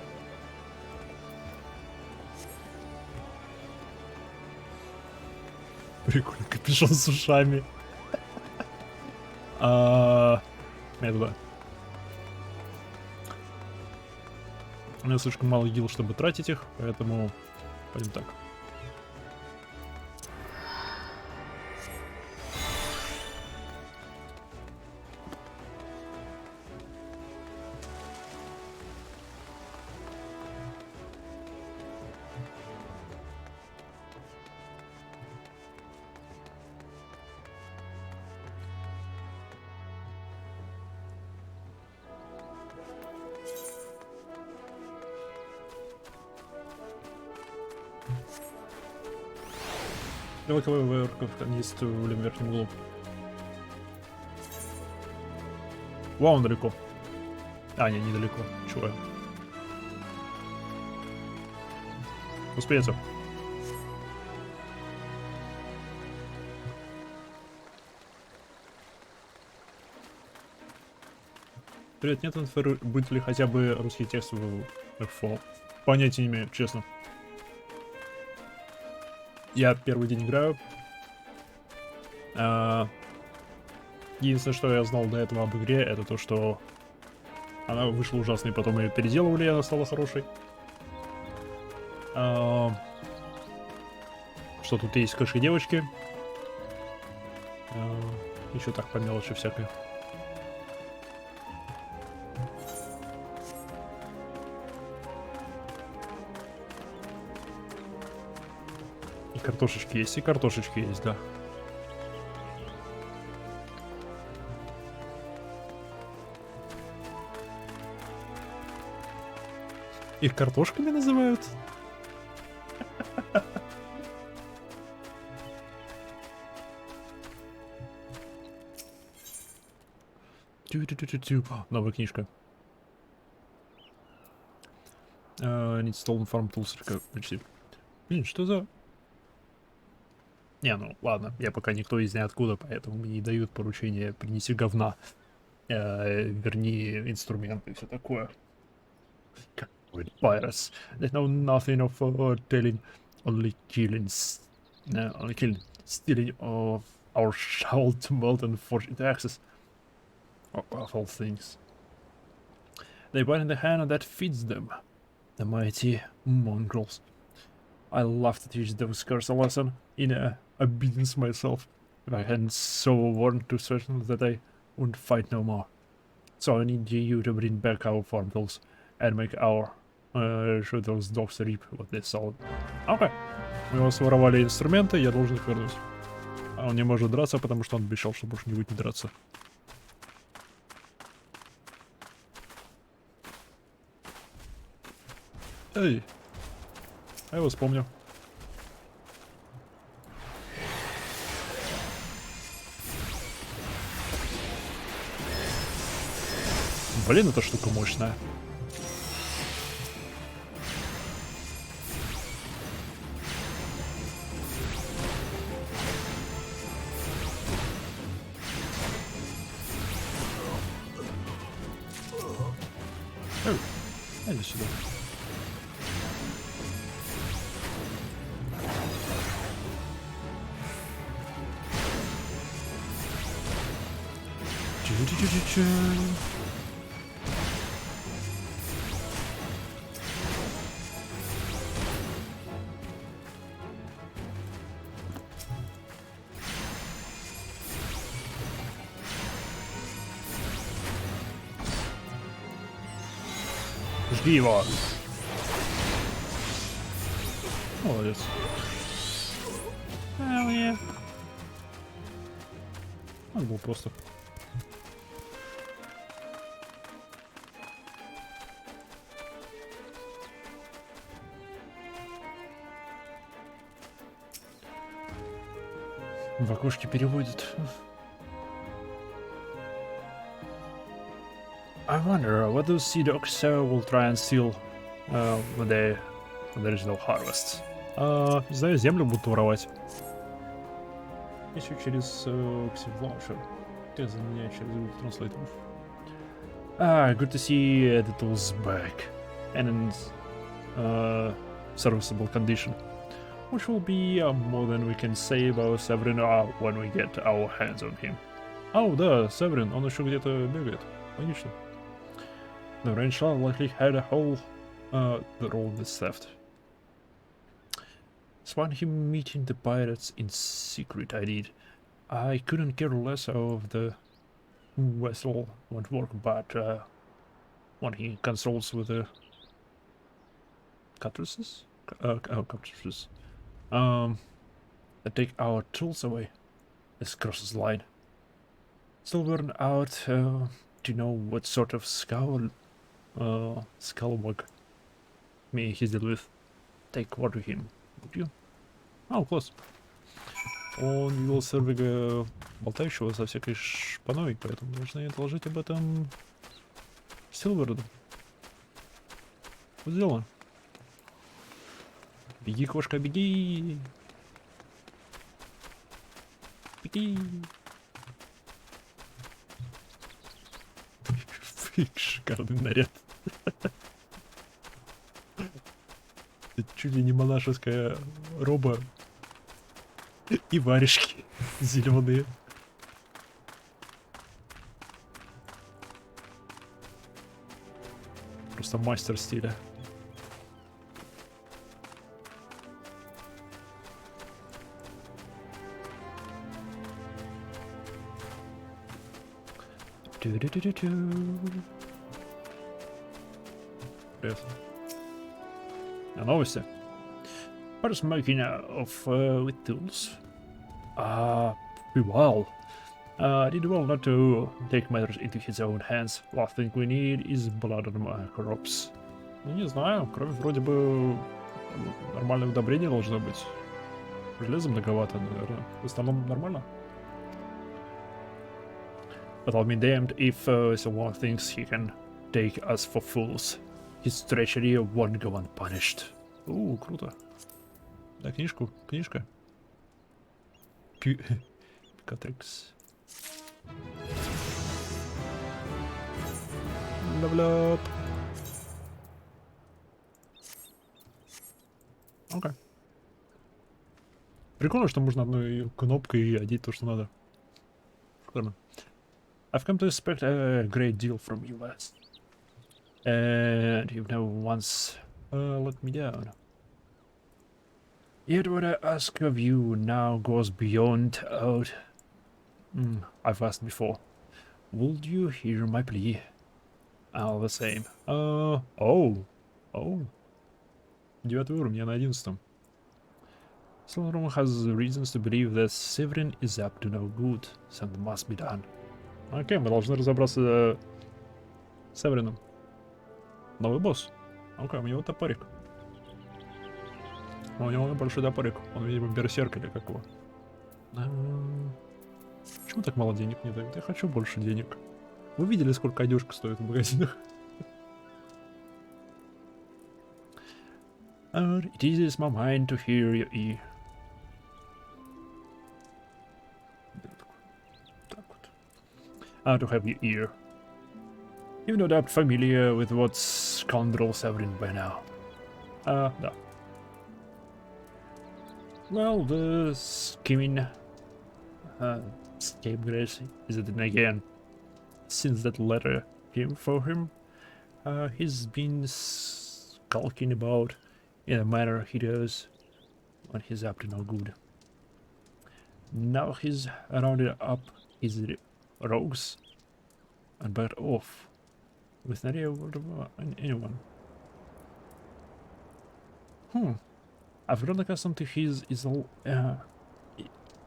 Прикольно, капюшон с ушами. Это. У меня слишком мало гил, чтобы тратить их, поэтому пойдем так. Леваковая вверка есть в левом верхнем углу. Вау, он далеко. А, не, недалеко. Чего? Успеется. Привет, нет инфы, будет ли хотя бы русский текст в FO? Понятия не имею, честно. Я первый день играю. Единственное, что я знал до этого об игре, это то, что она вышла ужасной, потом ее переделывали, и она стала хорошей. Что тут есть кошки девочки. Еще так по мелочи всякое. И картошечки есть, да. Их картошками называют? Новая книжка. Need stolen farm tools. Блин, что за... Не, ну ладно, я пока никто из ниоткуда, поэтому мне не дают поручения принеси говна. Верни инструменты и все такое. Pirates. They know nothing of telling, only killing, stealing of our shovel to melt and forge into access. Of all things. They bite in the hand that feeds them. The mighty mongrels. I love to teach those curs a lesson in obedience myself. If I hadn't so warned to certain that I wouldn't fight no more. So I need you to bring back our farm tools and make our sure those dogs reap what they sold. Окей. Мы его своровали инструменты, я должен их вернуть. А он не может драться, потому что он обещал, что больше не будет не драться. Эй! Я его вспомню. Блин, эта штука мощная. Иди сюда. Жги его. Молодец. Он был просто. В окошке переводит. I wonder what those sea dogs will try and steal when there is no harvest. Не знаю, землю будут воровать. Еще через Xivlauncher. Ты за меня через Google Translate. Good to see the tools back and in serviceable condition. Which will be more than we can say about Severin when we get our hands on him. Да, Severin, он еще где-то бегает. Логично. The range likely had a hole the role of this theft. Spun him meeting the pirates in secret, I did. I couldn't care less of the vessel won't work, but when he consults with the cutlasses? Cutlasses. Take our tools away. This crosses line. Still burn out to know what sort of Skullwog may he deal with. Take word to him, would you? Класс. Он видел сервига болтающего со всякой шпаной, поэтому должны доложить об этом Силверду. Вот сделано. Беги, кошка, беги! Беги! Шикарный наряд. Это чуть ли не монашеская роба и варежки зеленые. просто мастер стиля. Привет. Новости. First smoking with tools. Well. Did well not to take matters into his own hands. Last thing we need is blood on my crops. Ну, не знаю, кровь вроде бы нормальное удобрение должно быть. Железа многовато, наверное. В основном нормально. But I'll be damned if someone thinks he can take us for fools. His treachery won't go unpunished. Круто. Да, книжка. Пикатрикс. Левелап. Окей. Прикольно, что можно одной кнопкой одеть то, что надо. Шикарно. I've come to expect a great deal from you, West. And you've never once let me down. Yet what I ask of you now goes beyond out. I've asked before. Would you hear my plea? All the same. Девятый уровень, я на 11-м. Solomon has reasons to believe that Severin is up to no good. Something must be done. Окей, мы должны разобраться с Северином. Новый босс. Окей, у него топорик. У него большой топорик. Он, видимо, берсерк или как его. Почему так мало денег не дают? Я хочу больше денег. Вы видели, сколько одежка стоит в магазинах? It eases my mind to hear your ear. To have your ear. You're no doubt familiar with what scoundrel Severin by now. No. Well, the scheming scapegrace is it again. Since that letter came for him, he's been skulking about in a manner he does when he's up to no good. Now he's rounded up his rogues and backed off with not a word of anyone. I've grown accustomed to his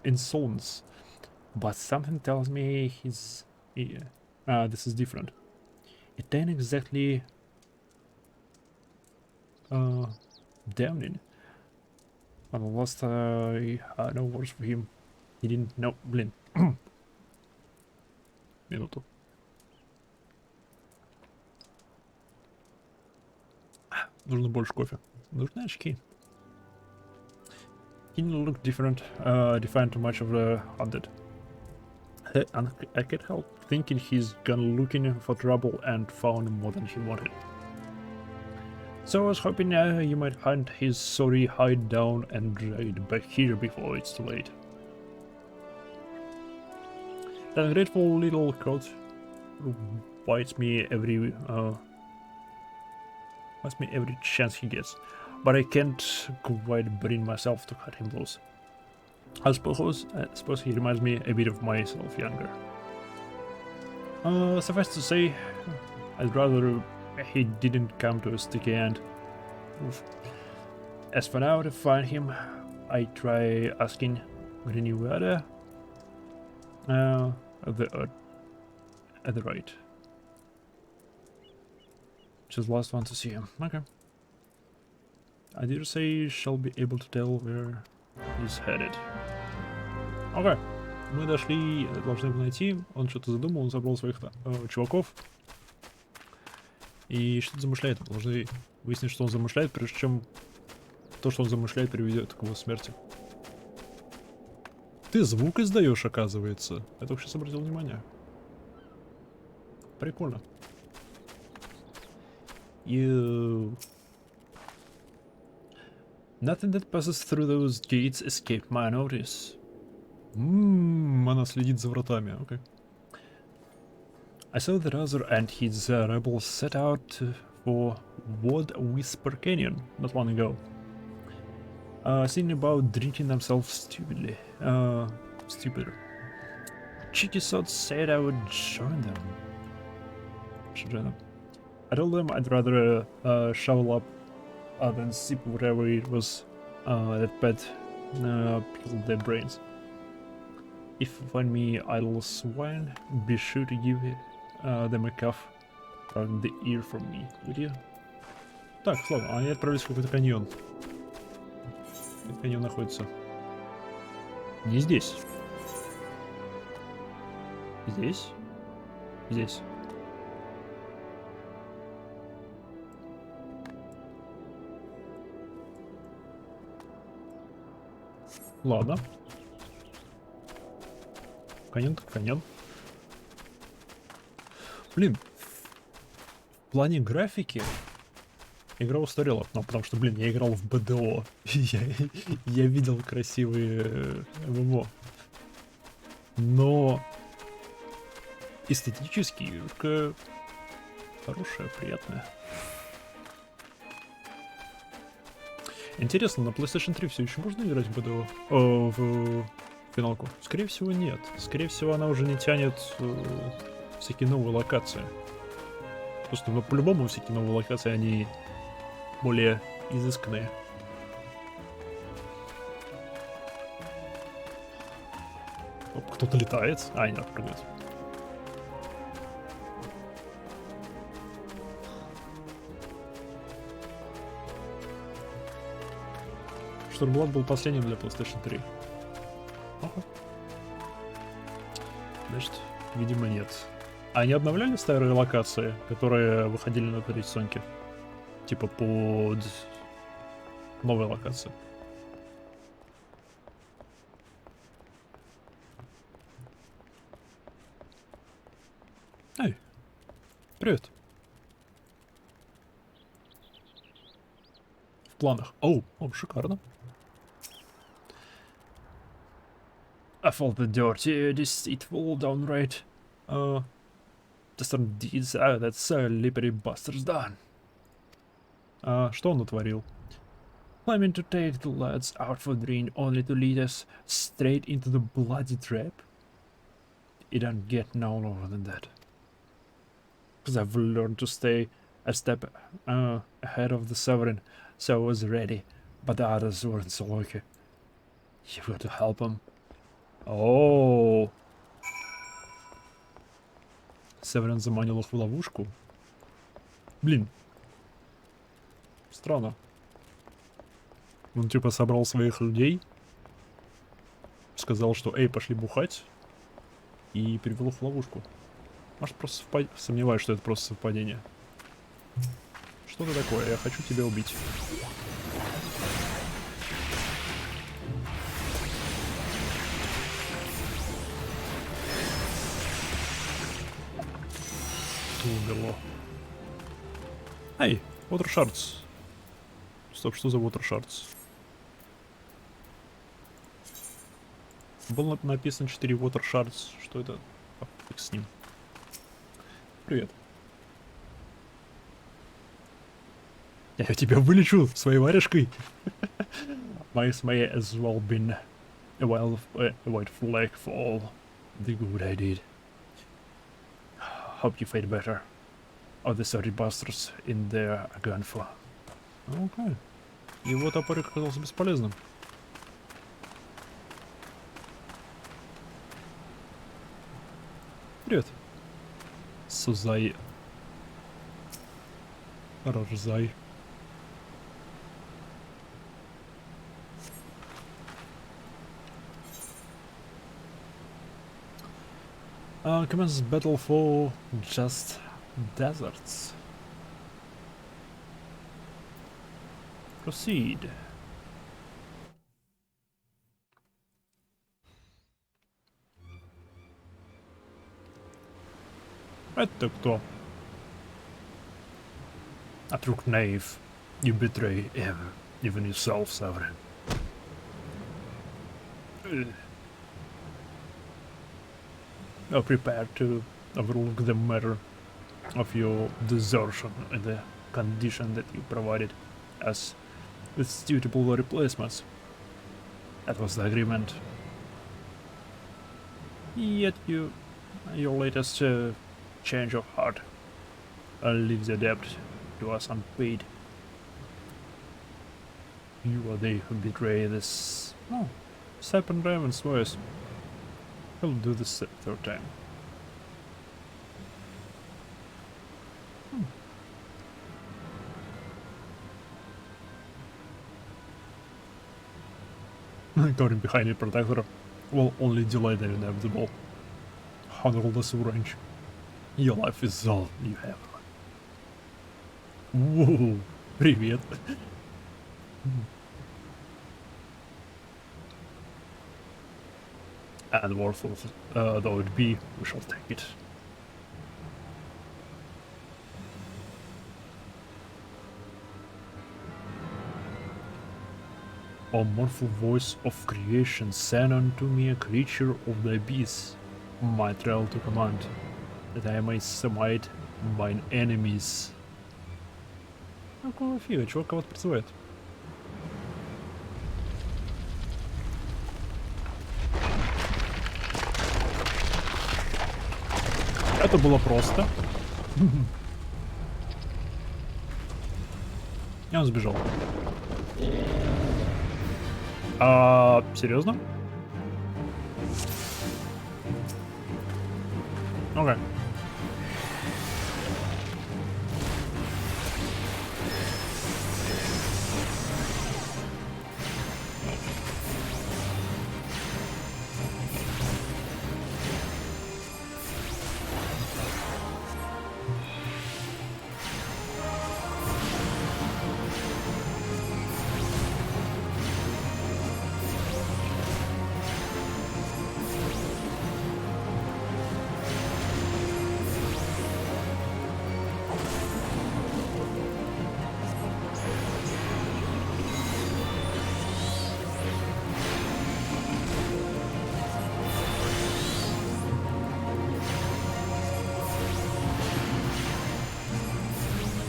insolence, but something tells me this is different. It ain't exactly damning. When the last I had no words for him, he didn't know. Блин. Минуту. Нужно больше кофе. Нужны очки. He didn't look different, defined too much of the hunted. And I can't help thinking he's gone looking for trouble and found more than he wanted. So I was hoping you might hunt his sorry hide down and raid back here before it's too late. That grateful little coat bites me every chance he gets, but I can't quite bring myself to cut him loose. I suppose he reminds me a bit of myself younger. Suffice to say, I'd rather he didn't come to a sticky end. Oof. As for now, to find him, I try asking Greniwada at the right. Just last one to see him. Okay. I dare say shall be able to tell where he's headed. Окей. Мы дошли, должны его найти. Он что-то задумал, он собрал своих чуваков. И что-то замышляет. Мы должны выяснить, что он замышляет, прежде чем то, что он замышляет, приведет к его смерти. Ты звук издаешь, оказывается. Я только сейчас обратил внимание. Прикольно. Nothing that passes through those gates escaped my notice. Она следит за вратами, окей. I saw that Arthur and his rebels set out for Wood Whisper Canyon not long ago. Thinking about drinking themselves stupidly. Stupider. Cheeky sods said I would join them. Should join them. I told them I'd rather shovel up than sip whatever it was that pet pickled their brains. If you find me idle swine, be sure to give them a cuff around the ear from me, would you? Так, ладно, они отправились в какой-то каньон. Этот каньон находится не здесь. Здесь? Здесь. Ладно. Каньон так каньон. Блин, в плане графики игра устарела, ну, потому что, блин, я играл в БДО. Я видел красивые ММО. Но эстетически игрка хорошая, приятная. Интересно, на PlayStation 3 все еще можно играть в БДО? В финалку? Скорее всего, нет. Скорее всего, она уже не тянет всякие новые локации. Просто, ну, по-любому, всякие новые локации, они более изысканные. Оп, кто-то летает. А, нет, прыгает. Штурмблад был последним для PlayStation 3. Ага. Значит, видимо, нет. А они обновляли старые локации, которые выходили на третьей Соньке? Типа под новые локации. Эй, привет. В планах. Оу, шикарно. I felt the dirty, deceitful, downright, distant deeds that slippery bastards done. Что он натворил? Planning to take the lads out for drink only to lead us straight into the bloody trap? It don't get no lower than that. Cause I've learned to stay a step ahead of the sovereign, so I was ready, but the others weren't so lucky. You've got to help them. Ооо. Северин заманил их в ловушку. Блин. Странно. Он типа собрал своих людей, сказал, что эй, пошли бухать, и привел их в ловушку. Может, просто сомневаюсь, что это просто совпадение. Что ты такое? Я хочу тебя убить. Умерло. Эй, Water Shards. Стоп, что за Water Shards? Было написано 4 Water Shards. Что это? Фиг с ним. Привет. Я тебя вылечу своей варежкой. My may as well been a white flag for all the good I did. Hope you fade better. Of the 30 bastards in there are gone for. Окей. Его топорик оказался бесполезным. Привет. Сузай. Рожзай. Commence battle for just deserts. Proceed. Это кто? A true knave. You betray him, even yourself, Sovereign. Are prepared to overlook the matter of your desertion in the condition that you provided us with suitable replacements. That was the agreement. Yet your latest change of heart leaves the debt to us unpaid. You are they who betray this. Oh, Serpent Raven swears. He'll do this a third time. Going behind the protector will only delay the inevitable. Honorless range. Your life is all you have. Whoa, привет. And worthless though it be, we shall take it. O mournful voice of creation, send unto me a creature of the abyss, my trial to command, that I may smite mine enemies. Какого фига, чувак кого-то призывает. Это было просто. И он сбежал. Серьезно? Окей.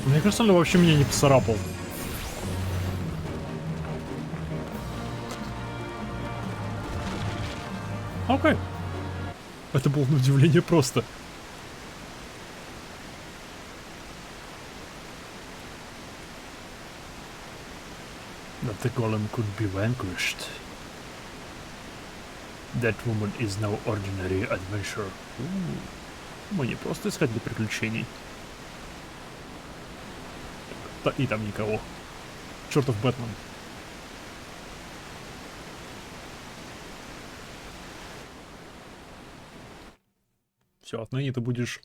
Мне кажется, он вообще меня не поцарапал. Окей. Это было на удивление просто. That the golem could be vanquished. That woman is no ordinary adventurer. Мы не просто искатели приключений. И там никого. Чертов Бэтмен. Все, отныне ты будешь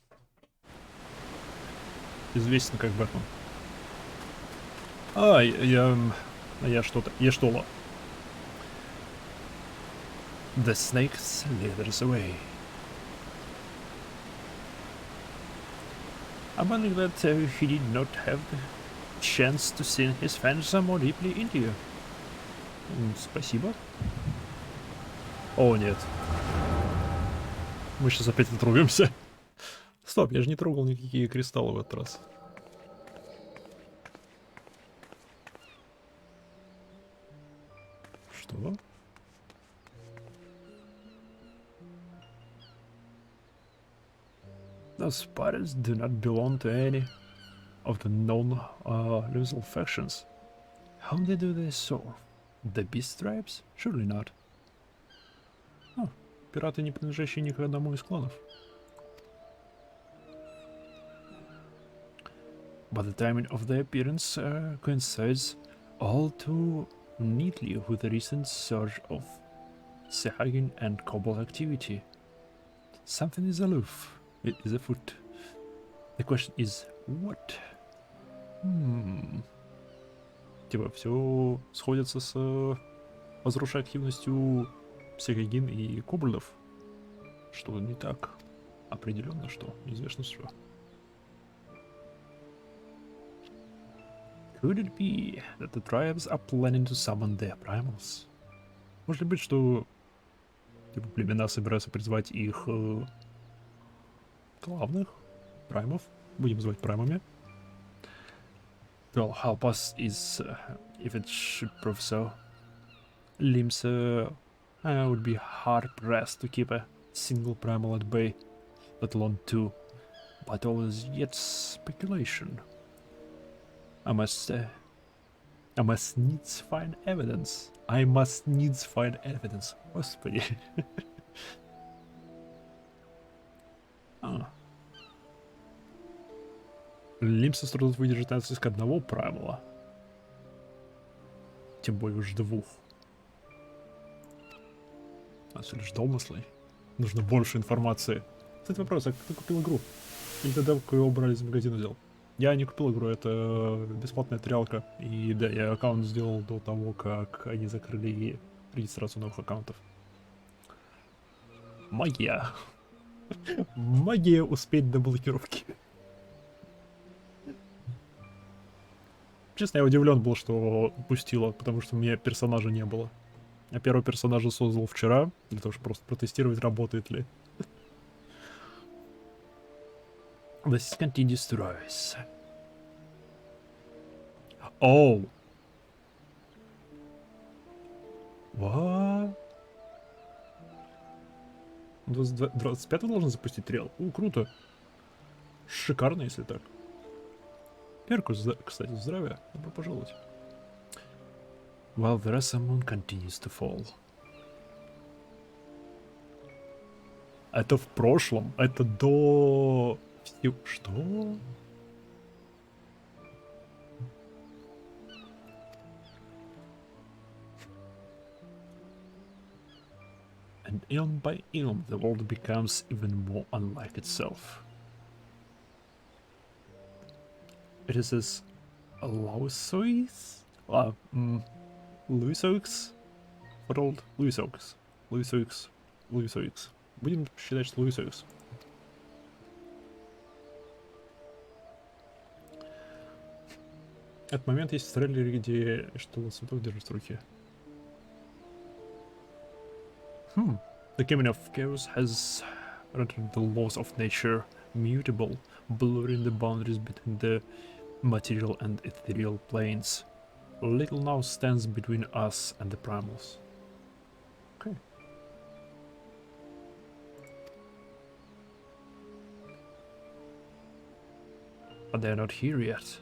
известен как Бэтмен. Я что-то. The snakes leaders away. I'm only glad he did not have the chance to sink his fantasy more deeply into you. Спасибо. О, нет. Мы сейчас опять отрубимся. Стоп, я же не трогал никакие кристаллы в этот раз. Что? The spiders do not belong to any of the known lethal factions. How they do this so? The beast tribes? Surely not. Oh, пираты, не принадлежащие ни к одному из кланов. But the timing of their appearance coincides all too neatly with the recent surge of Sahagin and Kobold activity. Something is aloof. It is afoot. The question is, what? Типа, все сходится с возросшей активностью Сахагин и Кобальдов. Что не так? Определенно что? Неизвестно что. Could it be that the tribes are planning to summon their primals? Может ли быть, что типа племена собираются призвать их главных праймов, будем называть праймами, will help us is if it should prove so. Limbs would be hard pressed to keep a single primal at bay, let alone two, but all is yet speculation. I must needs find evidence. I must needs find evidence. Господи. Лимсы трудно выдержать натиск одного правила. Тем более уж двух. А все лишь домыслы. Нужно больше информации. Кстати, вопрос, а кто купил игру? Или тогда, когда его брали из магазина, взял? Я не купил игру, это бесплатная триалка. И да, я аккаунт сделал до того, как они закрыли регистрацию новых аккаунтов. Магия. Магия успеть до блокировки. Честно, я удивлен был, что пустила, потому что у меня персонажа не было. Я первого персонажа создал вчера, для того, чтобы просто протестировать, работает ли. This continues to rise. Oh. What? 25 должен запустить триал? Круто. Шикарно, если так. Перкус, кстати, здравия. Добро пожаловать. While the rest of the moon continues to fall. Это в прошлом. Это до... Что? And ilm by ilm, the world becomes even more unlike itself. It is as Louis Oaks? What old? Louis Oaks. Будем считать, что Louis Oaks. Этот момент есть в трейлере, где что цветок держит в руке. The Kingdom of Chaos has rendered the laws of nature mutable, blurring the boundaries between the material and ethereal planes. Little now stands between us and the primals. Okay. But they're not here yet.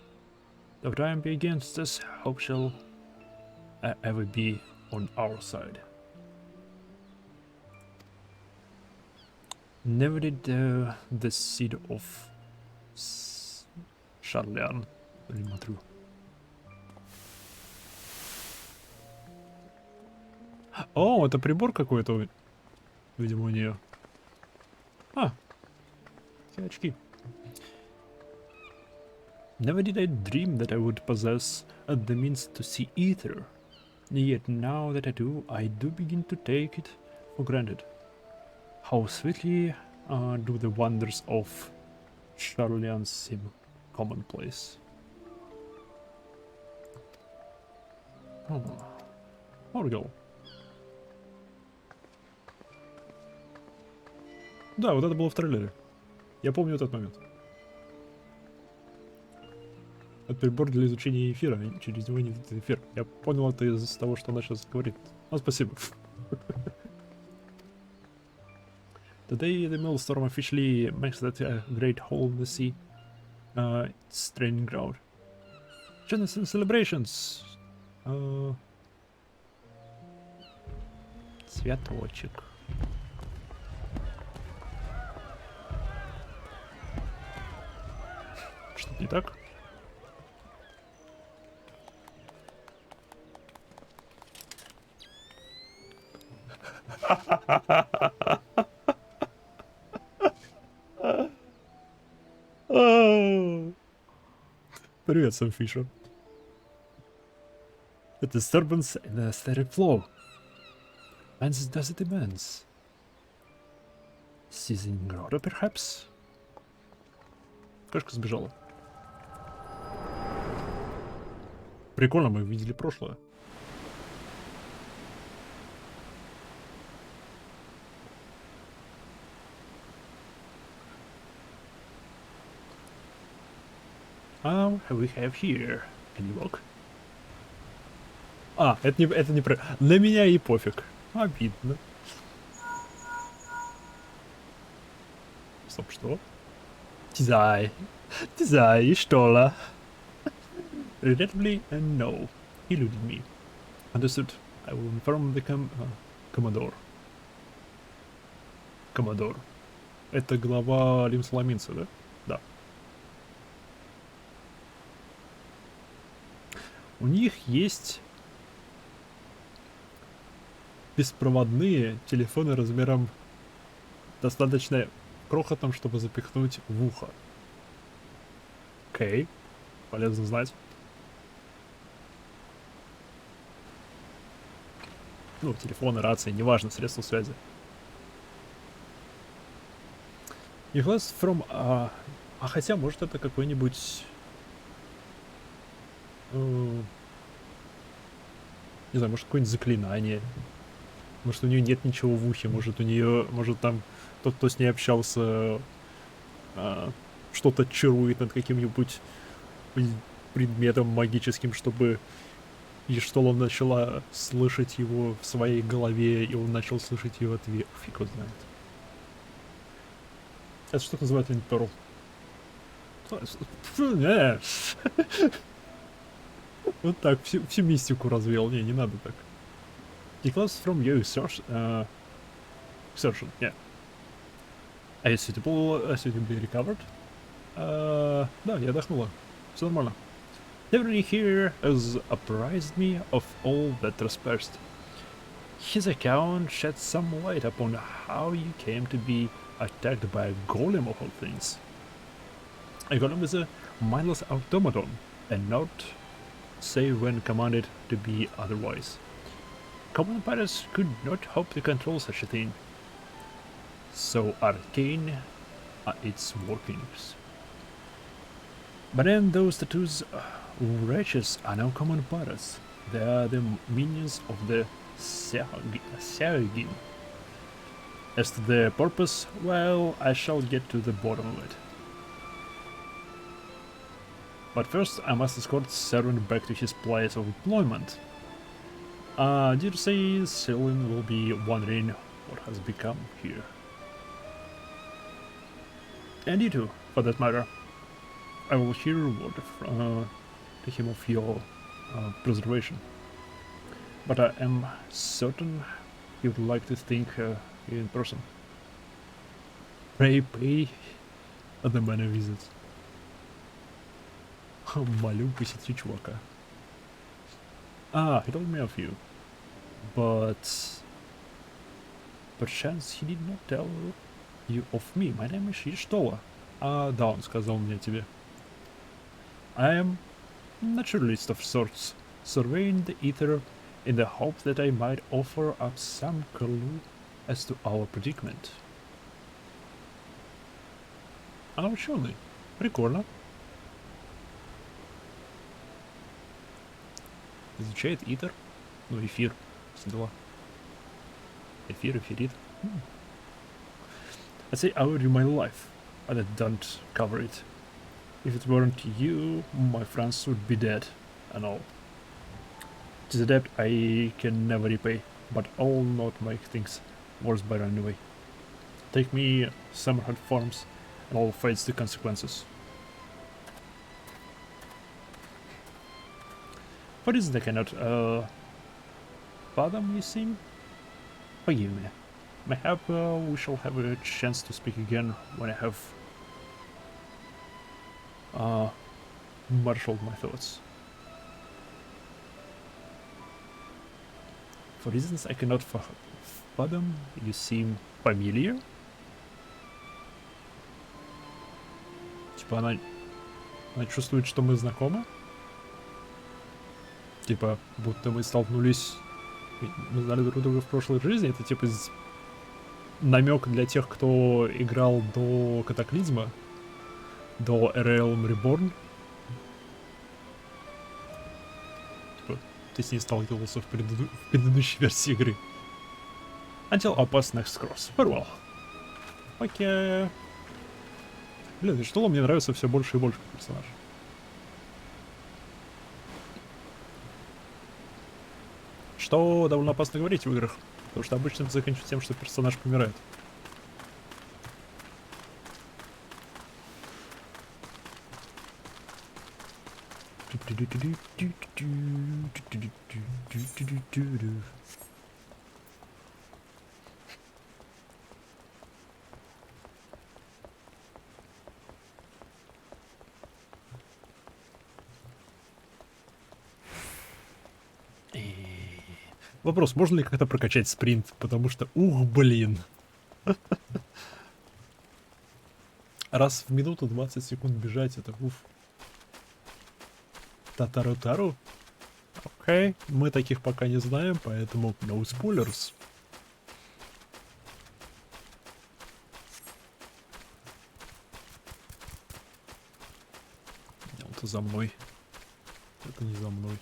Though time be against us, hope shall ever be on our side. Never did the seed of Charlian ring true. О, это прибор какой-то, видимо, у нее. Все очки. Never did I dream that I would possess the means to see either. Yet now that I do begin to take it for granted. How sweetly do the wonders of Charlian seem commonplace. Orgel. Да, вот это было в трейлере. Я помню этот момент. Это прибор для изучения эфира, через него не видит эфир. Я понял это из того, что она сейчас говорит. Ну, спасибо. Today the Millstorm officially makes that great hole in the sea its training ground. Genesis celebrations. Цветочек. Что-то не так? Привет, Сэм Фишер. A disturbance in the aesthetic flow. Man's does it immense. Seasoning Grotto, perhaps? Кошка сбежала. Прикольно, мы видели прошлое. We have here Can you walk? А, это не про... На меня и пофиг. Обидно. Стоп, что? Тизай. Тизай, что ли? Regrettably, no. He eluded me. Understood. I will inform the Commodore. Commodore. Это глава Лимсламинца, да? Да. У них есть беспроводные телефоны размером достаточно крохотным, чтобы запихнуть в ухо. Окей. Полезно знать. Ну, телефоны, рации, неважно, средства связи. Nicholas from... А хотя, может, это какой-нибудь... не знаю, может, какое-нибудь заклинание. Может, у нее нет ничего в ухе. Может, у нее... Может, там тот, кто с ней общался, что-то чарует над каким-нибудь предметом магическим, чтобы... И что он начала слышать его в своей голове, и он начал слышать ее ответ. Фиг его знает. Это что называют Линперл? Вот так, всю мистику развел. Не надо так. Declares from you, Surgeon, yeah. Are you suitably recovered? Да, я отдохнула. Все нормально. Everyone here has apprised me of all that transpired. His account sheds some light upon how you came to be attacked by a golem of all things. A golem is a mindless automaton, and not say when commanded to be otherwise. Common pirates could not hope to control such a thing. So arcane are its workings. But then those tattoos wretches are no common pirates. They are the minions of the Saiyajin. As to their purpose, well, I shall get to the bottom of it. But first, I must escort Servant back to his place of employment. Dare say Selwyn will be wondering what has become here. And you too, for that matter. I will hear word to him of your preservation. But I am certain he would like to think you in person. Pray the man a visit. Молю посетить чувака. He told me of you. But perchance he did not tell you of me. My name is Иштола. Да, он сказал мне о тебе. I am a naturalist of sorts, surveying the ether in the hope that I might offer up some clue as to our predicament. Ученый. Прикольно. Изучает итер. Ну, эфир. Все дела. Эфир, эфирит. I'd say I would do my life, but I don't cover it. If it weren't you, my friends would be dead, and all. It is a debt I can never repay, but I'll not make things worse by running away. Take me Summerhead Farms, and I'll face the consequences. For reasons I cannot, fathom, you seem? Forgive me. Mayhap we shall have a chance to speak again when I have marshaled my thoughts. For reasons I cannot fathom, you seem familiar? Типа она чувствует, что мы знакомы? Типа, будто мы столкнулись, мы знали друг друга в прошлой жизни. Это типа намек для тех, кто играл до Катаклизма, до Realm Reborn. Типа, ты с ней сталкивался в предыдущей версии игры. Until our paths next cross. Farewell. Окей. Блин, и что мне нравится все больше и больше персонажей. что довольно опасно говорить в играх, потому что обычно это заканчивается тем, что персонаж помирает. Вопрос, можно ли как-то прокачать спринт, потому что, блин. Раз в минуту 20 секунд бежать, это уф. Татару-тару? Окей, мы таких пока не знаем, поэтому no spoilers. Это за мной. Это не за мной.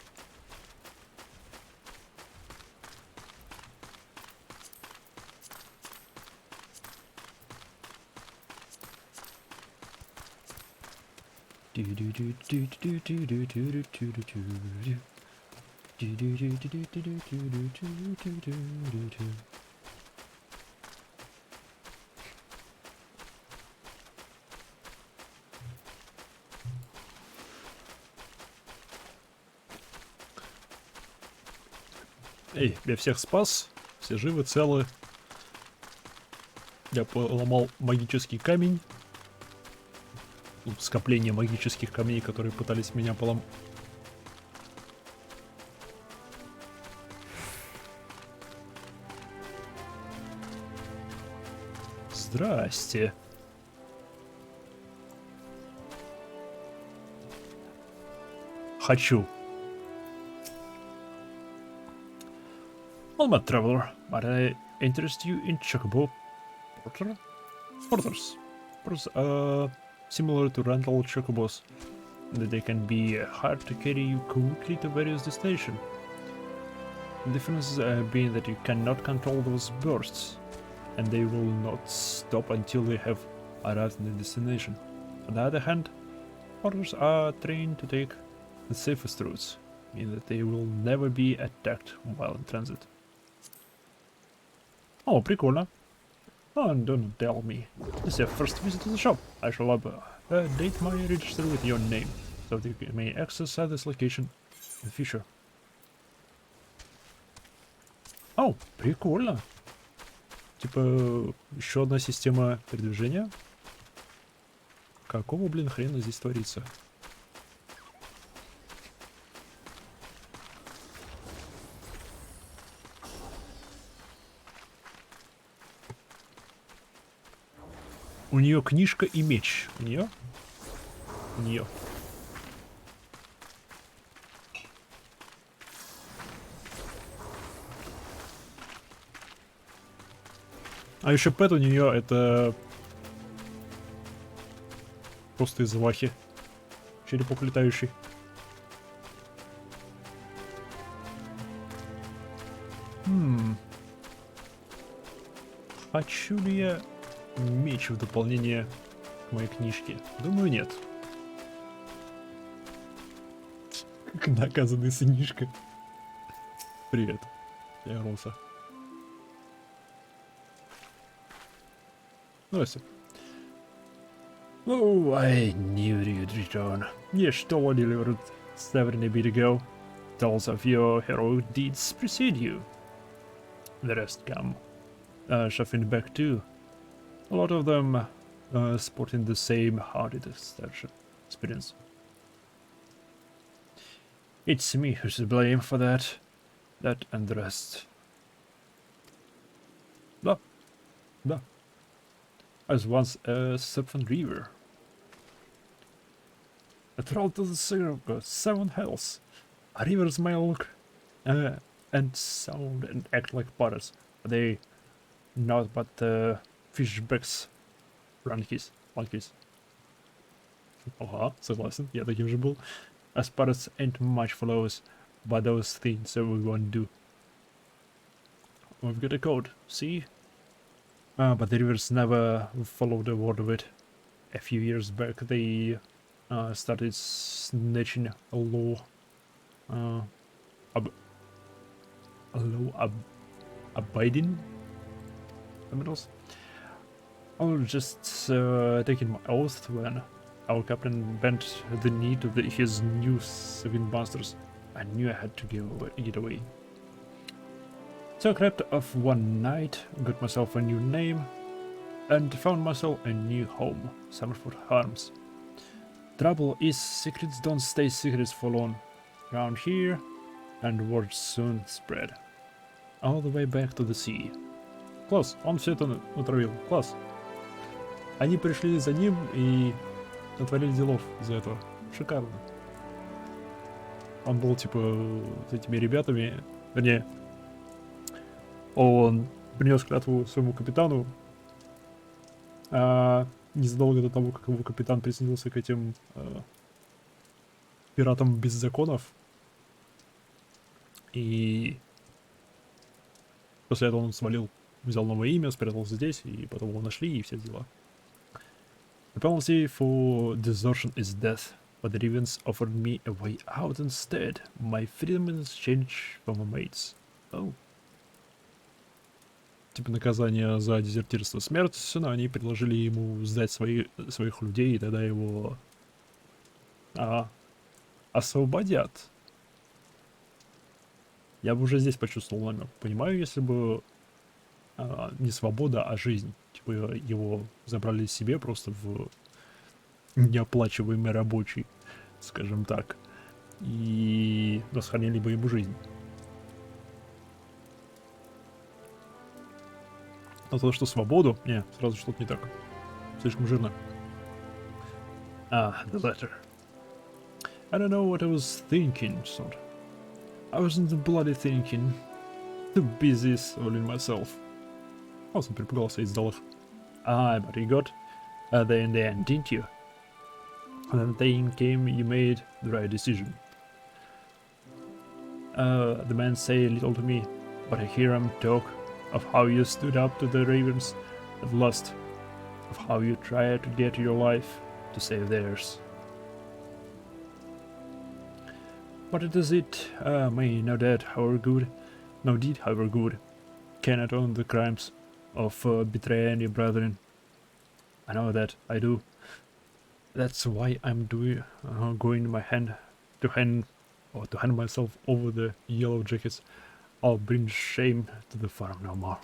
Эй, я всех спас, все живы, целы. Я поломал магический камень. Скопление магических камней, которые пытались меня поломать. Здрасте. Хочу. Well, my traveler, might I interest you in Chocobo Porters? Porters are similar to rental chocobos, that they can be hired to carry you quickly to various destinations. The difference being that you cannot control those bursts, and they will not stop until they have arrived in the destination. On the other hand, porters are trained to take the safest routes, meaning that they will never be attacked while in transit. Oh, прикольно. Oh, don't tell me. This is your first visit to the shop. I shall update my register with your name, so that you may access this location in the future. Oh, прикольно. Типа, еще одна система передвижения. Какого, блин, хрена здесь творится? У нее книжка и меч. У нее? У нее. А еще пэт у нее это просто из вахи. Черепок летающий. Хочу ли я меч в дополнение к моей книжке? Думаю, нет. Как наказанный сынишка. Привет. Я вернулся. Здрасте. Oh, I knew you'd return. Your store delivered 7 a bit ago. Tales of your heroic deeds precede you. The rest come shuffling back too. A lot of them sporting the same hearted experience. It's me who's to blame for that. That and the rest. Да. Да. I was once a Serpent Reaver. A troll to the circle, 7 hells. Reavers may look and sound and act like potters. They not but fishbacks, monkeys. Ага, согласен, я таким же был. As potters ain't much followers, but those things that we won't do. We've got a code, see? But the Reavers never followed a word of it. A few years back they started snatching a law low abiding criminals. I was just taking my oath when our captain bent the knee to his new 7 monsters. I knew I had to get away. So I crept off one night, got myself a new name, and found myself a new home, Summerford Arms. Trouble is, secrets don't stay secrets for long. Around here, and word soon spread. All the way back to the sea. Класс, он все это натравил. Класс. Они пришли за ним и натворили делов из-за этого. Шикарно. Он был типа с этими ребятами, вернее, он принес клятву своему капитану, а незадолго до того, как его капитан присоединился к этим пиратам без законов, и после этого он свалил, взял новое имя, спрятался здесь, и потом его нашли, и все дела. The penalty for desertion is death, but the Ravens offered me a way out instead. My freedom in exchange for my mates. Oh. Типа наказание за дезертирство смерть, но они предложили ему сдать своих людей, и тогда его освободят. Я бы уже здесь почувствовал намек. Понимаю, если бы не свобода, а жизнь. Типа его забрали себе просто в неоплачиваемый рабочий, скажем так. И сохранили бы ему жизнь. Но то, что свободу... Не, сразу что-то не так. Слишком жирно. The letter. I don't know what I was thinking, son. I wasn't bloody thinking. Too busy swallowing myself. Он перепугался и сдал их. But you got there in the end, didn't you? When the time came, you made the right decision. The men say little to me, but I hear them talk of how you stood up to the ravens at last, of how you tried to get your life to save theirs. But it is it, may no deed, however good, can atone the crimes of betraying your brethren. I know that, I do. That's why I'm going my hand to hand myself over the yellow jackets. I'll bring shame to the farm no more.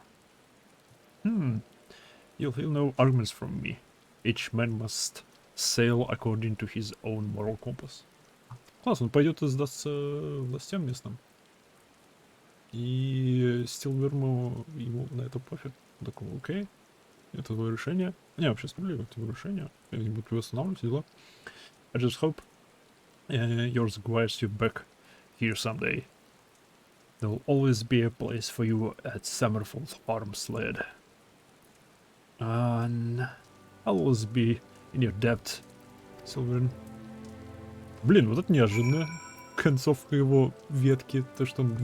You'll feel no arguments from me. Each man must sail according to his own moral compass. Класс, он пойдет и сдастся властям местным. И Стилверму ему на это пофиг. Он такой, окей, это твое решение. Не, вообще справедливо, это твое решение. Я не буду тебя останавливать, дела. I just hope yours acquires you back here someday. There will always be a place for you at Summerford Arms, lad. And I'll always be in your debt, Silverin. Блин, вот это неожиданная концовка его ветки, то, что он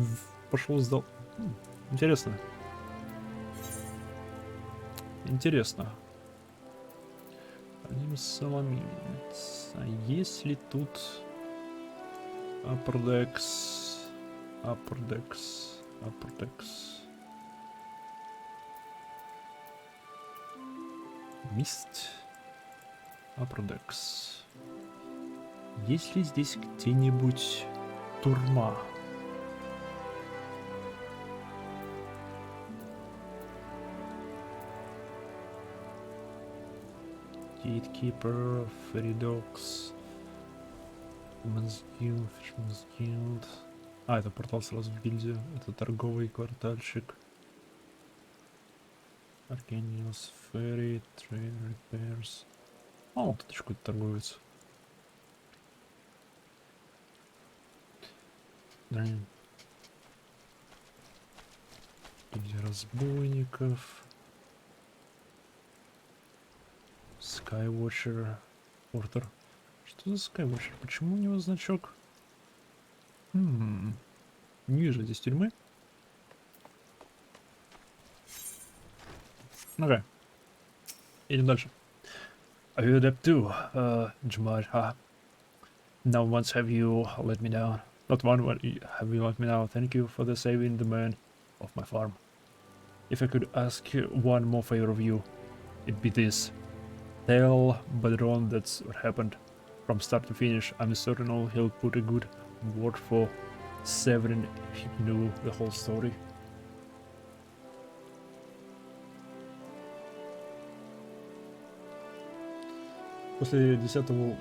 пошел сдал. Интересно. Интересно. Одним соломинец. А есть ли тут Аппердекс? Мист. Аппердекс. Есть ли здесь где-нибудь турма? Gatekeeper, Fairy Dogs, Women's Guild, Fisherman's Guild. Это портал сразу в гильдию. Это торговый квартальчик. Arcanius, Fairy, Trade, Repairs. Вот это какой-то торговец. Гильдия разбойников. Skywatcher. Портер. Что за Skywatcher? Почему у него значок? Не вижу здесь тюрьмы. Окей. Идем дальше. Are you adept too, Jamar? Now once have you let me down. Not one, but have you let me now? Thank you for the saving the man of my farm. If I could ask one more favor of you, it'd be this. Tell Badron that's what happened. From start to finish, I'm certain he'll put a good word for Severin if he knew the whole story. После 10-го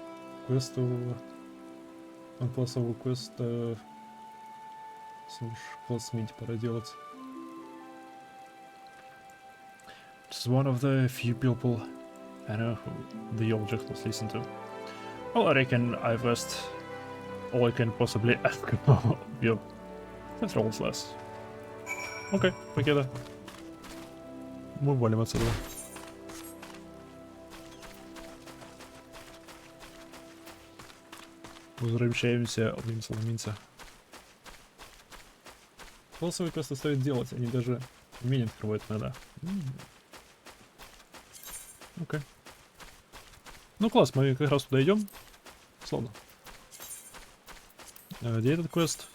классового квеста класс миди пора делать. Just one of the few people I know who the old just was listened to. Well, I reckon I've asked all I can possibly ask of you. That's all less. Окей, покеда. Мы валим отсюда. Возвращаемся в Соломинца. Классовые квесты стоит делать, они даже умение открывают иногда. Окей. Ну класс, мы как раз туда идем. Словно. Где этот квест?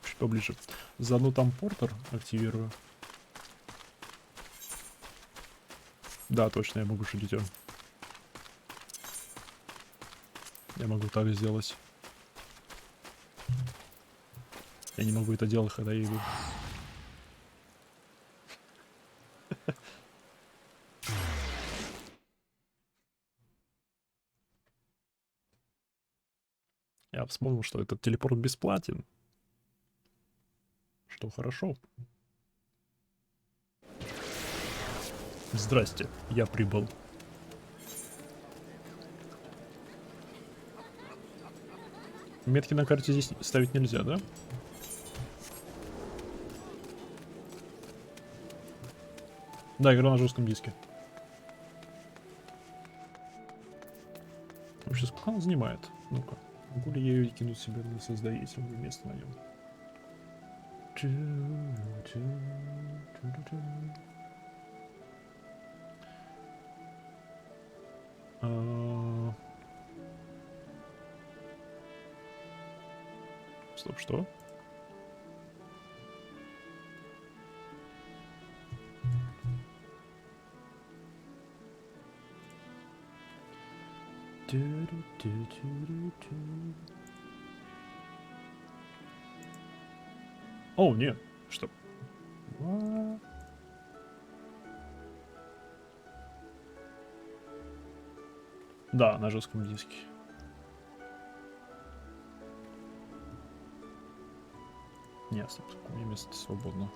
Чуть поближе. Заодно там портер активирую. Да, точно, я могу шутить. Я могу так сделать. Я не могу это делать, когда я иду. Я вспомнил, что этот телепорт бесплатен. Что хорошо. Здрасте, я прибыл. Метки на карте здесь ставить нельзя, да? Да, игра на жестком диске. Вообще, сколько она занимает? Ну-ка, могу ли я ее кинуть себе на SSD, если у меня место на нем? Стоп, что? О, нет, что? Да, на жестком диске. Нет, стоп, у меня место свободно.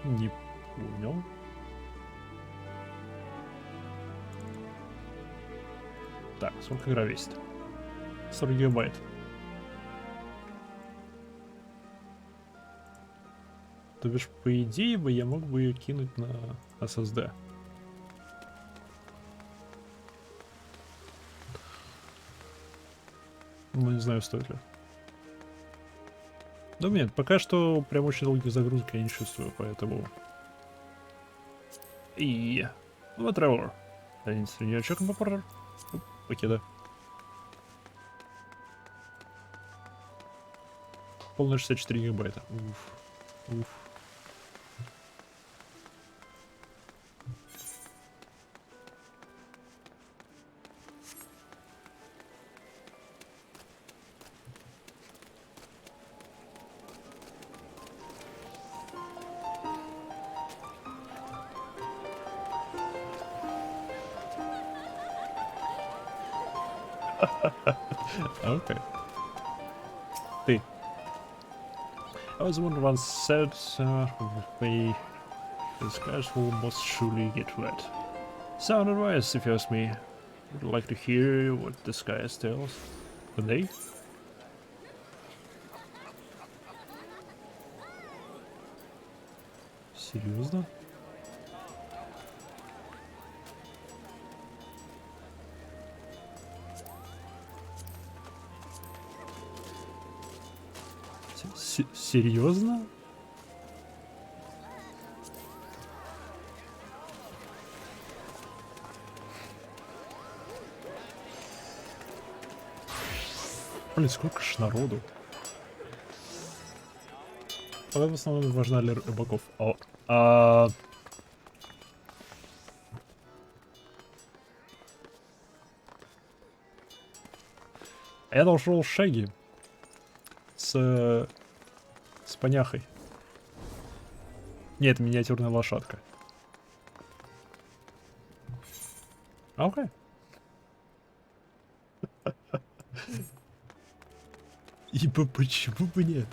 Не понял. Так, сколько игра весит? 40 гигабайт. То бишь, по идее бы я мог бы ее кинуть на SSD. Ну, не знаю, стоит ли. Да нет, пока что прям очень долгих загрузок я не чувствую, поэтому... И... Ну, Тревор. Один среднячок попар. Покеда. Полная 64 гигабайта. Уф. Уф. Okay. Ты. I was one once said, the skies will most surely get wet. Sound advice, if you ask me. Would like to hear what the skies tells. But they? Серьезно? Серьезно? Блин, сколько ж народу. Это в основном важна для рыбаков. Я нашел Шеги с поняхой. Нет, миниатюрная лошадка. Окей. И почему бы нет?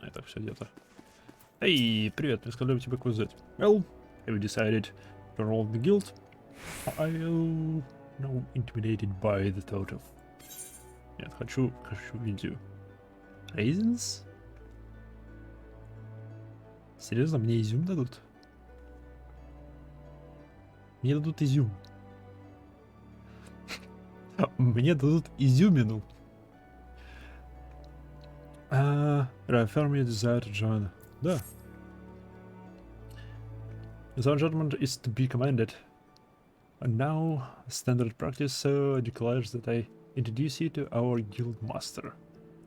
Это все где-то. Эй, привет, представляю тебе квест. Well, have you decided to roll the guild? Are you now intimidated by the thought of... Нет, хочу видео. Raisins? Серьезно, мне изюм дадут? Мне дадут изюм. Мне дадут изюмину. Reaffirm your desire to join. Да. The judgment is to be commended. And now, standard practice declares that I introduce you to our guild master.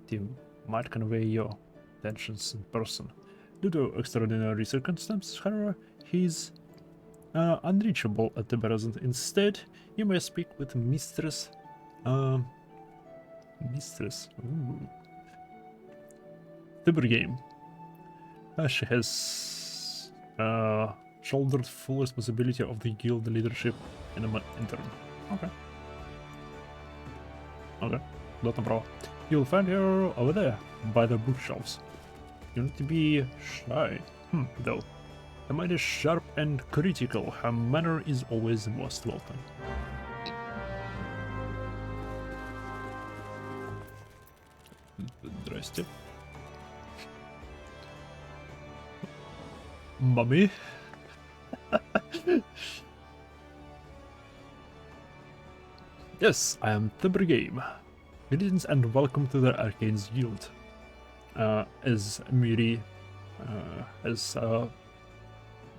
Tim might convey your intentions in person. Due to extraordinary circumstances, however, he is unreachable at the present. Instead, you may speak with Mistress. Mistress. Game. She has shouldered full responsibility of the guild leadership in the interim. Okay. Okay. Not a problem. You'll find her over there, by the bookshelves. You need to be shy, though. The mind is sharp and critical. Her manner is always most welcome. Здрасте. Mommy? Yes, I am Game. Greetings and welcome to the Arcane's Guild. As Miri has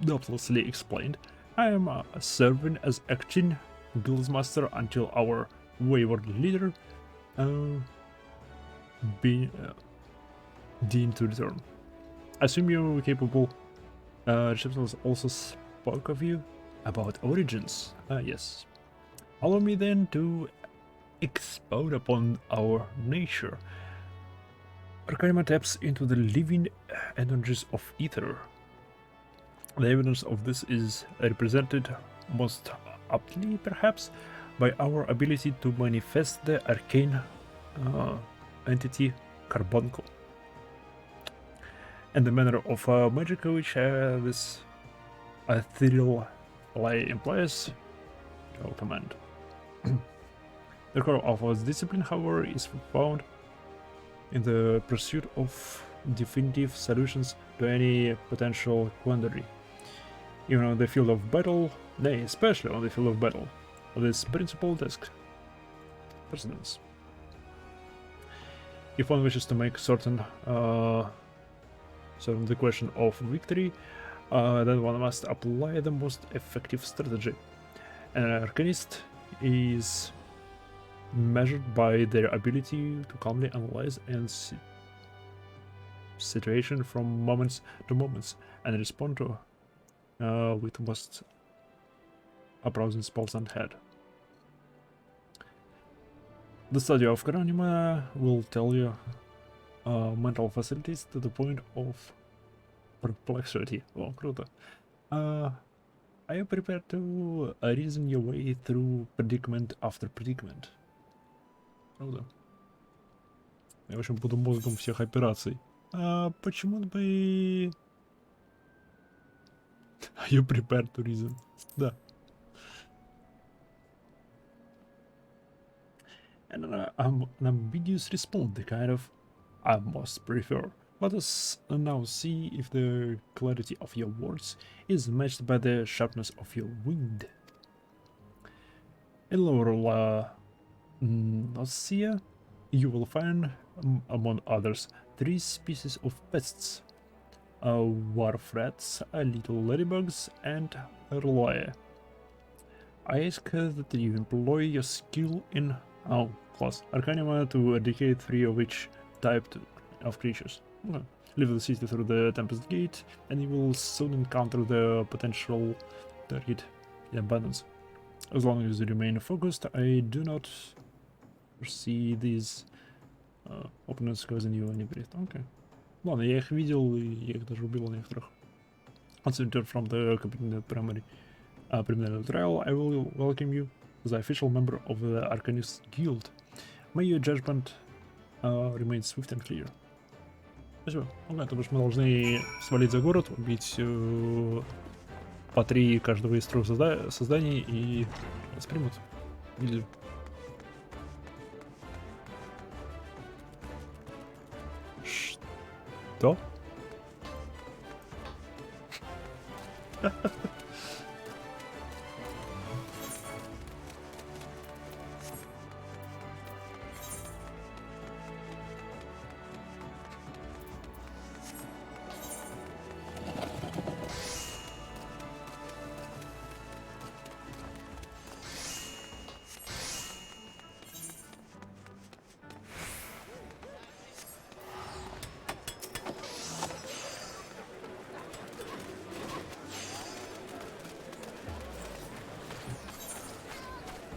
doubtlessly explained, I am serving as acting guildmaster until our wayward leader be deemed to return. Assume you're capable. Chipsels also spoke of you about origins. Yes. Allow me then to expound upon our nature. Arcanima taps into the living energies of ether. The evidence of this is represented most aptly, perhaps, by our ability to manifest the arcane entity Carbuncle, and the manner of magic which this ethereal lay implies your command. The core of our discipline, however, is found in the pursuit of definitive solutions to any potential quandary. Even on the field of battle, nay, especially on the field of battle, this principle takes precedence. If one wishes to make certain the question of victory, then one must apply the most effective strategy. An arcanist is measured by their ability to calmly analyze and situation from moments to moments and respond to with most appropriate spells on head. The study of Karanima will tell you mental facilities to the point of perplexity. Oh, круто. Are you prepared to reason your way through predicament after predicament? Правда? Я, в общем, буду мозгом всех операций. Почему бы... Are you prepared to reason? Да. And an ambiguous response, the kind of I must prefer. Let us now see if the clarity of your words is matched by the sharpness of your wind. In Laurel Nausea, you will find, among others, 3 species of pests. Wharf rats, little ladybugs, and roe. I ask that you employ your skill in class Arcanima to eradicate 3 of each type of creatures. Leave the city through the Tempest Gate, and you will soon encounter the potential target in abundance. As long as you remain focused, I do not foresee these opponents causing you any breath. Okay. Ладно, я их видел, и я их даже убил некоторых. Once you return from the preliminary trial, I will welcome you as an official member of the Arcanist Guild. May your judgment remain swift and clear. Спасибо. Ну, это уж мы должны свалить за город, убить по 3 каждого из 3 созданий, и нас примут. Или... Что?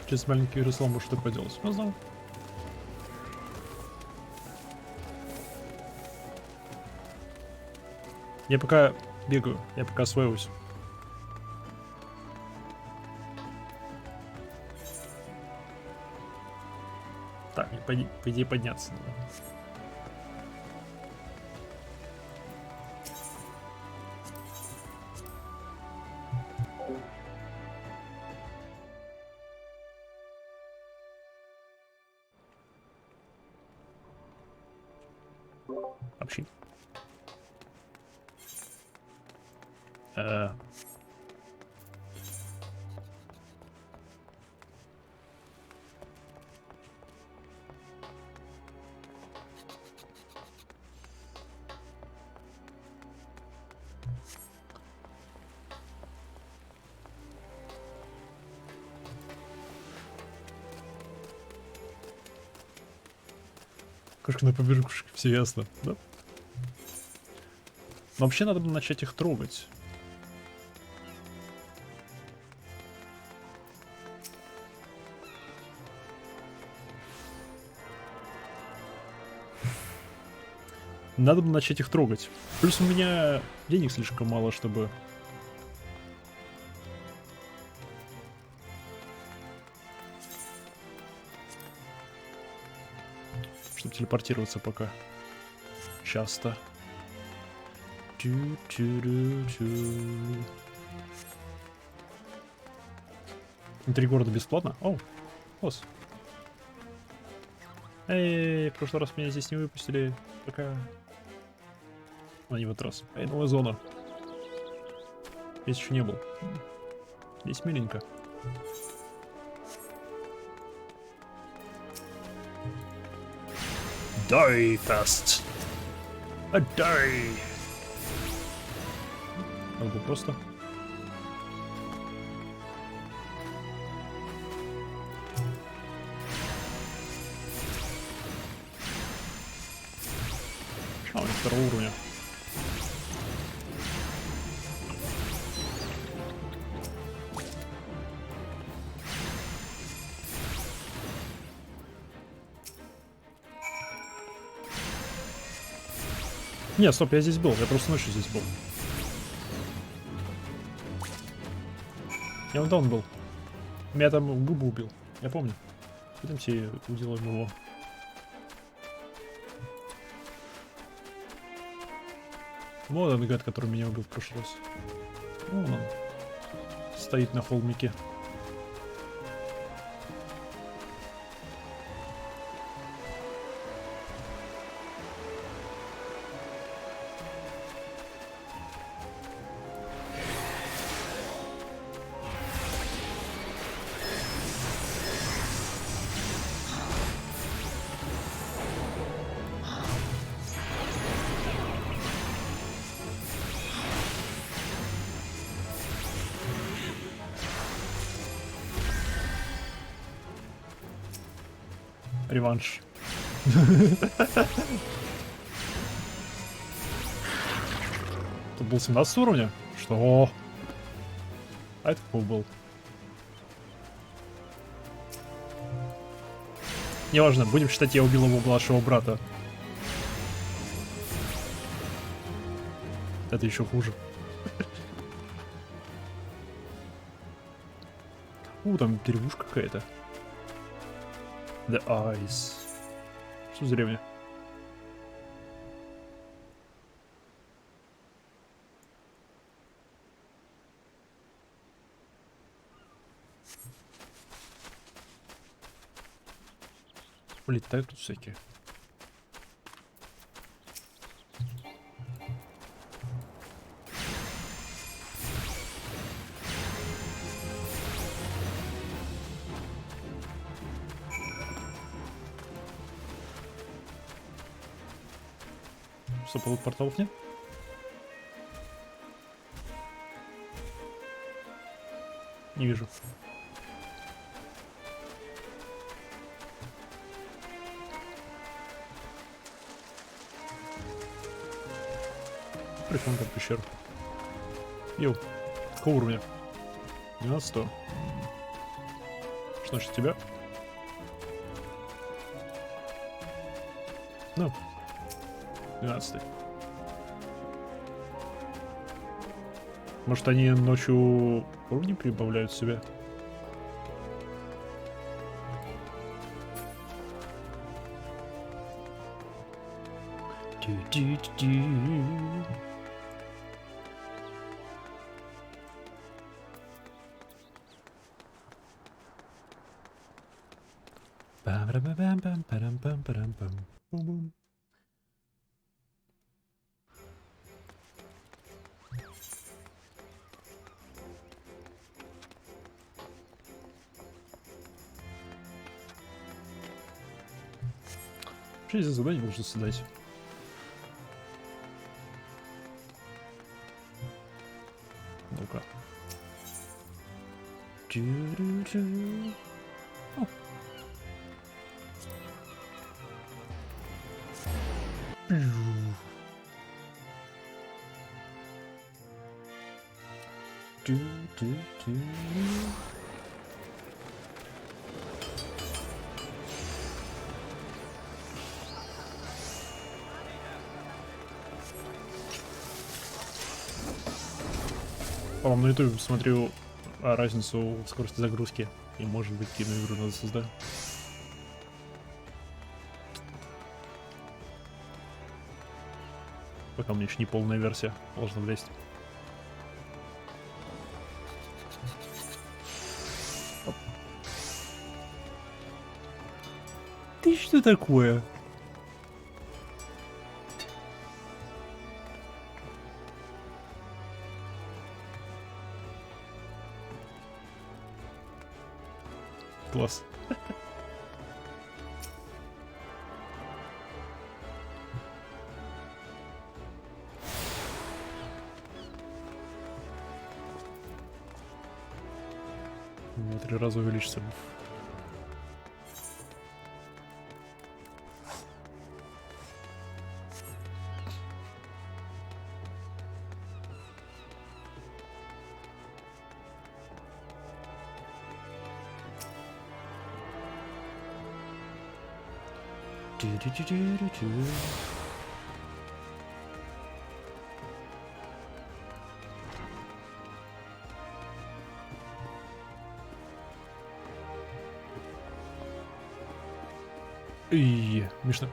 Сейчас маленький Ярослав может что поделать. Ну, знал. Я пока бегаю, я пока освоюсь. Так, по идее подняться надо. Общи. Кошка на побережку, все ясно, да? Но вообще надо было начать их трогать. Надо было начать их трогать. Плюс у меня денег слишком мало, чтобы... Чтобы телепортироваться пока. Часто. Внутри города бесплатно? О, класс. Эй, в прошлый раз меня здесь не выпустили. Пока. А не в этот раз. Эй, новая зона. Здесь еще не был. Здесь миленько. Die fast. A die. Надо было просто. А, у них 2 уровня. Нет, стоп, я здесь был, я просто ночью здесь был. Я вон там был. Меня там губу убил, я помню. Пойдемте уделаем его. Вот он, гад, который меня убил в прошлый раз. Вон он. Стоит на холмике. Реванш. Тут был 17 уровня? Что? А это какой был? Неважно, будем считать, я убил его младшего брата. Это еще хуже. Там деревушка какая-то. The Eyes. Что за деревня? Летают тут всякие. Что, порталов нет? Не вижу. Прикольно, как пещера. Йоу, какого уровня? 12. Что значит тебя? Ну, 12. Может, они ночью уровни прибавляют себе? Бум-бум. Что за задание можно создать? Ну-ка. О. По-моему, на YouTube смотрю разницу в скорости загрузки. И, может быть, киноигру надо создать. Пока у меня еще не полная версия должна влезть. Оп. Ты что такое? Класс. В 3 раза увеличится. Мишна.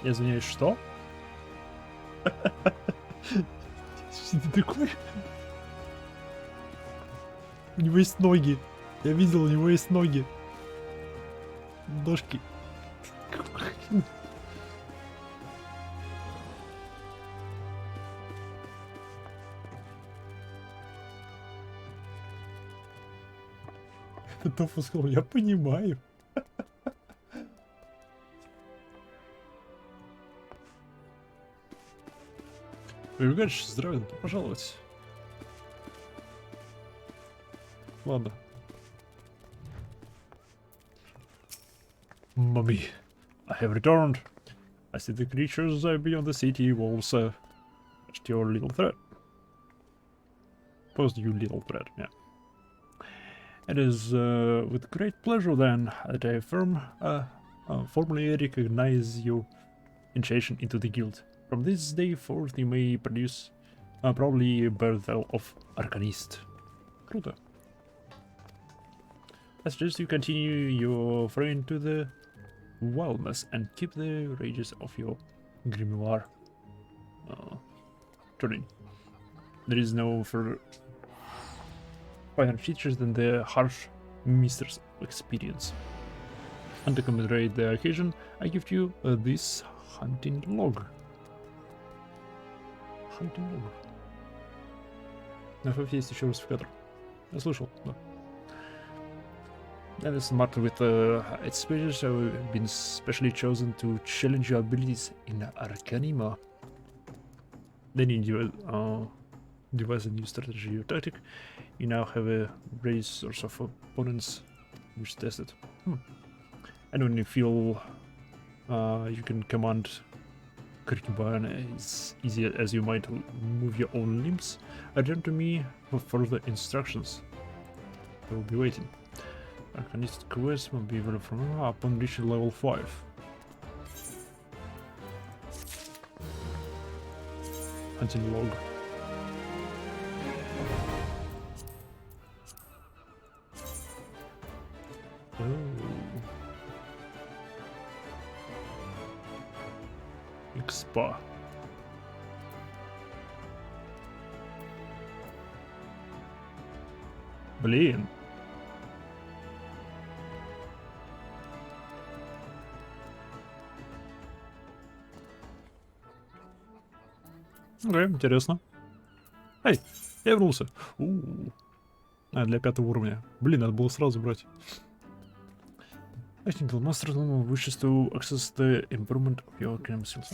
Я извиняюсь, что? Что ты такой? У него есть ноги. Я видел, у него есть ноги. Ножки. Тофу сказал, я понимаю. Привыкаешь, здравия, добро пожаловать. Ладно. Mommy, I have returned. I see the creatures beyond the city walls. Just your little threat. Post you little threat, yeah. It is with great pleasure then that I formally recognize your initiation into the guild. From this day forth you may produce probably birth of Arcanist. Круто. I suggest you continue your foray into the wildness and keep the rages of your grimoire turning. There is no further finer features than the harsh misters of experience. And to commemorate the occasion, I give you this hunting log. Hunting log. На FF есть еще русификатор. Я слышал, да. That is marked with its pages have been specially chosen to challenge your abilities in Arcanima. Then you devise a new strategy or tactic. You now have a great source of opponents which test it. And when you feel you can command concubine as easy as you might move your own limbs, return to me for further instructions. I will be waiting. Arcanist quest will be available from upon reaching level 5. Hunting log. Oh. Expa. Блин. Окей, интересно. Эй, я вернулся. Для 5-го уровня. Блин, надо было сразу брать. I think the master wishes to access the improvement of your game skills.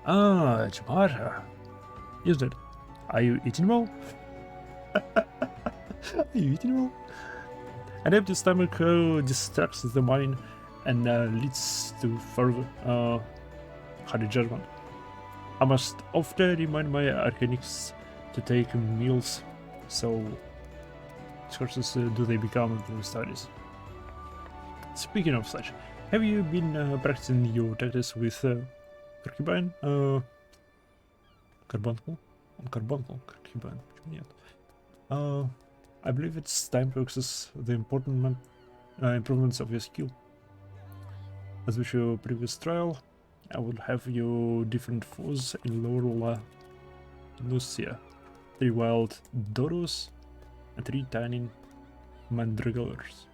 Ah, Jamara. Is that? Are you eating well? Are you eating well? An empty stomach distracts the mind and leads to further hard judgment. I must often remind my arcanics to take meals, so sources do they become the studies. Speaking of such, have you been practicing your tactics with concubine? Carbuncle? Carbuncle, concubine, нет. I believe it's time to access the important improvements of your skill. As with your previous trial, I will have you different foes in lower Lucia, 3 wild dodos and 3 tiny mandragoras.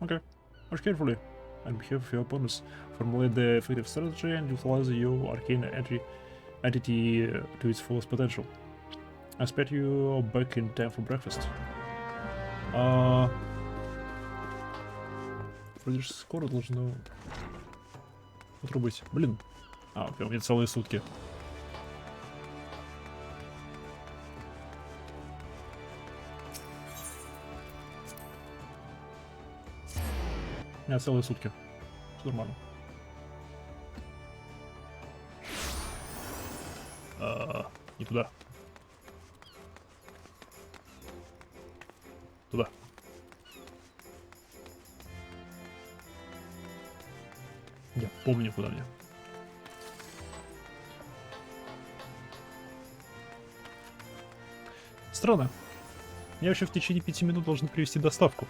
Okay, watch carefully and behave your opponents. Formulate the effective strategy and utilize your arcane entity to its fullest potential. I expect you back in time for breakfast. Вроде же скоро должно утро быть. Блин. Окей, у меня целые сутки. У меня целые сутки. Все нормально. Не туда. Туда. Я помню, куда мне. Странно. Мне вообще в течение 5 минут должны привезти доставку.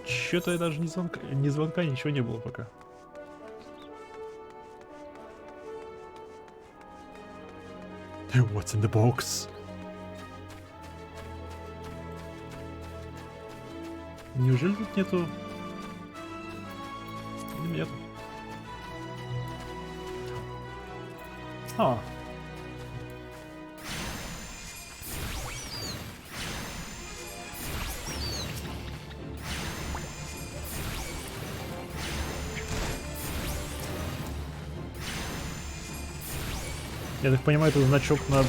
Чё-то я даже ни звонка, ничего не было пока. What's in the box? Неужели тут нету? Или нет? А. Я так понимаю, это значок над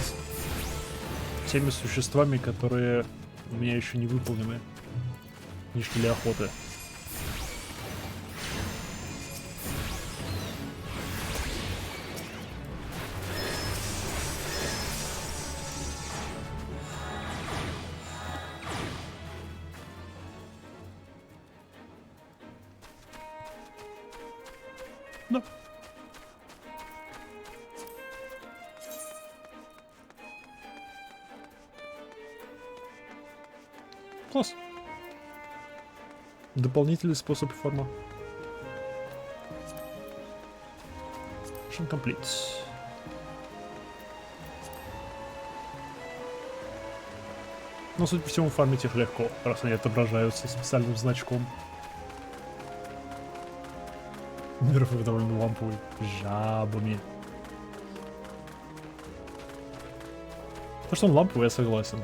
теми существами, которые у меня еще не выполнены. Книжки для охоты. Да. Класс. Дополнительный способ форма. Mission complete. Но, судя по всему, фармить их легко, раз они отображаются специальным значком. Мир довольно ламповый. Жабами. То, что он ламповый, я согласен.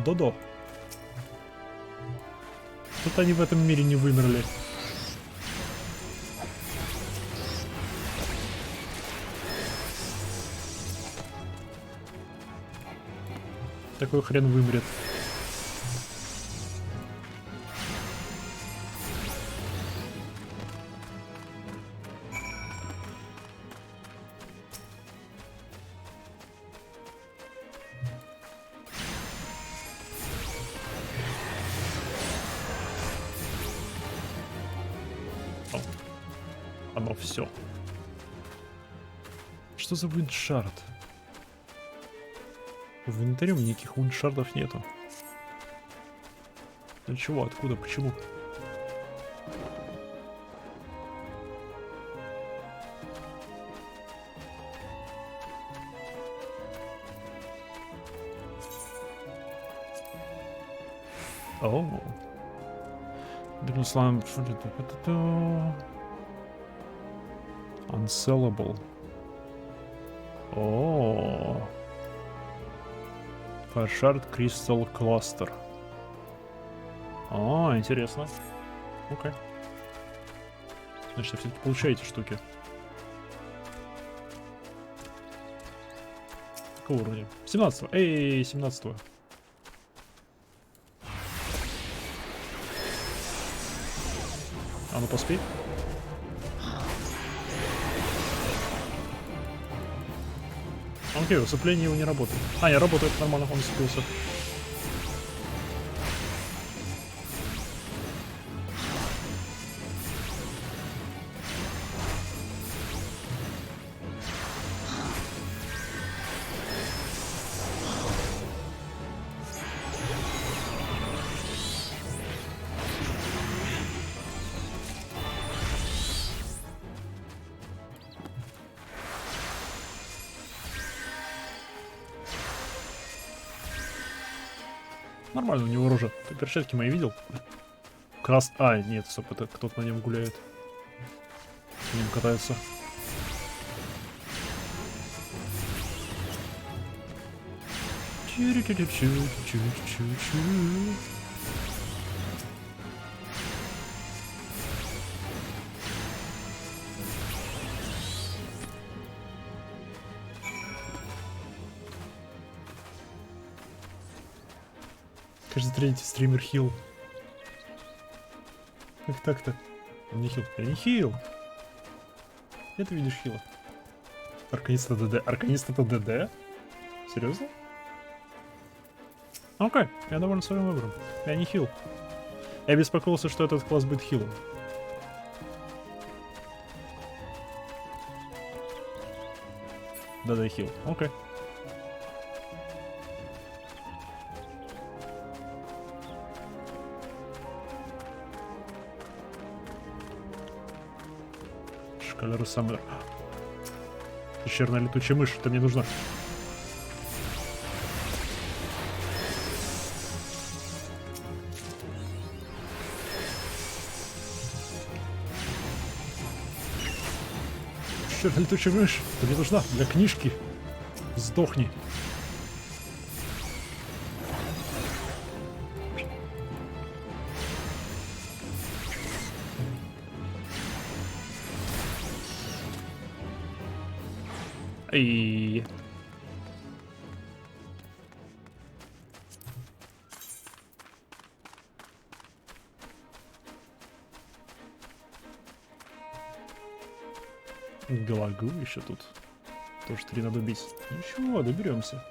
Додо. Тут они в этом мире не вымерли. Такой хрен вымрет. Оно все. Что за виндшард? В инвентаре у меня никаких виндшардов нету. Для чего? Откуда? Почему? О. Слайм. Unsellable. О. Фаршард Crystal Cluster. О, интересно. Окей. Значит, вы все-таки получаете штуки. Какого уровня? 17-го. Эй, 17-го. А ну поспей. Окей, усыпление его не работает. А, не работает, нормально, он усыпился. Нормально у него оружие. Ты перчатки мои видел? А, нет, стоп, это кто-то на нем гуляет. На нем катается. Кажется, третий стример хил. Как так-то? Он не хил. Я не хил. Где ты видишь хила? Арканист это ДД. Арканист это ДД? Серьезно? Окей, я доволен своим выбором. Я не хил. Я беспокоился, что этот класс будет хилом. Да-да, хил. Окей. Color Summer. Пещерная летучая мышь, это мне нужно. Пещерная летучая мышь, это мне нужна для книжки. Сдохни. Ай. Галагу еще тут. Тоже 3 надо убить. Ничего, доберемся.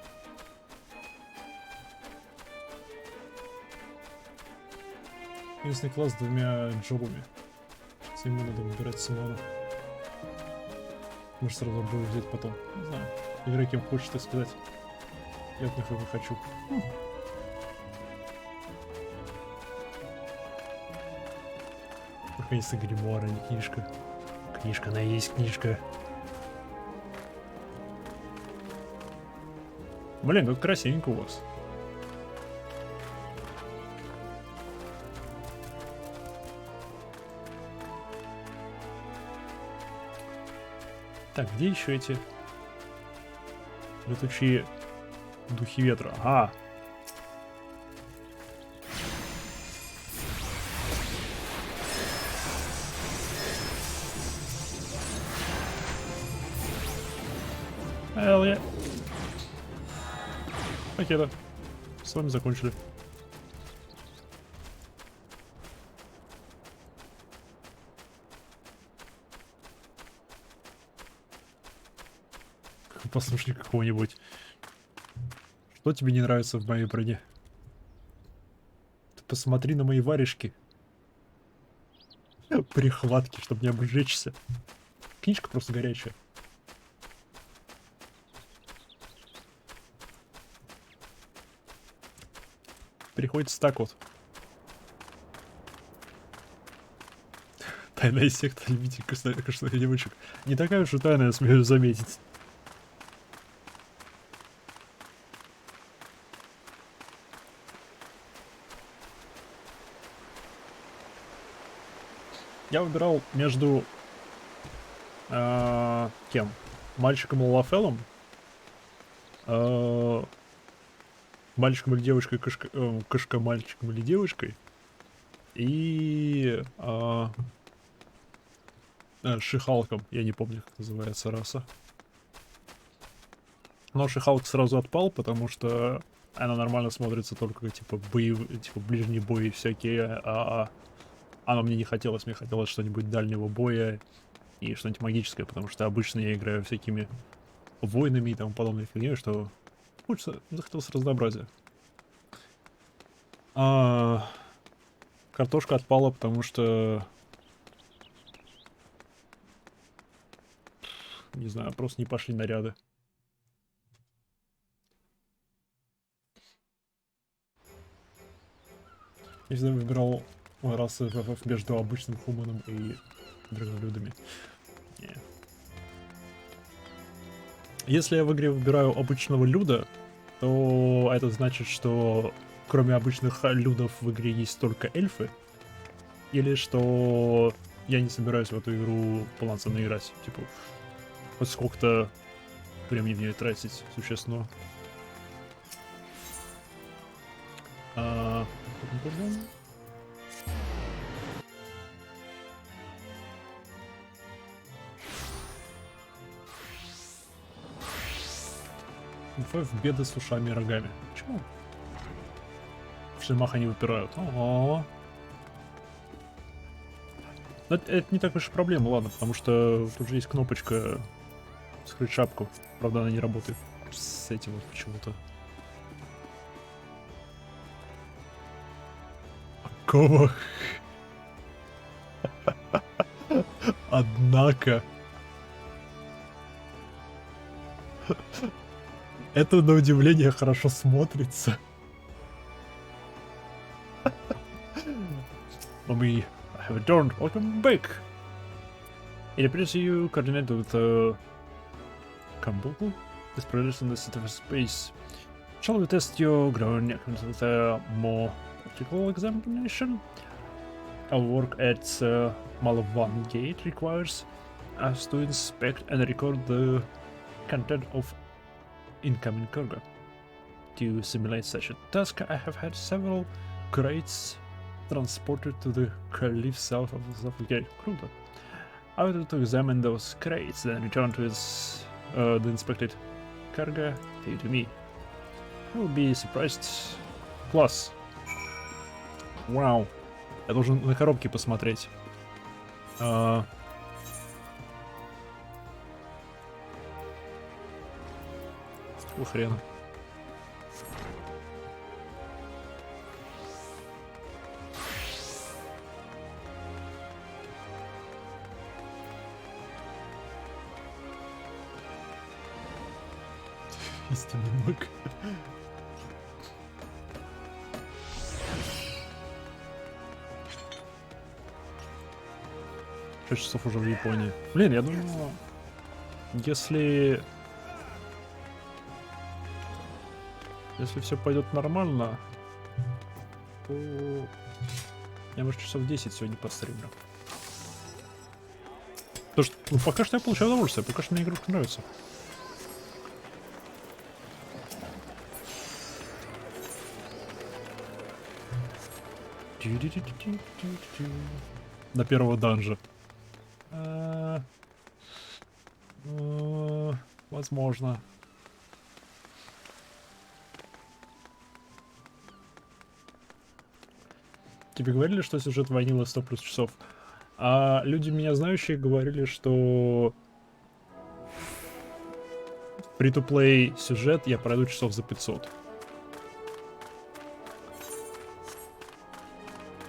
Единственный класс с 2 джобами. Сейчас ему надо выбирать Симона. Может сразу будет взять потом. Не знаю. Играй кем хочешь, так сказать. Я от них не хочу. Наконец-то гримуар, а не книжка. Книжка, она и есть книжка. Блин, тут красивенько у вас. Так, где еще эти летучие духи ветра? Ага. Hell yeah. Окей, да. С вами закончили. Послушай какого-нибудь. Что тебе не нравится в моей броне? Ты посмотри на мои варежки. Прихватки, чтобы не обжечься. Книжка просто горячая. Приходится так вот. Тайная секта любителей кошных девочек. Не такая уж и тайная, смею заметить. Я выбирал между кем? Мальчиком Лалафеллом, мальчиком или девочкой, кошка мальчиком или девочкой, и Шихалком, я не помню, как называется раса. Но Шихалк сразу отпал, потому что она нормально смотрится только типа типа ближние бои всякие, оно мне не хотелось, мне хотелось что-нибудь дальнего боя и что-нибудь магическое, потому что обычно я играю всякими воинами и тому подобной фигней, что хочется, захотелось разнообразия. Картошка отпала, потому что не знаю, просто не пошли наряды. Я всегда выбирал расы ФФ между обычным хуманом и древолюдами. Если я в игре выбираю обычного люда, то это значит, что кроме обычных людов в игре есть только эльфы. Или что я не собираюсь в эту игру полноценно играть. Типа, хоть сколько-то времени в нее тратить существенно. В беды с ушами и рогами. Почему? В шлемах они выпирают. Ого. Но это не так уж и проблема, ладно, потому что тут же есть кнопочка скрыть шапку. Правда, она не работает с этим вот почему-то. Какого? Однако. Это, на удивление, хорошо смотрится. Mommy, I have returned. Welcome back. It appears you coordinate with Kambuku. This progress in the center of space. Shall we test your growing acquaintance with a more practical examination? Our work at Malavan Gate requires us to inspect and record the content of incoming cargo. To simulate such a task, I have had several crates transported to the cliff south of the gate. I will to examine those crates, then return to the inspected cargo to me. I will be surprised. Класс. Вау. Я должен на коробки посмотреть. Какого хрена? Истинный маг. 6 часов уже в Японии. Блин, я думаю, если все пойдет нормально, то я, может, часов 10 сегодня постримлю. Потому что, ну, пока что я получаю удовольствие, пока что мне игрушка нравится. До первого данжа. Возможно. Тебе говорили, что сюжет ванила 100 плюс часов? А люди, меня знающие, говорили, что free-to-play сюжет я пройду часов за 500.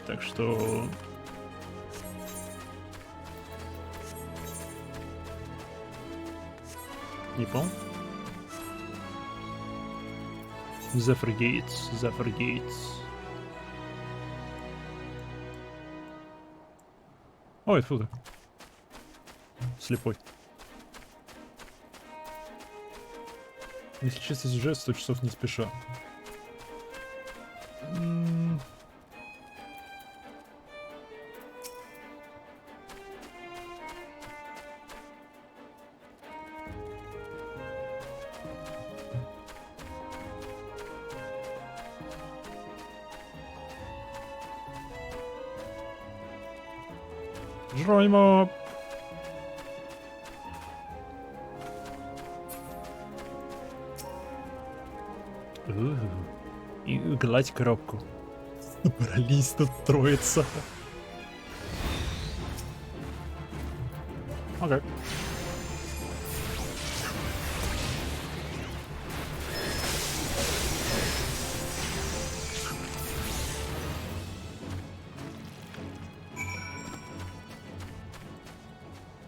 Так что... Не понял? Zephyr Gates. Ой, фу ты. Слепой. Если чисто сюжет, 100 часов не спеша. Жроймо! И гладь коробку. Собрались тут троица. Окей.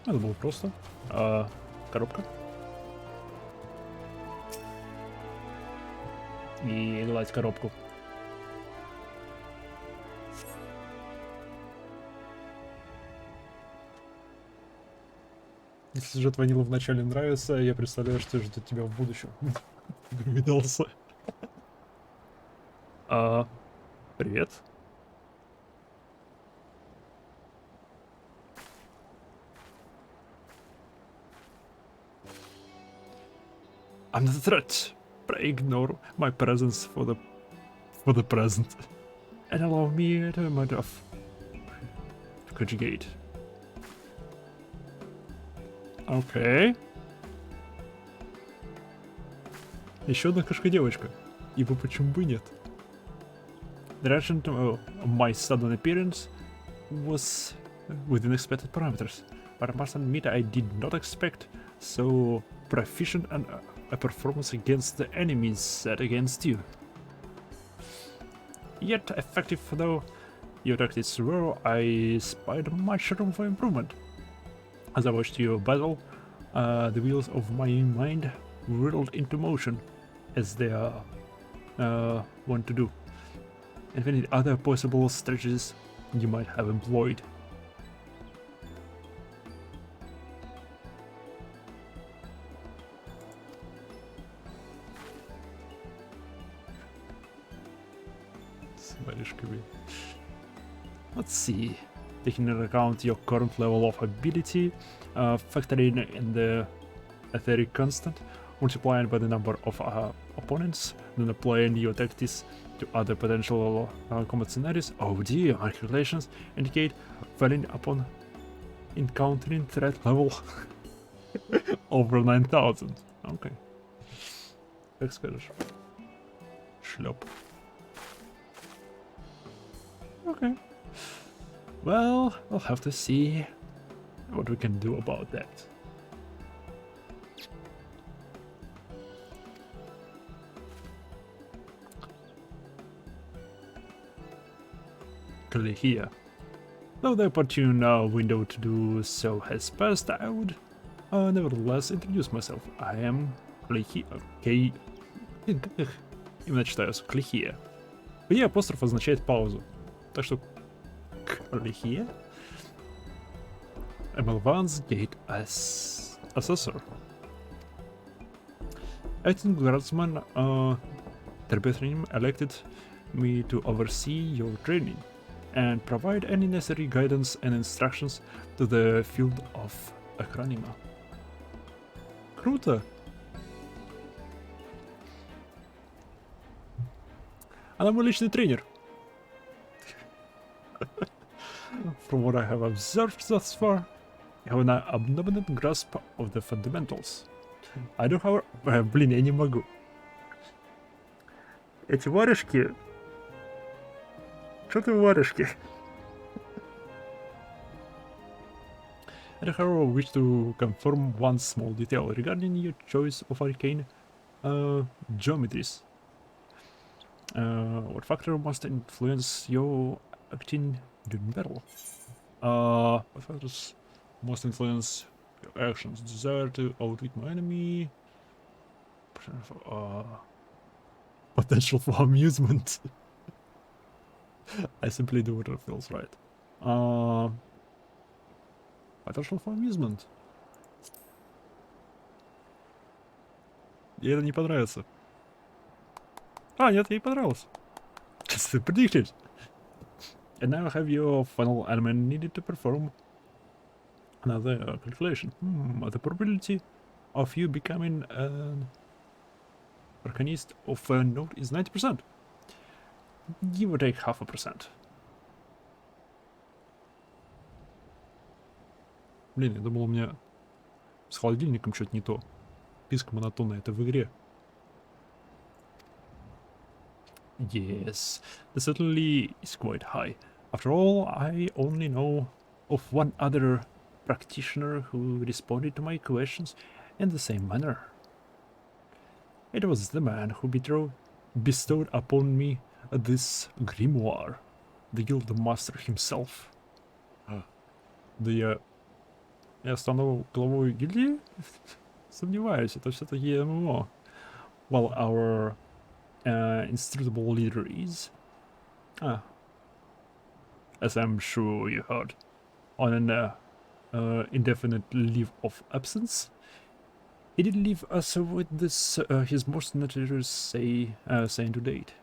Это было просто. Коробка. И гладь коробку. Если сюжет ванила в начале нравится, я представляю, что ждет тебя в будущем. Догадался. Привет. I'm not a threat, but ignore my presence for the present, and allow me to mode of conjugate. Окей. Еще одна кошка-девочка. Ибо почему бы нет? The reaction to my sudden appearance was within expected parameters, but I must admit I did not expect so proficient a performance against the enemies set against you. Yet effective though your tactics were, I spied much room for improvement. As I watched your battle, the wheels of my mind whirled into motion, as they want to do. And any other possible strategies you might have employed. С варежками. Let's see. Taking into account your current level of ability, factoring in the etheric constant, multiplying by the number of opponents, then applying your tactics to other potential combat scenarios. Oh dear, my calculations indicate failing upon encountering threat level over 9000. Okay. Как скажешь. Шлеп. Okay. Well, we'll have to see what we can do about that. Click here. Though the opportune window to do so has passed, I would nevertheless introduce myself. I am Клихия. Именно читается Клихия. Где апостроф означает паузу. Так что Клихия. Emelvan's Gate as Assessor. Acting Guardsman Terpethrim elected me to oversee your training and provide any necessary guidance and instructions to the field of Acronima. Круто! Она мой личный тренер. From what I have observed thus far, you have an abundant grasp of the fundamentals. I don't have... Блин, я не могу. Эти варежки... Что ты варежки? I however wish to confirm one small detail regarding your choice of arcane geometries. What factor must influence your acting during battle? What factors must influence your actions? Desire to outwit my enemy? Potential for amusement. I simply do whatever feels right. Potential for amusement. Ей это не понравится. Нет, ей понравилось. Just predicted. And now I have your final element needed to perform another calculation. The probability of you becoming an arcanist of a note is 90%. Give or take 0.5%. Блин, я думал, у меня с холодильником что-то не то. Писк монотонный, это в игре. Yes, the certainty is quite high. After all, I only know of one other practitioner who responded to my questions in the same manner. It was the man who bestowed upon me this grimoire, the guild master himself. Да я стану главой гильдии? Сомневаюсь, это все-таки ММО. While our instructable leader is, as I'm sure you heard, on an indefinite leave of absence. He did leave us with this his most notorious saying to date.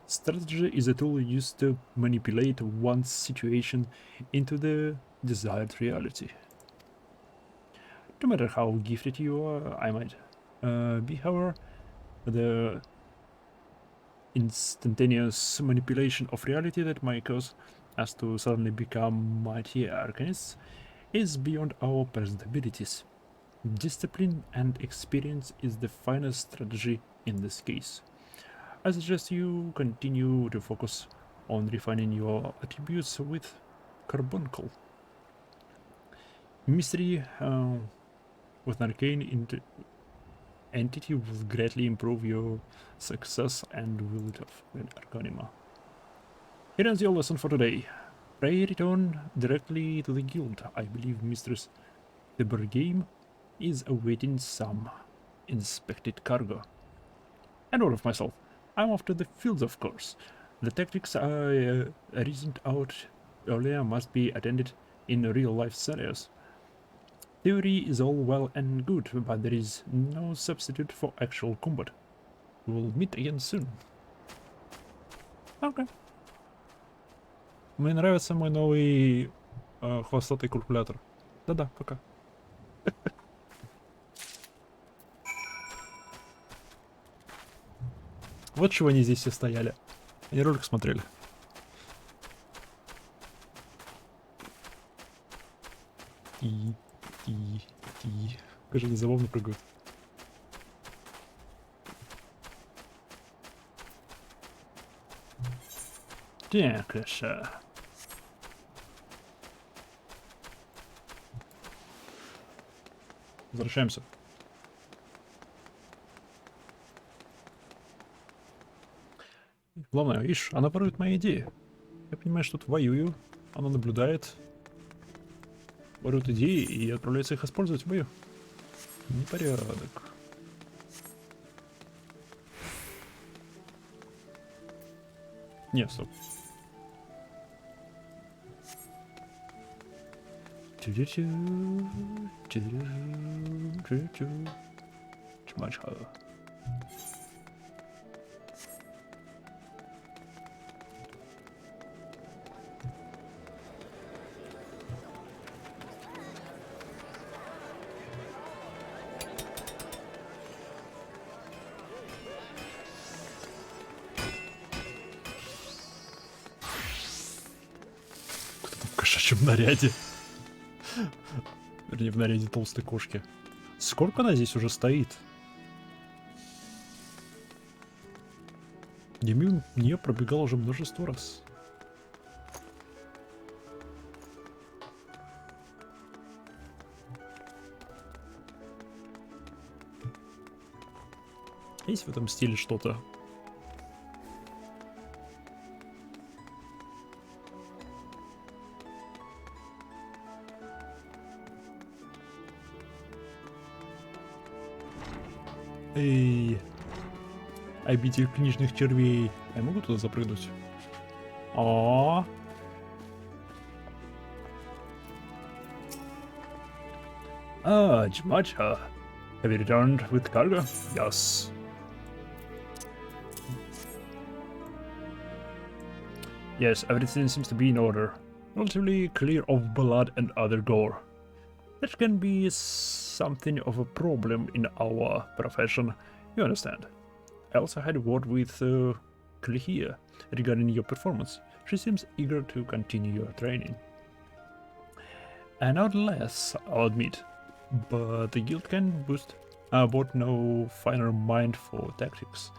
Strategy is a tool used to manipulate one's situation into the desired reality. No matter how gifted I might be, however, the instantaneous manipulation of reality that might cause us to suddenly become mighty arcanists is beyond our present abilities. Discipline and experience is the finest strategy in this case. I suggest you continue to focus on refining your attributes with carbuncle. Mystery with an arcane entity will greatly improve your success and wield of Arcanima. Here ends your lesson for today. Pray return directly to the guild. I believe Mistress Game is awaiting some inspected cargo. And all of myself. I'm off to the fields, of course. The tactics I reasoned out earlier must be attended in real-life scenarios. Theory is all well and good, but there is no substitute for actual combat. We'll meet again soon. Окей. Мне нравится мой новый хвостатый калькулятор. Да-да, пока. Вот чего они здесь все стояли. Они ролик смотрели. И. Как же они забавно прыгают. Так, хорошо. Возвращаемся. Главное, видишь, она ворует мои идеи. Я понимаю, что тут воюю. Она наблюдает. Ворует идеи и отправляется их использовать в бою. Непорядок. Не, стоп. Начало. Кто-то в кошачьем наряде. Вернее, в наряде толстой кошки. Сколько она здесь уже стоит? Я мимо нее пробегал уже множество раз. Есть в этом стиле что-то? Эй, обитель книжных червей. Я могу туда запрыгнуть? О. Ah, Начало. Have you returned with cargo? Yes. Yes, everything seems to be in order. Relatively clear of blood and other gore. That can be something of a problem in our profession, you understand. I also had a word with Klihia regarding your performance. She seems eager to continue your training. And not less, I'll admit. But the guild can boast no finer mind for tactics.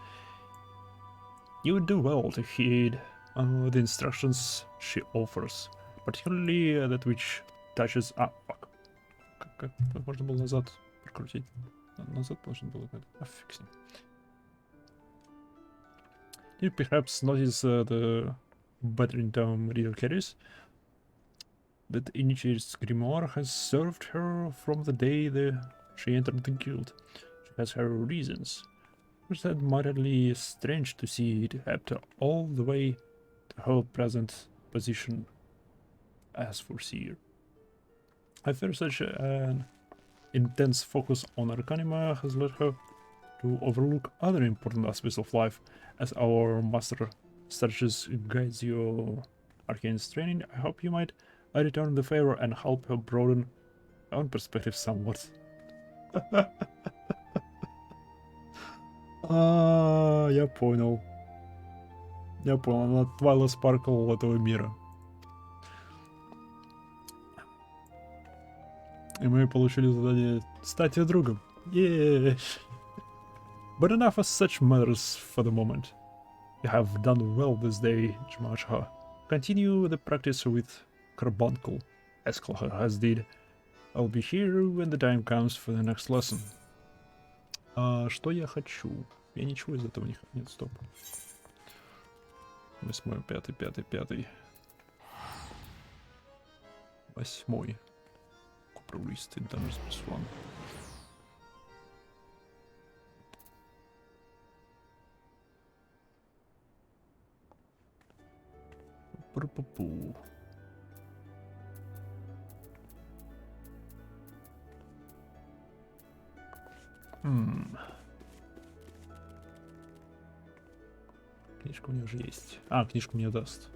You would do well to heed the instructions she offers, particularly that which touches... Ah, fuck. Как можно было назад прокрутить? Назад должен был это. А фиг с ним. You perhaps notice the battering down reader carries that initiates grimoire has served her from the day she entered the guild. She has her reasons. It's admittedly strange to see it after all the way to her present position as Foreseer. I fear such an intense focus on Arcanima has led her to overlook other important aspects of life. As our master strategist guides your arcane training, I hope you might return the favor and help her broaden her own perspective somewhat. Я понял. Я понял, она Твайла Спаркл этого мира. И мы получили задание стать ее другом. But enough of such matters for the moment. You have done well this day, Jmacha. Continue the practice with Carbuncle, as Cloher has did. I'll be here when the time comes for the next lesson. Что я хочу? Я ничего из этого не хочу. Нет, стоп. 8, 5, 5, 5. 8. Released in damage +1. Пу-пу-пу. книжка у них же есть. А, книжку мне даст.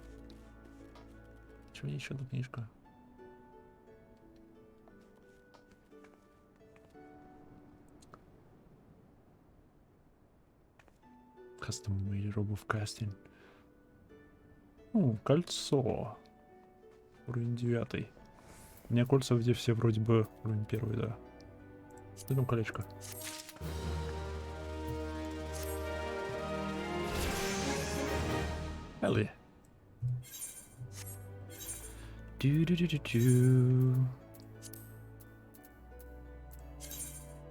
Чего мне еще одна книжка? Custom made robe of casting. Кольцо. Уровень 9. У меня кольца где все вроде бы уровень 1, да. Идем колечко. Элли. Дю-дю-дю-дю-дю.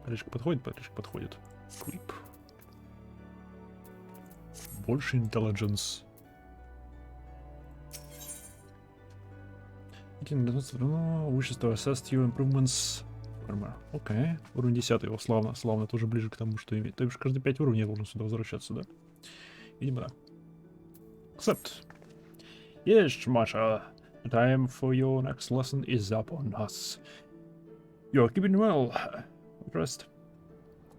Колечко подходит. Creep. Больше intelligence. Wishes to assess your improvements. Окей. Уровень 10 его. Славно. Это уже ближе к тому, что иметь. То есть каждые 5 уровней я должен сюда возвращаться, да? Видимо, да. Accept. Yes, Masha. The time for your next lesson is upon us. You are keeping well. Impressed.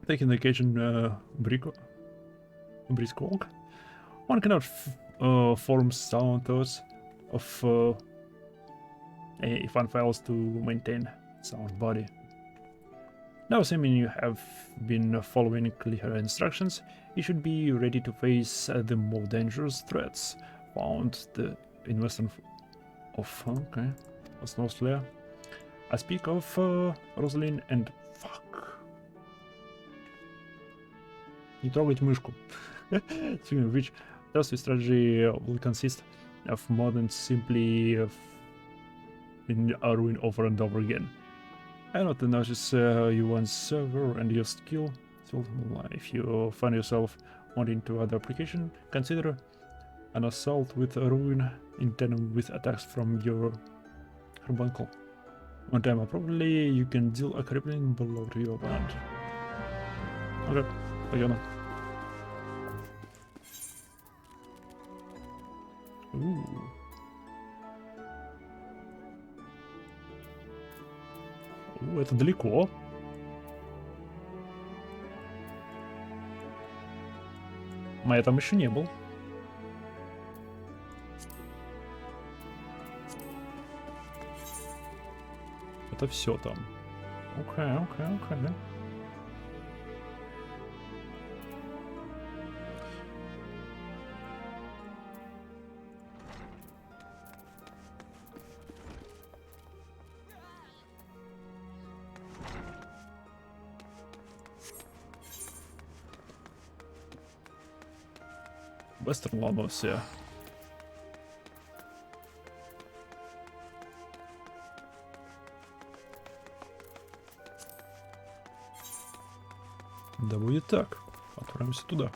Taking the occasion, brisk walk. One cannot form sound thoughts of if one fails to maintain sound body. Now, assuming you have been following clear instructions, you should be ready to face the more dangerous threats found in western Western Australia. I speak of Rosalind and fuck. Не трогать мышку. Speaking of which, thus your strategy will consist of more than simply in a ruin over and over again. I not notice you once were and your skill. So if you find yourself wanting to other application, consider an assault with a ruin in tandem with attacks from your carbuncle. One time appropriately, you can deal a crippling blow to your opponent. Okay, пойдем. Это далеко. А я там еще не был. Это все там. Окей. Вестерн ломался. Да будет так. Отправимся туда.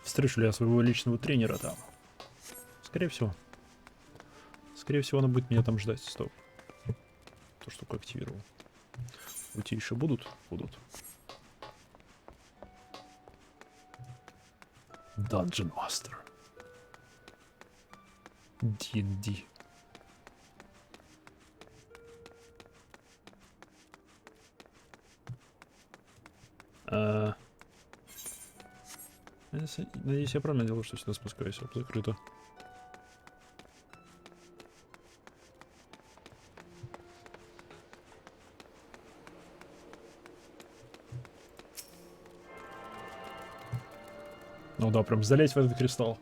Встречу ли я своего личного тренера там? Скорее всего. Скорее всего, он будет меня там ждать. Стоп. То, что активировал. Уйти еще будут? Будут. Dungeon Master. D&D. Надеюсь, я правильно делаю, что сюда спускаюсь. Закрыто. Ну да, прям залезть в этот кристалл.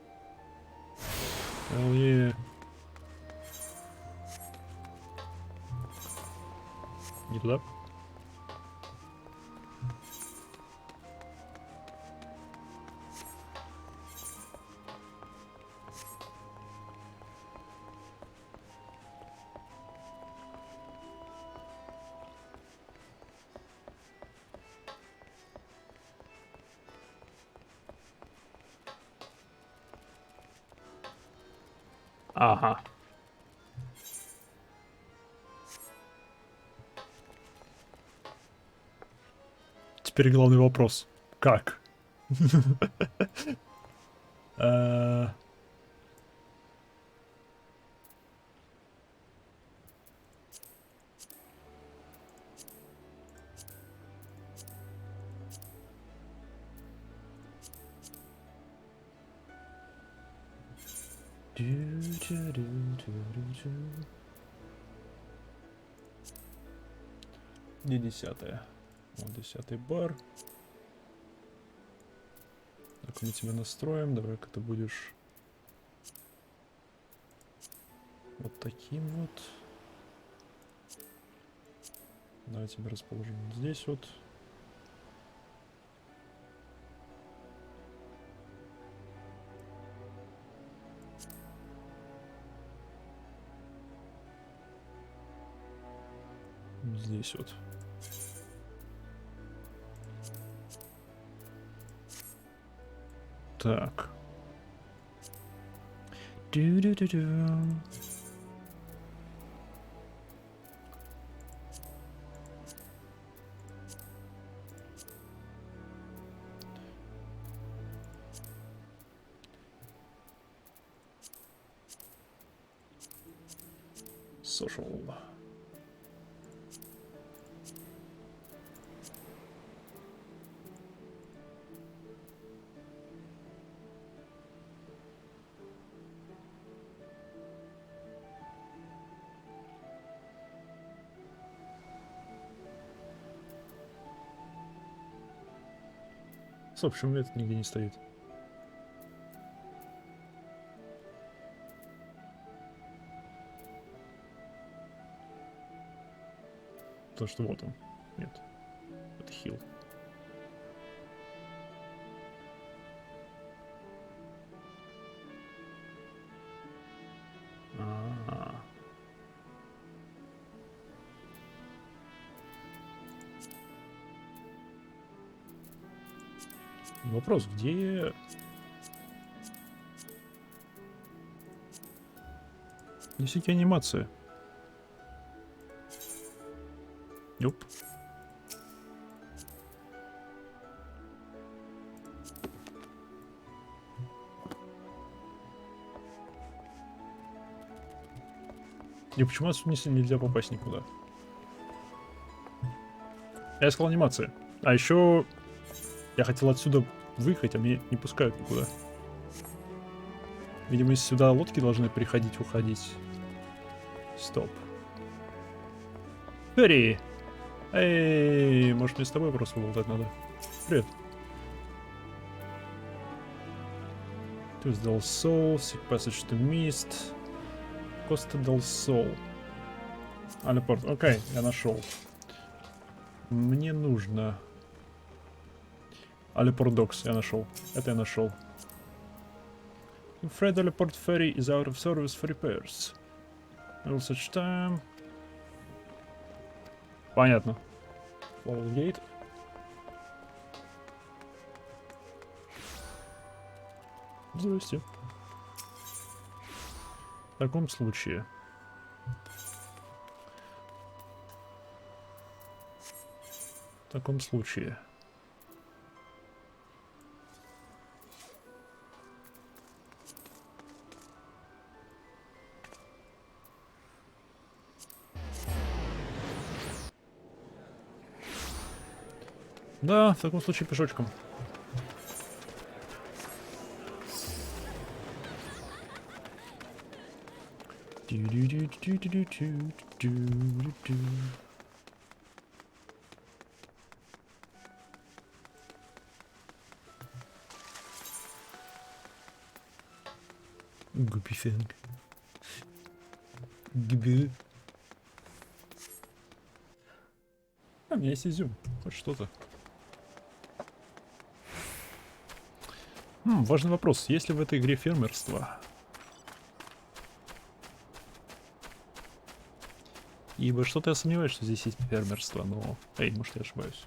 Не туда. Ага. Теперь главный вопрос. Как? Не 10-е. Вот 10-й бар. Так, мы тебя настроим. Давай-ка ты будешь вот таким вот. Давай тебя расположим вот здесь вот. Здесь вот. Так. Ду-ду-ду-ду. Social. Стоп, почему это нигде не стоит? То, что вот он. Нет. Это хил. А-а-а. Вопрос, где... Не всякие анимации. Юп. И почему отсюда нельзя попасть никуда? Я искал анимации. А еще я хотел отсюда выехать, а меня не пускают никуда. Видимо, сюда лодки должны приходить, уходить. Стоп. Ферри! Эй, может мне с тобой просто поболтать надо? Привет. Ты сдал Soul, Seek Passage to Mist. Costa del Sol. Алепорт. Окей, я нашел. Мне нужно... Алепорт Докс, я нашел. Это я нашел. Freight Aleport Ferry is out of service for repairs. All such time. Понятно. Close gate. Здрасте. В таком случае. В таком случае. Да, в таком случае пешочком. Гупифинг. Гби. А, у меня есть изюм. Хоть что-то. Важный вопрос. Есть ли в этой игре фермерство? Ибо что-то я сомневаюсь, что здесь есть фермерство, но... Эй, может я ошибаюсь.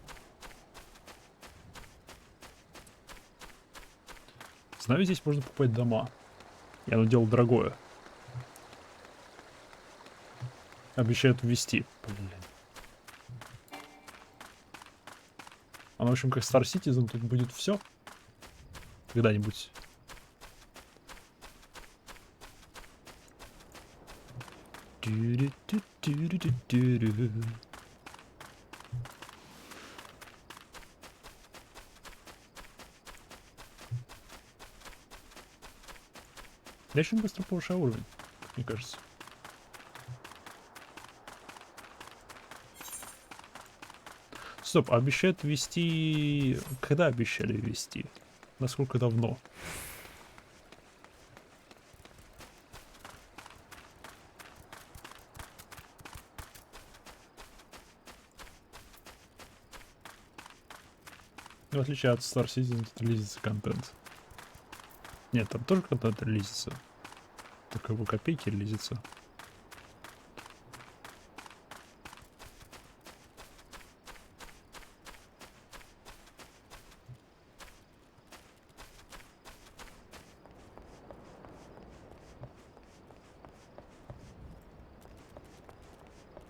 Знаю, здесь можно покупать дома. Я наделал дорогое. Обещают ввести. Блин. А, в общем, как Star Citizen, тут будет все. Когда-нибудь. Я очень быстро повышаю уровень, мне кажется. Стоп, обещают ввести... Когда обещали ввести? Насколько давно? В отличие от Star Citizen, тут релизится контент. Нет, там тоже контент релизится. Только его копейки релизится.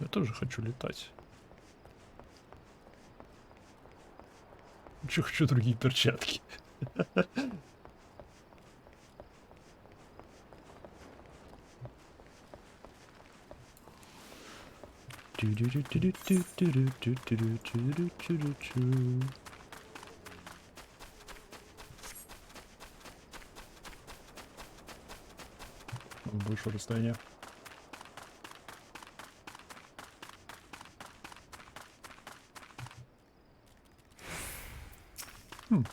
Я тоже хочу летать. Чё, хочу другие перчатки. Больше расстояния.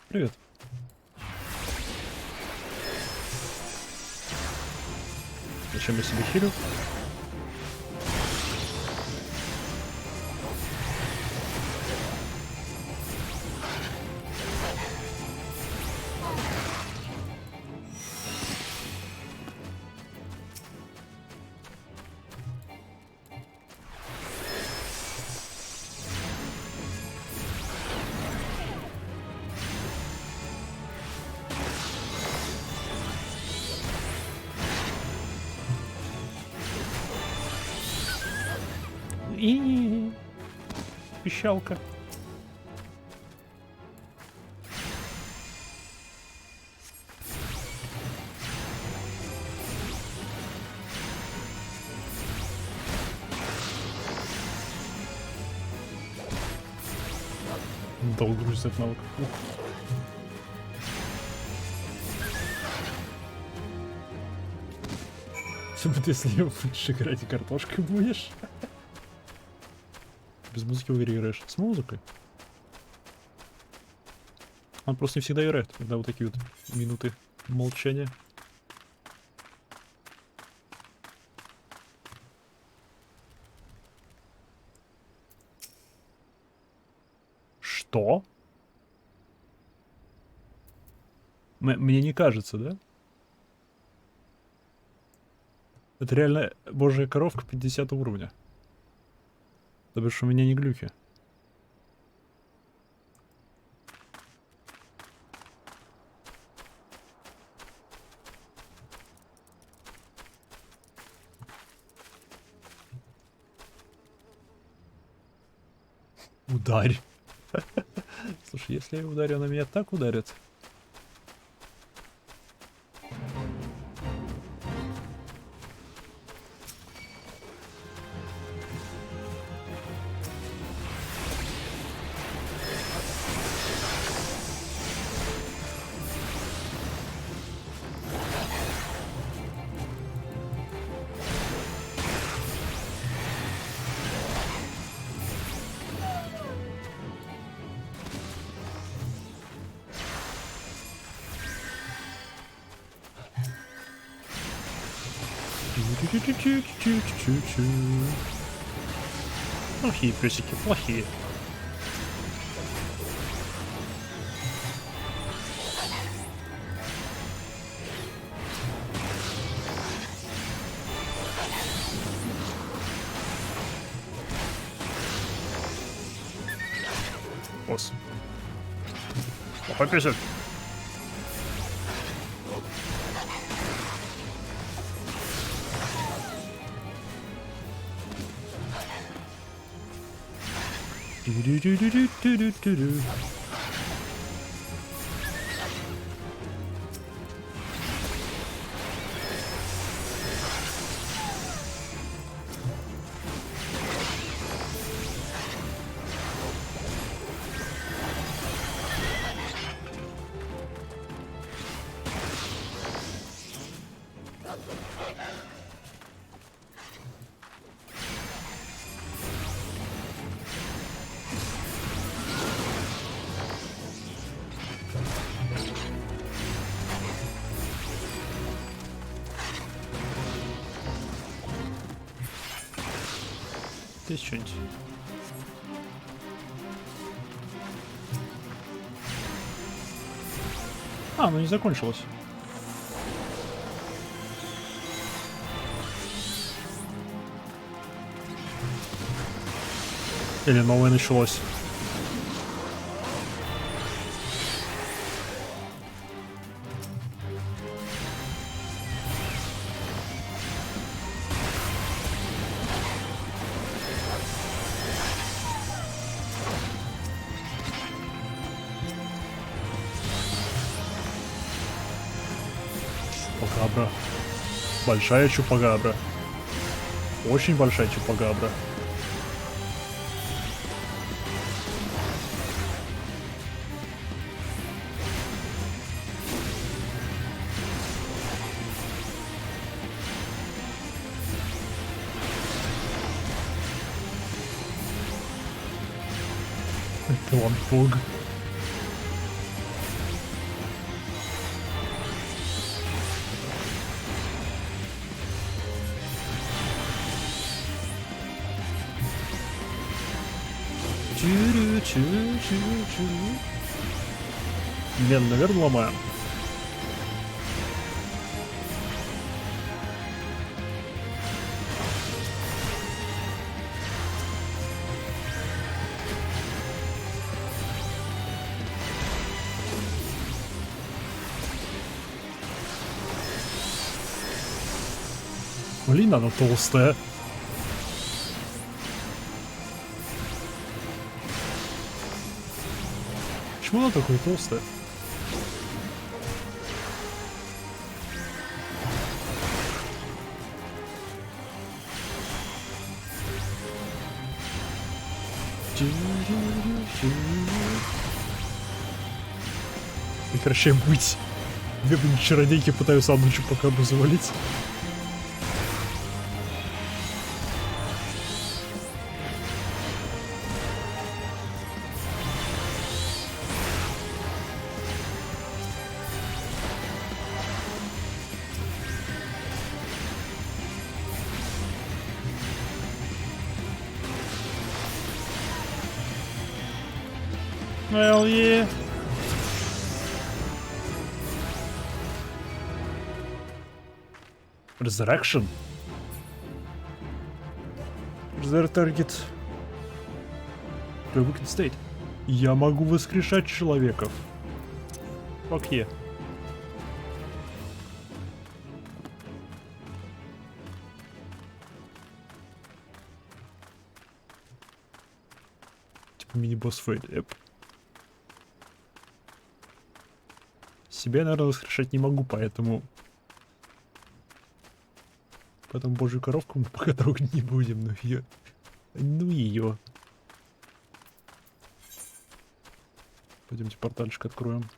Привет. Зачем я себе хилю? И пищалка. Долго грузится этот навык. Ты если будешь играть и картошкой будешь. Без музыки в игре играешь. С музыкой. Он просто не всегда играет, когда вот такие вот минуты молчания. Что? Мне не кажется, да? Это реально божья коровка 50 уровня. Да потому что у меня не глюки. Ударь. Слушай, если я ударю, она меня так ударит. Плохие песики, плохие. Босс. Плохой песик. есть что-нибудь? А, ну не закончилось. Или новое началось. Чупакабра. Большая чупагабра. Очень большая чупагабра. Бог. Блин, наверное, ломаем. Блин, она толстая. Почему она такая толстая? Прекращай быть. Две чародейки пытаются одну чупакабру завалить. Hell yeah. Resurrection. Resurrect target. To a weakened state. Я могу воскрешать человеков. Fuck yeah. Типа мини-босс фейд. Yep. Себя, наверное, воскрешать не могу, поэтому... Потом божью коровку мы пока трогать не будем, но ее... Ну ее. Пойдемте портальчик откроем,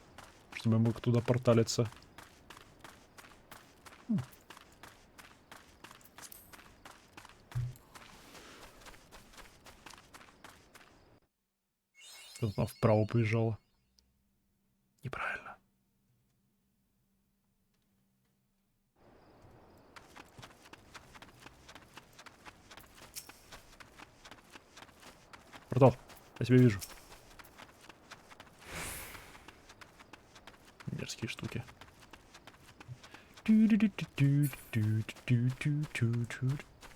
чтобы я мог туда порталиться. Тут она вправо побежала. Неправильно. Портал, я тебя вижу. Мерзкие штуки.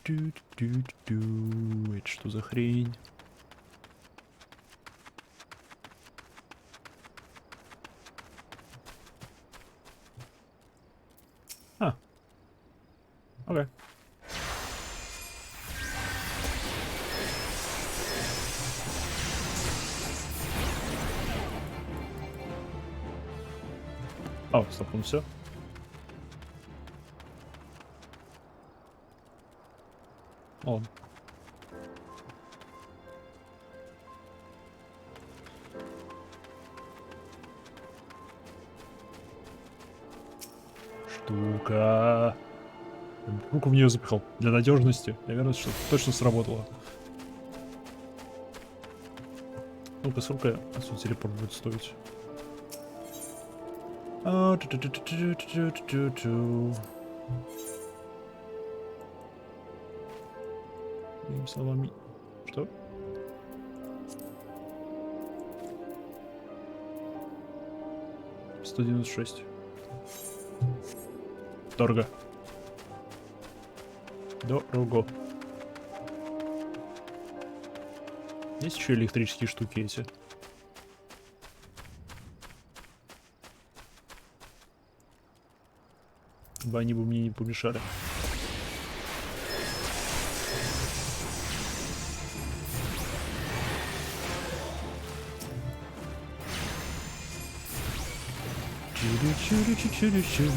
Это что за хрень? А. Окей. О, стоп, он все. Ладно. Штука. Руку в нее запихал для надежности. Я уверен, что точно сработало. Ну-ка, сколько отсюда телепорт будет стоить? Другими словами, Что? $196. Дорого. Дорого. Есть еще электрические штуки эти? Они бы мне не помешали. Чури-чури-чури-чури.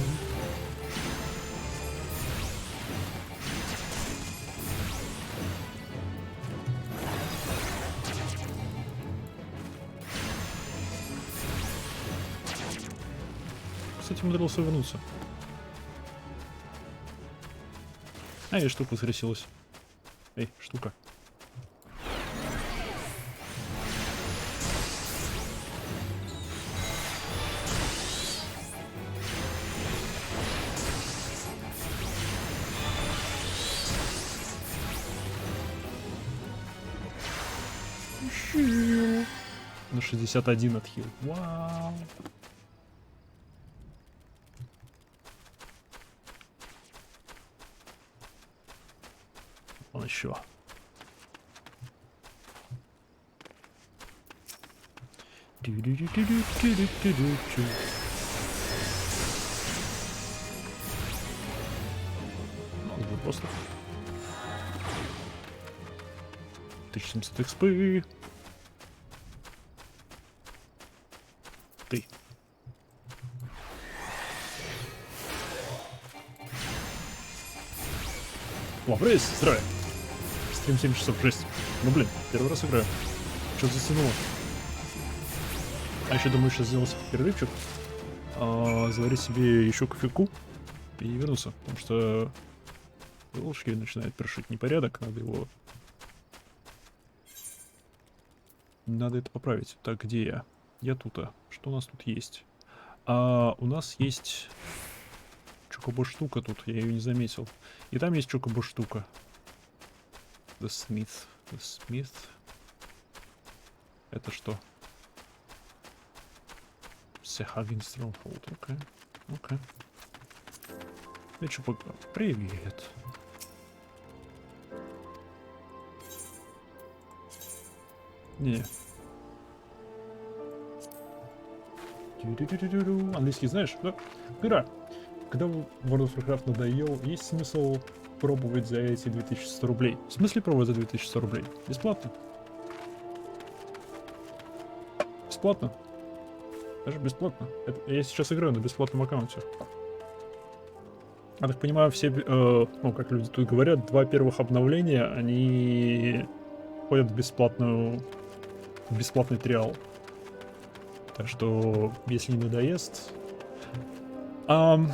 Кстати, умудрился вернуться. И штука воскресилась. Эй, штука. На 61 отхил. Вау. Он еще. Просто 1700 экспы. Ты. О, пресс, здравия. Стрим 7 часов, жесть. Ну блин, первый раз играю. Что-то затянуло. А еще думаю, сейчас сделать перерывчик. Заварить себе еще кофейку и вернуться. Потому что ложки начинает першить непорядок. Надо его... Надо это поправить. Так, где я? Я тут. Что у нас тут есть? У нас есть чокобо штука тут. Я ее не заметил. И там есть чокобо штука. The Smith. The Smith. Это что? Sehagin Stronghold. Окей. Окей. Я чё Привет. Не. Английский знаешь? Да. Игра. Когда World of Warcraft надоел, есть смысл пробовать за эти 2100 рублей. В смысле пробовать за 2100 рублей? Бесплатно. Бесплатно. Даже бесплатно. Я сейчас играю на бесплатном аккаунте. Я так понимаю, все, ну, как люди тут говорят, 2 первых обновления, они входят в бесплатный триал. Так что, если не надоест... World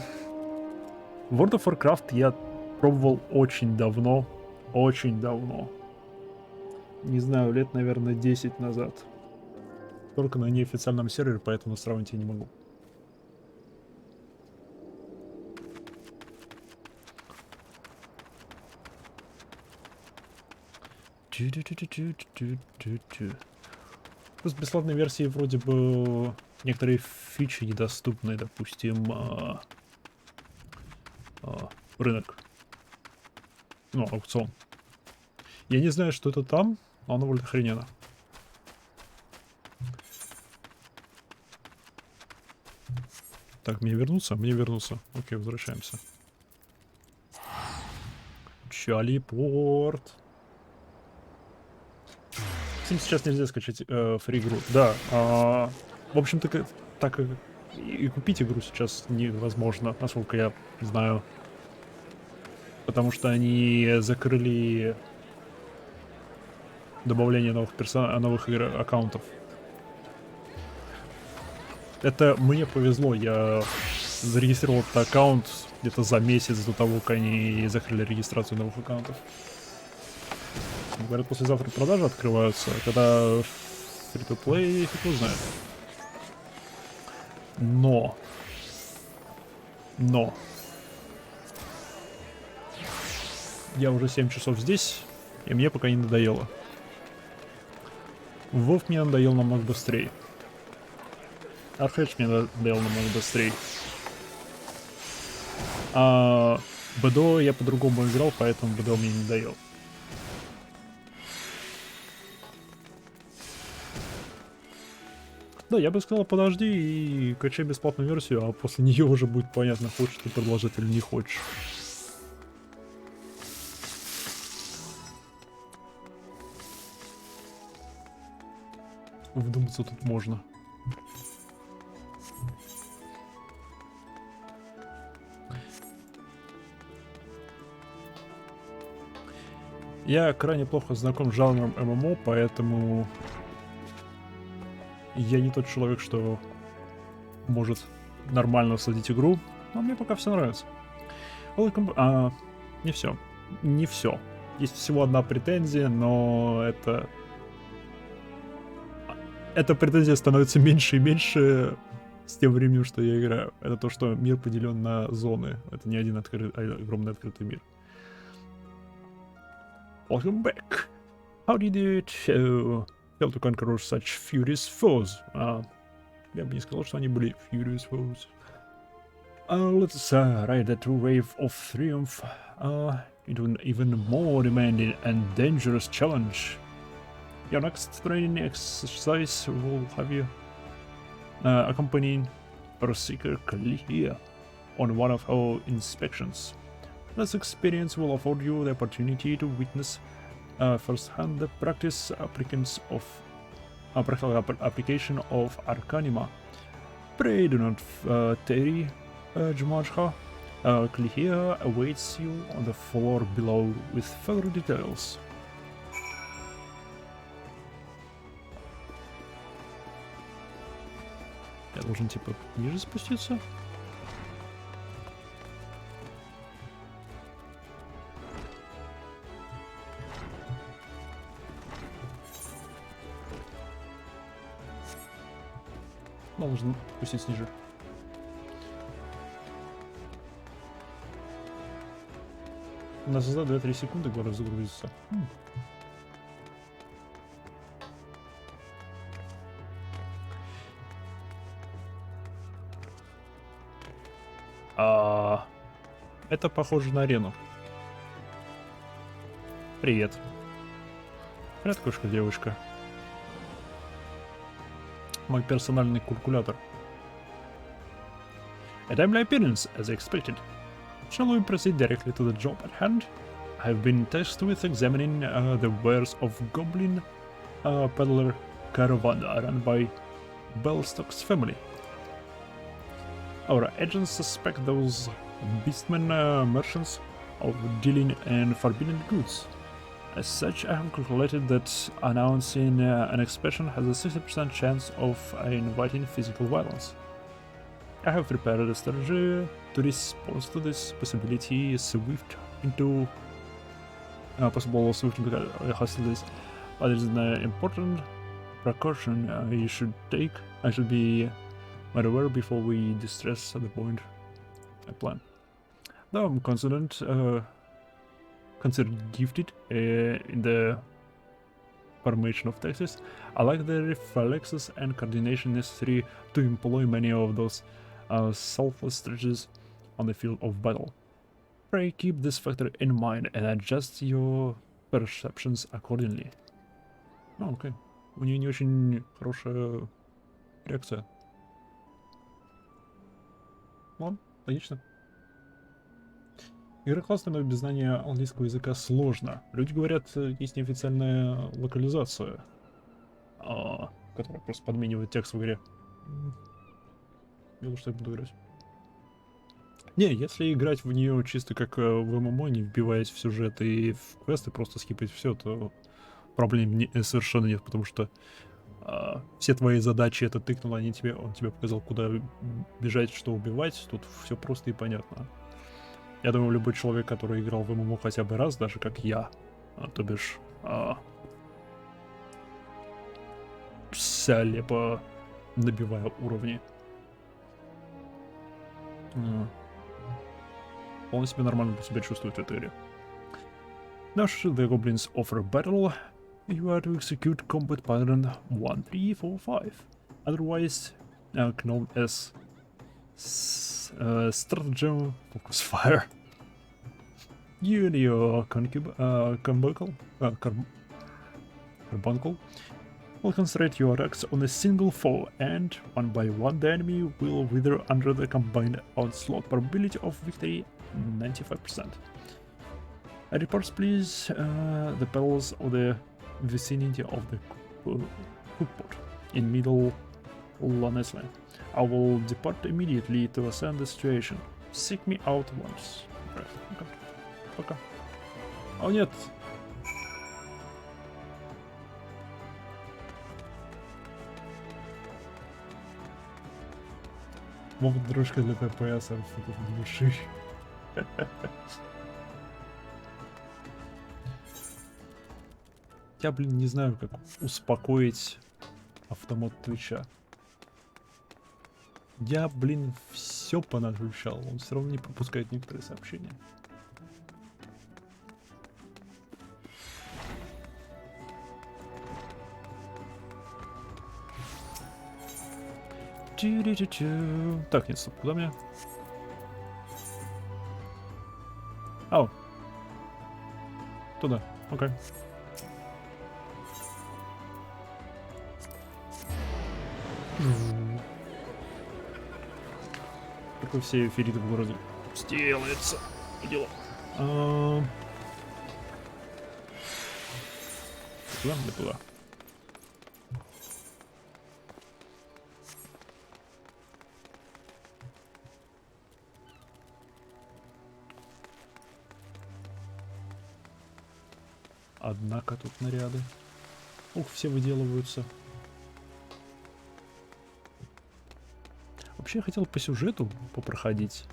of Warcraft я пробовал очень давно. Очень давно. Не знаю, лет, наверное, 10 назад. Только на неофициальном сервере, поэтому сравнить я не могу. Просто бесплатной версии вроде бы некоторые фичи недоступны, допустим, рынок. Ну, аукцион. Я не знаю, что это там, но оно вроде охрененно. Так, мне вернуться? Мне вернуться. Окей, возвращаемся. Чалипорт. Сейчас нельзя скачать фри-игру. Да. В общем-то, так и купить игру сейчас невозможно, насколько я знаю. Потому что они закрыли добавление новых аккаунтов. Это мне повезло, я зарегистрировал этот аккаунт где-то за месяц до того, как они закрыли регистрацию новых аккаунтов. Говорят, послезавтра продажи открываются, когда free-to-play, кто знает. Но я уже 7 часов здесь, и мне пока не надоело. Вов мне надоел намного быстрее. Архедж мне надоел намного быстрее. А БДО я по-другому играл, поэтому БДО мне не надоел. Да, я бы сказал, подожди и качай бесплатную версию, а после нее уже будет понятно, хочешь ты продолжать или не хочешь. Вдуматься тут можно. Я крайне плохо знаком с жанром ММО, поэтому я не тот человек, что может нормально садить игру, но мне пока все нравится. Не все. Не все. Есть всего одна претензия, но эта претензия становится меньше и меньше с тем временем, что я играю. Это то, что мир поделен на зоны. Это не один огромный открытый мир. Welcome back. How did it feel to conquer such furious foes? Я бы не сказал, что они были furious foes. Let's ride that wave of triumph into an even more demanding and dangerous challenge. Your next training exercise will have you accompanying Berserker Kalia on one of our inspections. This experience will afford you the opportunity to witness firsthand the practical application of Arcanima. Pray do not tarry, Jumanjha. Kalia awaits you on the floor below with further details. Я должен типа ниже спуститься? Должен спуститься ниже. У нас за 2-3 секунды, говорю, загрузится. Это похоже на арену. Привет. Привет, кошка-девушка. Мой персональный калькулятор. A timely appearance, as expected. Shall we proceed directly to the job at hand? I've been tasked with examining the wares of Goblin Peddler Caravan run by Bellstock's family. Our agents suspect those beastmen merchants of dealing in forbidden goods. As such, I have calculated that announcing an expansion has a 60% chance of inviting physical violence. I have prepared a strategy to respond to this possibility possible swift hostilities, but it is an important precaution I should be made aware before we distress at the point I plan. Though I'm considered gifted in the formation of taxes, I lack the reflexes and coordination necessary to employ many of those selfless strategies on the field of battle. Pray keep this factor in mind and adjust your perceptions accordingly. Окей. У нее не очень хорошая реакция. Ладно, логично. Игра классная, но без знания английского языка сложно. Люди говорят, есть неофициальная локализация, которая просто подменивает текст в игре. Дело, что я буду играть. Не, если играть в нее чисто как в ММО, не вбиваясь в сюжет и в квесты, просто скипать все, то проблем совершенно нет, потому что все твои задачи это тыкнул, он тебе показал, куда бежать, что убивать. Тут все просто и понятно. Я думаю, любой человек, который играл в ММО хотя бы раз, даже как я, то бишь слепо набивая уровни, он себя нормально себя чувствует в этой игре. Now should the goblins offer battle, You are to execute combat pattern 1345, otherwise known as stratagem focus fire. You and your carbuncle will concentrate your attacks on a single foe, and one by one the enemy will wither under the combined onslaught. Probability of victory 95%. Reports please the pedals of the vicinity of the cookpot in middle Lanesle. I will depart immediately to assess the situation. Seek me out once. Okay. Пока. О, нет! Мова дружка для ТПС, в души. Я, блин, не знаю, как успокоить автомат Твича. Я, блин, все понажучал, он все равно не пропускает некоторые сообщения. Так, нет, стоп, куда мне? Ау. Туда, окей. Такой все эфириты в городе сделается. Дело. Туда, не туда. Однако тут наряды. Ух, все выделываются. Вообще я хотел по сюжету попроходить.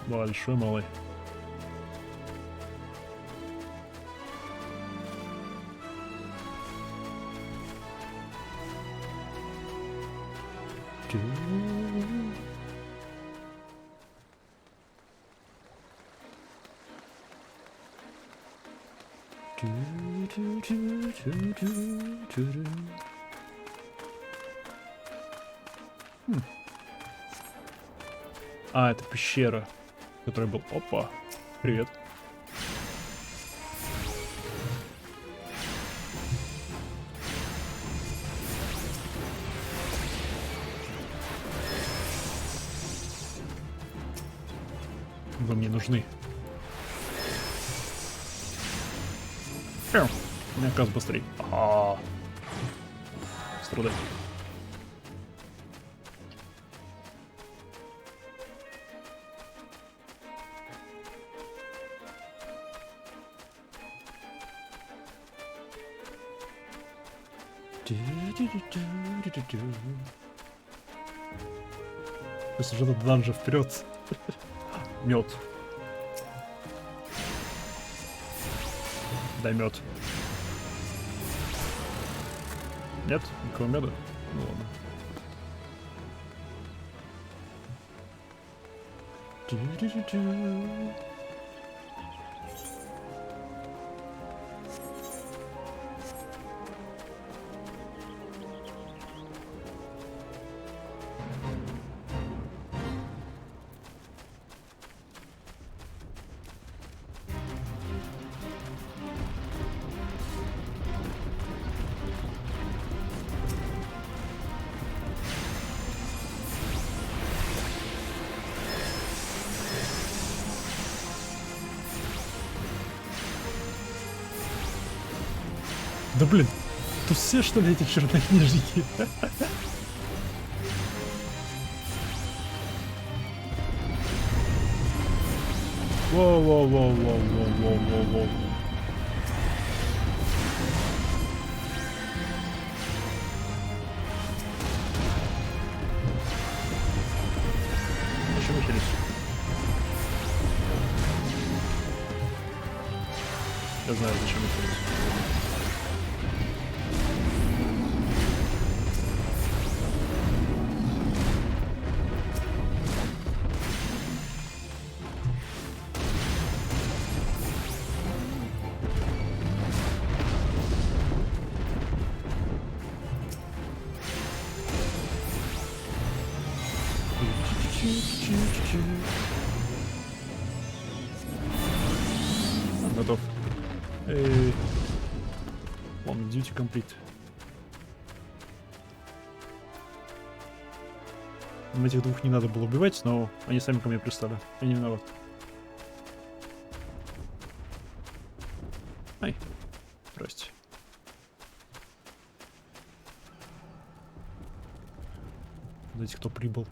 Большой малый. А, это пещера, в которой был... Опа, привет. Вы мне нужны. У меня каз быстрее. Страдай. Пусть уже этот данжа вперед. Мед. Дай мед. Нет? Никакого меда? Ну ладно. Да блин, тут все что ли эти чернокнижники? Воу-воу-воу-воу-воу-воу-воу-воу. Еще начались. Я знаю, зачем это. Готов. Ладно, duty complete. Этих двух не надо было убивать, но они сами ко мне пристали. Я не виноват. Ай. Здрасте. Знаете, кто прибыл?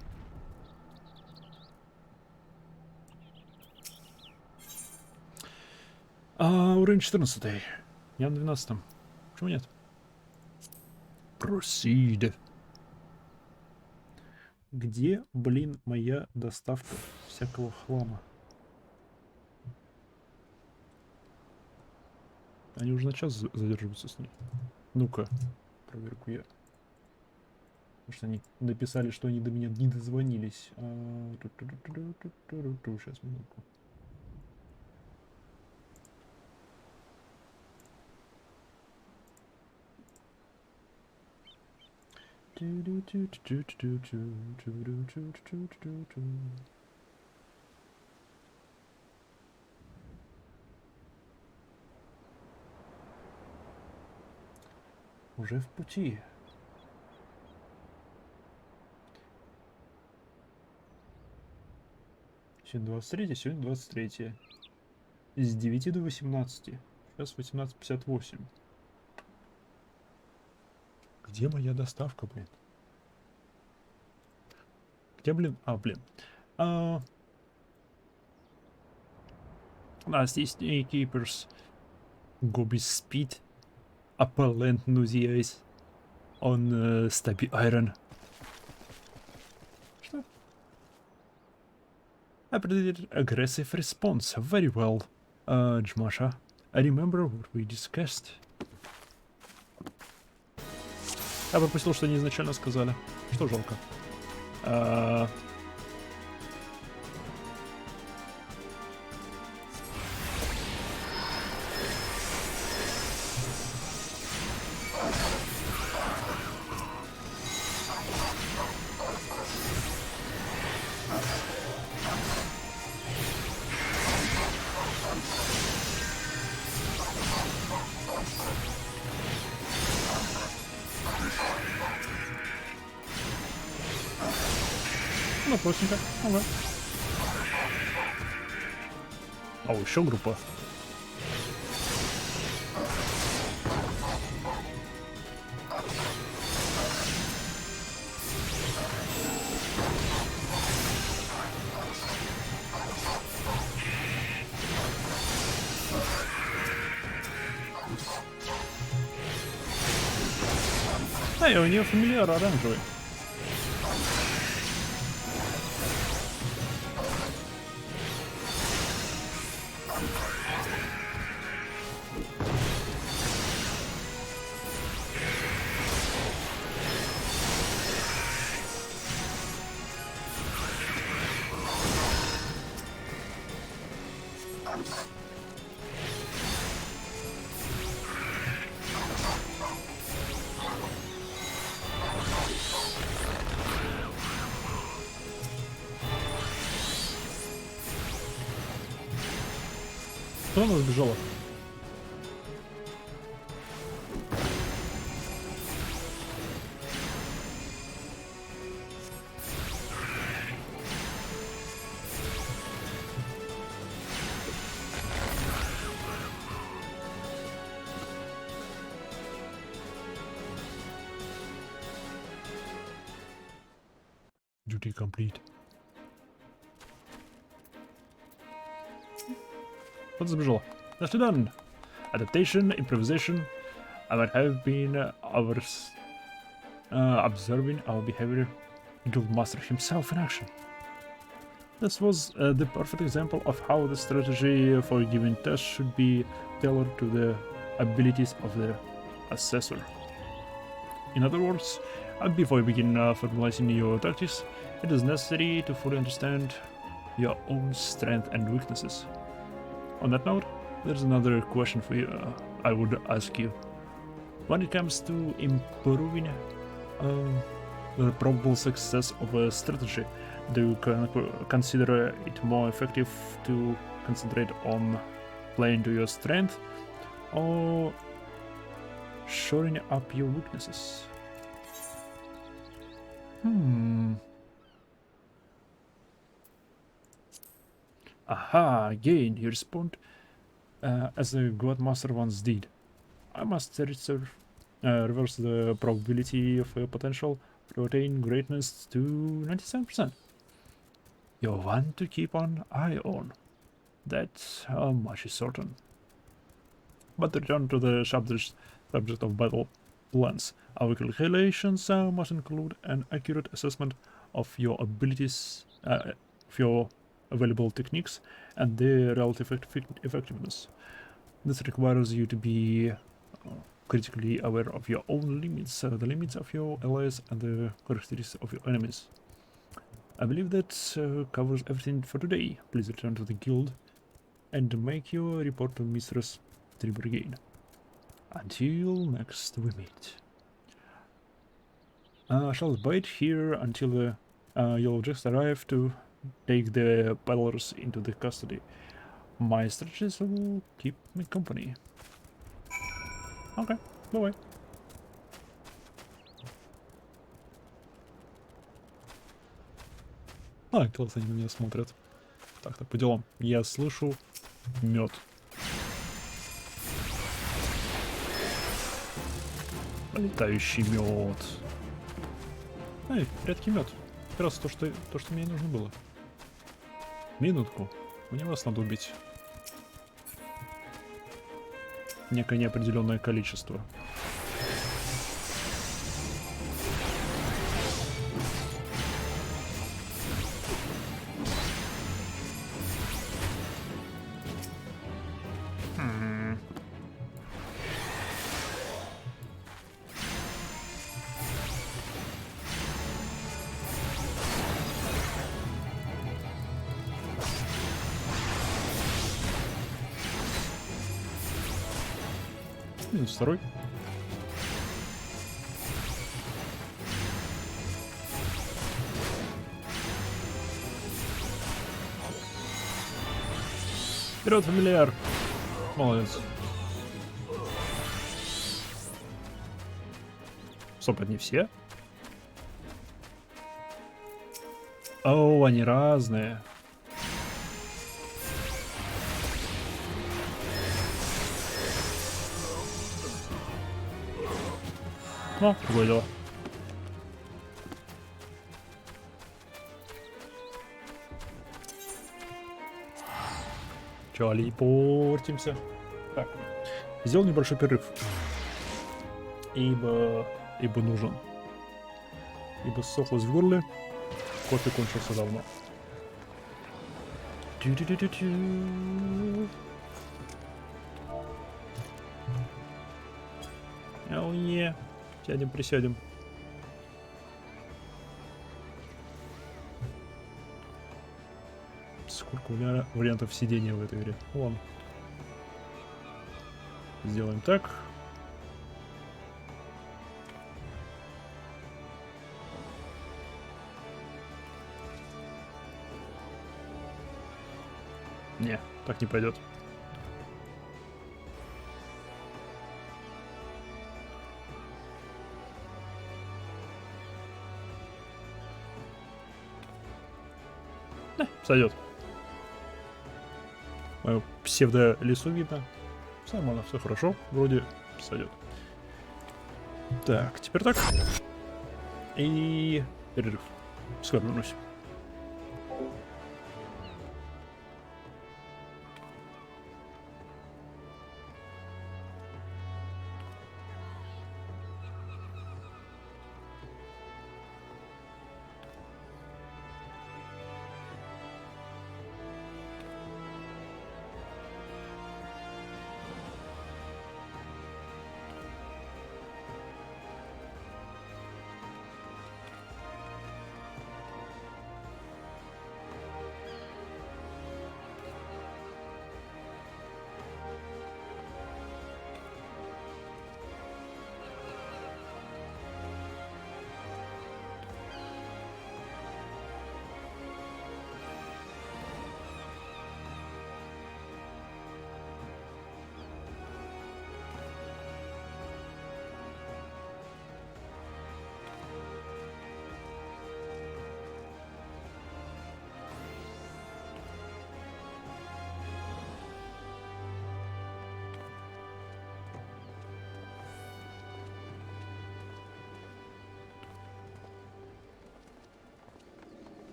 Уровень 14. Я на 12. Почему нет? Proceed. Где, блин, моя доставка всякого хлама? Они уже на час задерживаются с ней. Ну-ка, проверку я. Потому что они написали, что они до меня не дозвонились. Сейчас, минутку. Уже в пути. Сегодня 23, сегодня 23. С 9 до 18. Сейчас 18:58. Где моя доставка, блин? Где, блин? Блин. Здесь Keepers. Gobi Speed. Appellant Nuzies. On Stabby Iron. Что? I predicted aggressive response. Very well. Джмаша. I remember what we discussed. Я пропустил, что они изначально сказали. Что жалко. Ну, простенько. Ага. Еще группа. И у нее фамильяр оранжевый. Кто она сбежала? Duty complete. Вот забежала. Nicely done. Adaptation, improvisation. I might have been observing our behavior. Guildmaster himself in action. This was the perfect example of how the strategy for a given task should be tailored to the abilities of the assessor. In other words, before you begin formalizing your tactics, it is necessary to fully understand your own strengths and weaknesses. On that note, there's another question for you. I would ask you. When it comes to improving the probable success of a strategy, do you consider it more effective to concentrate on playing to your strength or shoring up your weaknesses? Aha, again, you respond as the God Master once did. I must reverse the probability of a potential to attain greatness to 97%. You want to keep an eye on. That's how much is certain. But to return to the subject of battle plans, our calculations must include an accurate assessment of your abilities, of your available techniques, and their relative effectiveness. This requires you to be critically aware of your own limits, the limits of your allies, and the characteristics of your enemies. I believe that covers everything for today. Please return to the guild and make your report to Mistress Tribergain. Until next we meet. I shall bide here until you'll just arrive to take the battlers into the custody. My strategies will keep me company. Okay, bye-bye. Классно они на меня смотрят. Так, по делам. Я слышу мед. Летающий мед. Эй, редкий мед. Как раз то, что мне и нужно было. Минутку. Мне вас надо убить. Некое неопределенное количество. Минус второй. Вперед, фамильяр! Молодец. Стоп, это не все? О, они разные. Ну, другое дело. Чё, портимся? Так, сделал небольшой перерыв. Ибо нужен. Ибо ссохлось в горле. Кофе кончился давно. Hell yeah. Сядем, присядем. Сколько у меня вариантов сидения в этой игре. Ладно. Сделаем так. Не, так не пойдет. Сойдет. Мою псевдо-лесу видно. Все нормально, все хорошо. Вроде сойдет. Так, теперь так. И перерыв. Скоро вернусь.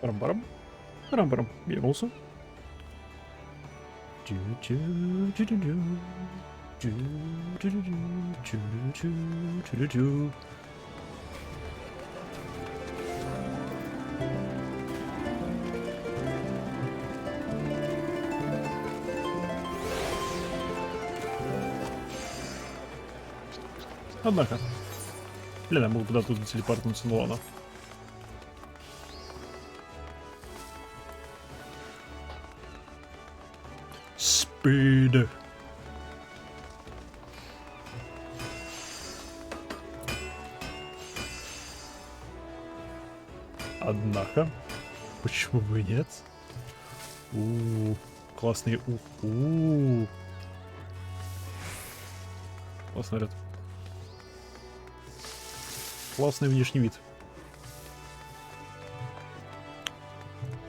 Барам-барам. Барам-барам. Вернулся. Однако. Блин, я могу куда-то тут телепортнуться, ну ладно. Спид. Однако, почему бы и нет? Классный Классный ряд. Классный внешний вид.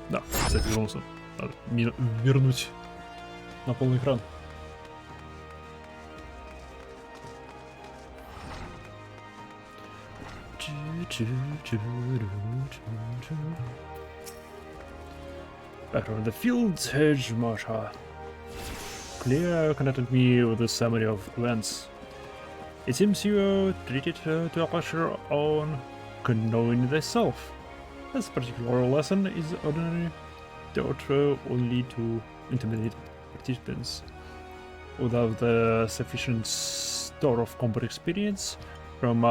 Да, кстати, вернулся. Надо вернуть на полный экран. Back on the field's edge, Marsha. Claire connected me with a summary of events. It seems you treated her to a lecture on knowing thyself. This particular lesson is ordinary, taught only to intermediate participants. Without the sufficient store of combat experience from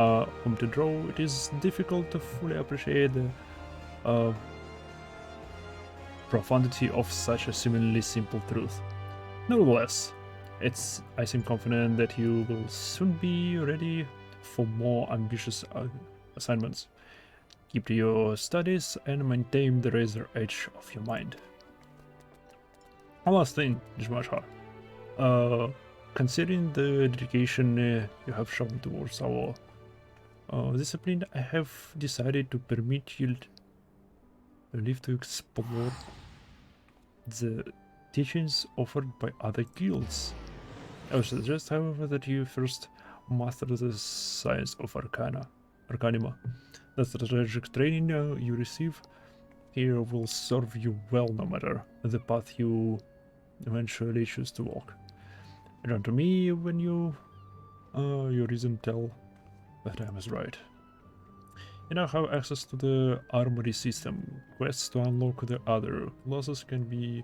whom to draw, it is difficult to fully appreciate the profundity of such a seemingly simple truth. Nevertheless, I seem confident that you will soon be ready for more ambitious assignments. Keep to your studies and maintain the razor edge of your mind. One last thing, Jmashar. Considering the dedication you have shown towards our discipline, I have decided to permit you live to explore the teachings offered by other guilds. I would suggest, however, that you first master the science of Arcanima. The strategic training you receive here will serve you well no matter the path you eventually choose to walk. Return to me when your reason tell that I was right. You now have access to the armory system. Quests to unlock the other classes can be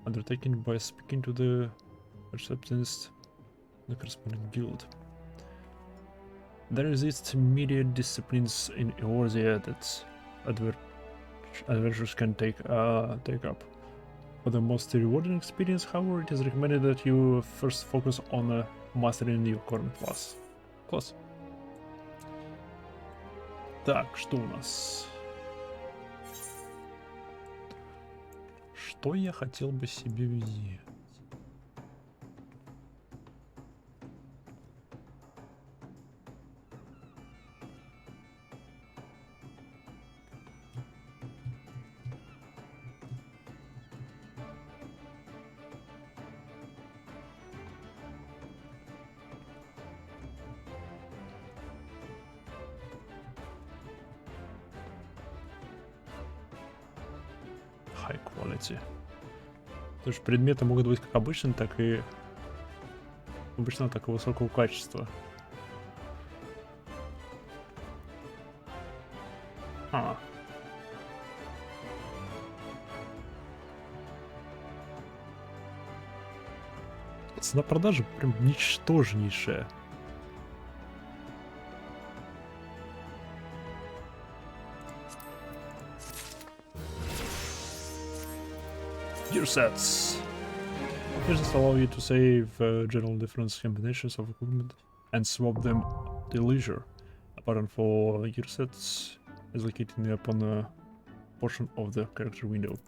undertaken by speaking to the receptionist, the corresponding guild. There exist myriad disciplines in Eorzea that adventurers can take up. For the most rewarding experience, however, it is recommended that you first focus on mastering your current class. Так, что у нас? Что я хотел бы себе взять? High quality. То есть предметы могут быть как обычные, так и обычно так и высокого качества. Цена продажи прям ничтожнейшая. Gear sets. Gear sets allow you to save general difference combinations of equipment and swap them to leisure. A button for gear sets is located in the upper portion of the character window.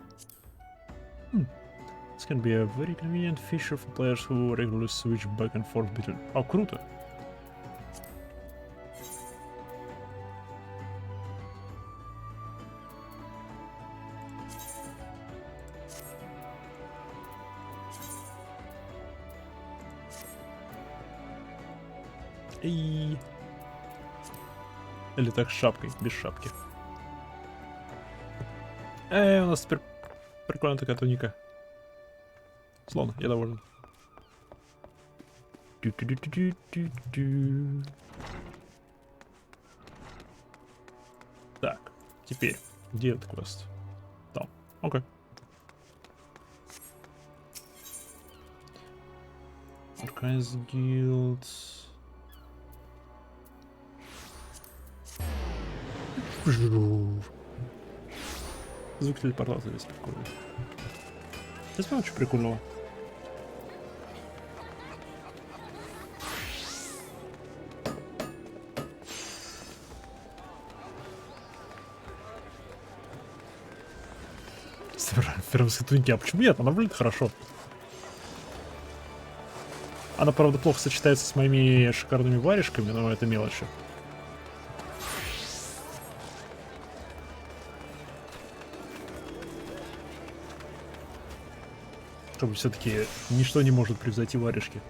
This can be a very convenient feature for players who regularly switch back and forth between. Круто! Или так с шапкой, без шапки. У нас теперь прикольная такая туника. Слон, я доволен. Так, теперь, где этот квест? Там, окей. Archives Guild. Звук телепортации здесь прикольный. Здесь много чего прикольного. Фермерской туники. А почему нет? Она выглядит хорошо. Она, правда, плохо сочетается с моими шикарными варежками, но это мелочи. Чтобы все-таки ничто не может превзойти варежки.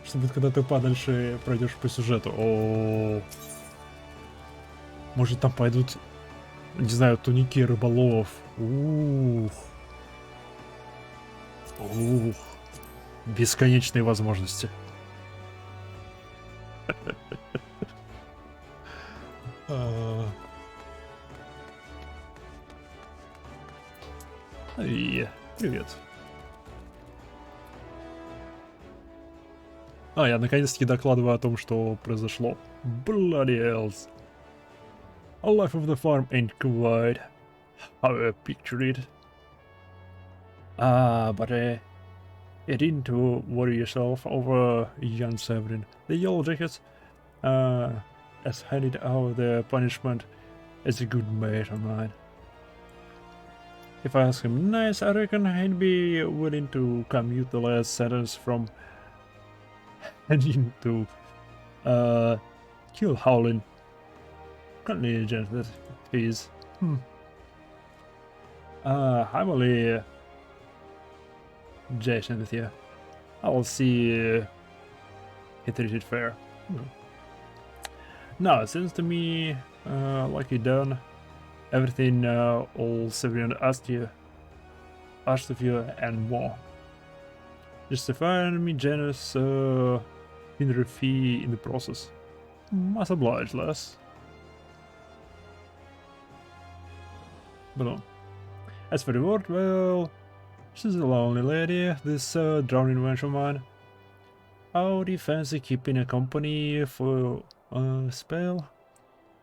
Что будет, когда ты подальше пройдешь по сюжету? О, может, там пойдут, не знаю, туники рыболовов. Ух. Ух. Бесконечные возможности. Привет. Я наконец-таки докладываю о том, что произошло. Bloody hells. A life of the farm ain't quite how I picture it. But you didn't worry yourself over young Severin. The yellow jacket has handed out the punishment as a good mate of mine. If I ask him nice, I reckon he'd be willing to commute the last sentence from heading to kill Howlin. Contingent that he is. I'm only Jason with you. I'll see he treated fair. Now, it seems to me like you done everything all Severin asked of you and more. Justifying me generous dinner fee in the process. Much obliged, lass. But as for the word, well, she's a lonely lady, this drowning wench of mine. How do you fancy keeping a company for a spell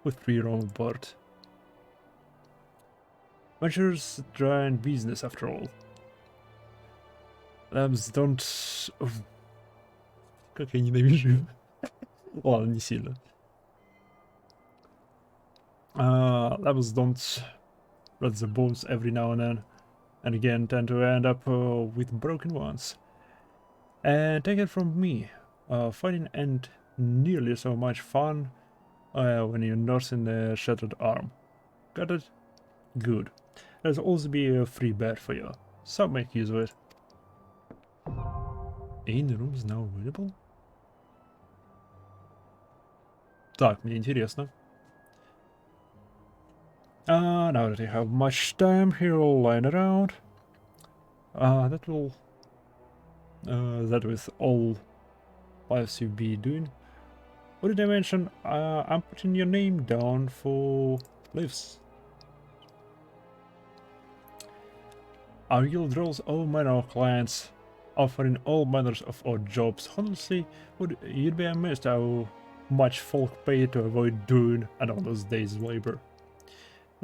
with 3 on board? Ventures dry and business after all. Lambs don't... Как я ненавижу. Ладно, не сильно. Lambs don't rot the bones every now and again tend to end up with broken ones. And take it from me, fighting ain't nearly so much fun when you're nursing a shattered arm. Got it? Good. There'll also be a free bed for you, so make use of it. In the room is now available? Так, мне интересно. Now that you have much time here lying around, that with all lives you'll be doing. What did I mention? I'm putting your name down for lives. Our guild draws all manner of clients, offering all manners of odd jobs. Honestly, you'd be amazed how much folk pay to avoid doing another day's labor.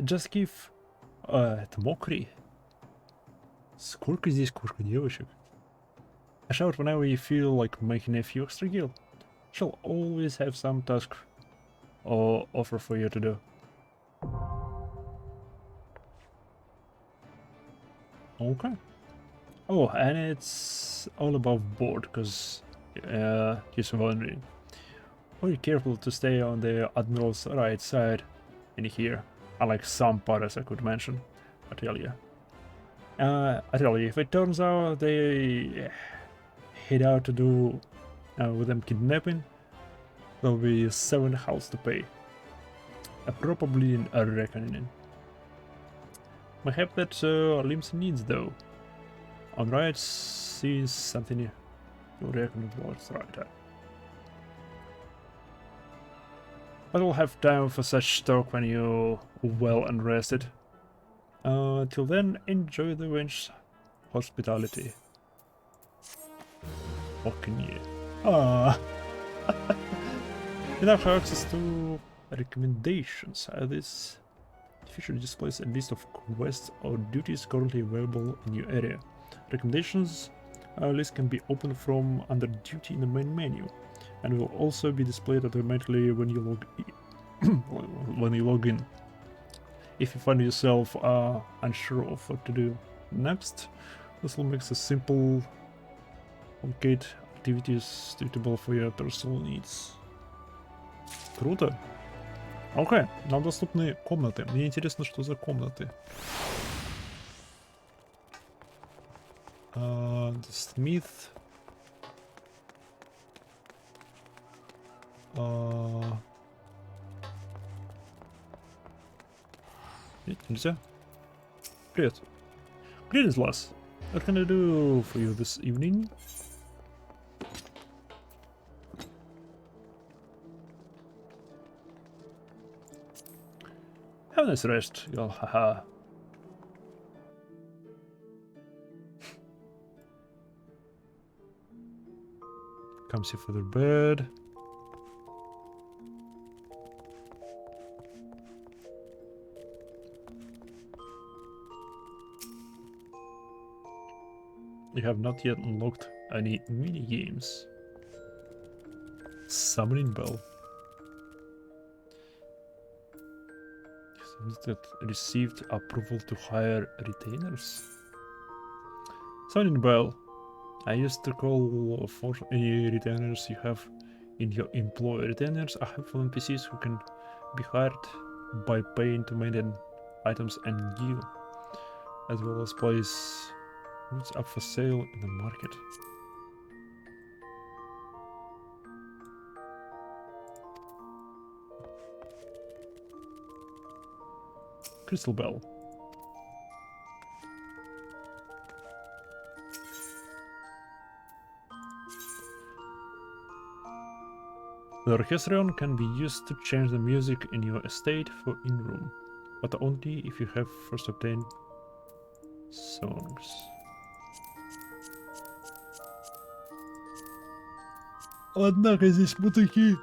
Just give... это мокрый. Сколько здесь девочек? A shout whenever you feel like making a few extra gil. She'll always have some task or offer for you to do. Okay. Oh, and it's all above board, because he's wondering. Be careful to stay on the Admiral's right side in here, unlike some pirates I could mention. I tell you, if it turns out they head out to do with them kidnapping, there'll be 7 houses to pay. Probably a reckoning. Might have that Limbs needs though. On right, sees something you reckon what's right. But we'll have time for such talk when you're well and rested. Till then, enjoy the wench's hospitality. Fucking yeah. Ah. You now have access to recommendations. This feature displays a list of quests or duties currently available in your area. Recommendations list can be opened from under duty in the main menu, and will also be displayed automatically when you log in. If you find yourself unsure of what to do next, this will make a simple locate activities suitable for your personal needs. Круто. Окей, нам доступны комнаты. Мне интересно, что за комнаты. The Smith. Нет, нельзя. Привет. Greetings, lass. What can I do for you this evening? Have a nice rest, y'all. Haha. Comes here for their bed. You have not yet unlocked any mini games. Summoning bell. That received approval to hire retainers. Summoning bell. I used to call for any retainers you have in your employ. Retainers are helpful NPCs who can be hired by paying to maintain items and gear, as well as place goods up for sale in the market. Crystal bell. The orchestrion can be used to change the music in your estate for in-room, but only if you have first obtained songs. Однако здесь мутыки.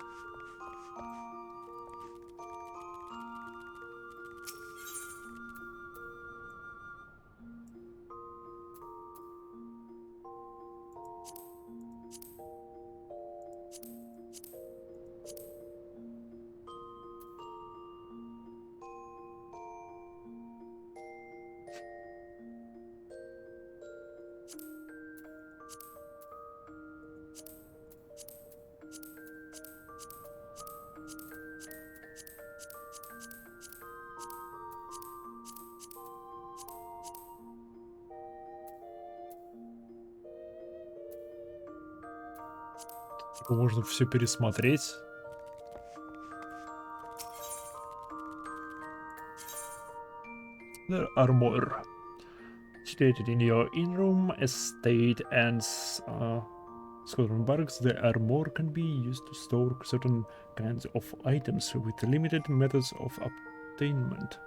Можно все пересмотреть. The armor. Situated in your in-room estate and squadron barracks, the armor can be used to store certain kinds of items with limited methods of obtainment.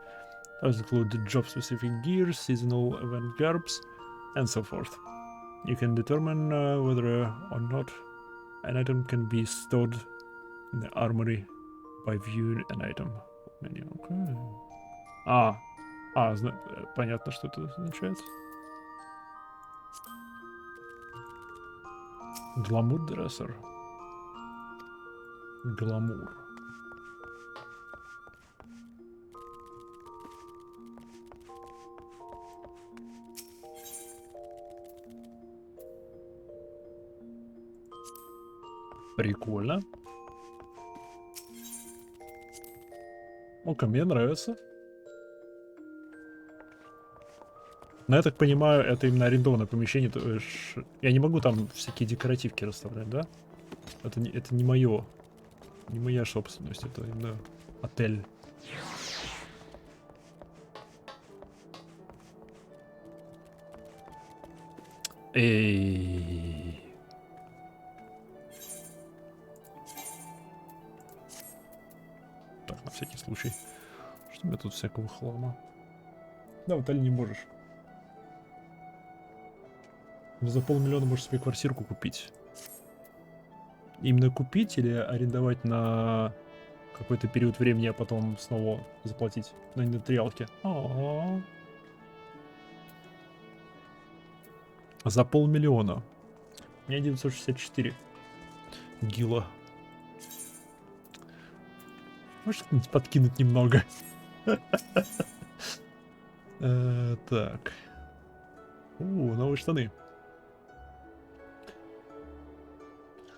Those include job-specific gear, seasonal event garbs, and so forth. You can determine whether or not an item can be stored in the armory by viewing an item menu. Okay. Понятно, что это означает. Гламур дрессер. Гламур. Прикольно. О-ка, мне нравится. Но я так понимаю, это именно арендованное помещение. То есть я не могу там всякие декоративки расставлять, да? Это не мое. Не моя собственность, это именно отель. Эй. Так, на всякий случай. Что у меня тут всякого хлама? Да, в отеле не можешь. Но за 500 000 можешь себе квартирку купить. Именно купить или арендовать на какой-то период времени, а потом снова заплатить на индустриалке. За 500 000. У меня 964 гила. Можешь подкинуть немного? Так. Новые штаны.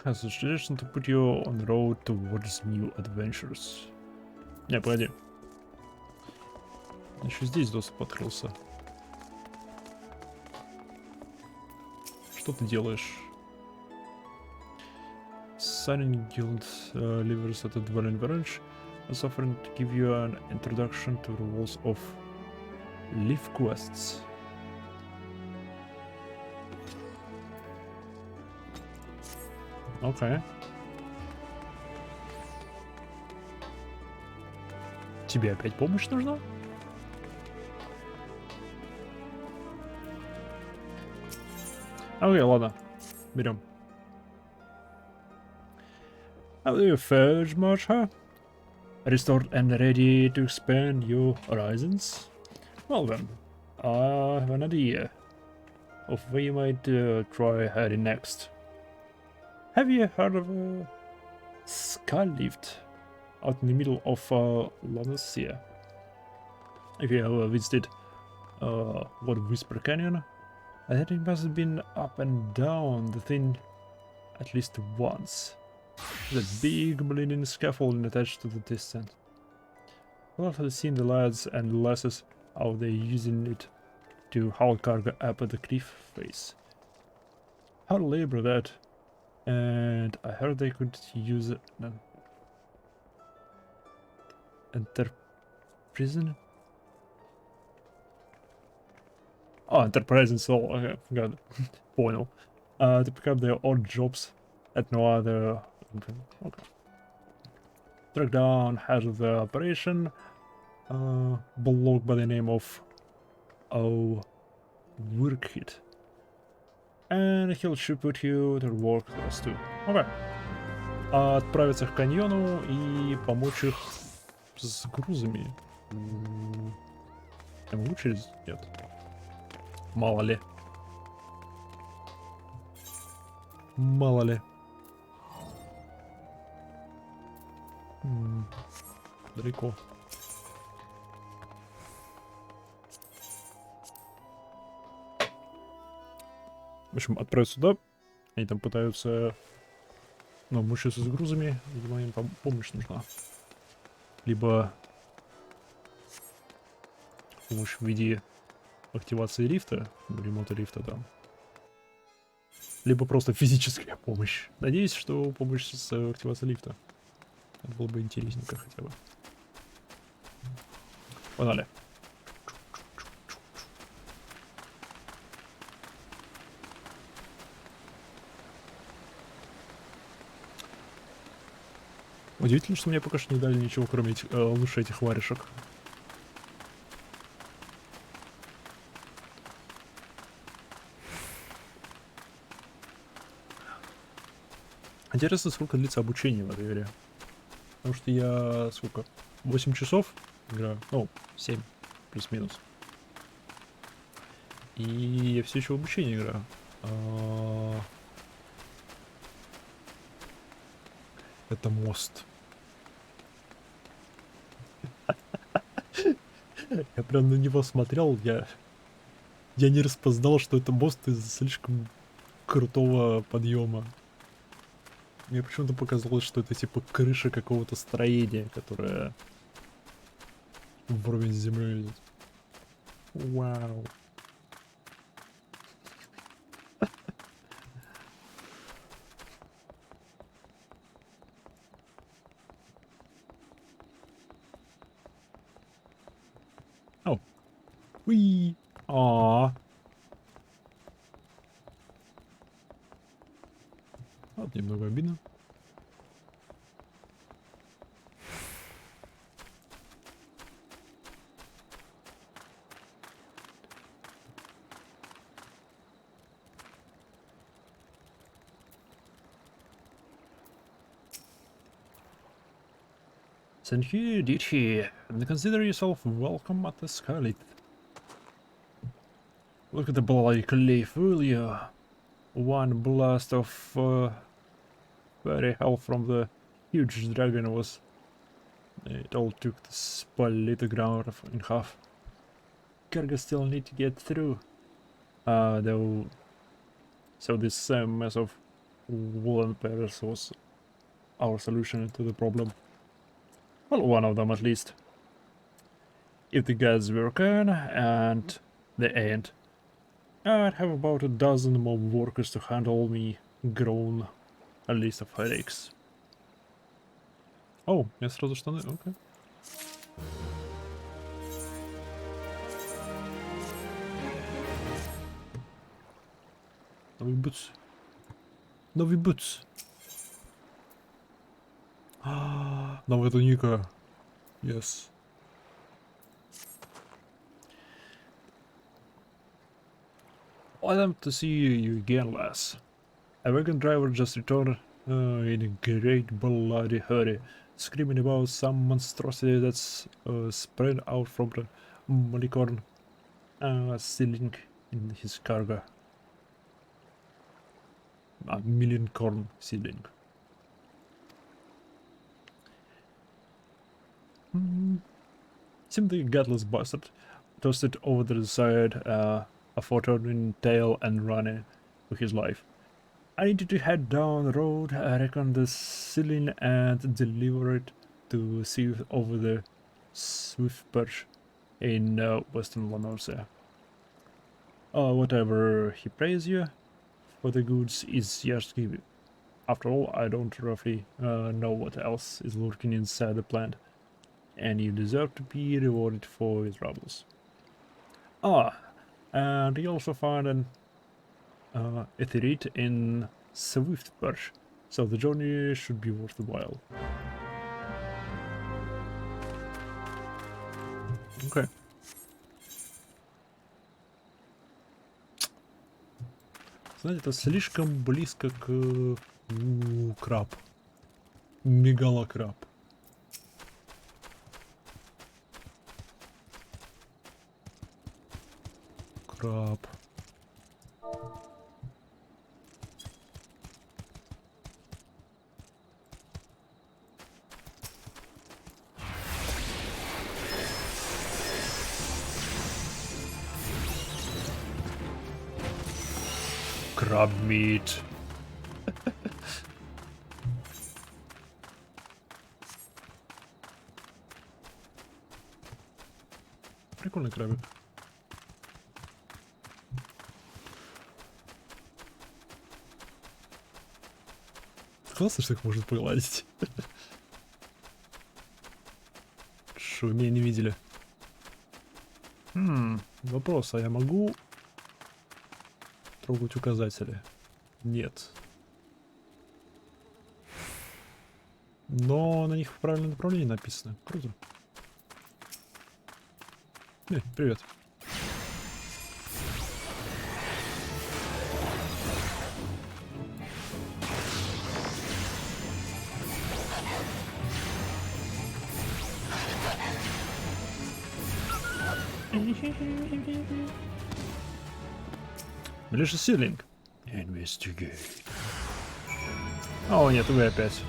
Has a suggestion to put you on the road towards new adventures. Не, погоди. Еще здесь доступ открылся. Что ты делаешь? Signing Guild livers at a dwelling village is offering to give you an introduction to the rules of live quests. Окей. Тебе опять помощь нужна? Окей, ладно. Берем. How do you fare, Marcha? Restored and ready to expand your horizons? Well then, I have an idea of where you might try heading next. Have you heard of a sky lift out in the middle of Lancia? If you have visited what Whisper Canyon, I think it must have been up and down the thing at least once. The big bleeding scaffolding attached to the descent. Well, I've seen the lads and lasses out there using it to haul cargo up at the cliff face. Hard labor that. And I heard they could use it. No. Enter prison? Oh, enterprise and soul. Okay, got it. Понял. To pick up their odd jobs at no other. Okay. Track down head of the operation. Bloke by the name of Workhit. And he'll should put you to work those too. Окей. Отправиться к каньону и помочь их с грузами. Я могу через... Нет. Мало ли. Мало ли. Далеко. В общем, отправить сюда. Они там пытаются... Ну, мучаются с грузами. Видимо, им помощь нужна. Либо... помощь в виде активации лифта. Ремонта лифта там. Либо просто физическая помощь. Надеюсь, что помощь с активацией лифта. Это было бы интересненько хотя бы. Погнали. Удивительно, что мне пока что не дали ничего, кроме лучше этих варежек. Интересно, сколько длится обучение в этой игре. Потому что я, сколько, 8 часов играю, ну, 7 плюс-минус. И я все еще в обучении играю. Это мост. Я прям на него смотрел, я не распознал, что это мост из-за слишком крутого подъема. Мне почему-то показалось, что это типа крыша какого-то строения, которое вровень с землей идет. Вау. Уи. А. Вот немного обидно. Thank you, did he? And consider yourself welcome at the Scarlet. Look at the bloody cliff, will you? One blast of fairy hell from the huge dragon was... It all took to split the ground in half. Cargo still need to get through. Though... So this mess of woolen pairs was our solution to the problem. Well, one of them at least. If the gods were kind, and they ain't, I'd have about a dozen more workers to handle me grown a list of headaches. О, я сразу штаны, окей. Новый бутс. Новый бутс. Новая туника. Yes. Welcome to see you again, lass. A wagon driver just returned in a great bloody hurry, screaming about some monstrosity that's spread out from the Malicorn ceiling in his cargo. A million corn ceiling. Seemed the gutless bastard tossed it over the side, a forthturning tail and running for his life. I needed to head down the road, I reckon the ceiling, and deliver it to see over the Swift Perch in Western Lanorcia. Whatever he prays you for the goods is yours to give you. After all, I don't roughly know what else is lurking inside the plant, and you deserve to be rewarded for your troubles. And he also found an Etherite in Swift Perch, so the journey should be worth the while. Okay. Знаете, это слишком близко к краб. Мегалокраб. Краб. Crab meat. Прикольный крабик. Классно, что их может погладить. Что вы меня не видели? Вопрос, а я могу трогать указатели? Нет. Но на них в правильном направлении написано. Круто. Привет. Militia Ceiling. Investigate. О, нет, вы опять.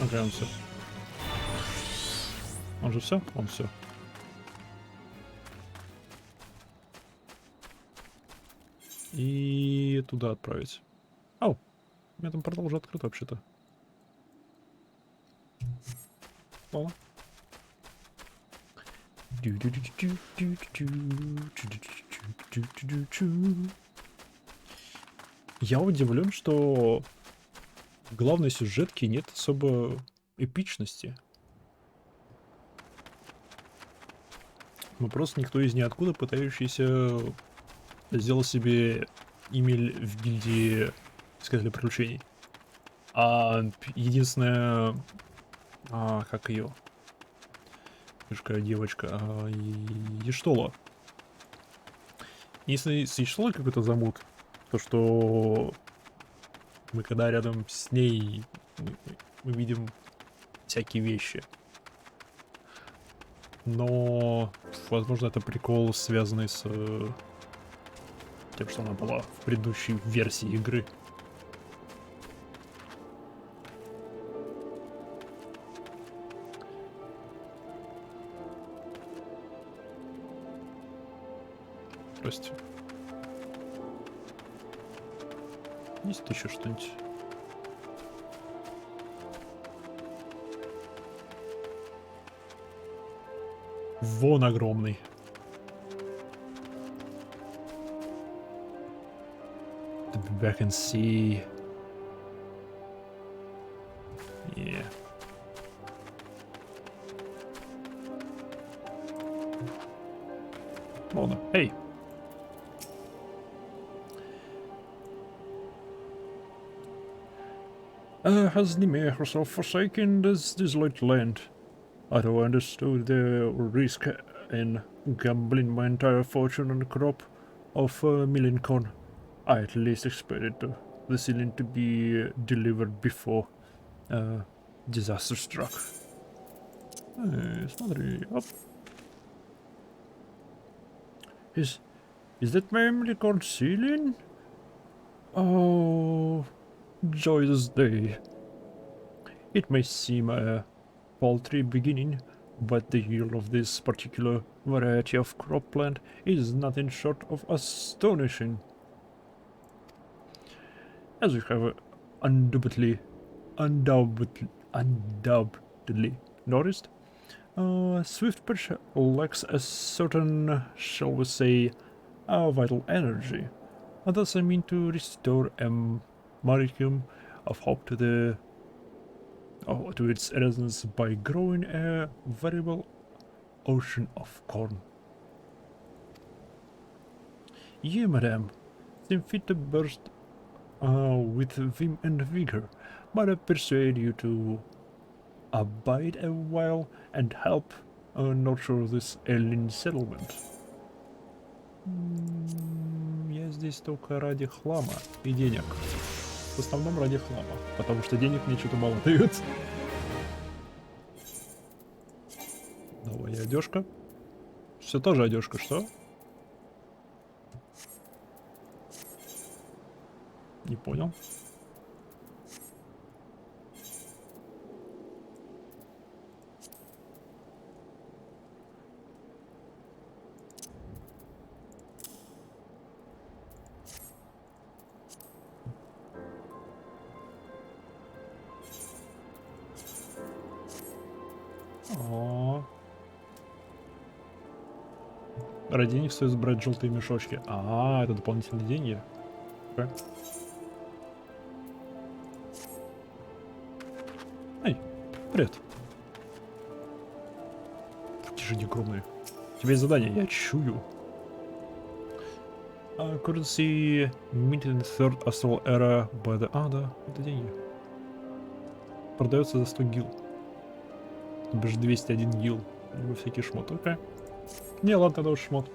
Окей, он все. Он же все? Он все. И туда отправить. Ау, у меня там портал уже открыт вообще-то. Ладно. Я удивлен, что в главной сюжетке нет особо эпичности. Мы просто никто из ниоткуда, пытающийся сделать себе имя в гильдии Искателя приключений. А единственная... как ее? Девочка. Ештола. Если с Ештолой какой-то замут, то что мы когда рядом с ней мы видим всякие вещи. Но, возможно, это прикол, связанный с тем, что она была в предыдущей версии игры. Здрасте. Есть еще что-нибудь? Вон огромный. To be back and see. Yeah. Ладно. Эй. Has Nimue herself forsaken this desolate land? I don't understood the risk in gambling my entire fortune on a crop of million corn. I at least expected the ceiling to be delivered before disaster struck. Смотри, оп. Is that my memory corn ceiling? Oh, joyous day. It may seem a paltry beginning, but the yield of this particular variety of cropland is nothing short of astonishing. As you have undoubtedly noticed, Swiftpatch lacks a certain, shall we say, vital energy. And thus I mean to restore a modicum of hope to its residents by growing a veritable ocean of corn. You, madam, seem fit to burst with vim and vigor, but I persuade you to abide a while and help nurture this alien settlement. Я здесь только ради хлама и денег. В основном ради хлама, потому что денег мне что-то мало дают. Новая одежка. Все тоже одежка, что? Не понял. Ради них стоит брать желтые мешочки. Это дополнительные деньги. Okay. Эй, привет. Тише, огромные. У тебя есть задание, я чую. Currency minted in the third astral era by the... да, это деньги. Продается за 100 гил. Даже 201 гил. Либо всякие шмоты. Окей. Не, ладно, тогда уж шмот.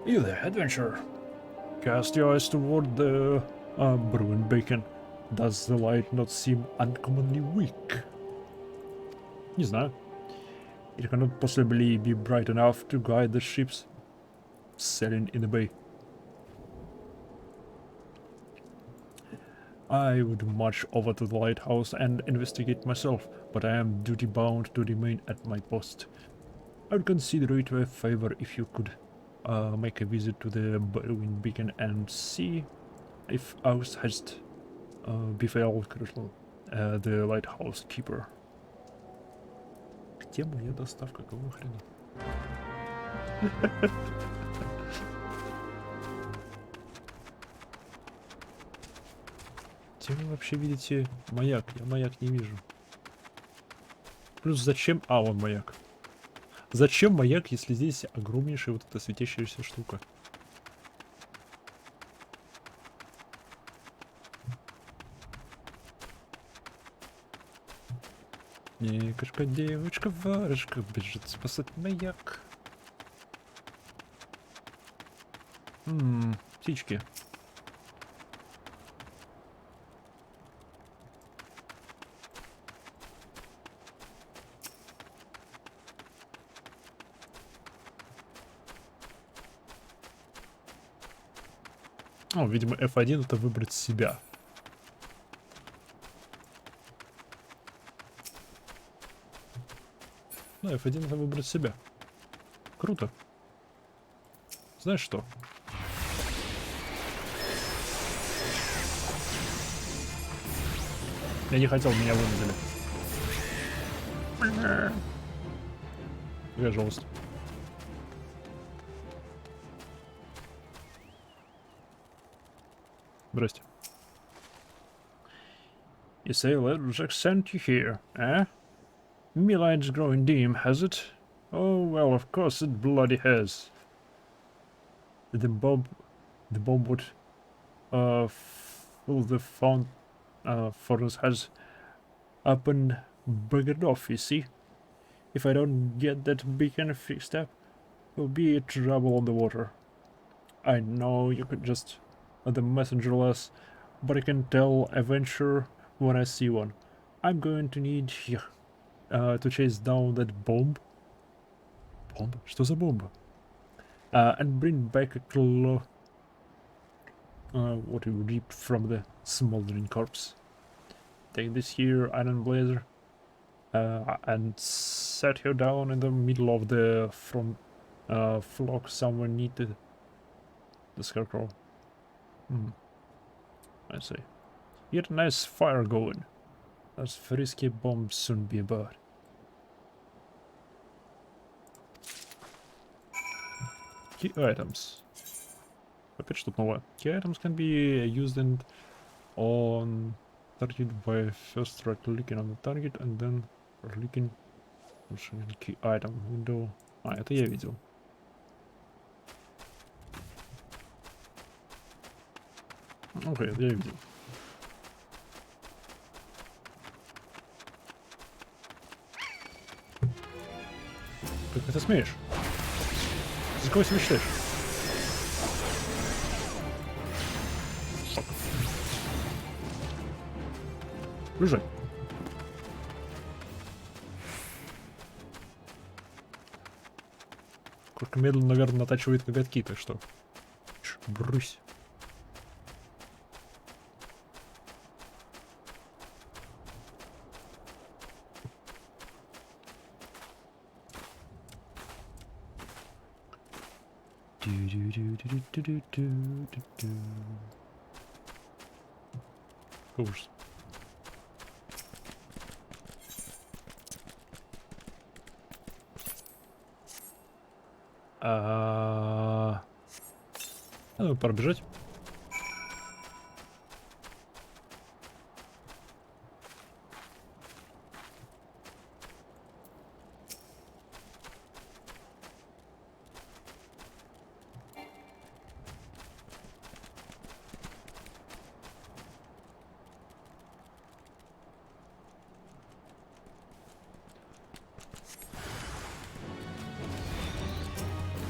You there, adventurer. Cast your eyes toward the brewing bacon. Does the light not seem uncommonly weak? Не знаю. It cannot possibly be bright enough to guide the ships sailing in the bay. I would march over to the lighthouse and investigate myself, but I am duty-bound to remain at my post. I would consider it a favor if you could make a visit to the brewing beacon and see if ours has befell the lighthouse keeper. Где моя доставка? Какого хрена? Где вы вообще видите маяк? Я маяк не вижу. Плюс зачем... А, вон маяк. Зачем маяк, если здесь огромнейшая вот эта светящаяся штука? Некошка, девочка, варежка, бежит спасать маяк. Птички. О, видимо, F1 это выбрать себя. Ну, F1 это выбрать себя. Круто. Знаешь что? Я не хотел, меня вынудили. Какая жалость. Здрасте. You say Jack sent you here, eh? Me light's growing dim, has it? Oh, well, of course it bloody has. The bomb would, fill the furnace has up and buggered off, you see? If I don't get that beacon fixed up, there'll be trouble on the water. I know you could just the messengerless, but I can tell a venture when I see one. I'm going to need to chase down that bomb. Bomb? Что за бомба? And bring back a claw. What you reaped from the smoldering corpse. Take this here iron blazer and set her down in the middle of the front flock somewhere near the scarecrow. I see. Get a nice fire going. Those frisky bombs soon be about. Key items. Опять что-то новое. Key items can be used on target by first right clicking on the target and then clicking key item window. А, это я видел. Окей, это я видел. Как ты смеешь? За кого себя считаешь? Лежать. Как медленно, наверное, натачивает ноготки, так что... Брысь. Ужас. Надо пробежать.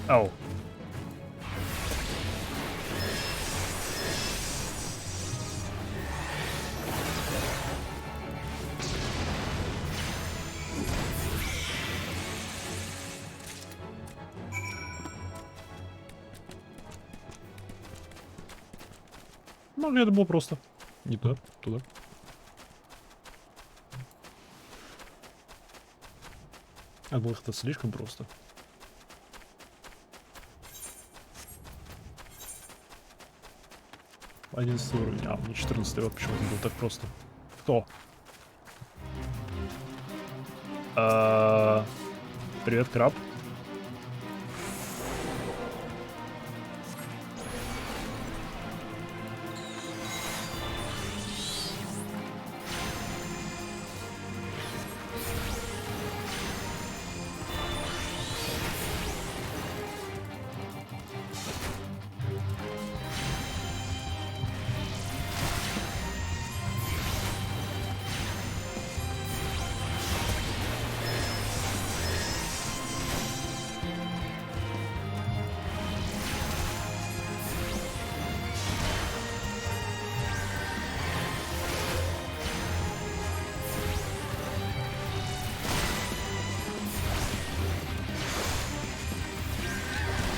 Ау. Ну, это было просто. Не туда, туда. А было это слишком просто. 11 уровень. А, мне 14 вот почему-то было так просто. Кто? Привет, краб.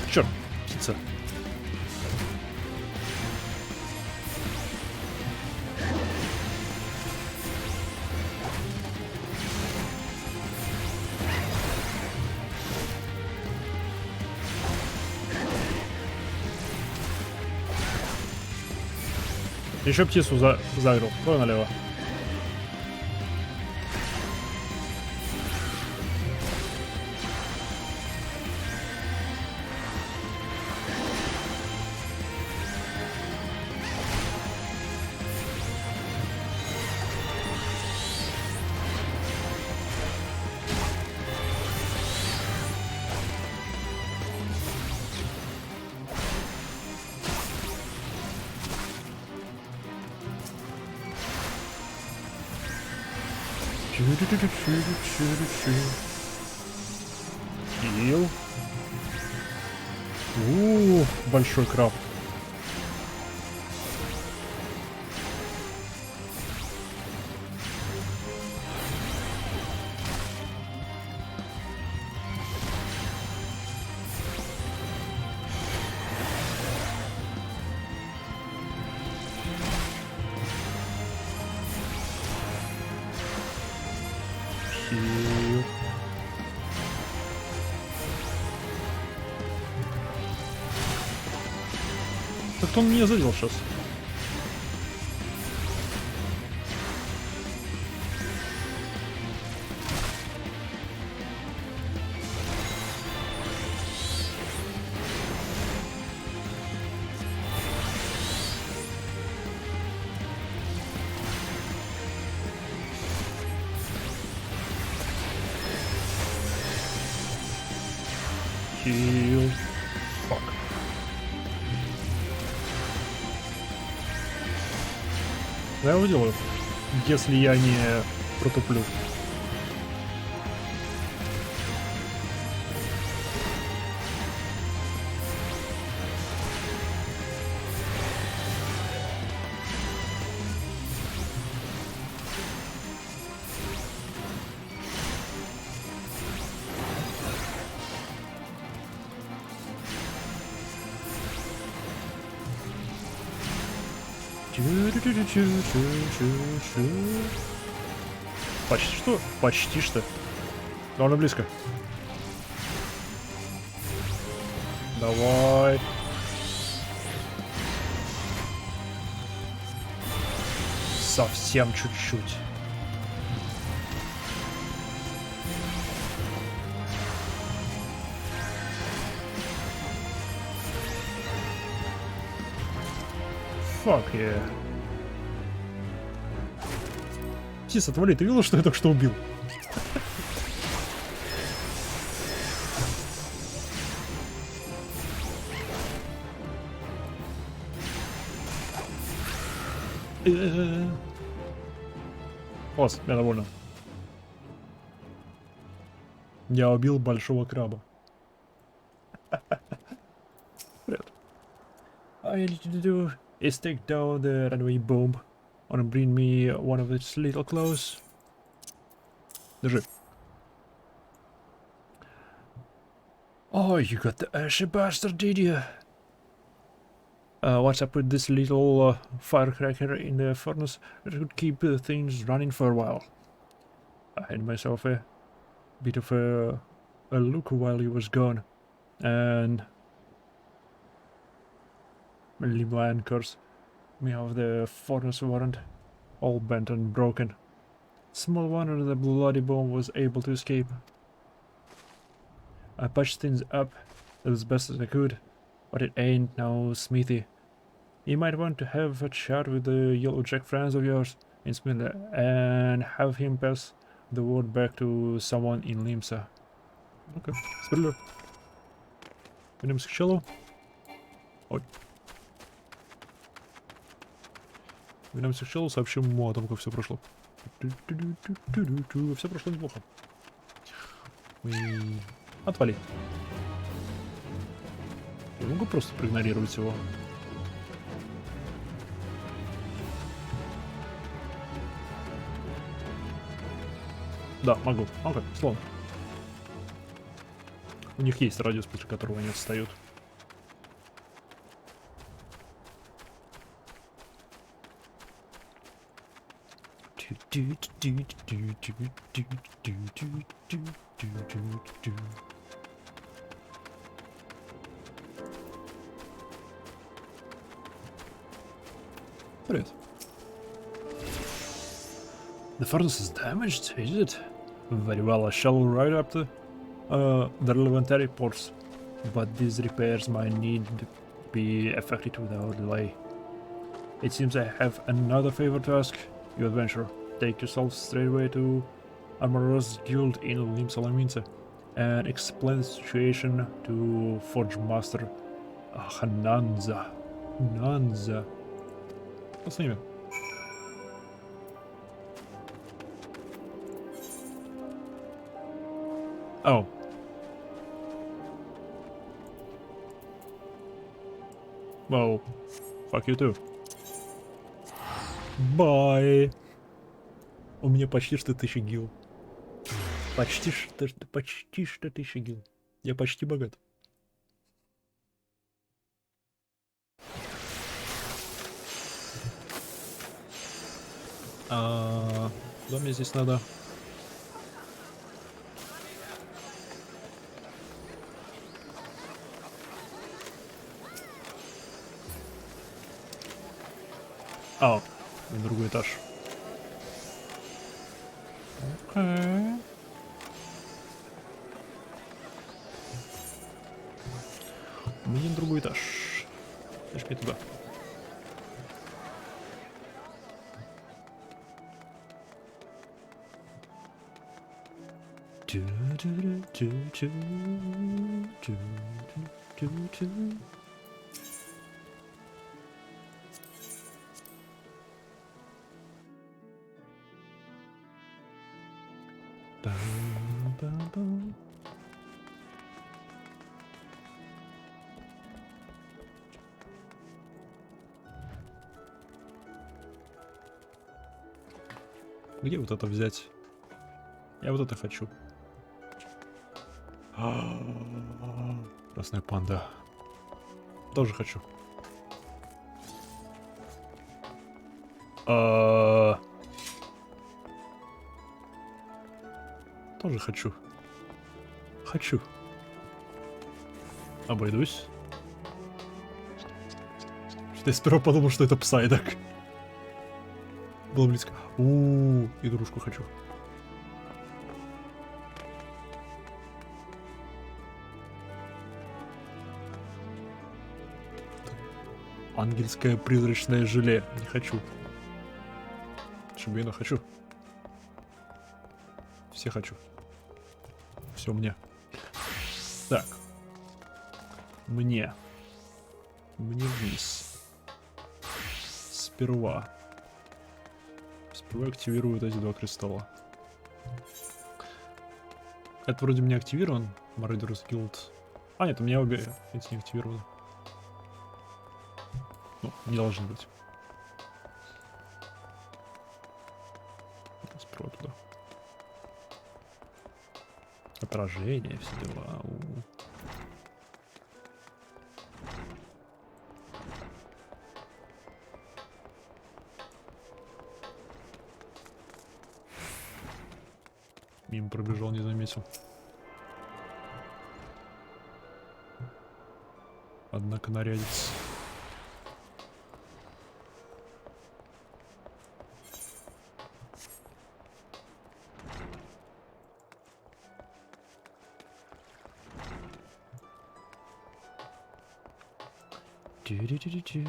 Черт, птица. Еще птицу загрел. Давай налево. Хил. Большой краб. Хил. Как-то он меня задел сейчас. Хил. Фак. Я его делаю, если я не протуплю. Почти что? Почти что. Довольно близко. Давай. Совсем чуть-чуть. Fuck yeah. Птица, отвали, ты видел, что я только что убил? Ос, я довольна. Я убил большого краба. Привет. All you need to do is take down the runaway bomb. Wanna bring me one of its little clothes? Держи. Oh, you got the ashy bastard, did you? What's up with this little firecracker in the furnace that could keep things running for a while? I had myself a bit of a look while he was gone, and leave my anchors. Me of the furnace weren't all bent and broken. Small wonder the bloody bomb was able to escape. I patched things up as best as I could, but it ain't no smithy. You might want to have a chat with the yellow jack friends of yours in Smith and have him pass the word back to someone in Limsa. Окей, справедливо. Вернемся к челу. Ой. Вернемся к челу, сообщим ему о том, как все прошло. Все прошло неплохо. Отвали. Я могу просто проигнорировать его. Да, могу. Окей, слон. У них есть радиус, после которого они отстают. Привет. The furnace is damaged, is it? Very well, I shall ride up to the relevant reports, but these repairs might need to be effected without delay. It seems I have another favor to ask you, adventurer. Take yourself straight away to Armorer's Guild in Limsa and explain the situation to Forge Master Hananza. What's the name? Oh. Well, fuck you too. Bye. У меня почти что 1000 гил. Почти что 1000 гил. Я почти богат. Да, мне здесь надо. О, на другой этаж. Окей. Мне на другой этаж. Значит, мне туда. Где вот это взять? Я вот это хочу. Красная панда. Тоже хочу. Тоже хочу. Хочу. Обойдусь. Что я сперва подумал, что это псайдок. Было близко. Игрушку хочу. Ангельское призрачное желе. Не хочу. Шибейна хочу. Все хочу. Все мне. Так. Мне вниз. Сперва активирую вот эти два кристалла. Это вроде мне активирован. Marauder's Guild. А, нет, у меня обе эти не активированы. Ну, не должны быть. Сперва туда. Отражение, все дела. Мимо пробежал, не заметил. Однако нарядится. Du-du-du-du-du.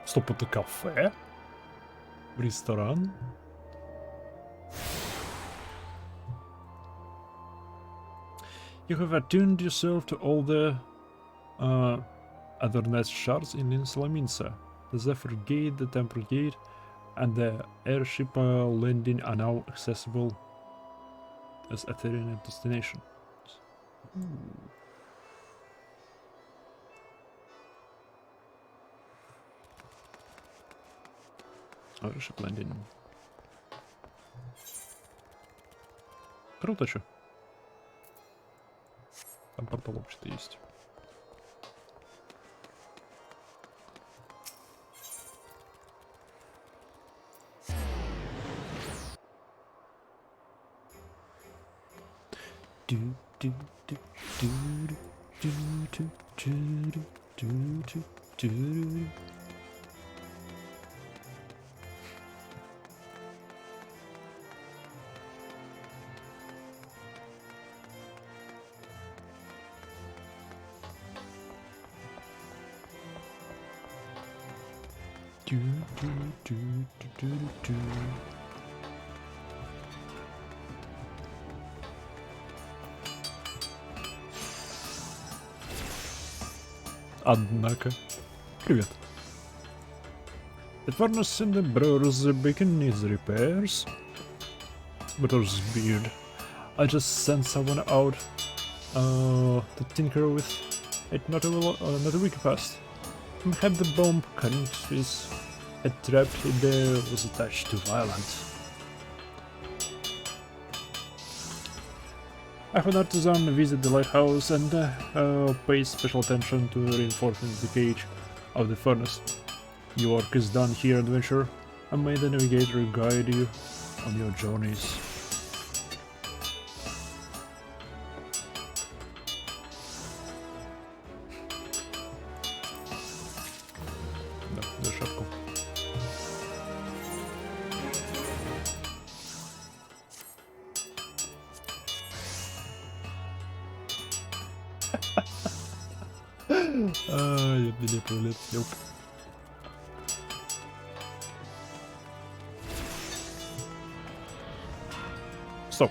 Stopp på kaffe? Restaurang? You have attuned yourself to all the other nest shards in Insulaminsa. The Zephyr Gate, the Temple Gate, and the airship landing are now accessible as Aetherian destinations. Airship landing. Круто, чё? Там портал вообще-то есть. Однако. Привет. The furnace in the Brother's Beacon needs repairs. Brother's beard. I just sent someone out to tinker with it not a week past. Had the bomb countries had trapped in there was a touch too violent. I have an artisan visit the lighthouse and pay special attention to reinforcing the cage of the furnace. Your work is done here, adventurer, and may the navigator guide you on your journeys. Да, за шапку. Я меня туалет съел. Стоп.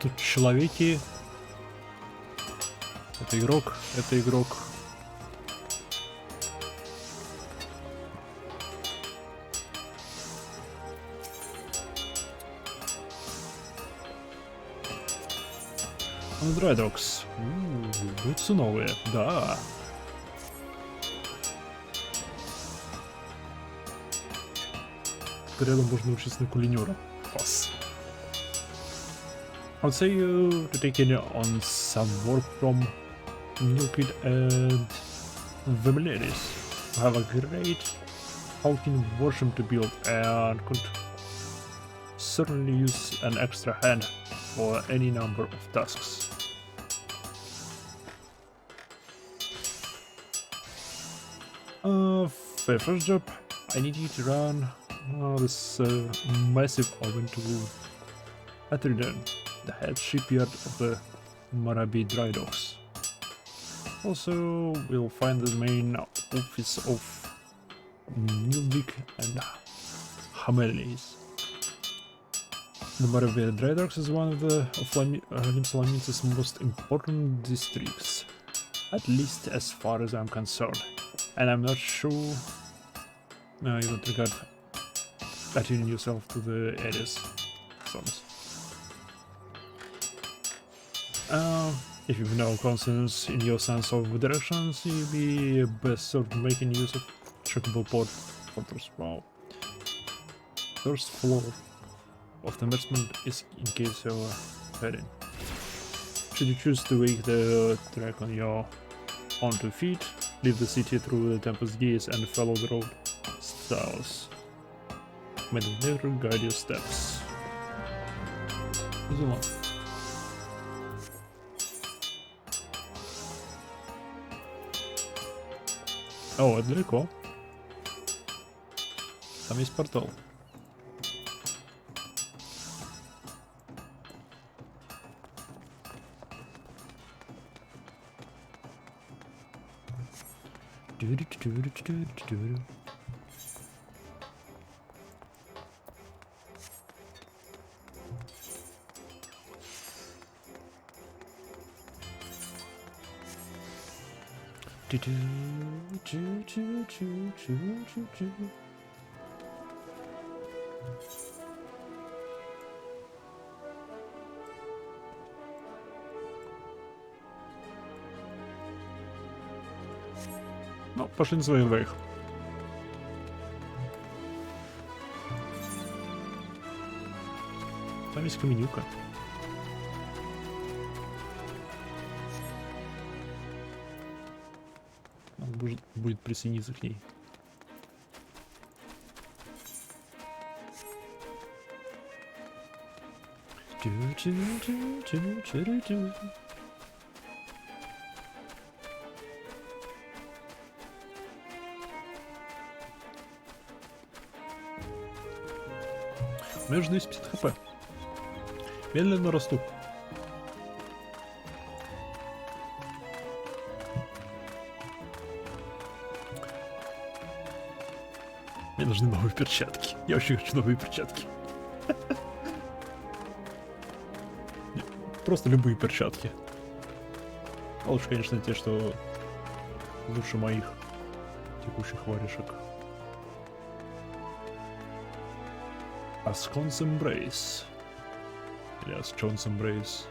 Тут человеки. Это игрок, это игрок. Драйдокс. Бутсы новые, да. Рядом можно учиться на кулинера. Класс. I'd say you to take in on some work from Newkid and Vimiliris. Have a great hulking version to build and could certainly use an extra hand for any number of tasks. For your first job, I need you to run this massive oven to Aetherian, the head shipyard of the Marabi dry docks. Also, we'll find the main office of Nilvik and Hamelis. The Marabi dry docks is one of Limsalamin's most important districts, at least as far as I'm concerned. And I'm not sure you don't regard attuning yourself to the areas. If you've no confidence in your sense of directions, you'll be best served making use of checkable portals. Wow. First floor of the investment is in case you're heading. Should you choose to wake the track on your own 2 feet, leave the city through the temple's gates and follow the road south. May the navigator guide your steps. О, это далеко. Там есть портал. Ну, пошли на своих двоих. Там есть каменюка. Он будет присоединиться к ней. У меня же 250 хп. Медленно расту. Мне нужны новые перчатки. Я очень хочу новые перчатки. Просто любые перчатки. А лучше, конечно, те, что лучше моих текущих варежек. Askons Embrace. Или Askons Embrace.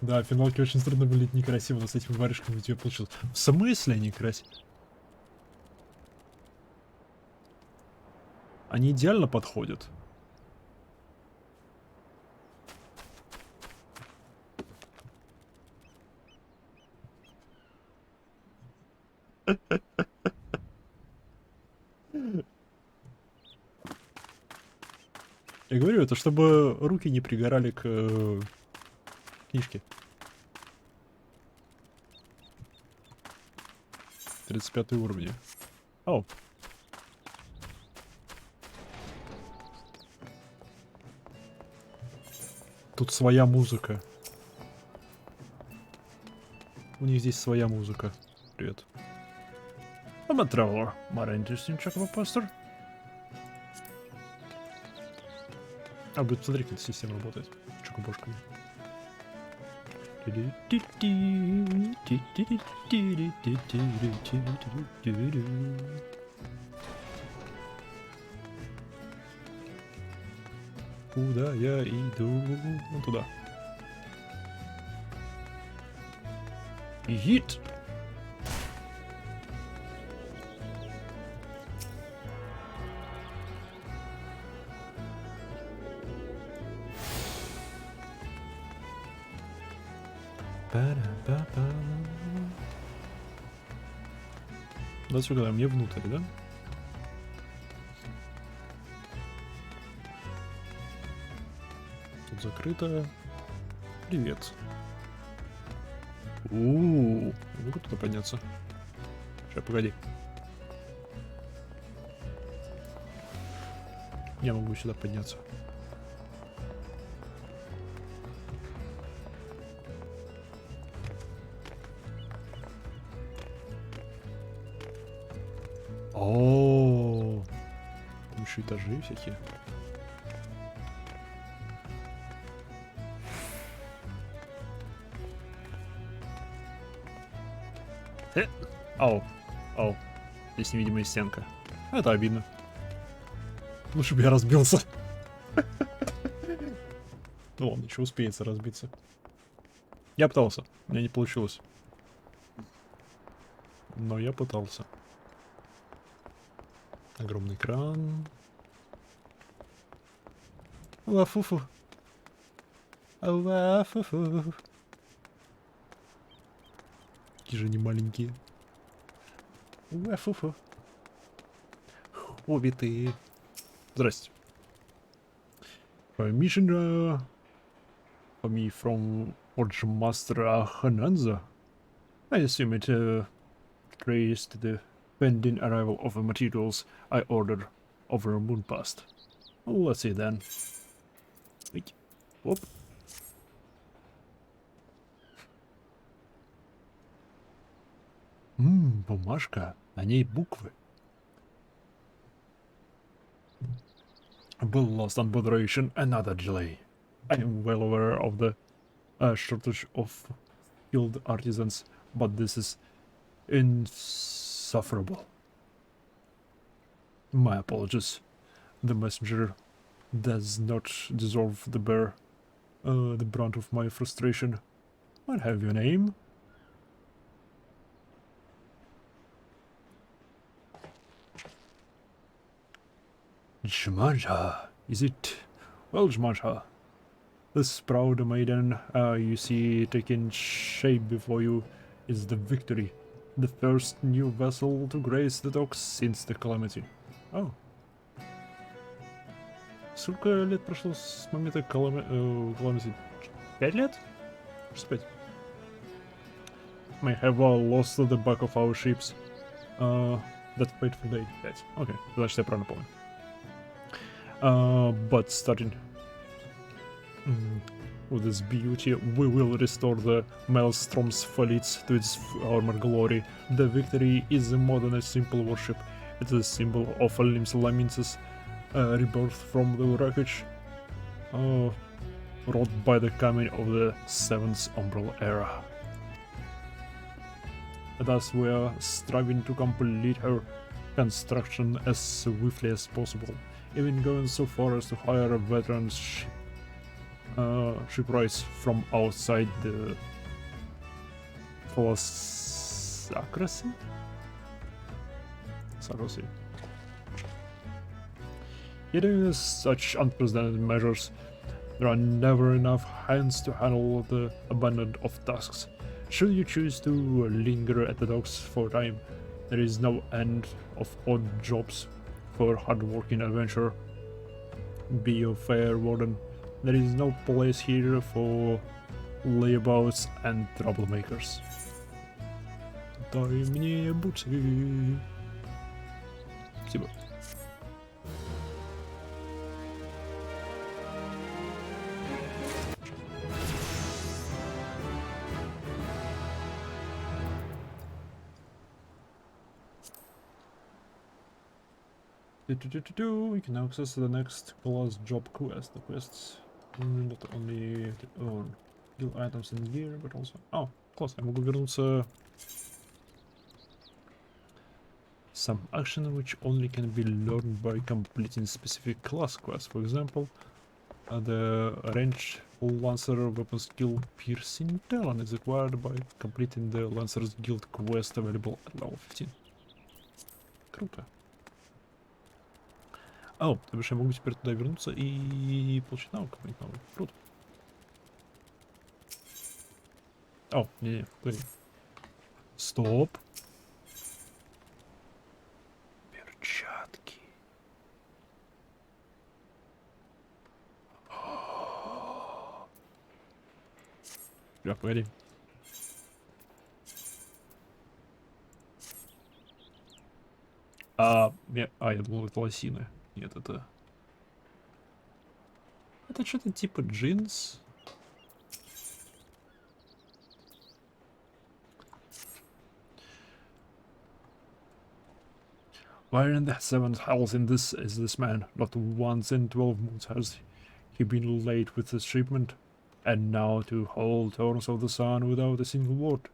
Да, финалки очень странно выглядят некрасиво, но с этими варежками у тебя получилось. В смысле некрасиво? Они идеально подходят. Я говорю, это чтобы руки не пригорали к книжке. 35 уровень. О. Тут своя музыка. У них здесь своя музыка. Привет. I'm a traveler. More interesting chocolate poster. А, будет смотреть, как эта система работает. Чокобошками. Куда я иду? Ну, туда. Хит! Да сюда, мне внутрь, да? Тут закрыто. Привет. Могу туда подняться? Сейчас, погоди. Я могу сюда подняться. О, там еще этажи всякие. Ау, здесь невидимая стенка. Это обидно. Лучше бы я разбился. Ну ладно, еще успеется разбиться. Я пытался, у меня не получилось. Но я пытался. Огромный кран. Лафуфу. Лафуфу. Какие же они маленькие. Лафуфу. Хоббиты. Здрасте. Mission for me from Forge Master Hananza. I assume it traced the pending arrival of the materials I ordered over a moon past. Let's see then. Whoop. Бумажка, на ней буквы. But lost on moderation, another delay. I am well aware of the shortage of skilled artisans, but this is insufferable. My apologies. The messenger does not deserve the brunt of my frustration. Might have your name? Jmanja, is it? Well, Jmanja, this proud maiden you see taking shape before you is the Victory, the first new vessel to grace the docks since the Calamity. Oh. Сколько лет прошло с момента Calamity? 5 лет? 5. May have lost the back of our ships. That fateful day. 5. Okay, значит я правильно помню. But starting with this beauty, we will restore the Maelstrom's fleets to its former glory. The Victory is more than a simple worship. It is a symbol of Lim's Lamince's rebirth from the wreckage wrought by the coming of the 7th Umbral Era. Thus we are striving to complete her construction as swiftly as possible, even going so far as to hire a veteran shipwrights from outside the Sacracy? Yet in such unprecedented measures, there are never enough hands to handle the abundance of tasks. Should you choose to linger at the docks for a time, there is no end of odd jobs for hard-working adventurer. Be a fair warden. There is no place here for layabouts and troublemakers. Дай мне бутсы. Спасибо. We can now access the next class job quest. The quests not only own kill items and gear, but also... Oh, класс, я могу вернуться... Some action which only can be learned by completing specific class quests. For example, the range Lancer weapon skill Piercing Talon is acquired by completing the Lancer's Guild quest available at level 15. Круто. О, то бишь я могу теперь туда вернуться и получить навык какой-нибудь новый. Круто. О, не-не, погоди. Стоп. Перчатки. Бля, погоди. Я думал, это лосины. Нет, это... Это что-то типа джинс. Where in the seventh house in this is this man? Not once in 12 months has he been late with his shipment, and now to hold turns of the sun without a single word.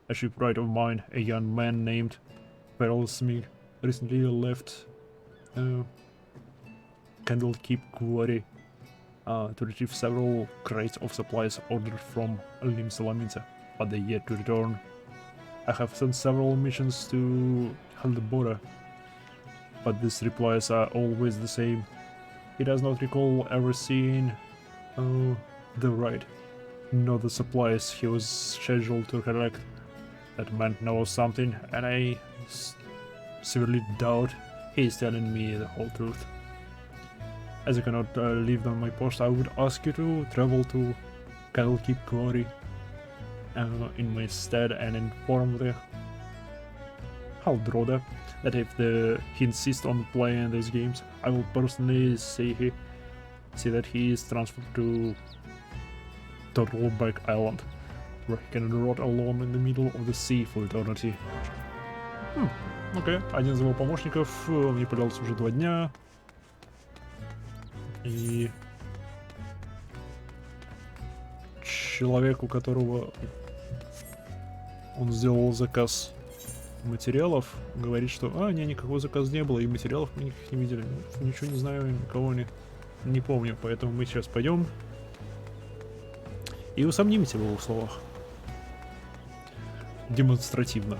A shipwright of mine, a young man named Feral Smig, recently left Candlekeep Quarry to retrieve several crates of supplies ordered from Lim Salamince, but they yet to return. I have sent several missions to hold the border, but these replies are always the same. He does not recall ever seeing the right, nor the supplies he was scheduled to collect. That man knows something, and I severely doubt he is telling me the whole truth. As I cannot leave on my post, I would ask you to travel to Keep Quarry in my stead and inform the Haldroda that if he insists on playing these games, I will personally see that he is transferred to Turtleback Island, where he can rot alone in the middle of the sea for eternity. Окей, один из его помощников мне пытался уже 2 дня. И человек, у которого он сделал заказ материалов, говорит, что никакого заказа не было, и материалов мы никаких не видели. Ничего не знаю, никого не помню, поэтому мы сейчас пойдем и усомнимся в его словах. Демонстративно.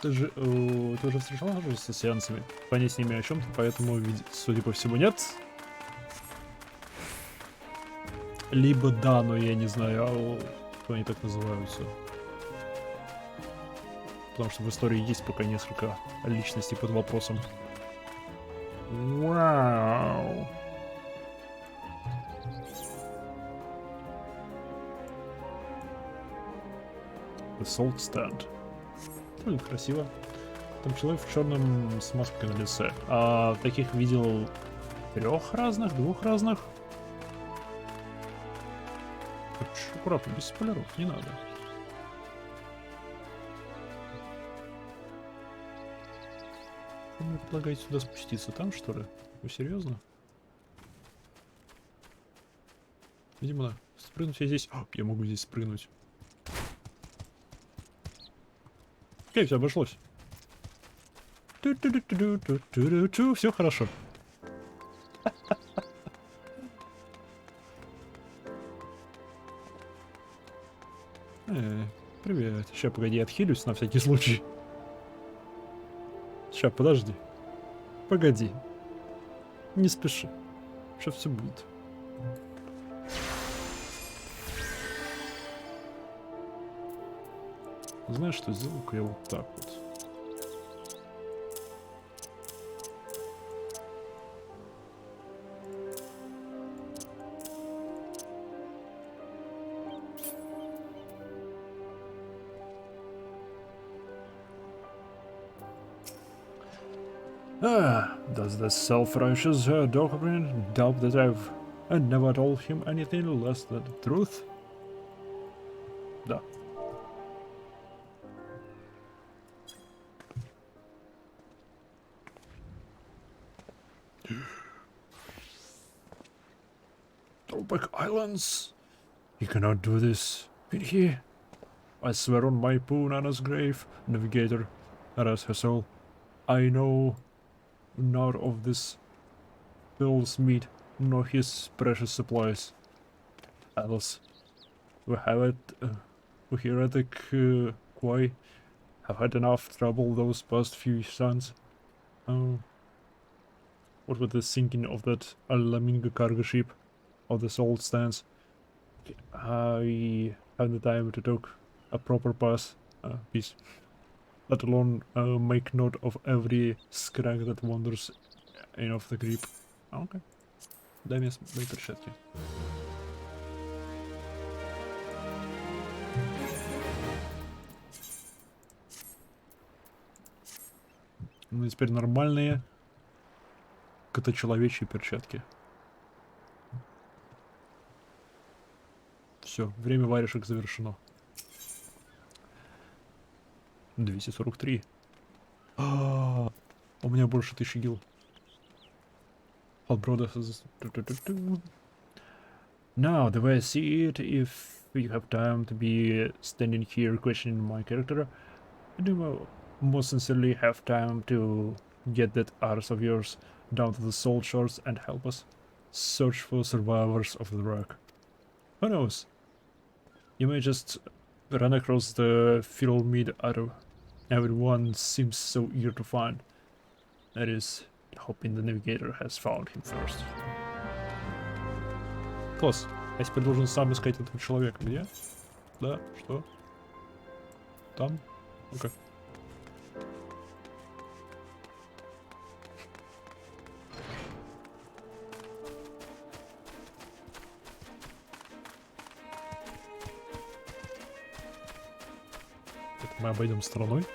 Ты уже встречался со сеансами? Понять с ними о чем-то, поэтому, судя по всему, нет. Либо да, но я не знаю, что они так называются. Потому что в истории есть пока несколько личностей под вопросом. Вау. The Salt Stand. Блин, красиво. Там человек в черном с маской на лице. А таких видел 3 разных, 2 разных. Аккуратно, без спойлеров, не надо. Вы предлагаете сюда спуститься там, что ли? Вы серьезно? Видимо, спрыгнуть я здесь... я могу здесь спрыгнуть. Окей, все обошлось. Все хорошо. Привет. Сейчас, погоди, отхилюсь на всякий случай. Сейчас, подожди. Погоди. Не спеши. Сейчас все будет. Знаешь что, сделаю-ка я вот так вот. Does the self-righteous document doubt that I've never told him anything less than the truth? Да. Trollback Islands? He cannot do this, can he? I swear on my Poonana's grave, navigator, rest her soul. I know not of this Bill's meat, nor his precious supplies. Alice, we have it, we heretic Quay have had enough trouble those past few suns. What with the sinking of that Alaminga cargo ship of the Salt Stands? I had the time to take a proper piece. Let alone make note of every scrag that wanders in off the grip. Okay. Дай мне мои перчатки. Ну и теперь нормальные коточеловечьи перчатки. Все, время варежек завершено. 243. У меня больше 1000 гил. Now, the way I see it, if you have time to be standing here questioning my character, I do most sincerely have time to get that arse of yours down to the salt shores and help us search for survivors of the wreck. Who knows? You may just run across the feral meat everyone seems so eager to find. That is, hoping the navigator has found him first. Класс. Я теперь должен сам искать этого человека. Где? Да, что? Там? Окей. Это мы обойдем стороной.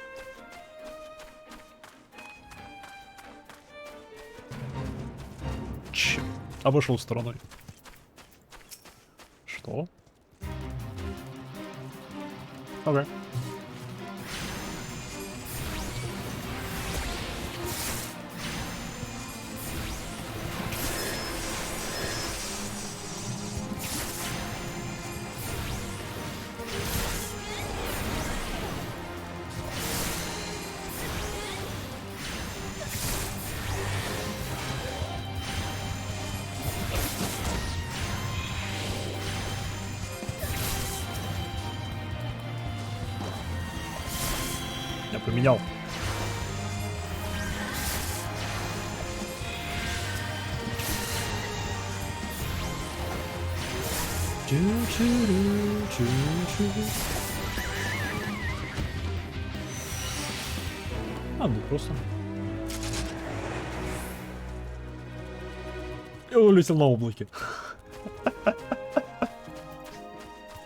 Ч. Обошел стороной. Что? Окей. Я поменял. А, ну просто. Я улетел на облаке.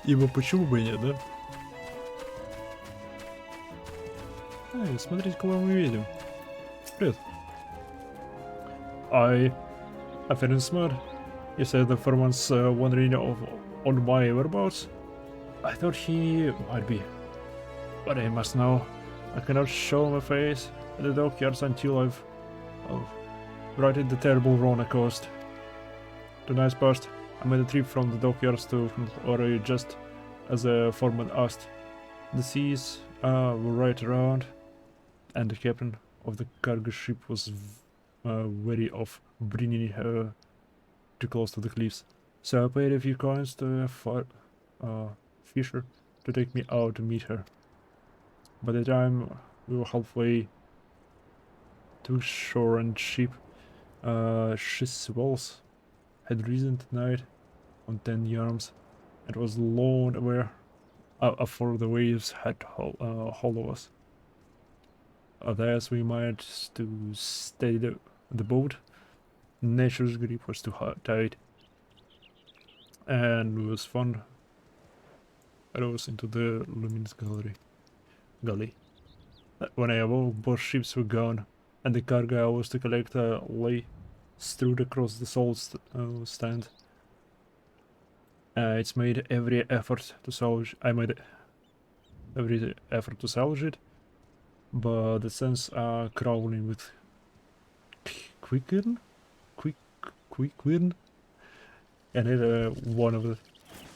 Ибо почему бы и нет, да? Эй, смотрите, кого мы видим. Привет. I'm feeling smart. You said the foreman's wandering on my whereabouts. I thought he might be, but I must know. I cannot show my face at the dockyards until I've righted the terrible wrong I caused. The nice part, I made a trip from the dockyards to Ori just as the foreman asked. The seas were right around, and the captain of the cargo ship was wary of bringing her too close to the cliffs. So I paid a few coins to a fisher to take me out to meet her. By the time we were halfway to shore and ship, she's walls had risen tonight on 10 yards and was blown away after the waves had hollow us. Thus we managed to steady the boat. Nature's grip was too tight, and it was fun. I rose into the luminous gully. When I awoke, both ships were gone, and the cargo I was to collect lay strewed across the salt stand. It's made every effort to salvage. I made every effort to salvage it, but the sands are crawling with quicken, and hit one of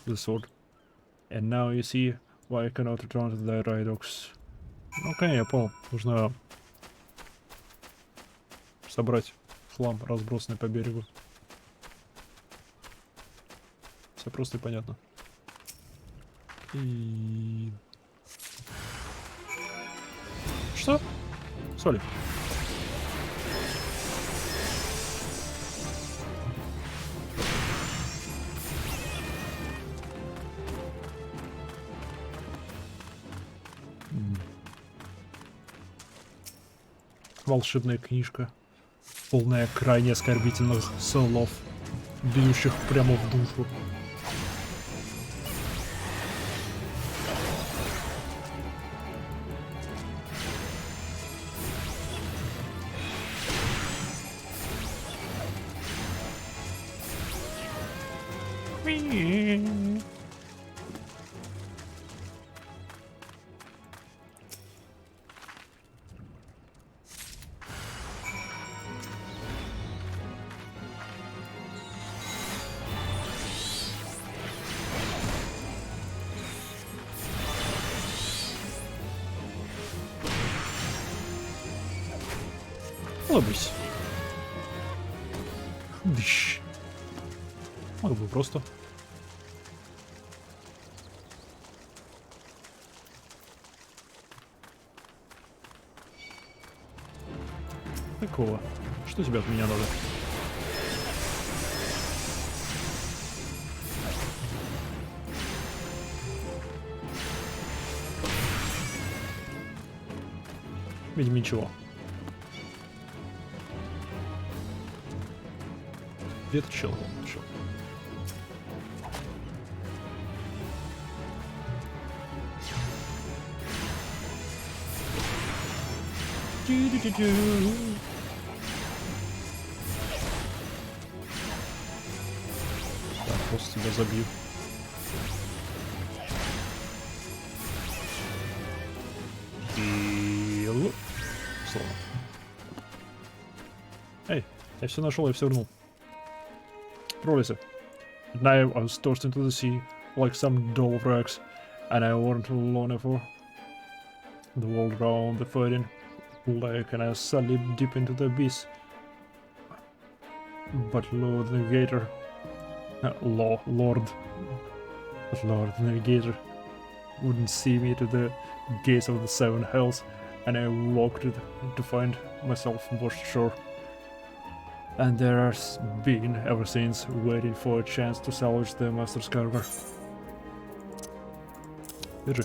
the sword. And now you see why I cannot return to the dry docks. Окей, я понял. Нужно собрать хлам, разбросанный по берегу. Все просто и понятно. И... Что? Соли. Волшебная книжка, полная крайне оскорбительных слов, бьющих прямо в душу. Лобись. Дыщ. Мог бы просто. Такого. Что тебе от меня надо? Видимо, ничего. Где-то чел. Так, просто тебя забью. И... Словно. Эй, я все нашел, я все вернул. Пролезай. Now I was tossed into the sea like some doll of rags, and I weren't alone for the world round the footing, like and I suddenly deep into the abyss. But Lord Navigator, Lord Navigator wouldn't see me to the gates of the seven hells, and I walked to find myself washed ashore. And there has been ever since, waiting for a chance to salvage the master's cargo. Держи.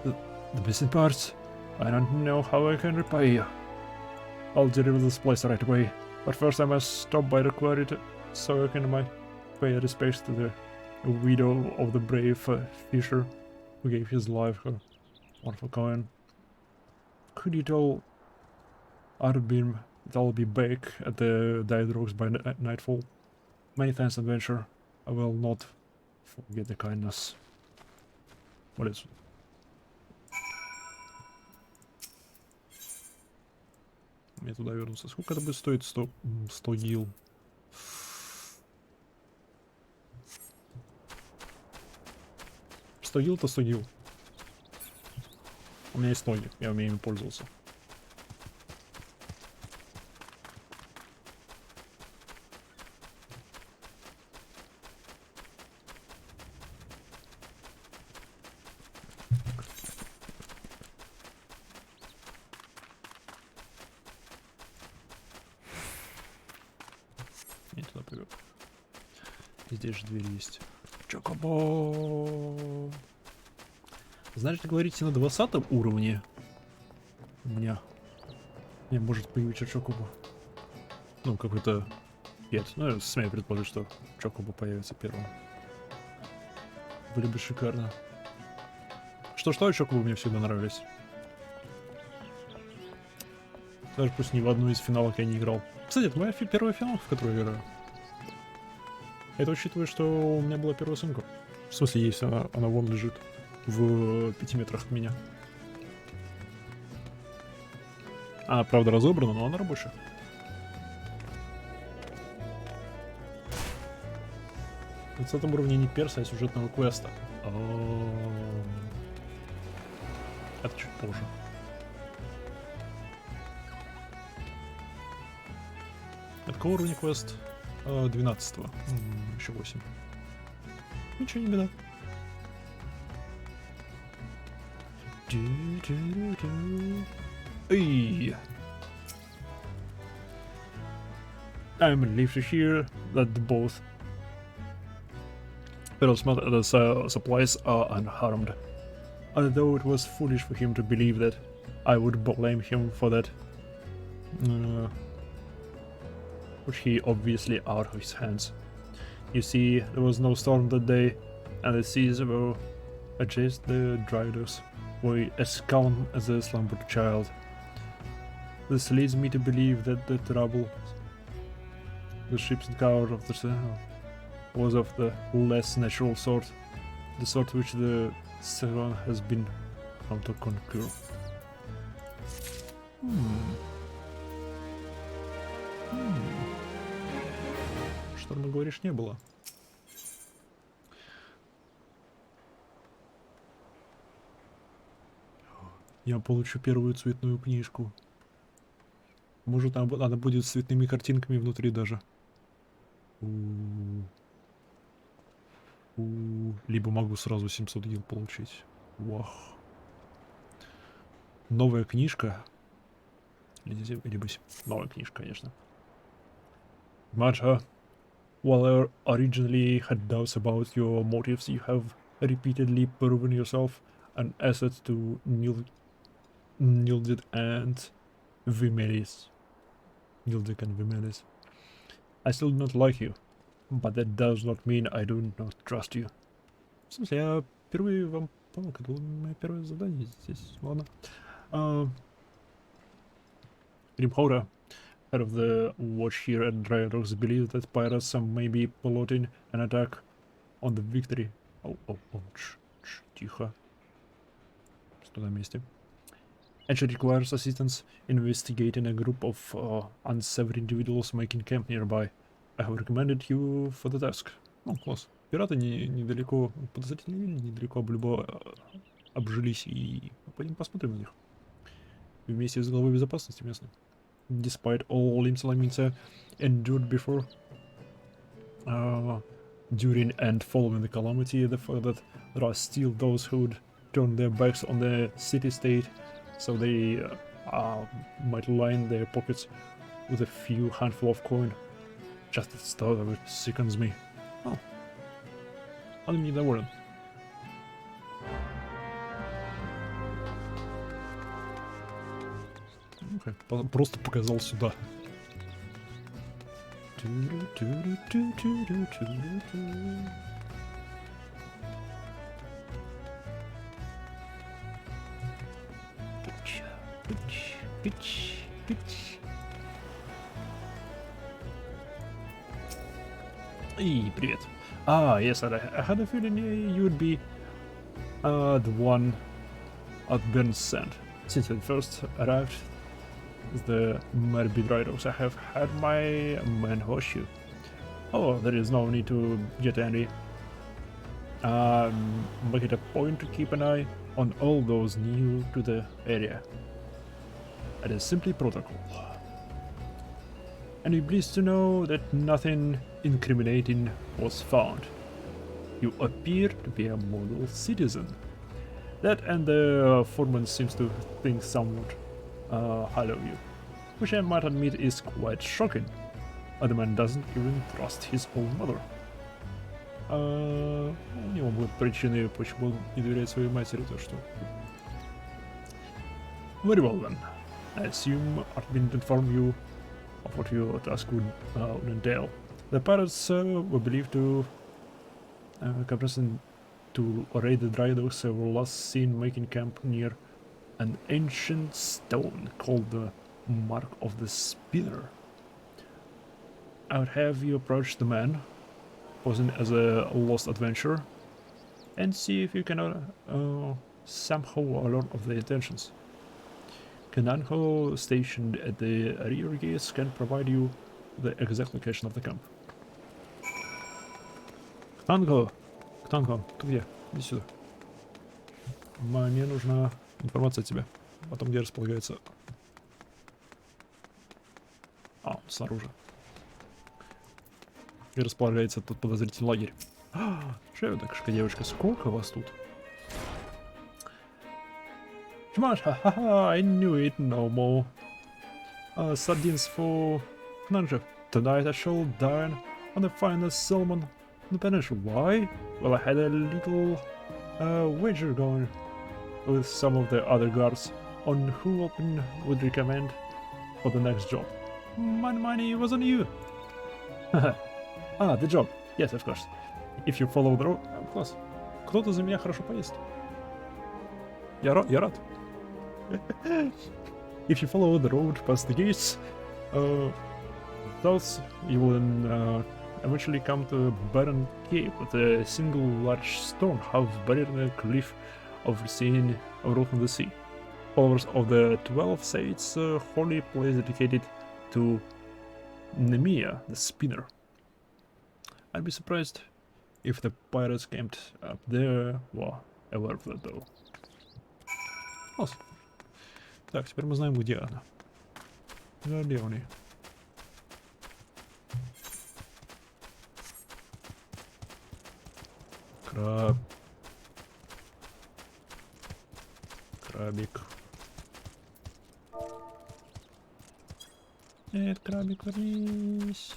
The missing parts. I don't know how I can repay you. I'll deliver the supplies right away, but first I must stop by the quarry so I can pay respects to the widow of the brave fisher who gave his life her wonderful coin. Could you tell Arbin that I'll be back at the Dyed Rocks by nightfall? Many thanks, adventure. I will not forget the kindness. What is it? Мне туда вернуться. Сколько это будет стоить? 100 гил. «100 гил» то 100 гил. У меня есть ноги, я умею ими пользоваться. Не туда привел. Здесь же дверь есть. Чокобо! Значит, говорите, на 20 уровне у меня может появиться Чокобо. Ну, какой-то пет. Ну, я смею предположить, что Чокобо появится первым. Были бы шикарно. Что, Чокобо мне всегда нравились. Даже пусть ни в одну из финалок я не играл. Кстати, это моя первая финалка, в которую я играю. Это учитывая, что у меня была первая сумка. В смысле, есть она вон лежит. В 5 метрах от меня. Она, правда, разобрана, но она рабочая. На 20 уровне не перса, а сюжетного квеста. Это чуть позже. Это какого уровня квест? 12-го. Еще 8. Ничего, не беда. Hey. I'm relieved to hear that both the supplies are unharmed. Although it was foolish for him to believe that, I would blame him for that. Which he obviously out of his hands. You see, there was no storm that day, and the seas were adjacent the dryers. Were as calm as a slumbered child. This leads me to believe that the trouble the ships encountered of the Sahel was of the less natural sort, the sort which the Sahel has been found to conquer. Шторма, говоришь, не было. Я получу первую цветную книжку. Может, она будет с цветными картинками внутри даже. У-у-у. Либо могу сразу 700 гил получить. Вах. Новая книжка. Либо новая книжка, конечно. Matter. While I originally had doubts about your motives, you have repeatedly proven yourself an asset to Nilded and Vimelis. Nilded and Vimelis. I still do not like you, but that does not mean I do not trust you. В смысле, я впервые вам помог, это было мое первое задание здесь, ладно. Grimhora, head of the watch here at Dryadox, believes that pirates may be plotting an attack on the victory. Тихо. Что на месте? And she requires assistance investigating a group of unsavory individuals making camp nearby. I have recommended you for the task. Ну, класс. Пираты недалеко, подозрительные недалеко обжились, и пойдем посмотрим на них. Вместе с главой безопасности местной. Despite all Limsalamintsa endured before, during and following the calamity, the fact that there are still those who'd turn their backs on the city-state so they might line their pockets with a few handful of coin. Just the thought of it sickens me. Oh. Он недоволен. Okay. Просто показал сюда. И привет. Yes, I had a feeling you would be the one at Bern's sent. Since I first arrived as the Merby Dryadox, I have had my men watch you. Oh, there is no need to get angry. Make it a point to keep an eye on all those new to the area. It is simply protocol. And you're pleased to know that nothing incriminating was found. You appear to be a model citizen. That and the foreman seems to think somewhat highly of you, which I might admit is quite shocking. The man doesn't even trust his own mother. У него будут причины, почему он не доверяет своей матери, то что... Very well then. I assume I've been to inform you of what your task would entail. The pirates were believed to come to raid the Dryadox were last seen making camp near an ancient stone called the Mark of the Spinner. I would have you approach the man, posing as a lost adventurer, and see if you can somehow learn of the intentions. Kananho, stationed at the rear gates, can provide you the exact location of the camp. Ктанго, ты где? Иди сюда. Мне нужна информация о тебе. О том, где располагается... снаружи. Где располагается тот подозрительный лагерь. Шевдакшка, девочка, сколько вас тут? I knew it no more. Sardines for Knanja. Tonight I shall dine on the finest salmon on the peninsula. Why? Well, I had a little wager going with some of the other guards on who open would recommend for the next job. My money was on you. The job. Yes, of course. If you follow the road... Класс. Кто-то за меня хорошо поест. Я рад. If you follow the road past the gates, thus you will eventually come to a barren cave with a single large stone half buried in a cliff overseen from the sea. Followers of the 12 say it's a holy place dedicated to Nemea, the spinner. I'd be surprised if the pirates camped up there. Well, aware of that though. Awesome. Так, теперь мы знаем, где она. Где они? Краб. Крабик. Нет, крабик, вернись.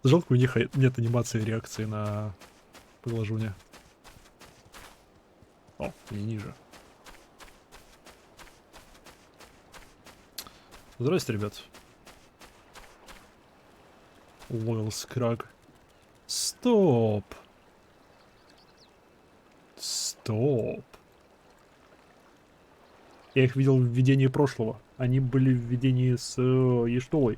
Жалко, у них нет анимации реакции на приложение. О, не ниже. Здрасте, ребят. Лойл Скраг. Стоп. Стоп. Я их видел в видении прошлого. Они были в видении с Ештолой.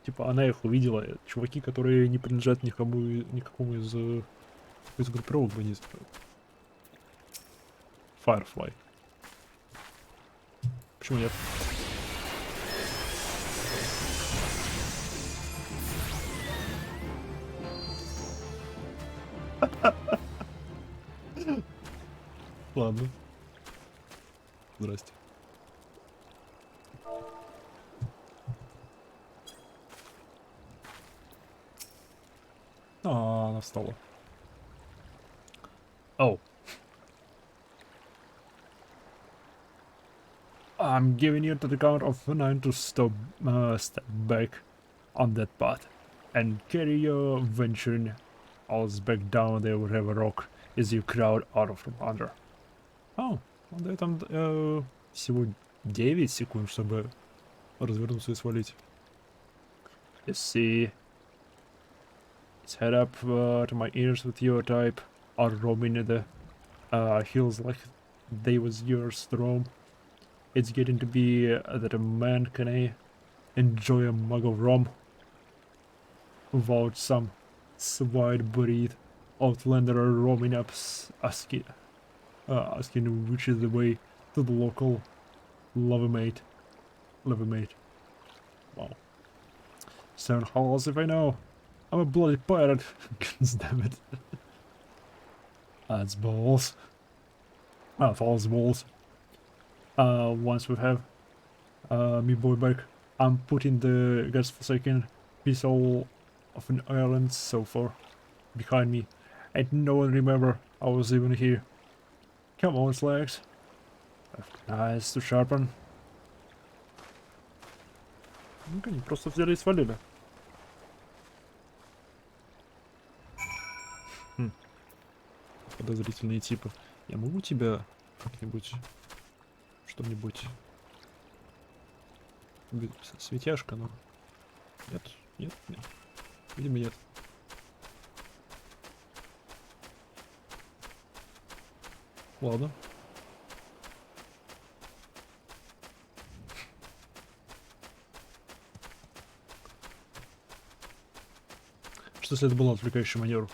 Типа она их увидела. Чуваки, которые не принадлежат никакому из группировок бы не знаю. Firefly. Почему нет? Ладно. Здрасте. Она встала. Oh. I'm giving you the count of 9 to step back on that path and carry your venturing ass back down the river rock as you crowd out from under. Oh, он дает там всего 9 секунд, чтобы развернуться и свалить. You see, it's head up to my ears with your type, are roaming in the hills like they was yours to roam. It's getting to be that a man can enjoy a mug of rum without some wide-breathed outlander roaming up asking which is the way to the local lover-mate. Wow. 7 holes if I know. I'm a bloody pirate. Damn it. That's balls. False balls. Once we have me boy back, I'm putting the godforsaken pistol of an island so far behind me. And no one remember I was even here. Come on, Slacks. Nice to sharpen. Ну-ка, они просто взяли и свалили. Подозрительные типы. Я могу тебя как-нибудь... Что-нибудь... Светяшка, но... Нет, нет, нет. Видимо, нет. Ладно. Что если это был отвлекающий маневр?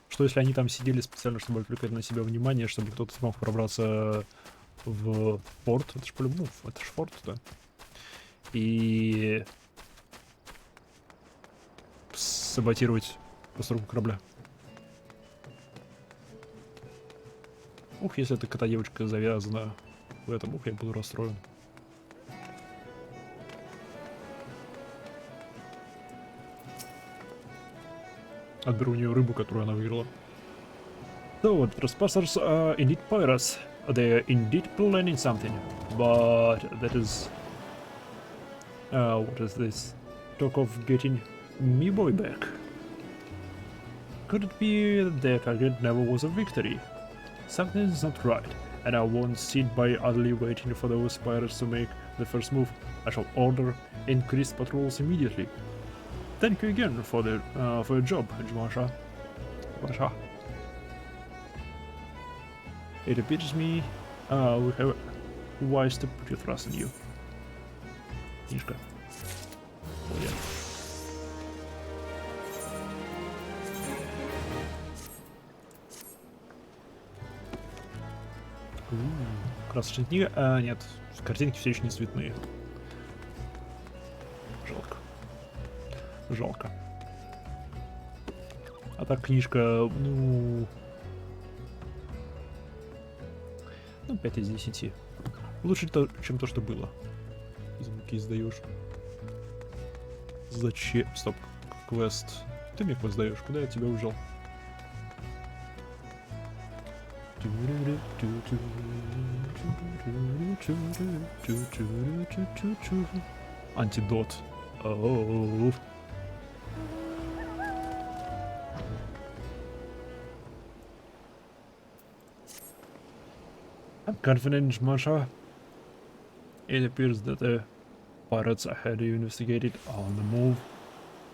Что если они там сидели специально, чтобы отвлекать на себя внимание, чтобы кто-то смог пробраться в порт? Это ж по-любому, это ж форт, да. И саботировать постройку корабля. Ух, если эта кота-девочка завязана в этом, ух, я буду расстроен. Отберу у нее рыбу, которую она выиграла. So, trespassers are indeed pirates. They are indeed planning something. But that is... what is this? Talk of getting me boy back. Could it be that their target never was a victory? Something's not right, and I won't sit by idly waiting for those pirates to make the first move. I shall order increased patrols immediately. Thank you again for your job, Jumasha. It appears me we have wise to put your trust in you. Книжка. Oh, yeah. Красочная книга? А, нет, картинки все еще не цветные. Жалко. Жалко. А так книжка, ну... 5 из 10. Лучше, чем то, что было. Звуки издаешь. Зачем? Стоп. Квест. Ты мне квест даешь. Куда я тебя взял? Антидот. Оу. I'm confident, Masha. It appears that the pirates had you investigated on the move.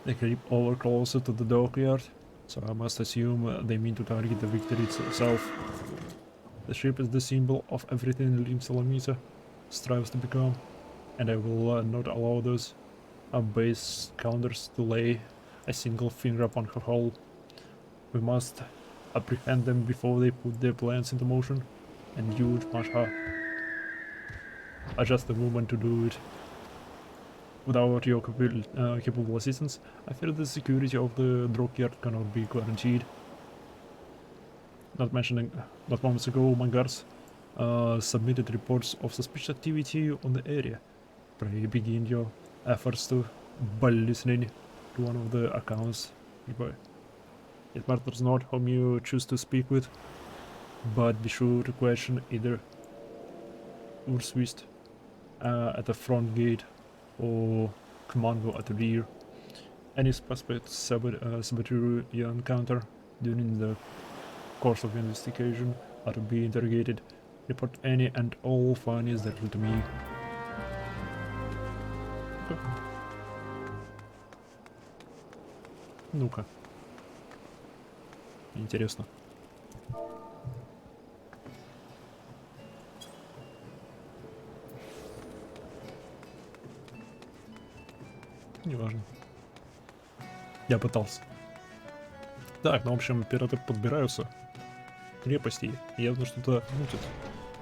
They creep over closer to the dockyard, so I must assume they mean to target the victory itself. The ship is the symbol of everything Lim Salamita strives to become, and I will not allow those base counters to lay a single finger upon her hull. We must apprehend them before they put their plans into motion, and you, Masha, are just the moment to do it. Without your capable assistance, I fear the security of the dockyard cannot be guaranteed. Not moments ago, my guards submitted reports of suspicious activity on the area. Pray begin your efforts to by listening to one of the accounts nearby. It matters not whom you choose to speak with, but be sure to question either Urswist at the front gate or Commando at the rear. Any suspect saboteur you encounter during the course of investigation are to be interrogated. Report any and all findings directly to me. Ну-ка. Интересно. Неважно. Я пытался. Так, ну в общем, пираты подбираются к крепости. Явно что-то мутят.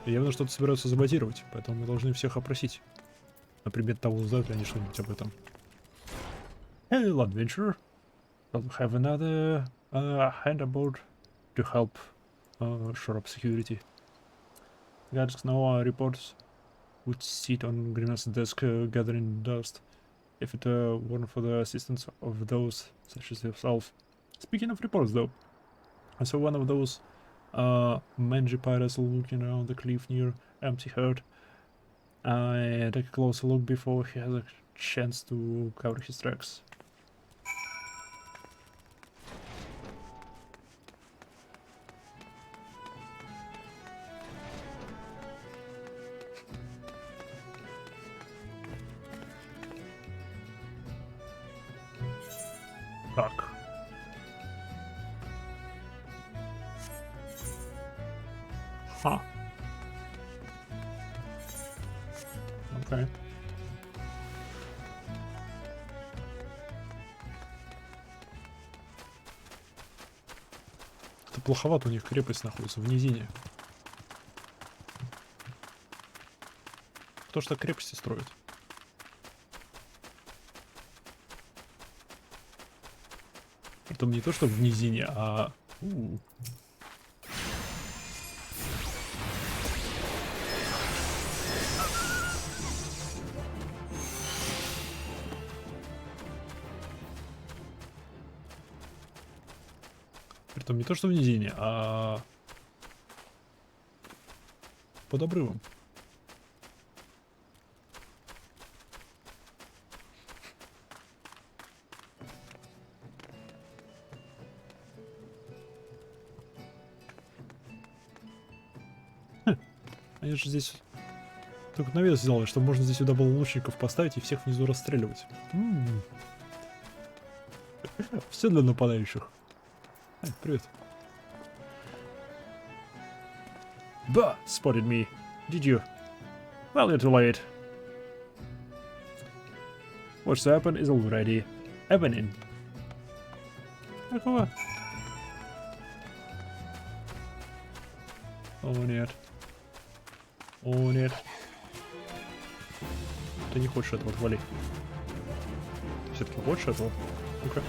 Явно что-то собираются заботировать, поэтому мы должны всех опросить. Например, того, знают ли они что-нибудь об этом. Hello, adventurer. Don't have another hand aboard to help shore up security. Guards now reports would sit on Grimace's desk gathering dust if it weren't for the assistance of those such as yourself. Speaking of reports, though, I saw one of those mangy pirates looking around the cliff near Empty Heart. I take a closer look before he has a chance to cover his tracks. Так. Ха. Окей. Это плоховато, у них крепость находится в низине. Кто ж так крепости строит? Притом не то, что в низине, а... Притом не то, что в низине, а... под обрывом. Они же здесь только навес сделали, что можно здесь сюда было лучников поставить и всех внизу расстреливать. Все для нападающих. Привет. Bah, spotted me. Did you? Well, you're too late. What's happened is already happening. Какого? О, нет. О, нет. Ты не хочешь этого, отвали. Все-таки хочешь этого? Ну-ка.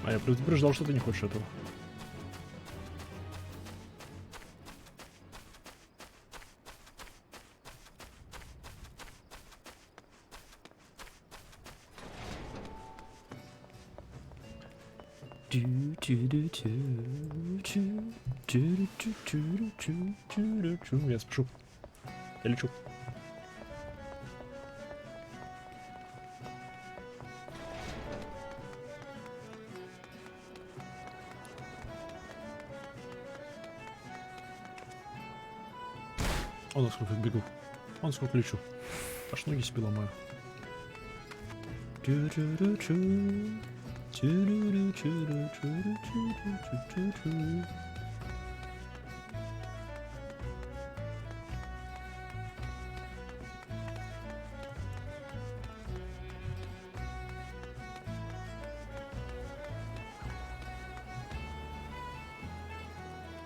А я предупреждал, что ты не хочешь этого. Я спешу. Я лечу. Он сколько бегу. Он сколько лечу. Аж ноги себе ломаю.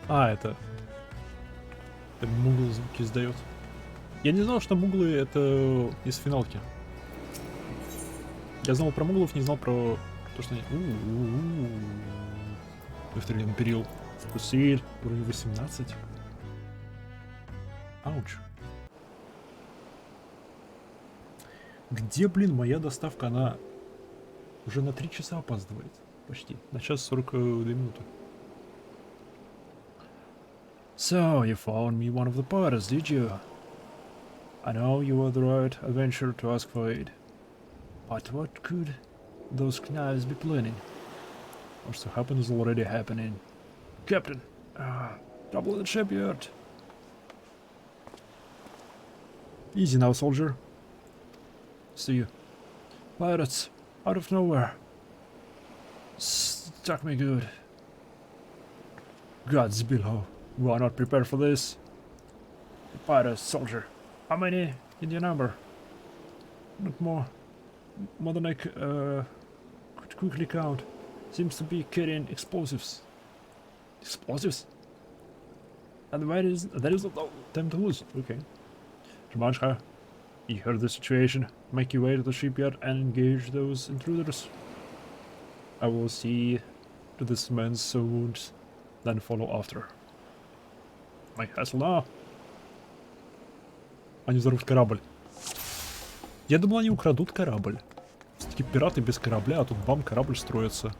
А, это мугл звуки издает. Я не знал, что муглы это из финалки. Я знал про муглов, не знал про то, что они... Повторяем перил. Вкусиль. Уровень 18. Ауч. Где, блин, моя доставка? Она уже на 3 часа опаздывает. Почти. На час 42 минуты. So, you found me one of the parties, did you? I know you were the right adventurer to ask for aid. But what could those knives be planning? What's to happen is already happening. Captain! Trouble in the shipyard! Easy now, soldier. See you. Pirates! Out of nowhere! Stuck me good. Gods below. We are not prepared for this. Pirates, soldier. How many in your number? Not more. More than I could quickly count. Seems to be carrying explosives. Explosives? And that is not time to lose. Okay. Jumanshka, you heard the situation. Make your way to the shipyard and engage those intruders. I will see to this man's wounds, then follow after. My hassle now. Они взорвут корабль. Я думал, они украдут корабль. Все-таки пираты без корабля, а тут бам, корабль строится.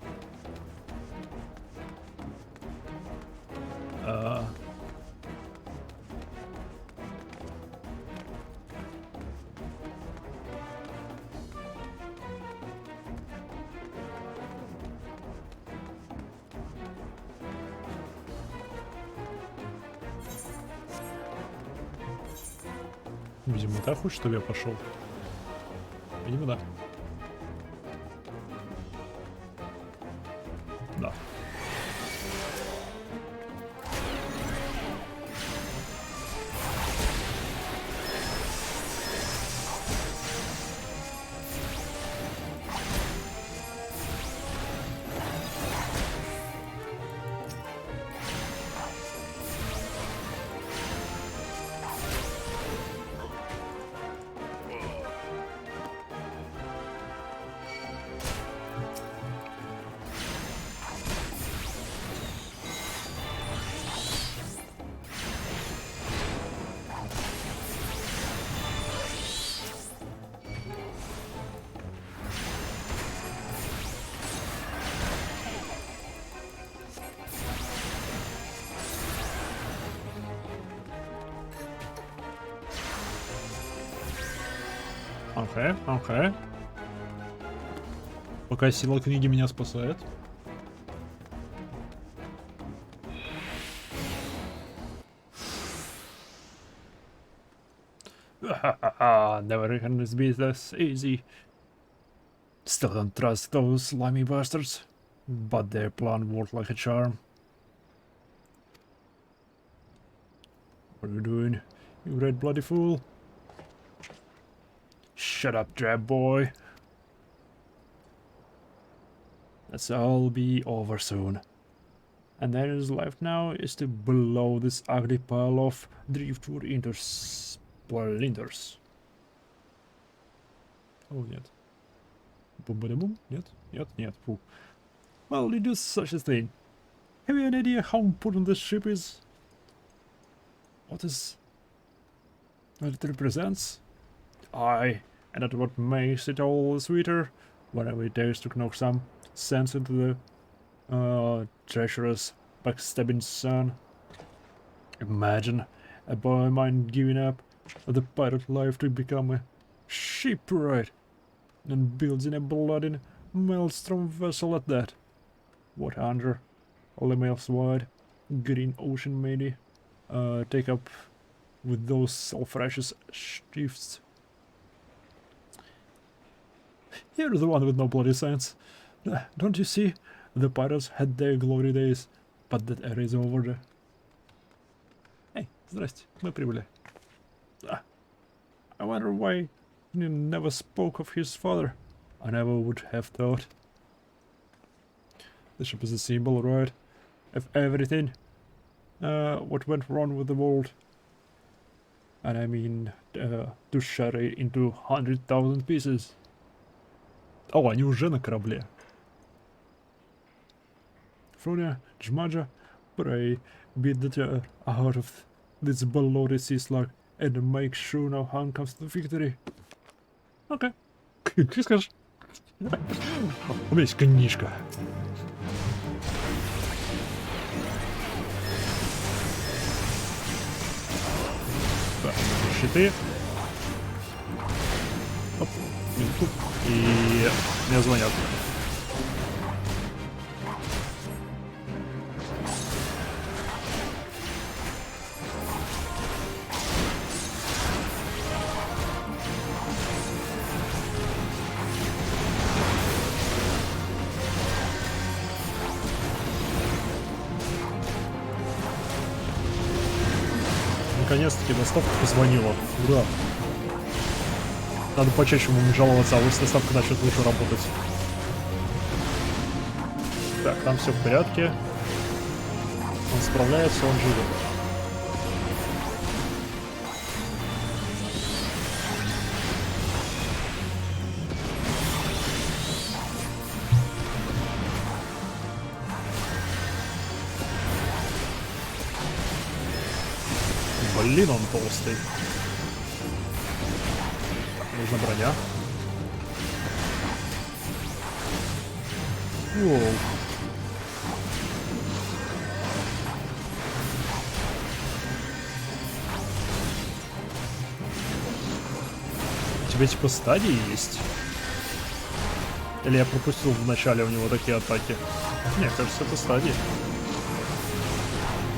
Видимо, так хочет, чтобы я пошел. Видимо, да. Да. Окей, окей. Пока сила книги меня спасает. Never can this be this easy. Still don't trust those slimy bastards, but their plan worked like a charm. What are you doing, you red bloody fool? Shut up, drab boy. That's all be over soon. And there is left now is to blow this ugly pile of driftwood into splinters. Oh, нет. Boom, нет, нет, нет, фу. Well, you do such a thing. Have you any idea how important this ship is? What it represents? Aye, and that's what makes it all the sweeter whenever it dares to knock some sense into the treacherous backstabbing sun. Imagine a boy mind giving up the pirate life to become a shipwright and building a bloody maelstrom vessel at that. What under all the miles wide green ocean may he take up with those self-righteous shifts? You're the one with no bloody sense. Don't you see? The pirates had their glory days, but that era is over. Эй, здрасте, мы прибыли. I wonder why he never spoke of his father. I never would have thought. The ship is a symbol, right? Of everything. What went wrong with the world. And I mean, to shatter it into 100,000 pieces. О, они уже на корабле. Фроня, Джмаджа, pray, beat the terror out of this bloody sea slug and make sure no harm comes to victory. Окей. Как скажешь? У меня есть книжка. Так, щиты. Оп, минутку. И мне звонят. Наконец-таки доставка позвонила. Ура! Надо почаще ему жаловаться, а вот доставка начнет лучше работать. Так, там все в порядке. Он справляется, он живет. Блин, он толстый. Нужна броня. Воу. У тебя типа стадии есть? Или я пропустил в начале у него такие атаки? Мне кажется, это стадии.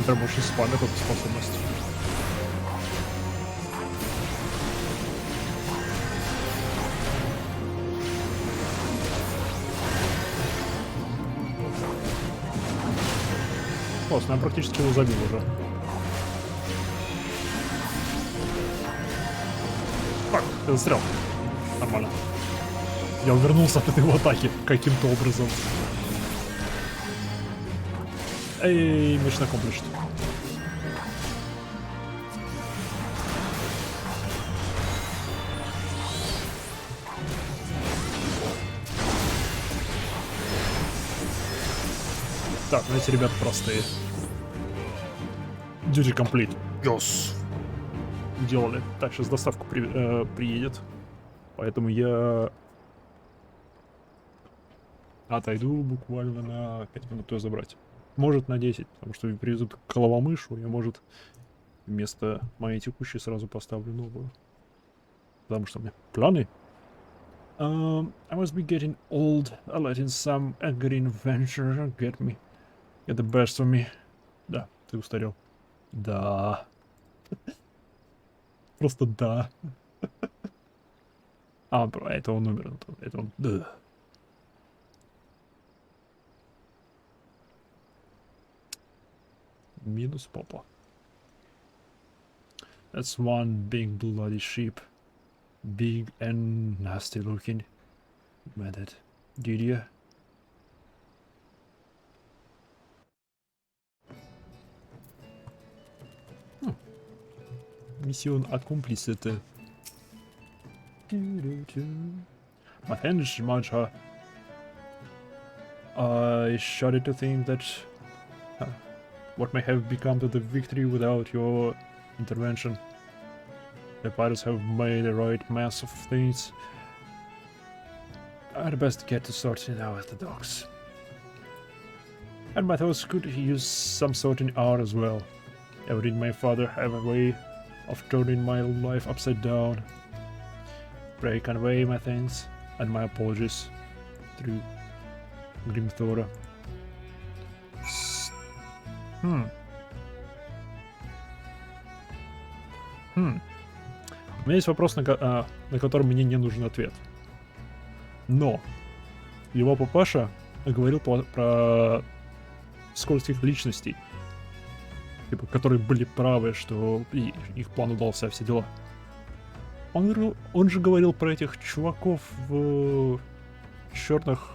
Прям очень спамит эту способность. Классно, я практически его забил уже. Так, ты застрял. Нормально. Я увернулся от этой атаки каким-то образом. Эй, мощно комплишь. Так, ну эти ребята простые. Duty complete. Yes. Делали. Так, сейчас доставка приедет. Поэтому я отойду буквально на 5 минут ее забрать. Может на 10, потому что привезут головомышу, я, может, вместо моей текущей сразу поставлю новую. Потому что у меня планы. I must be getting old, letting some green venture get the best of me. Да, ты устарел. Да. Просто да. А, это он умер. Это он... Да. Минус папа. That's one big bloody sheep. Big and nasty looking. Met it. Did you? Mission accomplished. My thanks, Mancha. I shudder to think that what may have become to the victory without your intervention. The pirates have made a right mess of things. I'd best get to sorting out at the docks. And my thoughts could use some sorting out as well. Ever did my father have a way of turning my life upside down? Pray convey my thanks and my apologies through Grim Thora. У меня есть вопрос, на который мне не нужен ответ. Но его папаша говорил про скользких личностей, типа, которые были правы, что их план удался, все дела. Он же говорил про этих чуваков в черных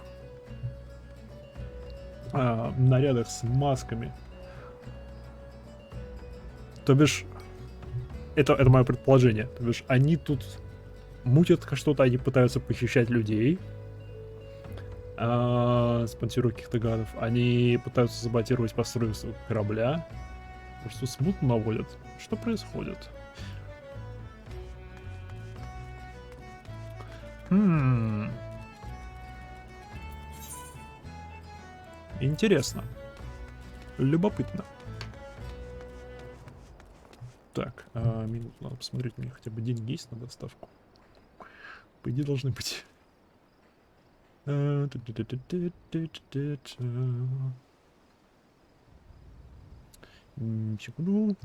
нарядах с масками. То бишь, это мое предположение. То бишь, они тут мутят что-то, они пытаются похищать людей, спонсируют каких-то гадов. Они пытаются саботировать постройку корабля. Просто смутно наводят. Что происходит? Интересно. Любопытно. Так, минут, надо посмотреть, у меня хотя бы деньги есть на доставку. По идее, должны быть. Секунду.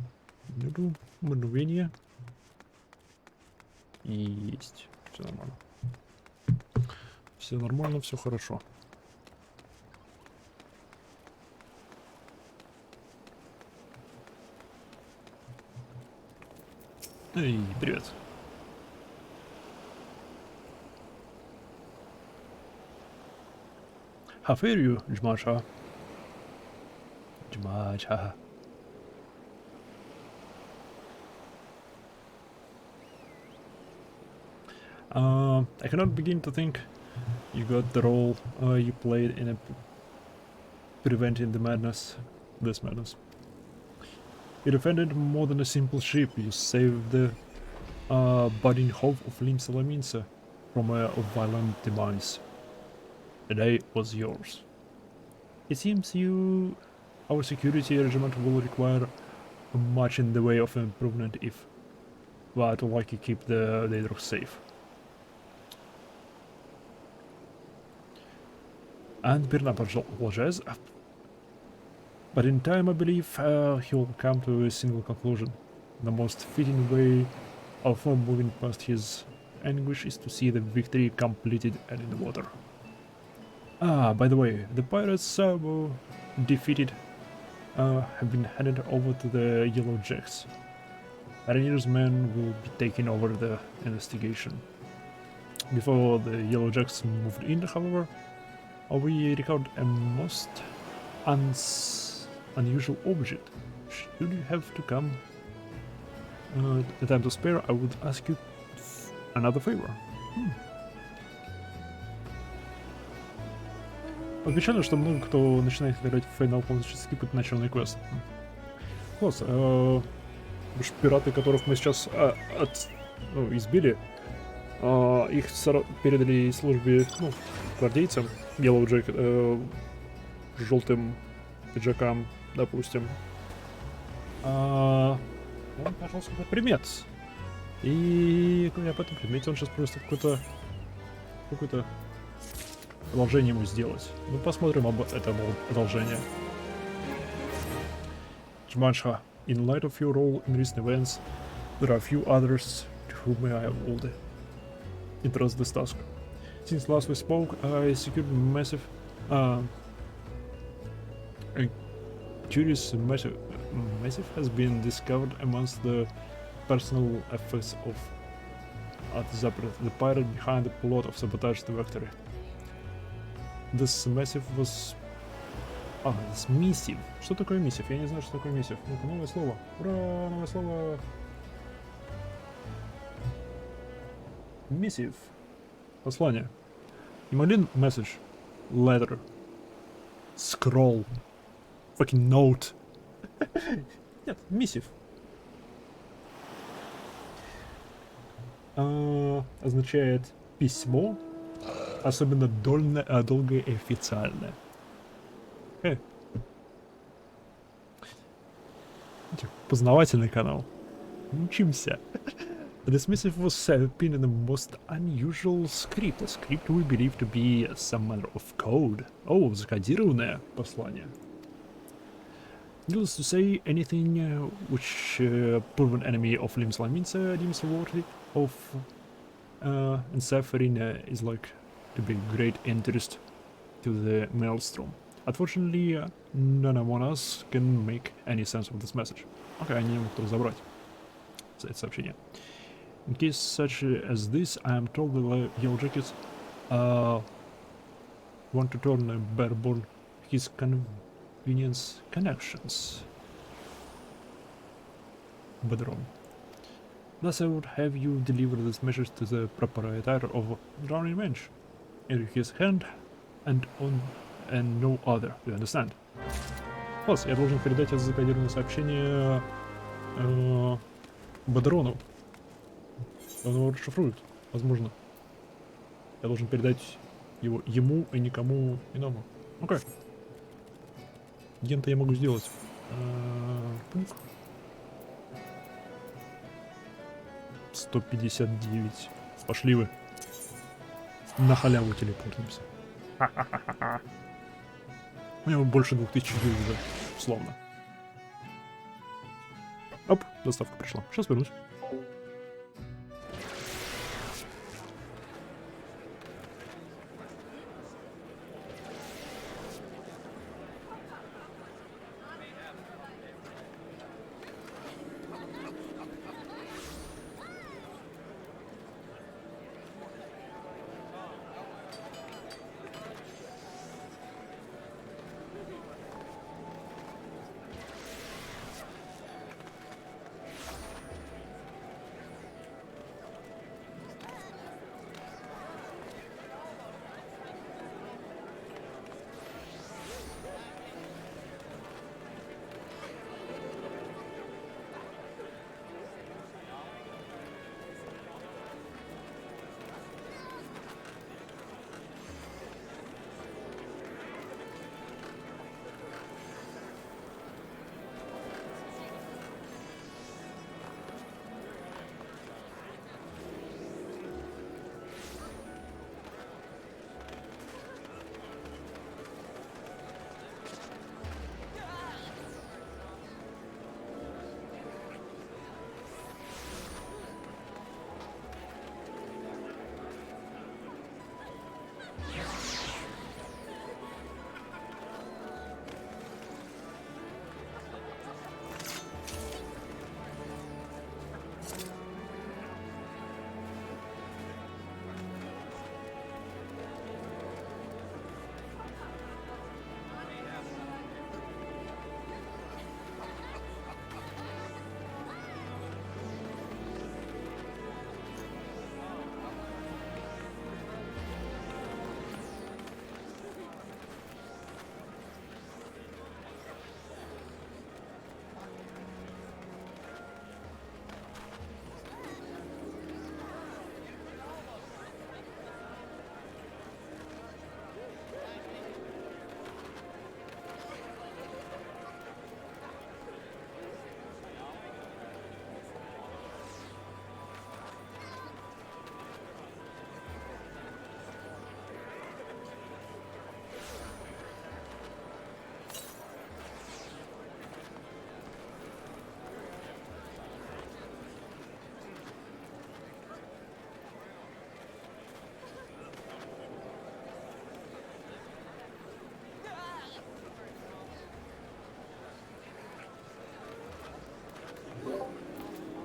Мгновение. Есть. Все нормально. Все нормально, все хорошо. Эй, привет. How are you, Jmacha? Jmacha. I cannot begin to think you got the role you played in preventing this madness. You defended more than a simple ship. You saved the budding hope of Lim Salaminsa from a violent demise. The day was yours. It seems our security regiment will require much in the way of improvement if we are to like keep the Daedrus safe. And Birna apologizes, but in time I believe he will come to a single conclusion. The most fitting way of moving past his anguish is to see the victory completed and in the water. Ah, by the way, the pirates defeated have been handed over to the Yellow Jacks. Rainier's men will be taking over the investigation. Before the Yellow Jacks moved in, however, we recovered a most unusual object. Should you have to come the time to spare, I would ask you another favor. Печально, что много кто начинает играть в Final полностью скипать начальный квест. Класс. Пираты, которых мы сейчас избили, их передали службе, гвардейцам, Yellow Jack, желтым пиджакам, допустим. Он нашел какой-то предмет. И говоря об этом предмете, он сейчас просто какое-то одолжение ему сделать. Ну, посмотрим об этом одолжении. Jmacha, in light of your role in recent events, there are a few others to whom I have all the interest this task. Since last we spoke, I secured massive, a curious massive has been discovered amongst the personal effects of Zapret, the pirate behind the plot of sabotage the victory. This massive was... this missive. Что такое missive? Я не знаю, что такое missive. Ну-ка, новое слово. Ура, новое слово. Missive. Послание. Не могли message, letter, scroll, fucking note. Нет, missive. Означает письмо, особенно долгое и официальное. Познавательный канал. Учимся. This missive was set in the most unusual script. A script we believe to be some manner of code. Oh, закодированное послание. Needless to say, anything which proven enemy of Lim Slaminsa deems worthy of enciphering is like to be great interest to the Maelstrom. Unfortunately, none among us can make any sense of this message. Окей, они не могут разобрать это сообщение. In case such as this, I am told the Yellow Jackets want to turn Barebone his convenience connections. Badron. Thus I would have you deliver this message to the proprietor of Drowning Bench in his hand and on and no other. You understand? Класс, я должен передать это закодированное сообщение Бадрону. Он его расшифрует, возможно. Я должен передать его ему и никому иному. Окей. Ген-то я могу сделать. 159. Пошли вы. На халяву телепортнемся. У него больше 2000 гривен уже, условно. Оп, доставка пришла. Сейчас вернусь.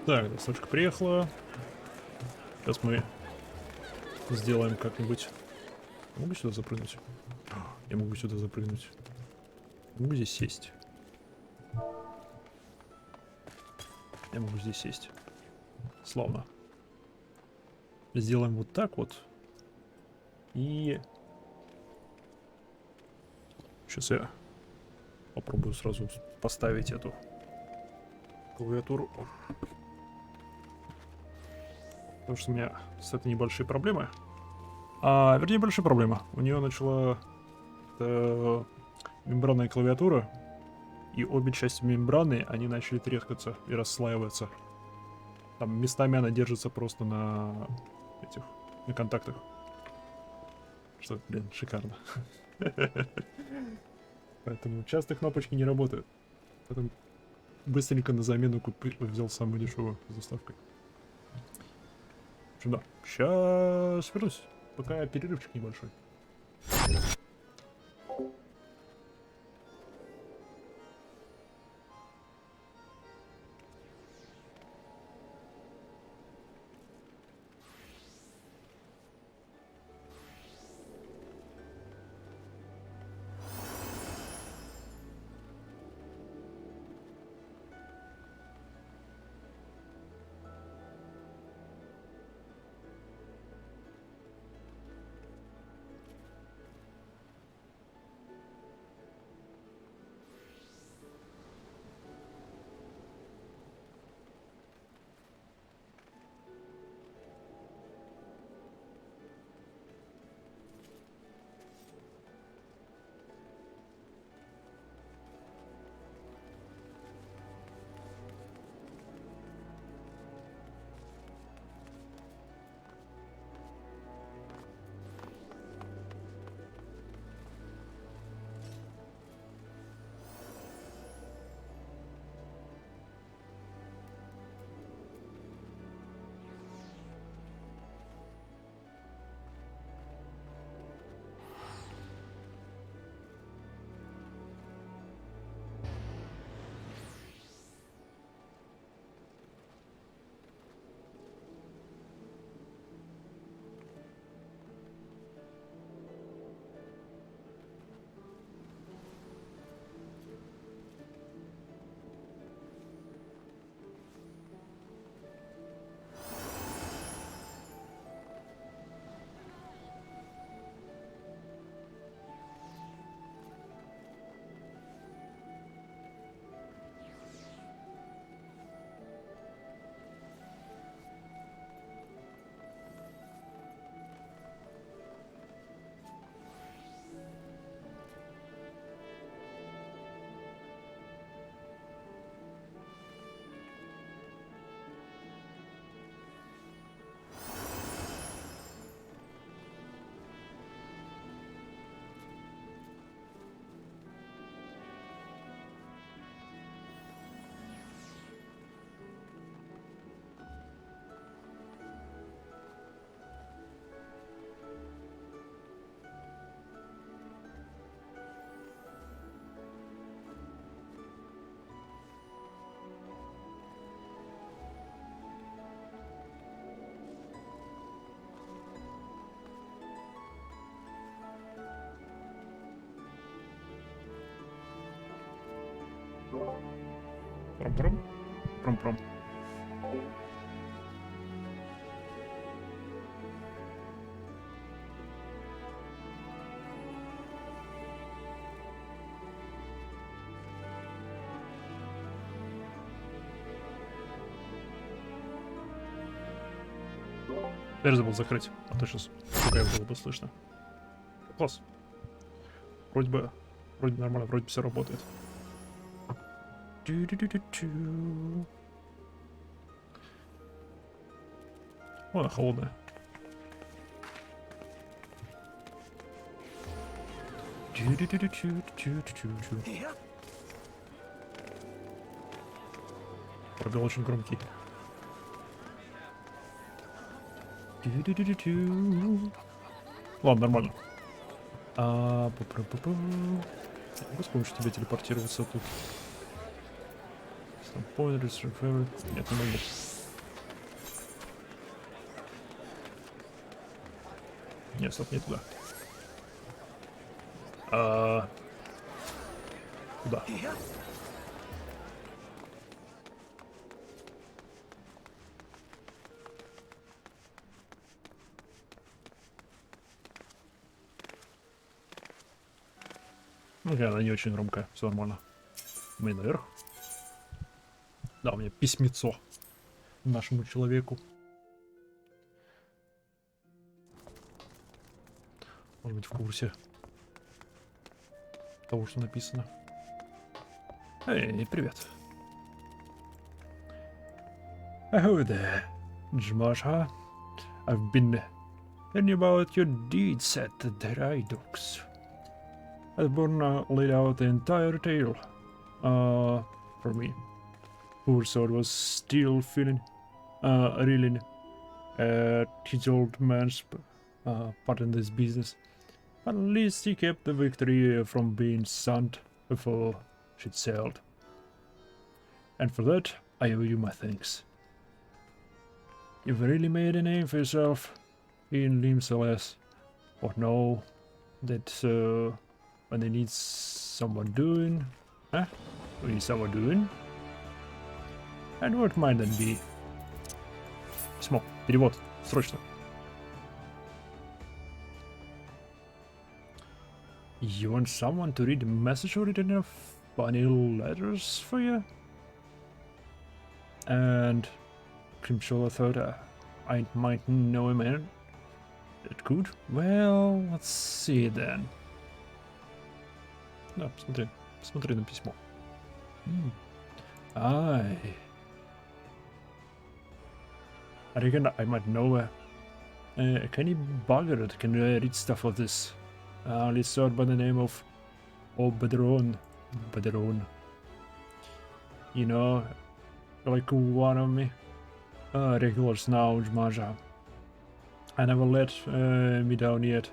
Так, доставка приехала. Сейчас мы сделаем как-нибудь. Могу сюда запрыгнуть? Я могу сюда запрыгнуть. Могу здесь сесть. Я могу здесь сесть. Славно. Сделаем вот так вот. И... Сейчас я попробую сразу поставить эту клавиатуру. Потому что у меня с этой небольшие проблемы. Вернее, большая проблема. У нее начала мембранная клавиатура. И обе части мембраны, они начали трескаться и расслаиваться. Там местами она держится просто на этих, на контактах. Что, блин, шикарно. Поэтому часто кнопочки не работают. Потом быстренько на замену взял самую дешевую с доставкой. Да, сейчас вернусь. Пока перерывчик небольшой. Пром-пром. Пром-пром. Дверь забыл закрыть, а то сейчас какая было бы слышно. Класс. Вроде нормально, вроде все работает. О, она холодная. Пробел очень громкий. Ладно, нормально. Я могу с помощью тебя телепортироваться тут? Нет, не могу. Нет, стоп, не туда. Куда? Окей, она не очень громкая, все нормально. Мы наверх. Да, у меня письмецо нашему человеку. Может быть, в курсе того, что написано. Эй, привет. Hello there, Jmasha. I've been hearing about your deeds at the Dry Docks. Asborn laid out the entire tale for me. Poor soul was still feeling reeling at his old man's part in this business. At least he kept the victory from being sunk before she'd sailed. And for that, I owe you my thanks. You've really made a name for yourself in Limsalas. But know that when they need someone doing, we need someone doing, and what might that be? Письмо, перевод, срочно. You want someone to read a message written in funny letters for you? And Crimshola thought I might know a man that could. Well, let's see then. Да, посмотри на письмо. I reckon I might know a canny bugger that can read stuff like this. Let's start by the name of Oberon. You know, like one of me regulars now, Jmaja. I never let me down yet,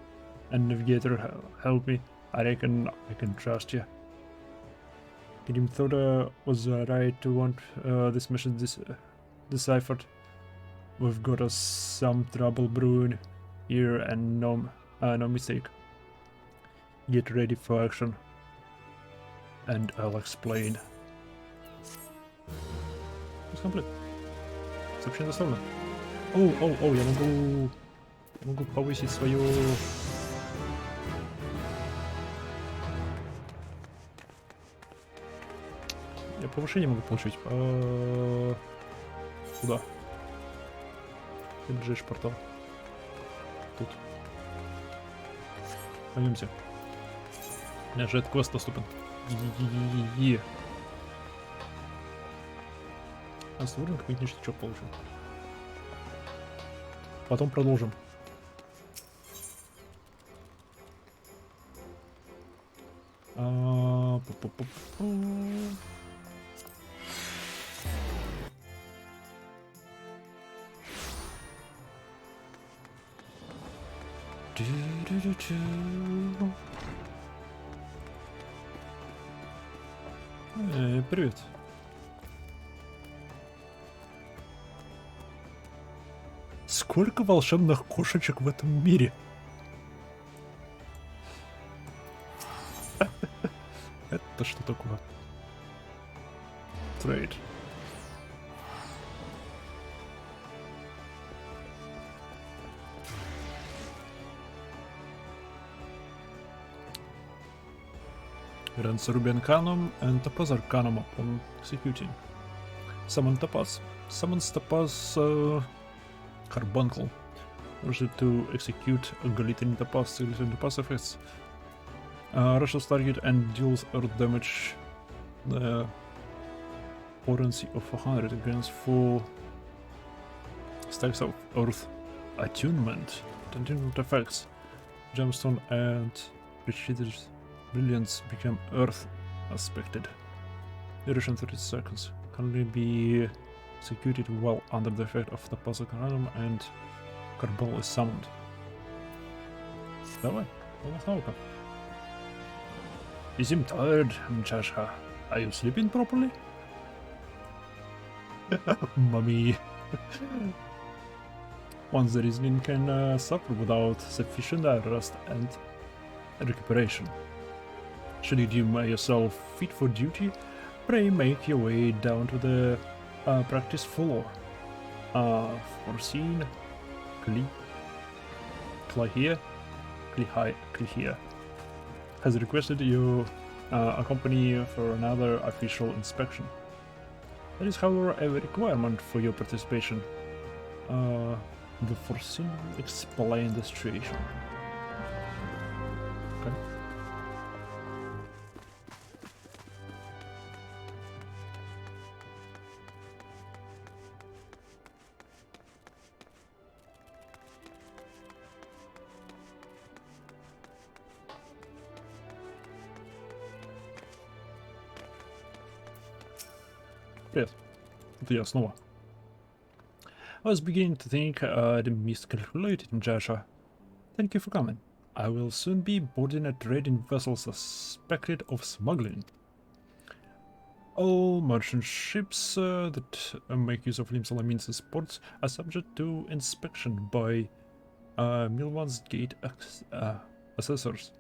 and Navigator help me. I reckon I can trust you. Kidim thought was right to want this mission deciphered. We've got us some trouble brewing here, and no mistake. Get ready for action, and I'll explain. Комплект. Сообщение доставлено. Я могу повысить свою... Я повышение могу получить. Куда? Где ближайший портал? Тут. Пойдемте. У меня же этот квест доступен. Осторожно, какой-нибудь ништячок получим. Потом продолжим. Привет. Сколько волшебных кошечек в этом мире? Это что такое? Трейд. Runs Ruby Arcanum and Topaz Arcanum upon executing. Summon Topaz. Summons Topaz Carbuncle. Uses it to execute a glittering Topaz. Glittering Topaz effects. Rushes target and deals earth damage. The potency of 100 against 4 stacks of earth. Attunement. Attunement effects. Gemstone and Recheated Brilliance become earth aspected. Duration 30 seconds. Can only be executed while under the effect of the puzzle Arcanum and Carbuncle is summoned. Давай, полнохнаука. You seem tired, Mchashka. Are you sleeping properly? Mummy. Once the reasoning can suffer without sufficient rest and recuperation. Should you deem yourself fit for duty, pray make your way down to the practice floor. Foreseen Clear has requested you accompany for another official inspection. There is, however, a requirement for your participation. The foreseen will explain the situation. Okay. Привет. Это я снова. I was beginning to think I'd miscalculated, Joshua. Thank you for coming. I will soon be boarding a trading vessel suspected of smuggling. All merchant ships that make use of Limsalamins ports are subject to inspection by Milwan's Gate assessors.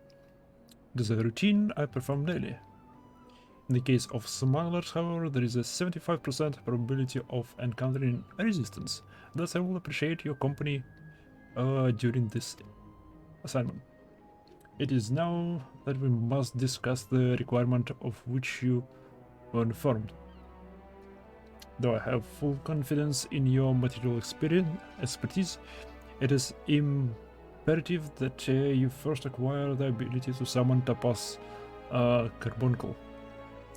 It is a routine I perform daily. In the case of smugglers, however, there is a 75% probability of encountering resistance. Thus, I will appreciate your company during this assignment. It is now that we must discuss the requirement of which you were informed. Though I have full confidence in your material expertise, it is imperative that you first acquire the ability to summon Tapas Carbuncle.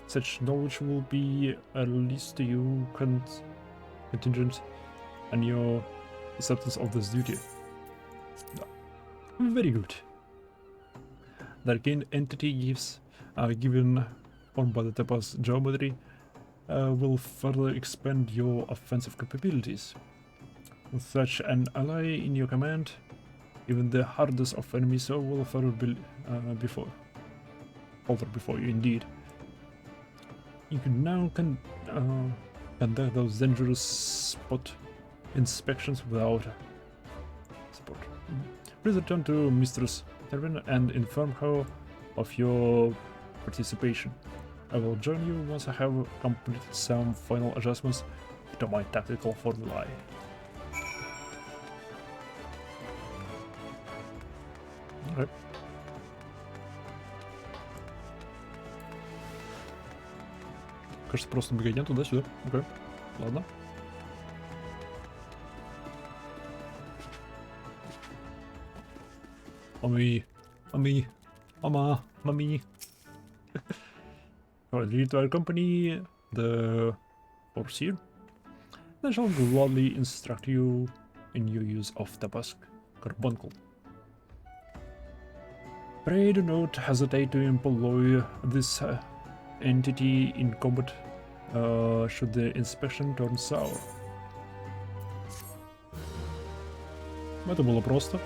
Such knowledge will be at least to you contingent on your acceptance of this duty. Very good. The arcane entity given formed by the Tapas geometry will further expand your offensive capabilities. With such an ally in your command, even the hardest of enemies will falter before you indeed. You can now conduct those dangerous spot inspections without support. Please return to Mistress Tervin and inform her of your participation. I will join you once I have completed some final adjustments to my tactical formulae. Okay. Кажется, просто беготня туда-сюда. Окей. Ладно. Mommy. Alright, lead to our company, the Overseer. I shall gladly instruct you in your use of Tapas Carbuncle. Pray do not hesitate to employ this entity in combat should the inspection turn sour. Это было просто.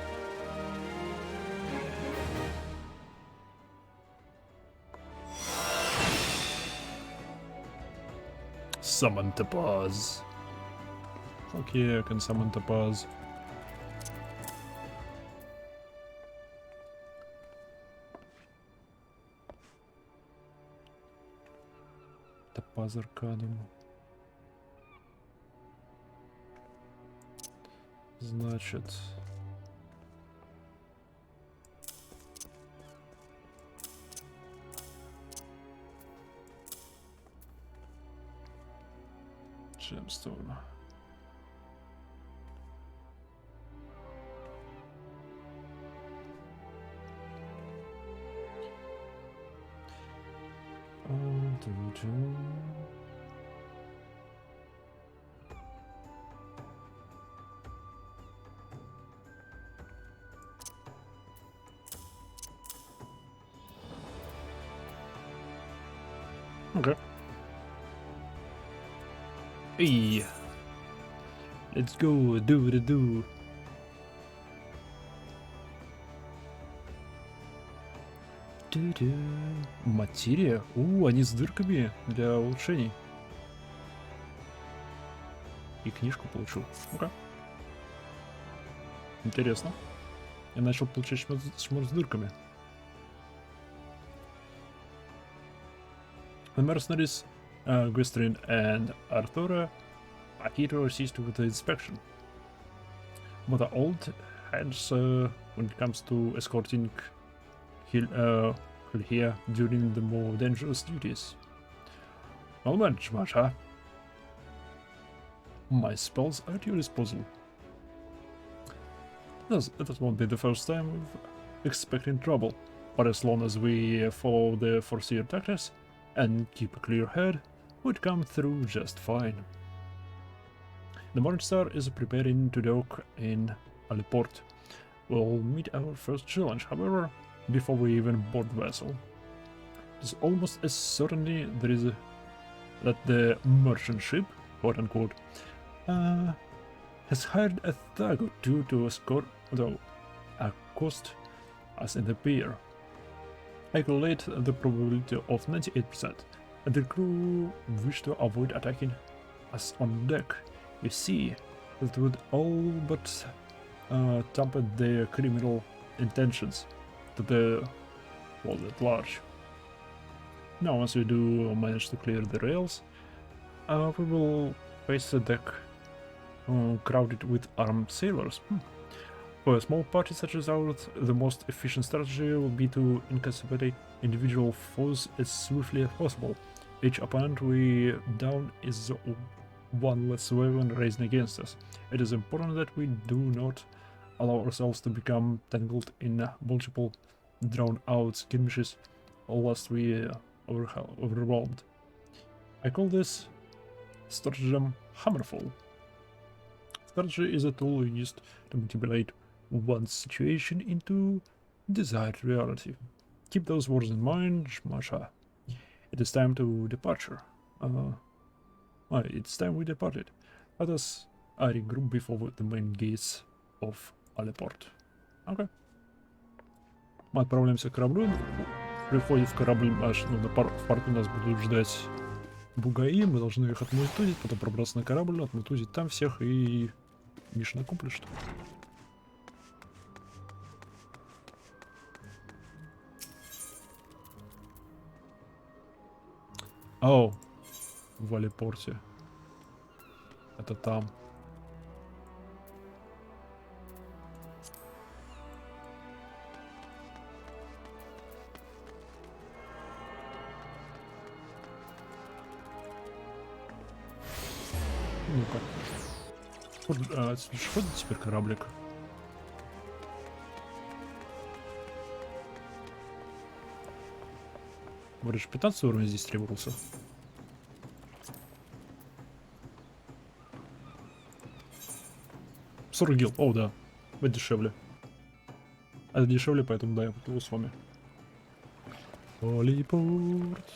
Summon Topaz. Okay, I can summon Topaz. Топаз Аркадум. Значит... Джемстоун. Okay. Hey, let's go, do. Материя? Они с дырками для улучшений. И книжку получил. Ну-ка. Интересно. Я начал получать шмот с дырками. The mercenaries, Gwestrin and Arthur, are here to assist with the inspection. But the old hands when it comes to escorting here during the more dangerous duties. Well managed, Masha. My spells are at your disposal. That won't be the first time we're expecting trouble, but as long as we follow the foreseer tactics and keep a clear head, we'd come through just fine. The Morningstar is preparing to dock in Aliport. We'll meet our first challenge, however, before we even board the vessel. It's almost as certainly that the merchant ship, quote unquote, has hired a thug or two to accost us in the pier. I calculate the probability of 98%, and the crew wish to avoid attacking us on deck. You see, that would all but dampen their criminal intentions to the world at large. Now, once we do manage to clear the rails, we will face the deck crowded with armed sailors. For a small party such as ours, the most efficient strategy will be to incapacitate individual foes as swiftly as possible. Each opponent we down is one less weapon raised against us. It is important that we do not allow ourselves to become tangled in multiple drawn-out skirmishes lest we overwhelmed. I call this stratagem Hammerfall. Strategy is a tool used to manipulate one's situation into desired reality. Keep those words in mind, Masha. It is time to departure. It's time we departed. Let us regroup before the main gates of Aliport. Окей. Мы отправляемся к кораблю. При входе в корабль в порту нас будут ждать бугаи. Мы должны их отмутузить, потом пробраться на корабль, отмутузить там всех и... Миша накуплет, что ли? Оу. В Алипорте. Это там. Ну-ка. Ходит теперь кораблик. Вроде же 15 уровень здесь требовался. Сургил. О, да. Это дешевле. Это дешевле, поэтому да, я купил с вами. Алипорт.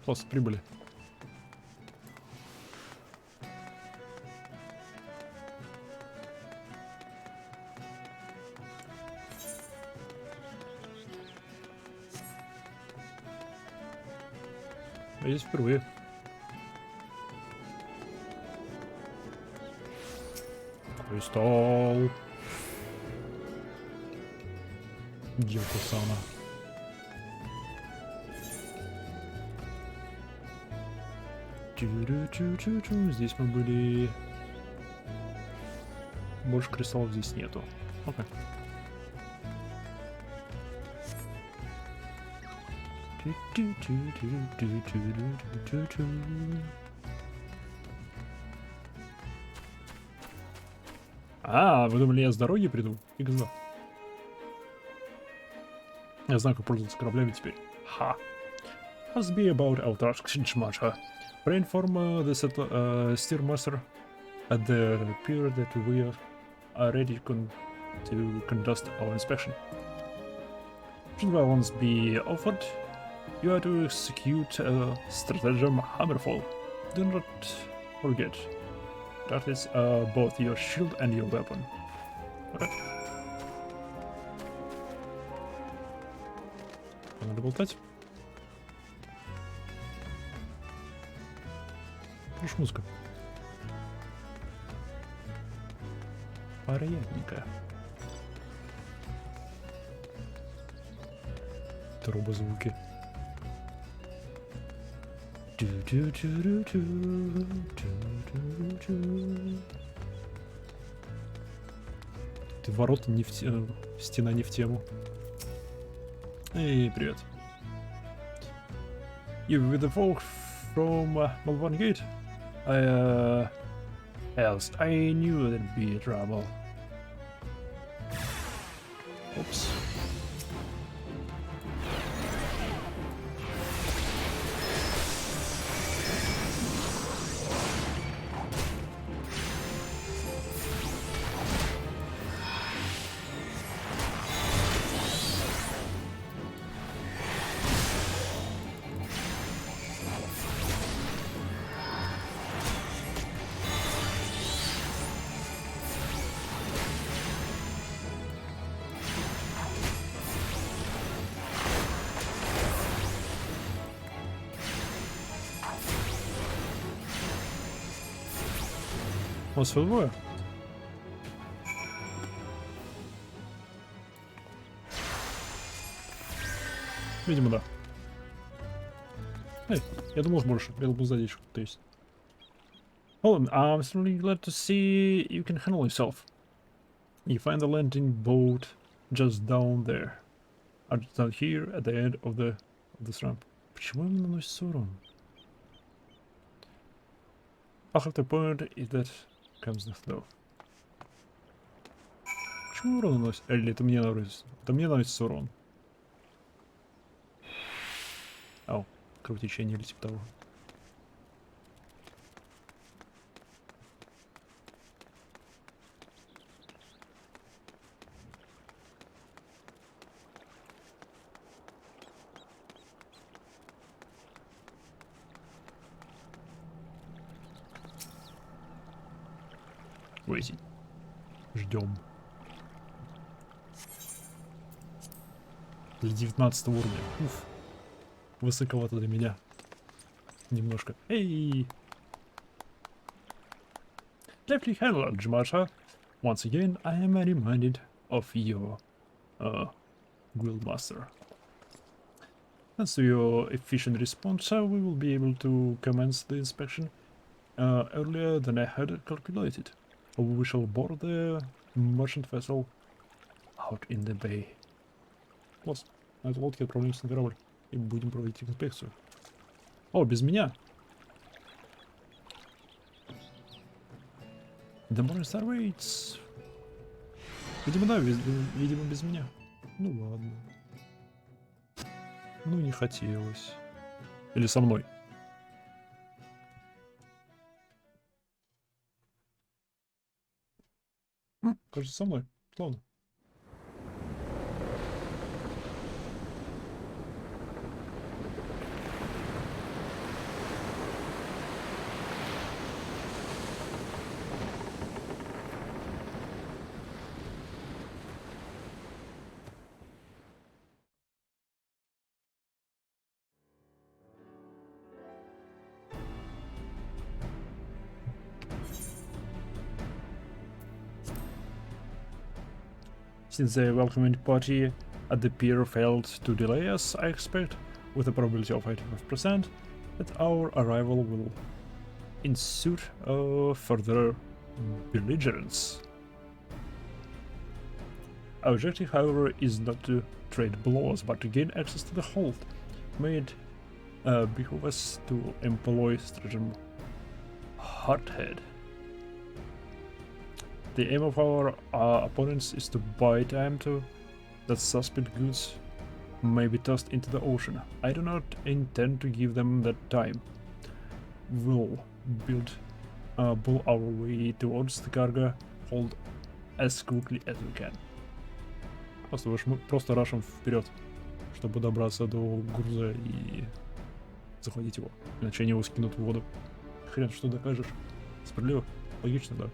Класс, прибыли. Я здесь впервые. Кристалл. Девка Сана. Здесь мы были. Больше кристаллов здесь нету. Окей. Вы думали, я с дороги приду? Фиг знал. Я знаю, как пользоваться кораблями теперь. Ха. Must be about our task, Masha. Pre-inform the steermaster at the pier that we are ready to conduct our inspection. Should violence be offered, you are to execute a stratagem Hammerfall. Do not forget, that is both your shield and your weapon. Okay. Надо болтать. Уж музыка. Приятненько. Трубозвуки. Ты ворота не в стена не в тему. Эй, привет. You with the folk from Malvern Gate? Else I knew there'd be trouble. Oops. У вас всего двое? Видимо, да. Эй, я думал, больше. Я думал, сзади еще кто-то есть. Hold on, I'm certainly glad to see you can handle yourself. You find the landing boat just down there. Down here at the end of this ramp. Почему им наносится урон? I'll have to point is that comes the flow. Почему урон наносит? Или это мне наносится? Это мне наносится урон. Ау, кровотечение или типа того. Waiting. Ждем. Для 19 уровня. Уф. Высоковато для меня. Немножко. Эй! Lovely hello, Jmarta. Once again, I am reminded of your Guildmaster. Thanks to your efficient response, we will be able to commence the inspection earlier than I had calculated. We shall board the merchant vessel out in the bay. Класс. На этой лодке отправляемся на корабль и будем проводить инспекцию. О, без меня! The monster waits. Видимо, да, видимо, без меня. Ну ладно. Ну, не хотелось. Или со мной. Кажется, со мной. Славно. Since the welcoming party at the pier failed to delay us, I expect, with a probability of 85%, that our arrival will ensue further belligerence. Our objective, however, is not to trade blows, but to gain access to the hold. May it behoove us to employ stratagem Hardhead. The aim of our opponents is to buy time to that suspect goods may be tossed into the ocean. I do not intend to give them that time. We'll pull our way towards the cargo hold as quickly as we can. Просто рашим вперед, чтобы добраться до груза и захватить его. Иначе они его скинут в воду. Хрен, что докажешь? Справедливо? Логично, да.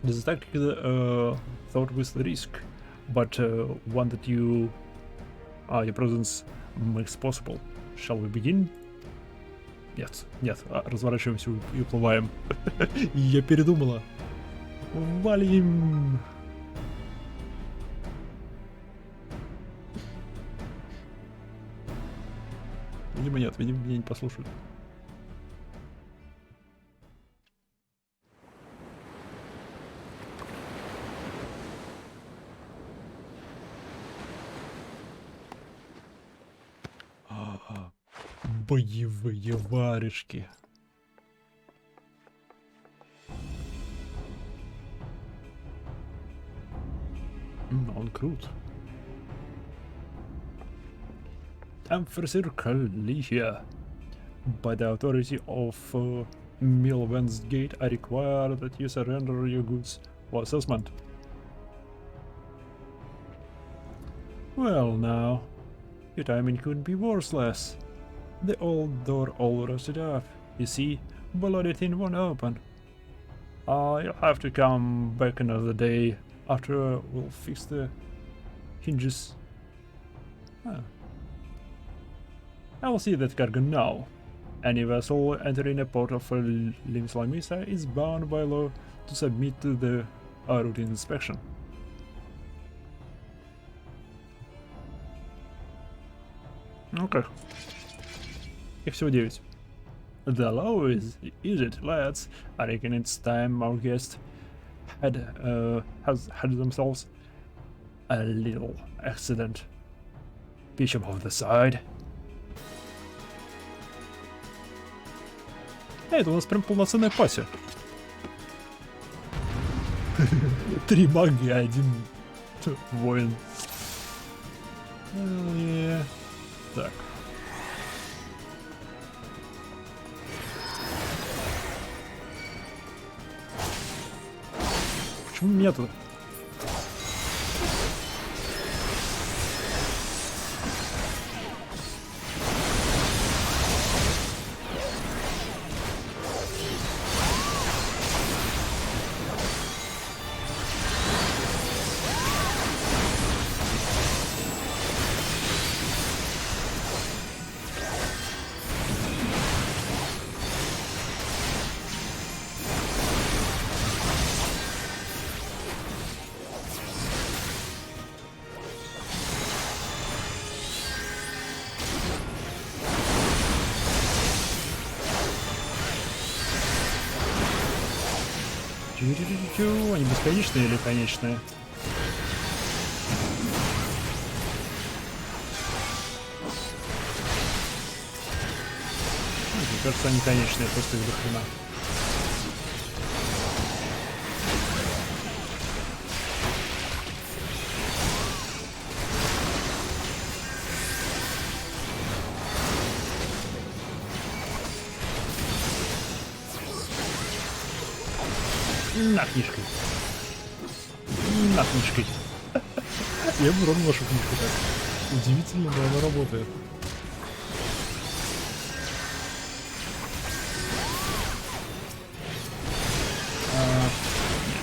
This is tactic thought with the risk, but one that your presence makes possible. Shall we begin? Нет, нет, разворачиваемся и уплываем. Я передумала. Валим! Видимо, нет, видимо, меня не послушают. Боевые варежки. Он крут. Time for circle here. By the authority of Milvan's Gate, I require that you surrender your goods for assessment. Well now, your timing couldn't be worthless. The old door all rusted up. You see, bloody thin one open. You'll have to come back another day after we'll fix the hinges. I'll see that cargo now. Any vessel entering a port of Limslamisa is bound by law to submit to the routine inspection. Okay. Их всего 9. The law is it, lads? I reckon it's time our guest has had themselves a little accident. Bishop of the side. Это у нас прям полноценная пася. 3 мага и 1 воин. Так. Почему меня тут? Они бесконечные или конечные? Мне кажется, они конечные, просто их до хрена. На книжкой. На книжкой. Я бы ровно вашу книжку так. Удивительно, но она работает.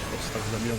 Просто так забьем.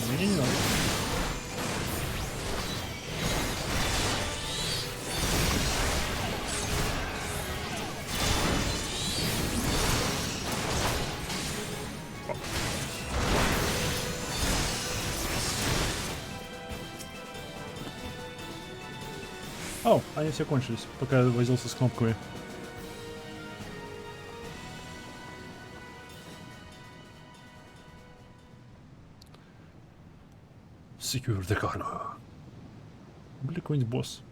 Мне не надо. О, они все кончились, пока я возился с кнопками. Secure the cargo. Были какой-нибудь босс.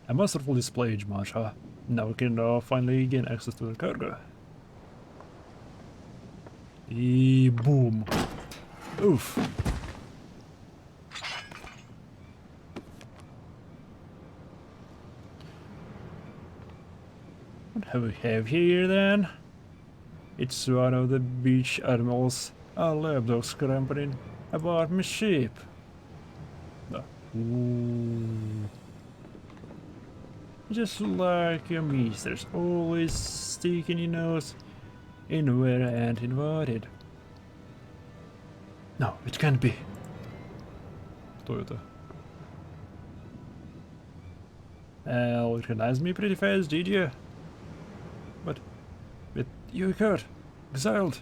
A masterful display, Masha. Now we can finally gain access to the cargo. И бум. Уф. What have we have here then? It's one of the beach animals. A lapdog scampering about my ship. Да. Just like your mistress, always sticking your nose Inward and inverted. No, it can't be. Кто это? Recognize me pretty fast, did you? But you hurt. Exiled.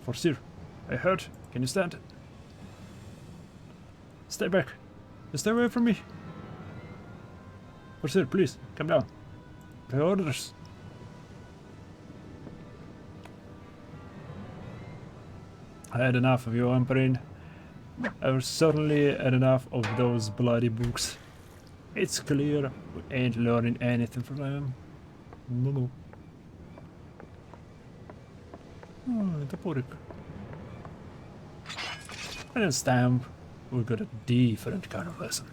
Forsyth, I hurt. Can you stand? Stay back. Stay away from me. Forsyth, please, come down. The orders. I had enough of your emperor. I've certainly had enough of those bloody books. It's clear we ain't learning anything from them. Ну-ну. Топорик. And this time, we got a different kind of lesson.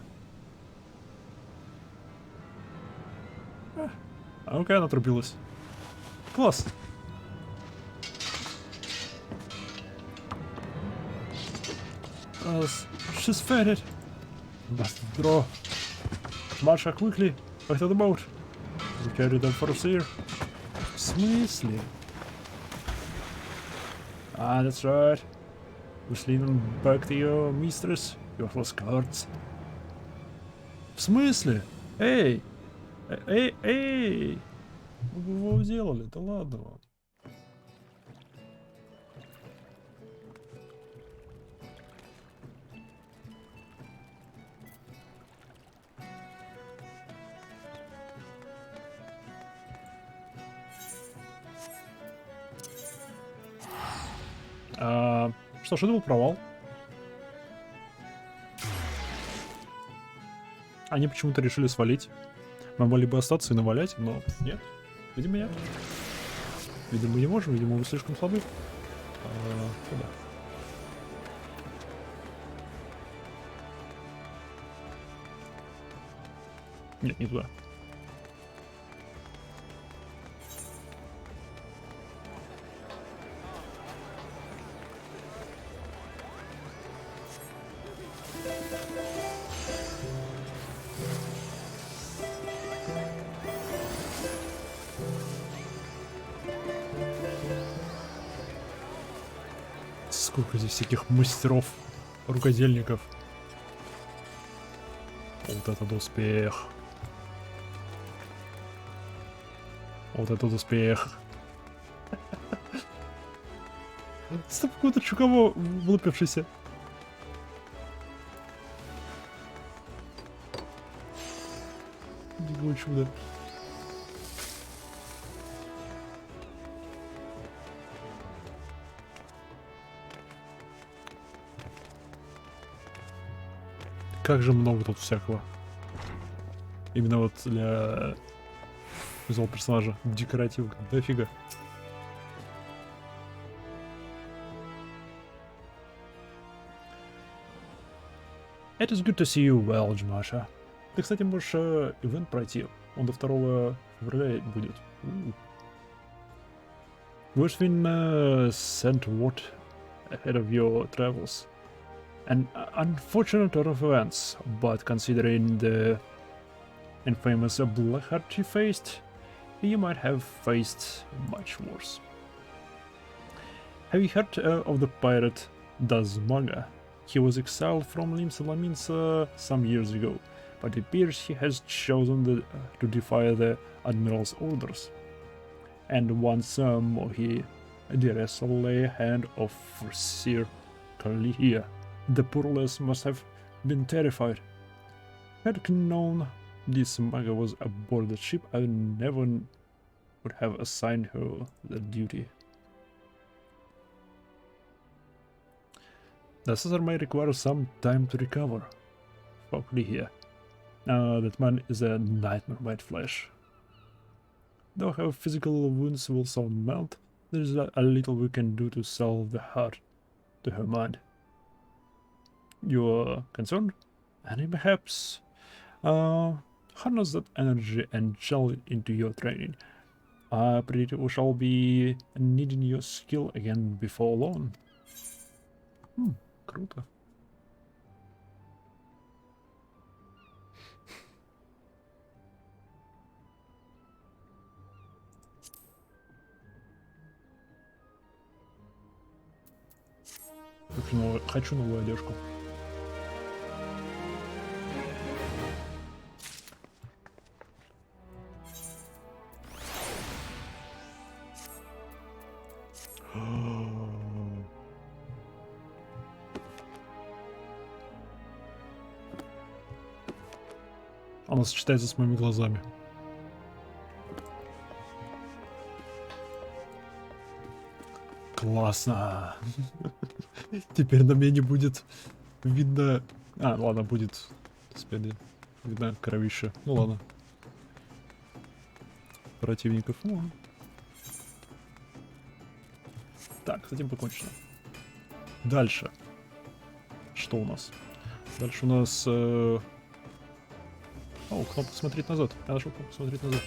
Окей, она отрубилась. Класс. She's faded. Must draw. March her quickly. Back to the boat. We carry them for a seer. В смысле? Ah, that's right. We're leaving back to your mistress, your lost cards. В смысле? Эй! Эй! Вы его сделали, да ладно вам. Что ж, это был провал. Они почему-то решили свалить. Мы могли бы остаться и навалять, но нет. Видимо, нет. Видимо, мы не можем, видимо, мы слишком слабы. Куда? Нет, не туда. Сколько здесь всяких мастеров, рукодельников. Вот этот успех. Вот этот успех. Стоп, какой-то чукаво вылупившийся. Какое чудо. Как же много тут всякого. Именно вот для этого персонажа. Декоративка. Дофига. It is good to see you well, Джмаша. Ты, кстати, можешь ивент пройти. Он до 2 февраля будет. We've been sent word ahead of your travels. An unfortunate turn of events, but considering the infamous Blackheart you faced, you might have faced much worse. Have you heard of the pirate Dazmaga? He was exiled from Limsa some years ago, but it appears he has chosen to defy the Admiral's orders. And once more he dares lay a hand of Sir Kalia. The poor lass must have been terrified. Had I known this Maga was aboard the ship, I never would have assigned her the duty. The assessor may require some time to recover. Spoke here. That man is a nightmare made flesh. Though her physical wounds will soon melt, there is a little we can do to salve the heart to her mind. You're concerned? And perhaps harness that energy and channel it into your training. I predict we shall be needing your skill again before long. Хочу новую одежку. Она сочетается с моими глазами. Классно. Теперь на мне не будет видно... А, ладно, будет. Господи, видно кровище. Ну ладно. Противников. Ну. Так, с этим покончено. Дальше. Что у нас? Дальше у нас... О, кнопка смотреть назад. Я нашел кнопку смотреть назад.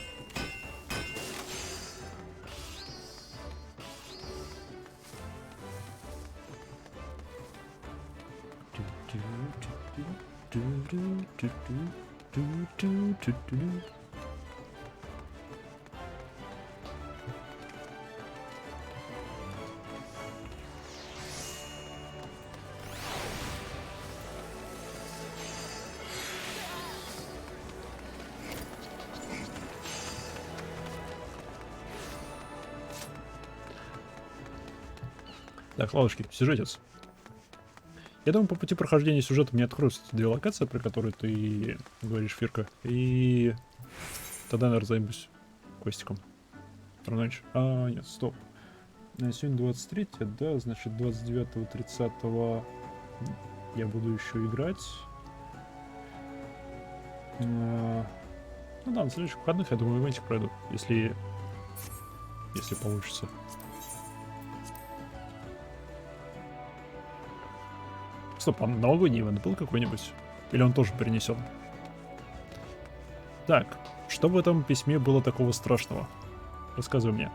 Так, ладушки, сюжетец. Я думаю, по пути прохождения сюжета мне откроются две локации, про которые ты говоришь, Фирка. И тогда, наверное, займусь квестиком. Раньше. А, нет, стоп. Сегодня 23, да, значит 29-30 я буду еще играть. Ну да, на следующих выходных, я думаю, ивентик пройду, если получится. Стоп, а новогодний ивент был какой-нибудь? Или он тоже перенесен? Так, что в этом письме было такого страшного? Рассказывай мне.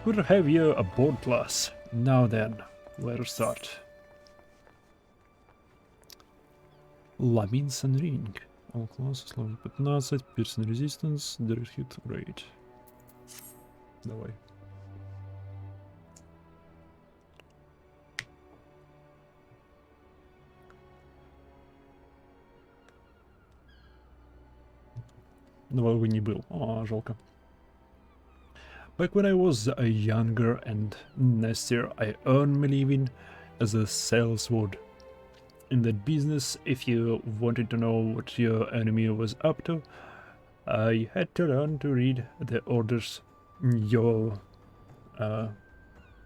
Good to have you aboard, class. Now then, let's start. Lamins and Ring. All classes, level 15, Piercing Resistance, Direct Hit Rate. Давай. Новогодний не был. А, жалко. Back when I was a younger and nastier, I earned my living as a salesman. In that business, if you wanted to know what your enemy was up to, I had to learn to read the orders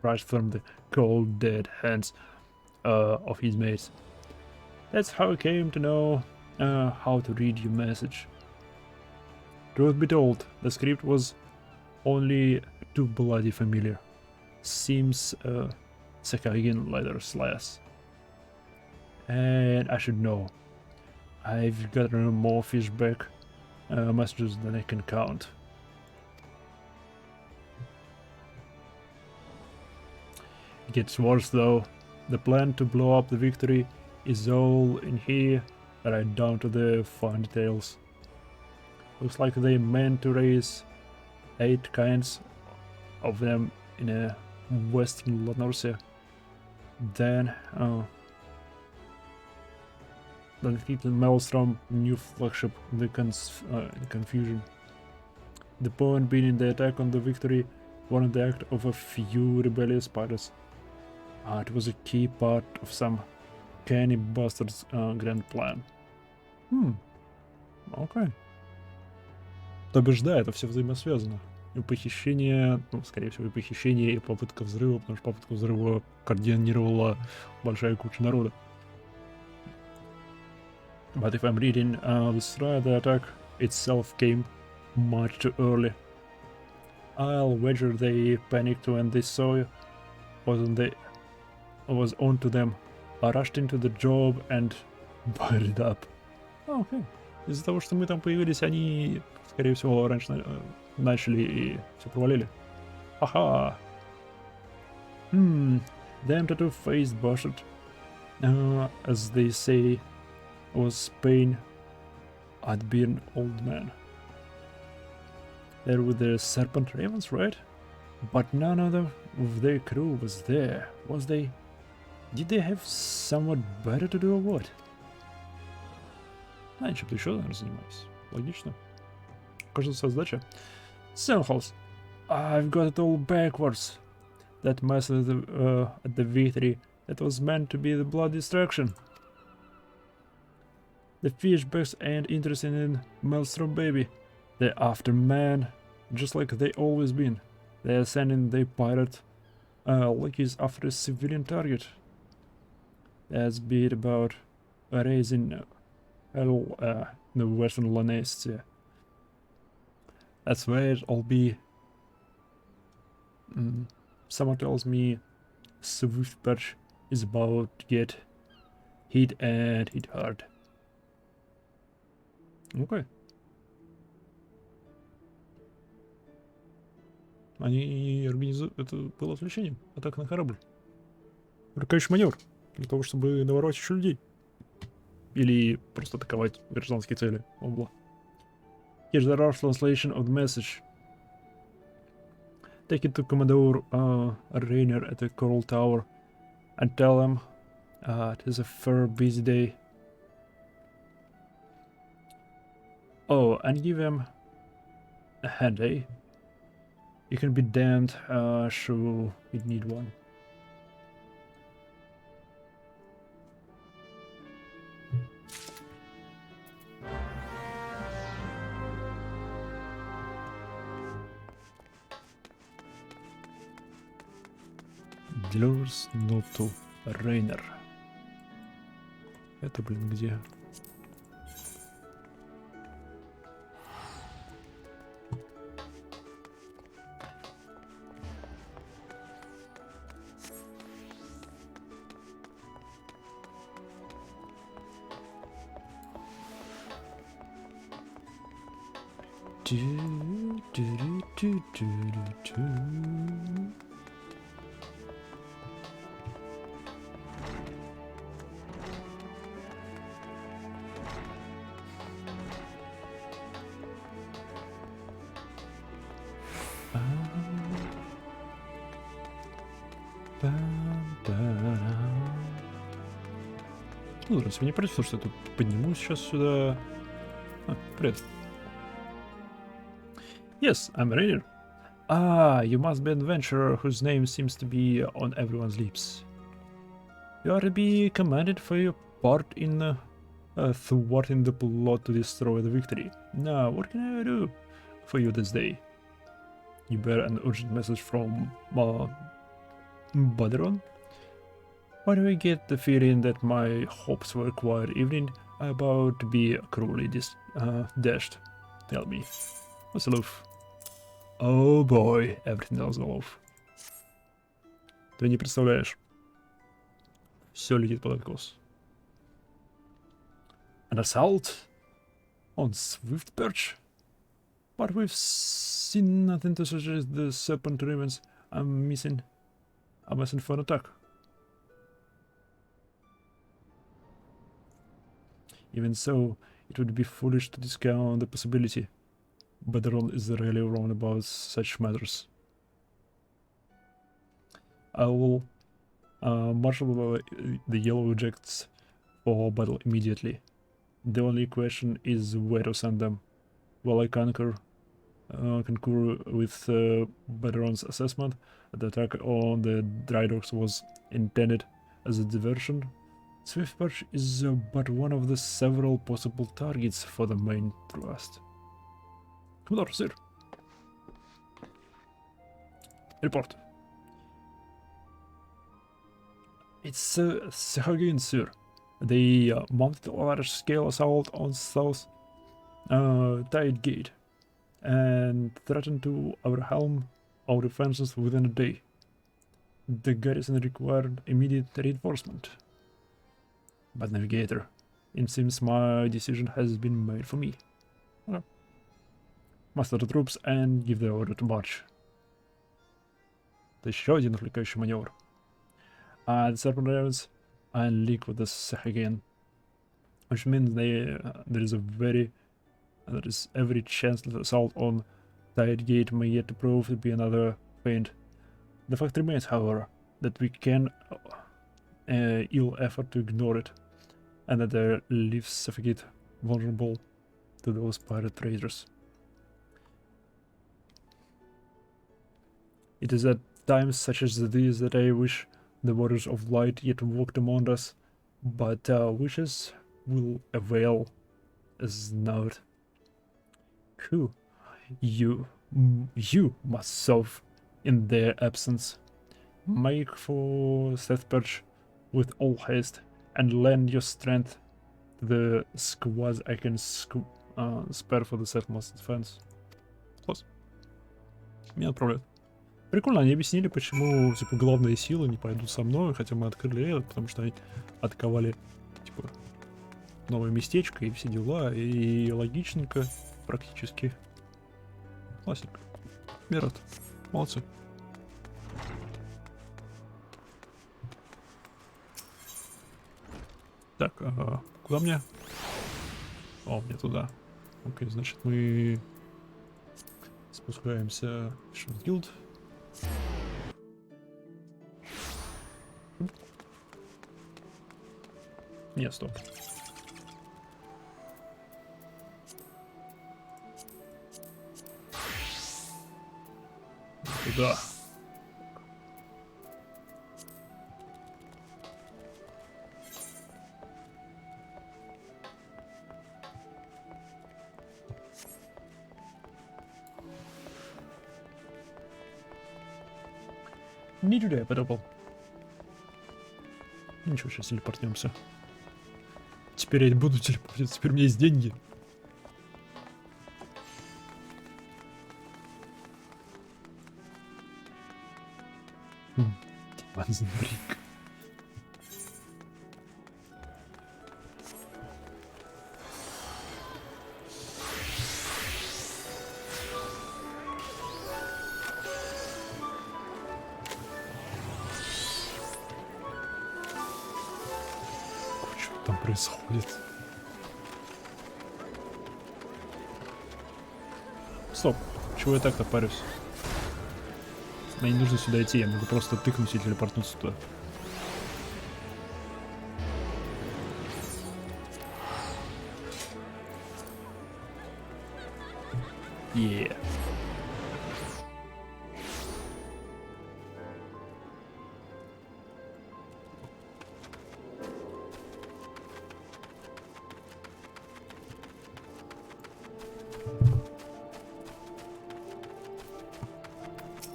right from the cold dead hands of his mates. That's how I came to know how to read your message. Truth be told, the script was only too bloody familiar. Seems Sakagian letters less. And I should know. I've gotten more fishback messages than I can count. It gets worse though. The plan to blow up the victory is all in here, right down to the fine details. Looks like they meant to raise 8 kinds of them in a western Norcia. Then defeat the Maelstrom new flagship, the Confusion. The point being the attack on the victory wasn't the act of a few rebellious pirates. It was a key part of some canny bastard's grand plan. Окей. То бишь, да, это все взаимосвязано. И похищение, ну, скорее всего, и похищение, и попытка взрыва, потому что попытку взрыва координировала большая куча народа. But if I'm reading this right, the attack itself came much too early. I'll wager they panicked when they saw you. Was onto them, rushed into the job and buried it up. Окей. Из-за того, что мы там появились, они, скорее всего, раньше начали и все провалили. Ага. Damn tattoo-faced bastard. As they say, was Spain. I'd be an old man. There were the Serpent Ravens, right? But none of their crew was there, was they? Did they have somewhat better to do or what? А, чем-то еще, наверное, занимаюсь. Логично. Кажется, задача. Somehows, I've got it all backwards. That mess at the victory, that was meant to be the blood distraction. The fishbacks ain't interested in Maelstrom baby. They're after man, just like they always been. They're sending their pirate lackeys after a civilian target. That's bit about raising hell in the western Lanester. That's where I'll be. Someone tells me Swiftperch is about to get hit and hit hard. Okay. Они организуют... Это было отвлечением. Атака на корабль. Рукающий маневр. Для того, чтобы наворовать еще людей. Или просто атаковать гражданские цели. Обла. Here's the rough translation of the message. Take it to Commodore Rainier at the Coral Tower and tell him it is a fair busy day. Oh, and give him a hand, eh? You can be damned, sure we'd need one. Delivers not to Rainer. Это, блин, где? Ну, раз вы не против, что я тут поднимусь сейчас сюда. Привет. Yes, I'm Rainier. Ah, you must be an adventurer whose name seems to be on everyone's lips. You are to be commended for your part in thwarting the plot to destroy the victory. Now, what can I do for you this day? You bear an urgent message from Baderon? Why do I get the feeling that my hopes for a quiet evening are about to be cruelly dashed? Tell me. What's a loaf? Oh boy, everything else a loaf. Ты не представляешь. Все летит под откос. An assault? On Swiftperch? But we've seen nothing to suggest the serpent remains are missing for an attack. Even so, it would be foolish to discount the possibility. Baderon is rarely wrong about such matters. I will marshal the yellow jackets for battle immediately. The only question is where to send them. While I concur with Baderon's assessment that the attack on the dry docks was intended as a diversion, Swiftperch is but one of the several possible targets for the main thrust. Commodore, sir. Report. It's Sahagin, sir. They mounted a large-scale assault on South Tide Gate and threatened to overwhelm our defenses within a day. The garrison required immediate reinforcement. But Navigator, it seems my decision has been made for me. Okay. Muster the troops and give the order to march. Это еще один отвлекающий маневр. The Serpent Ravens and leak with the Sahagin, which means there is every chance that the assault on Tide Gate may yet to prove to be another feint. The fact remains, however, that we can ill effort to ignore it, and that their lives suffocate vulnerable to those pirate raiders. It is at times such as these that I wish the waters of light yet walked among us, but wishes will avail as naught. Who? You must serve in their absence. Make for Sethperch with all haste, and lend your strength to the squads I can spare for the Settlements defense. Класс. Меня отправляют. Прикольно, они объяснили, почему, типа, главные силы не пойдут со мной, хотя мы открыли это, потому что они атаковали, типа, новое местечко и все дела, и логичненько, практически. Классненько. Я рад. Молодцы. Так, куда мне? О, мне туда. Окей, значит, мы спускаемся в Шилд. Нет, стоп. Туда. Не туда я подопал. Ничего, сейчас телепортнемся. Теперь я буду телепортироваться, теперь у меня есть деньги. Диманзенбрик. Что там происходит? Стоп, чего я так-то парюсь? Мне не нужно сюда идти, я могу просто тыкнуть и телепортнуться туда. Yeah.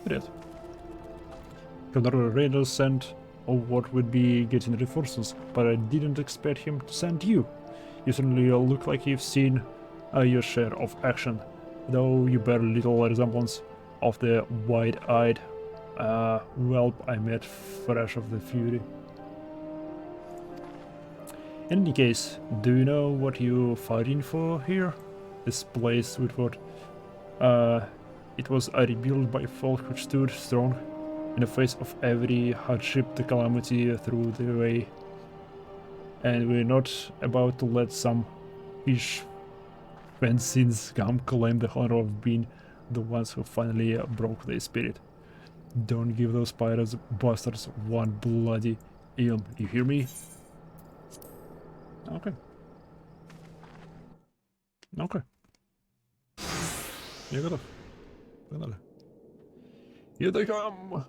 Привет. Commander Raiders sent what would be getting reinforcements, but I didn't expect him to send you. You certainly look like you've seen your share of action, though you bear little resemblance of the wide-eyed whelp I met fresh of the fury. In any case, do you know what you're fighting for here? This place with what it was rebuilt by folk who stood strong in the face of every hardship, the calamity through the way. And we're not about to let some fish fancies come claim the honor of being the ones who finally broke their spirit. Don't give those pirates bastards one bloody ill. You hear me? Okay. Okay. Я готов. Погнали. Here they come!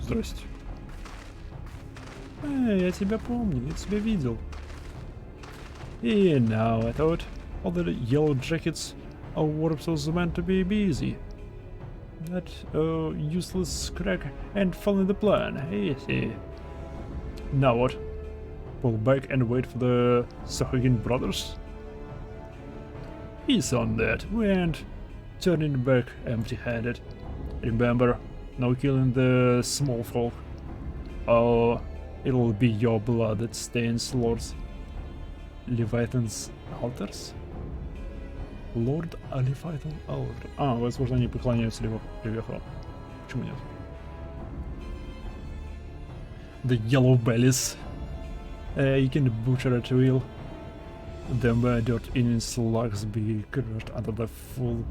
Здрасте. Я тебя помню, я тебя видел. And now I thought all the yellow jackets are warpsels meant to be busy. That useless crack and following the plan. Easy. Now what? Pull back and wait for the Sahagin brothers? He's on that. We ain't turning back empty-handed. Remember, no killing the small folk. Oh, it'll be your blood that stains Lord's Leviathan's altars? Lord Leviathan Altar. Возможно, они поклоняются Левиафану. Почему нет? The yellow bellies. You can butcher at will. The murdered in slugs be crushed under the full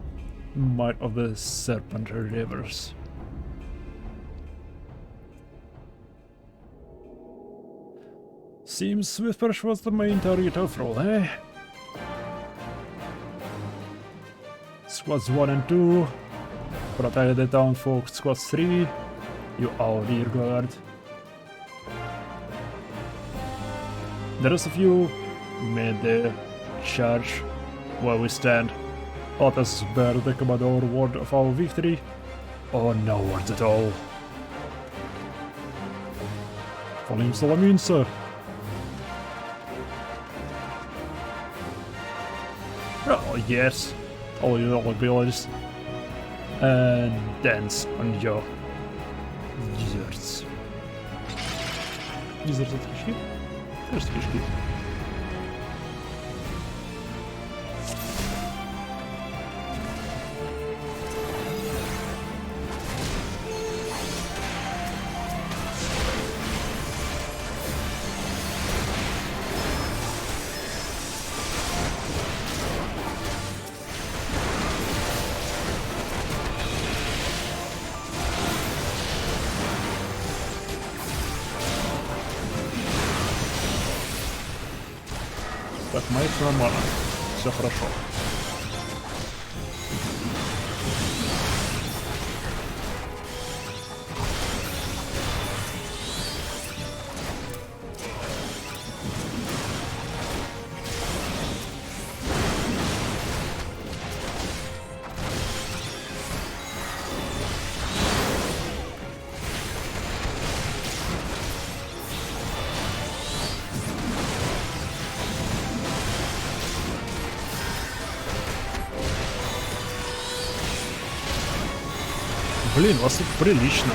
Might of the Serpent Rivers. Seems Whispers was the main target after all, eh? Squads 1 and 2. Protect the town for Squad 3. You all rear guard. The rest of you made the charge where we stand. Let us bear the Commodore word of our victory, or no words at all. Falling Salamin, sir. Oh, yes. All your abilities. And dance on your desserts. Desserts это кишки? Кажется, кишки. Так, Майк нормально. Все хорошо. Блин, у вас тут прилично.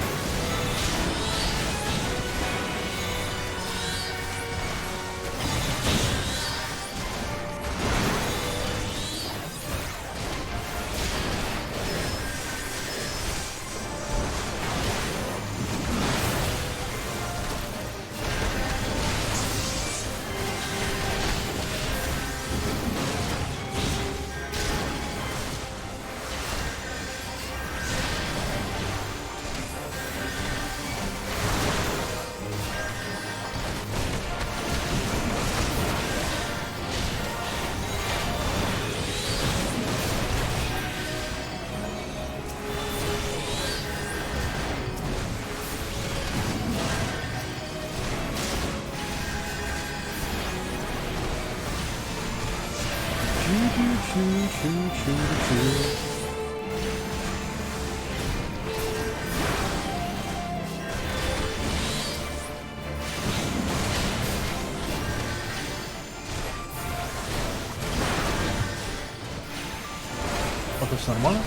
Пока все нормально.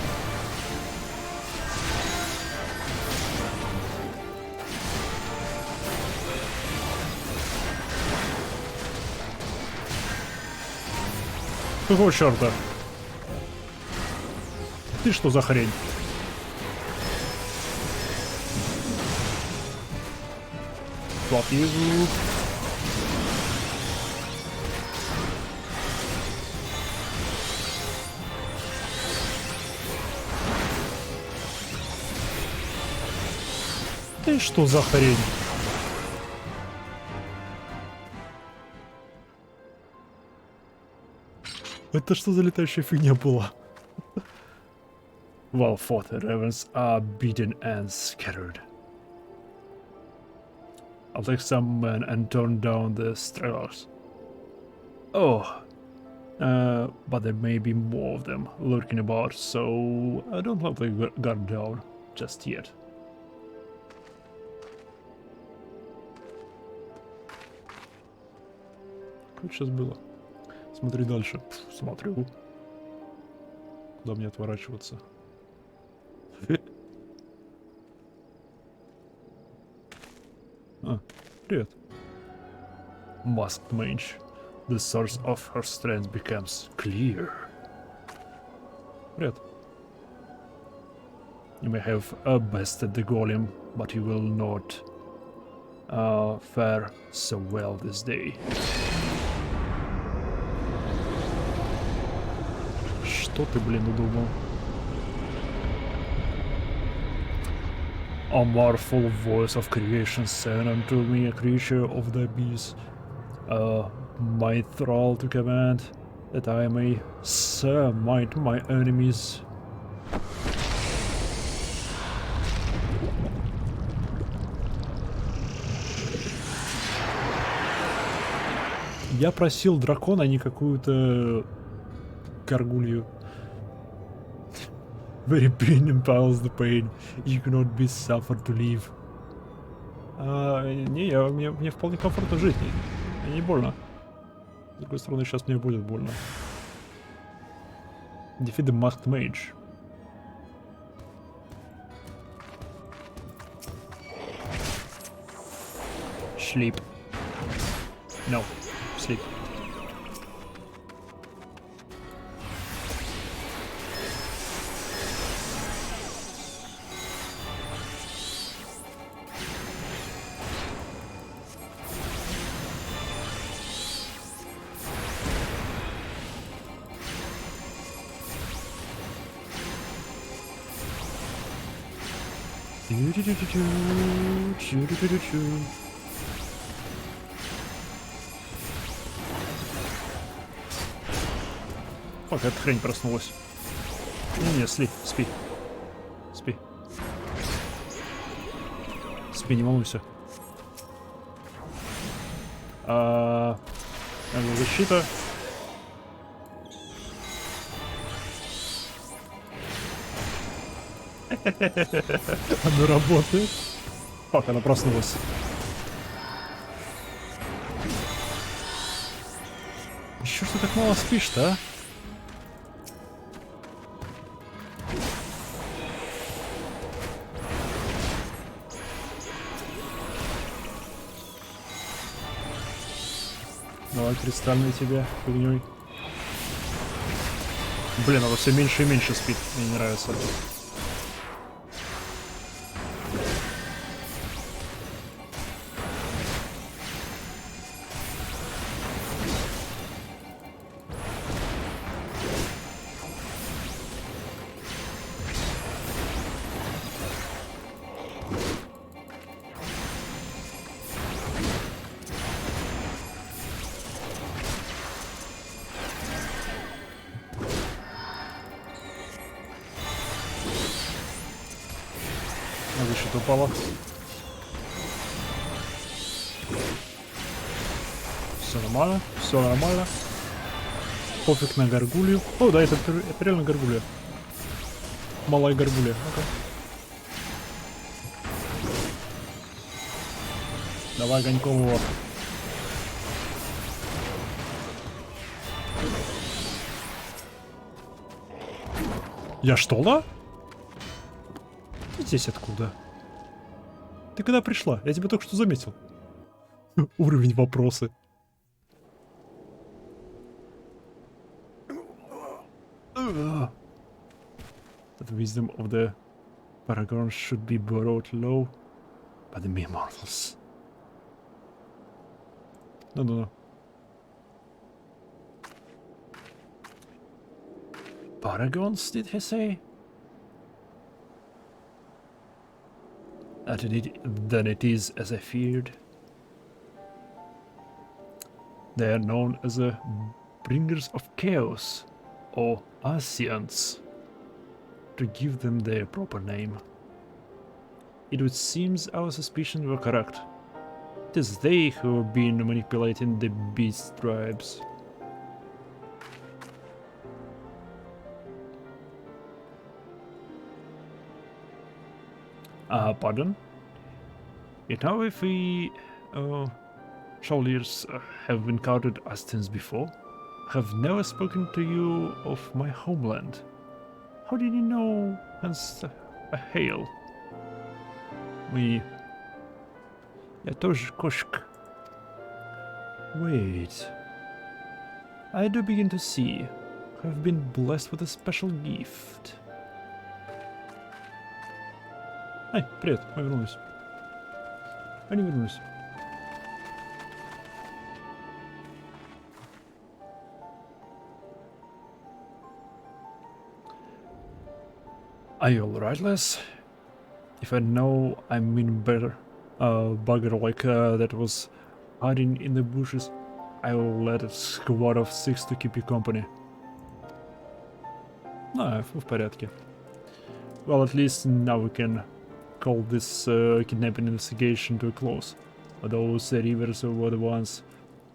Какого черта? Ты что за хрень? Fuck you. Ты что за хрень? Это что за летающая фигня была? Well fought, the ravens are beaten and scattered. I'll take some men and turn down the stragglers. Oh, but there may be more of them lurking about, so I don't let the guard down just yet. Как сейчас было? Смотри дальше. Смотрю. Куда мне отворачиваться? Привет. Masked mage. The source of her strength becomes clear. Привет. You may have bested the golem, but you will not fare so well this day. Что ты, блин, удумал? A marvel voice of creation sent unto me a creature of the abyss, my thrall to command, that I may smite my enemies. Я просил дракона, а не какую-то горгулью. Very pain impels the pain. You cannot be suffered to live. Мне вполне комфортно жить. Мне не больно. С другой стороны, сейчас мне будет больно. Defeat the Masked Mage. Sleep. No. Sleep. Фак, эта хрень проснулась. Не, спи. Спи, не волнуйся. Защита. Она работает. Фак, она проснулась. Еще что так мало спишь-то, а? Давай кристальный тебя фигней. Блин, она все меньше и меньше спит. Мне не нравится. Защита упала. Все нормально, все нормально. Пофиг на горгулью. О, да, это реально горгулья. Малая горгулья. Okay. Давай огоньком его. Я что, да? Здесь откуда? Ты когда пришла? Я тебя только что заметил. Уровень вопросы. The wisdom of the Paragon should be brought low by the mere mortals. No. Paragons, did he say? Then it is as I feared. They are known as the Bringers of Chaos, or Asians, to give them their proper name. It would seem our suspicions were correct. It is they who have been manipulating the beast tribes. Pardon? You know, if we soldiers have encountered Astans before, have never spoken to you of my homeland. How did you know whence I hail? Я тоже кошка. Wait. I do begin to see. I've been blessed with a special gift. Ай, привет, мы вернулись. Они вернулись. Are you alright, Les? If I know I mean better, bugger like that was hiding in the bushes, I will let a squad of 6 to keep you company. Ah, в порядке. Well, at least now we can call this kidnapping investigation to a close. Those rivers were the ones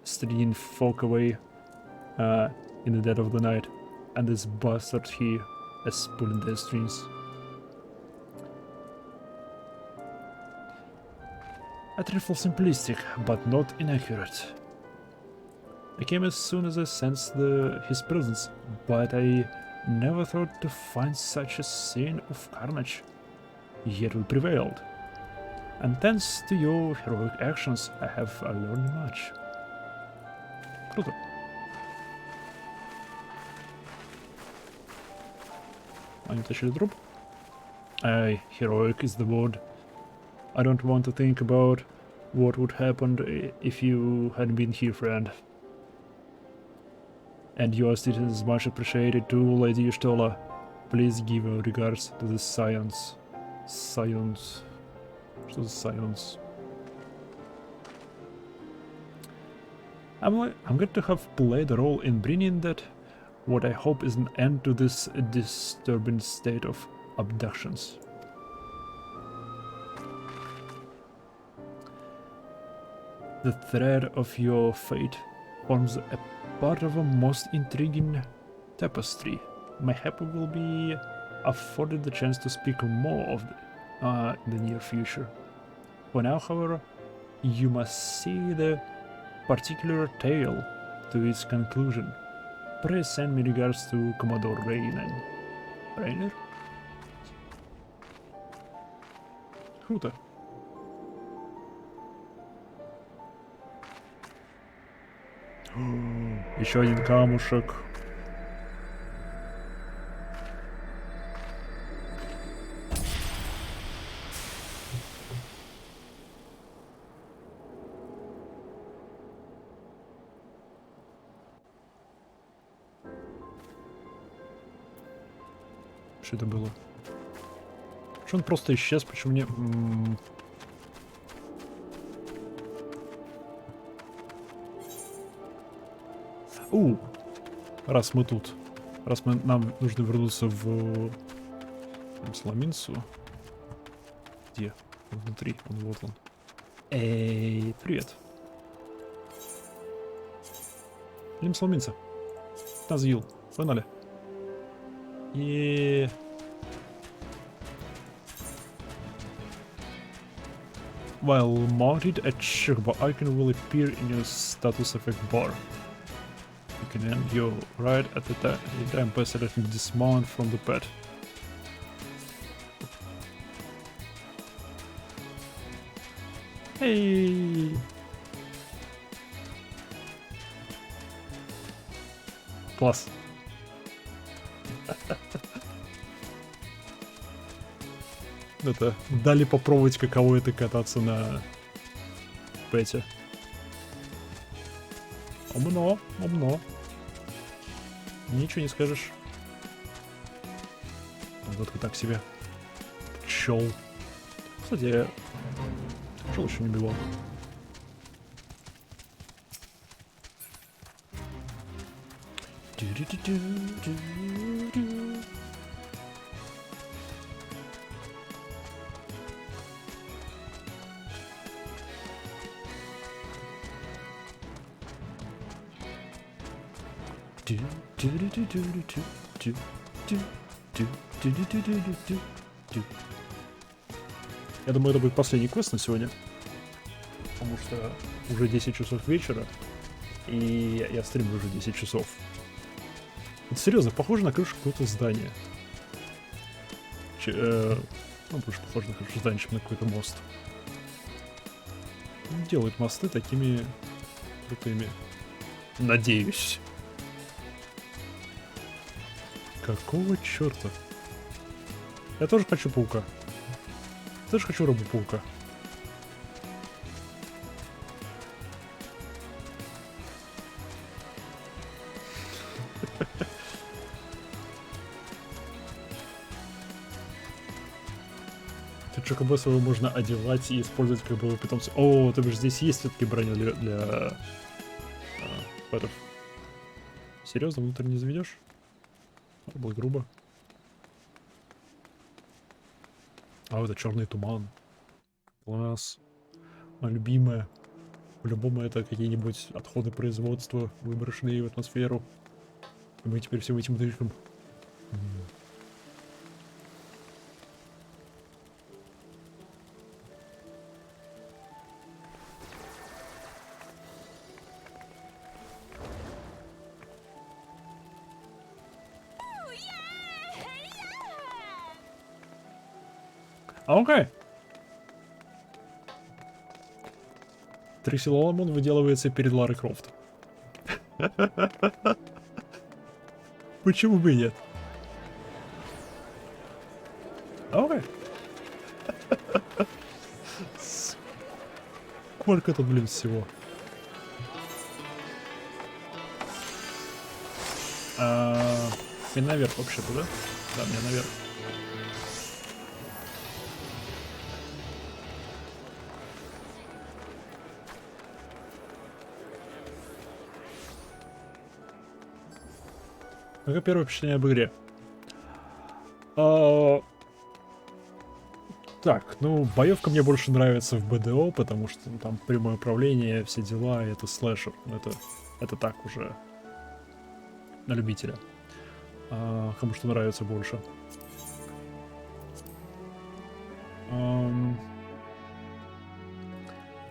stealing folk away in the dead of the night, and this bastard here is pulling their strings. A trifle simplistic, but not inaccurate. I came as soon as I sensed his presence, but I never thought to find such a scene of carnage. Yet we prevailed. And thanks to your heroic actions, I have learned much. Круто. Они тащили труп? Aye, heroic is the word. I don't want to think about what would happen if you hadn't been here, friend. And yours is much appreciated too, Lady Y'shtola. Please give our regards to the Scions. Scions. Что за Scions? I'm going to have played a role in bringing that, what I hope is an end to this disturbing state of abductions. The thread of your fate forms a part of a most intriguing tapestry. Mayhap we will be afforded the chance to speak more of in the near future. For now, however, you must see the particular tale to its conclusion. Pray send me regards to Commodore Rainer. Rainer? Круто. Еще один камушек. Что это было? Что он просто исчез? Почему мне... Раз мы тут, нам нужно вернуться в Сломинцу. Где? Он внутри, вот он. Эй, привет. Лим Сломинца. Тазил, погнали. И while mounted, a checkbox icon will appear in your status effect bar. You can end your ride at the time by selecting dismount from the pad. Hey! Класс. Это дали попробовать, каково это кататься на пэте. Умно, умно. Ничего не скажешь. Вот так себе. Пчел. Кстати, я пчел еще не убивал. Я думаю, это будет последний квест на сегодня, потому что уже 10 часов вечера, и я стримлю уже 10 часов. Это серьезно, похоже на крышу какого-то здания. Ну, больше похоже на крышу здания, чем на какой-то мост. Делают мосты такими крутыми. Надеюсь. Какого черта? Я тоже хочу паука. Тоже хочу робопаука. Чокобосса его можно одевать и использовать как бы питомца. О, то бишь здесь есть все-таки броня для пэтов. Серьезно, внутрь не заведешь? Это было грубо. А, это черный туман. Класс. Моя любимая. По-любому это какие-нибудь отходы производства, выброшенные в атмосферу. И мы теперь всем этим дышим. Окей. Трисси Лоламон выделывается перед Ларой Крофт. Почему бы и нет? Окей. Сколько тут, блин, всего? Мне наверх вообще-то, да? Да, мне наверх. Ну-ка, первое впечатление об игре. Так, ну, боевка мне больше нравится в БДО, потому что ну, там прямое управление, все дела, и это слэшер. Это так уже на любителя. Кому что нравится больше.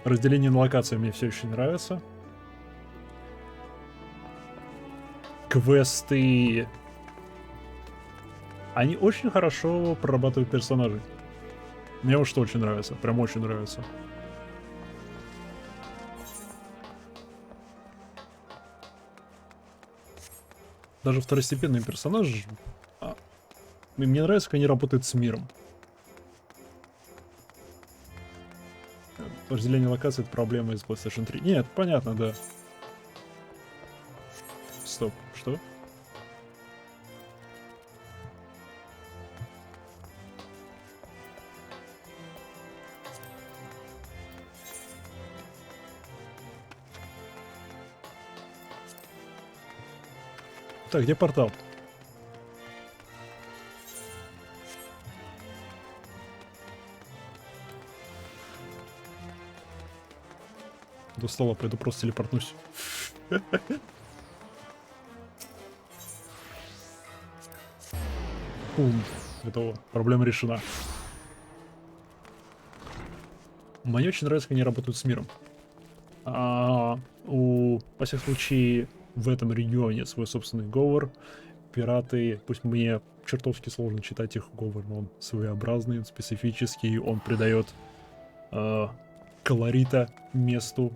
Разделение на локации мне все еще нравится. Квесты... Они очень хорошо прорабатывают персонажей. Мне вот что очень нравится. Прям очень нравится. Даже второстепенные персонажи... Мне нравится, как они работают с миром. Разделение локаций — это проблема из PlayStation 3. Нет, понятно, да. Стоп, что? Так, где портал? До стола пойду просто телепортнусь. Бум. Готово. Проблема решена. Мне очень нравится, как они работают с миром. Во всяком случае, в этом регионе свой собственный говор. Пираты, пусть мне чертовски сложно читать их говор, но он своеобразный, он специфический, он придает колорита месту.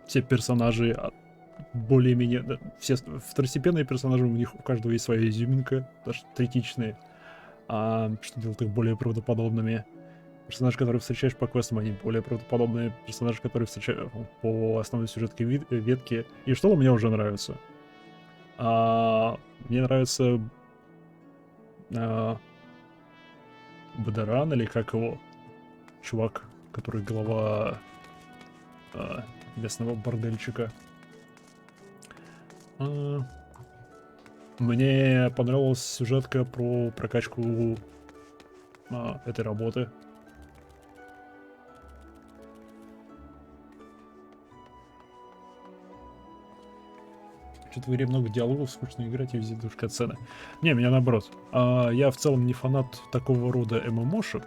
Все персонажи более-менее... Да, все второстепенные персонажи, у них у каждого есть своя изюминка, даже третичные, что делает их более правдоподобными. Персонажи, которые встречаешь по квестам, они более правдоподобные. Персонажи, которые встречаешь по основной сюжетке ветки. И что мне уже нравится? Мне нравится... Бадаран, или как его? Чувак, который глава местного бордельчика. Мне понравилась сюжетка про прокачку этой работы. Что-то в игре много диалогов, скучно играть и везде душка цены. Не, меня наоборот. Я в целом не фанат такого рода ММОшек.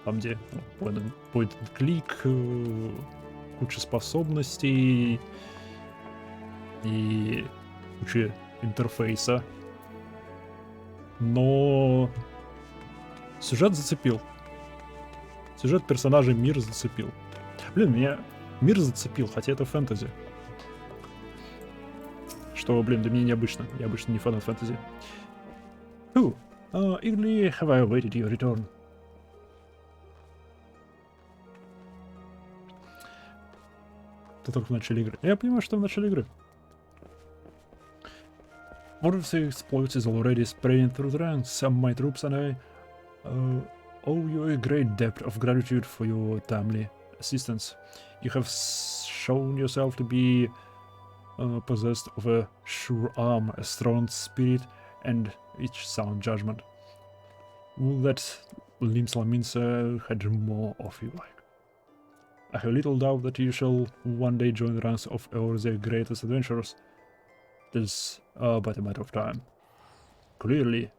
Там, где point and click, куча способностей и куча интерфейса. Но сюжет зацепил. Сюжет персонажей, мир зацепил. Блин, меня мир зацепил, хотя это фэнтези. Что, блин, для меня необычно. Я обычно не фанат фэнтези. Eagerly have I awaited your return. Это только в начале игры. Я понимаю, что в начале игры. One of the exploits is already spreading through the ranks. Some of my troops and I owe you a great debt of gratitude for your timely assistance. You have shown yourself to be possessed of a sure arm, a strong spirit, and each sound judgment. Would that Lim Salaminsa had more of you like. I have little doubt that you shall one day join the ranks of our the greatest adventurers. This but a matter of time. Clearly,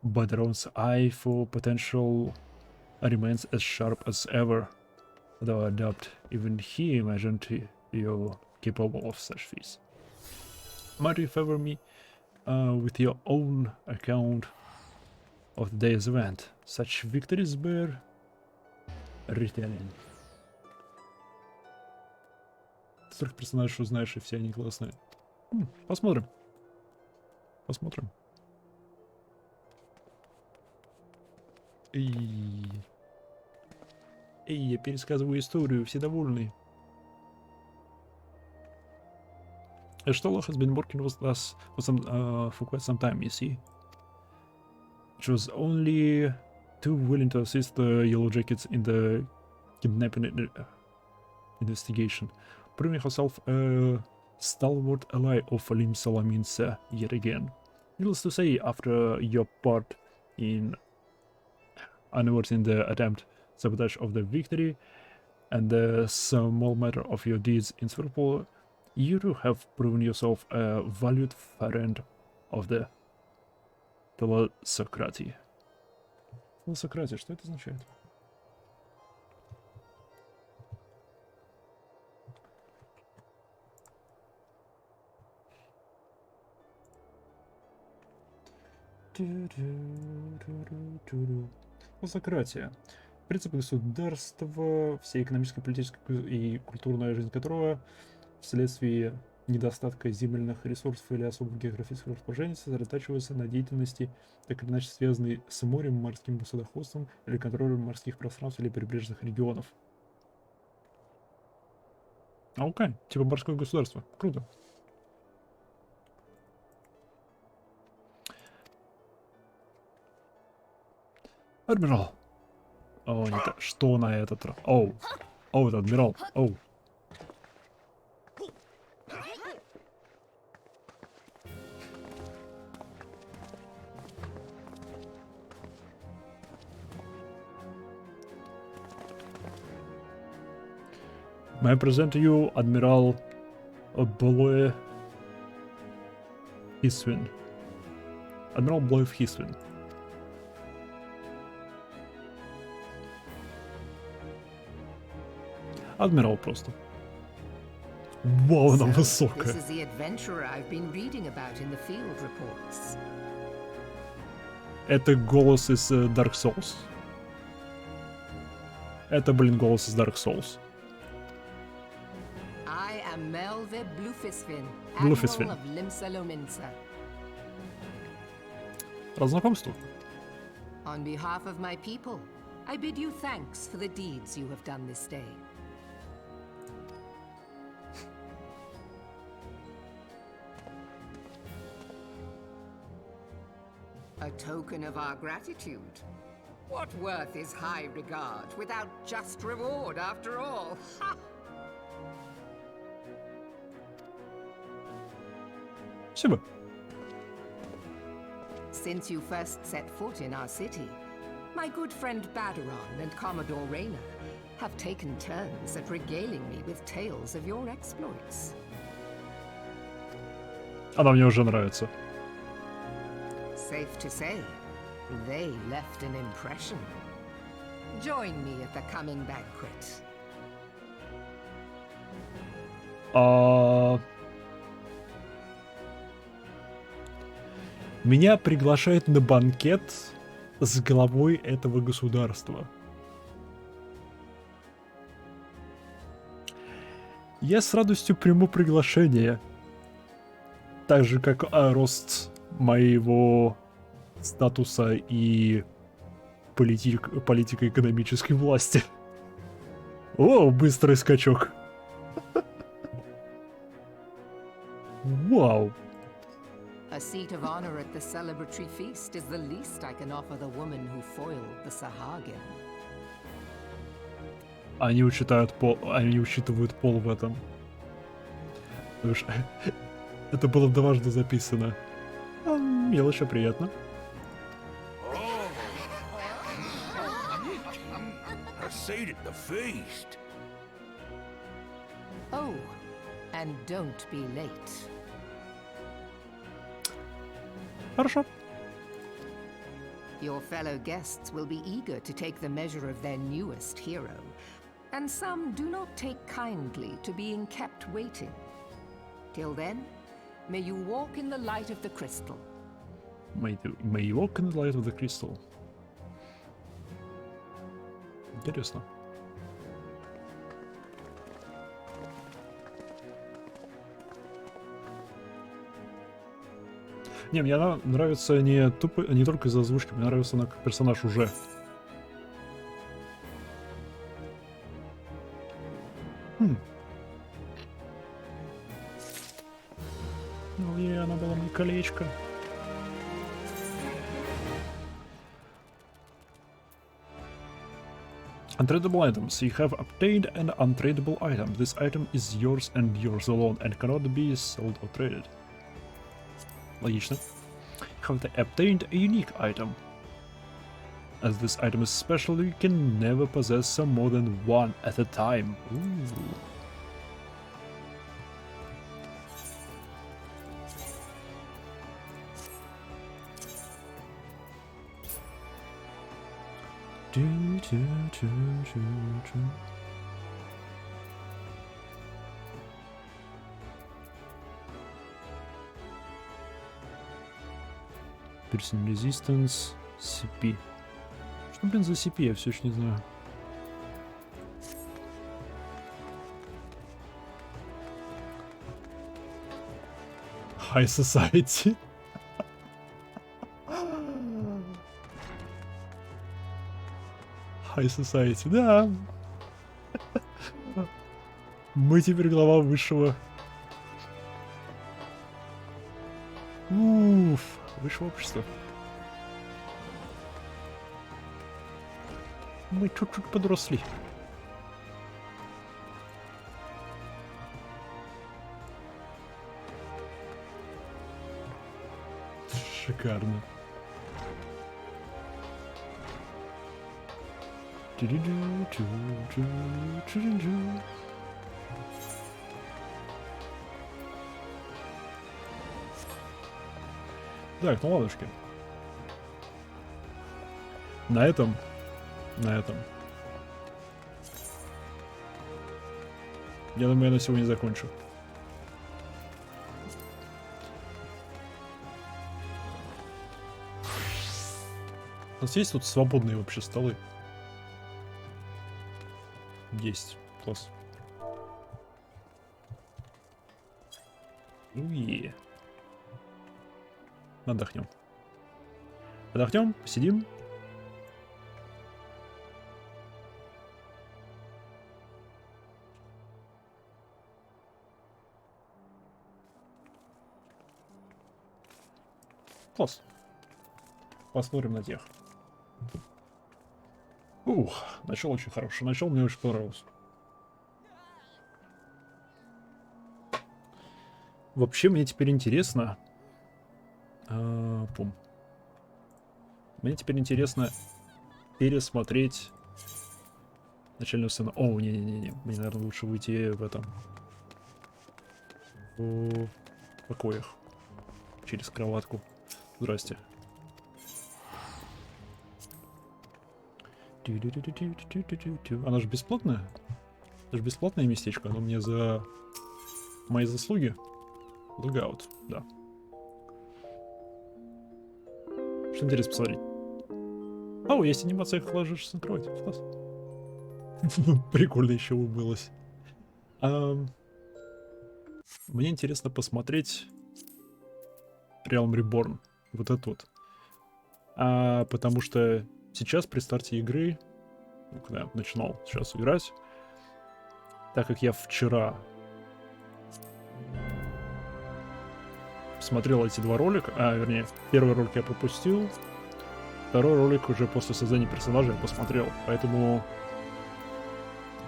Badron's eye for potential remains as sharp as ever, though I doubt even he imagined you capable of such feats. Might you favor me with your own account of the day's event? Such victories bear retelling. Столько персонажей, что знаешь, и все они классные. Посмотрим. Посмотрим. Эй, я пересказываю историю, все довольны. Ashtola has been working with us for quite some time, you see. She was only too willing to assist the Yellow Jackets in the kidnapping investigation, proving herself a stalwart ally of Lim Salaminsa yet again. Needless to say, after your part in unearthing the attempt sabotage of the victory and the small matter of your deeds in Sverpol, you too have proven yourself a valued friend of the Телосократии. Телосократия, что это означает? Телосократия. Принцип государства, вся экономическая, политическая и культурная жизнь которого вследствие недостатка земельных ресурсов или особого географического расположения сосредотачивается на деятельности, так или иначе связанной с морем, морским судоходством или контролем морских пространств или прибрежных регионов. Окей, типа морское государство. Круто. Адмирал. О, не так. Что на этот раз? Оу. Оу, это адмирал. Оу. May I present to you Admiral Bloev Hiswin. Admiral Bloev Hiswin. Адмирал просто. Вау, она высокая. This is the adventurer I've been reading about in the field reports. Это голос из Dark Souls. Это, блин, голос из Dark Souls. I am Melve Blufisvin, Blufisvin. Admiral of Limsalominsa. Рад знакомству. On behalf of my people, I bid you thanks for the deeds you have done this day. A token of our gratitude. What worth is high regard without just reward after all? Ha! Спасибо. Since you first set foot in our city, my good friend Baderon and Commodore Rayner have taken turns at regaling me with tales of your exploits. Она мне уже нравится. Safe to say, they left an impression. Join me at the coming banquet. Меня приглашают на банкет с главой этого государства. Я с радостью приму приглашение. Так же, как рост моего статуса и политико-экономической власти. О, быстрый скачок. Вау. A seat of honor at the celebratory feast is the least I can offer the woman who foiled the Sahagin. Они учитывают пол в этом. Потому что это было дважды записано. Мелочь, а приятно. A seat at the feast. Oh, and don't be late. Хорошо. Your fellow guests will be eager to take the measure of their newest hero, and some do not take kindly to being kept waiting. Till then, may you walk in the light of the crystal. May you walk in the light of the crystal. Интересно. Не, мне она нравится не только из-за озвучки, мне нравится она как персонаж уже. Ну и она была мне колечко. Untradeable items. You have obtained an untradeable item. This item is yours and yours alone and cannot be sold or traded. Логично. You have obtained a unique item. As this item is special, you can never possess some more than one at a time. Ooh. Piercing Resistance, CP. Что, блин, за CP? Я все еще не знаю. High Society. High Society, да. Мы теперь глава высшего. Уф, высшего общества. Мы чуть-чуть подросли. Шикарно. Так, ну ладушки. На этом. Я думаю, я на сегодня закончу. У нас есть тут свободные вообще столы? Есть. Класс. Уе. Отдохнем. Отдохнем, посидим. Класс. Посмотрим на тех. Ух, начало очень хорошее. Начало мне очень понравилось. Вообще, мне теперь интересно... Мне теперь интересно пересмотреть начальную сцену. О, не-не-не. Мне, наверное, лучше выйти в этом... В покоях. Через кроватку. Здрасте. Она же бесплатная? Это же бесплатное местечко. Оно мне за мои заслуги. Логаут, да. Что интересно посмотреть? О, есть анимация, как ложишься на кровать. Класс. Прикольно еще умылась. Мне интересно посмотреть Realm Reborn. Вот это вот. Потому что сейчас при старте игры, когда я начинал сейчас играть, так как я вчера смотрел эти два ролика, вернее, первый ролик я пропустил, второй ролик уже после создания персонажа я посмотрел, поэтому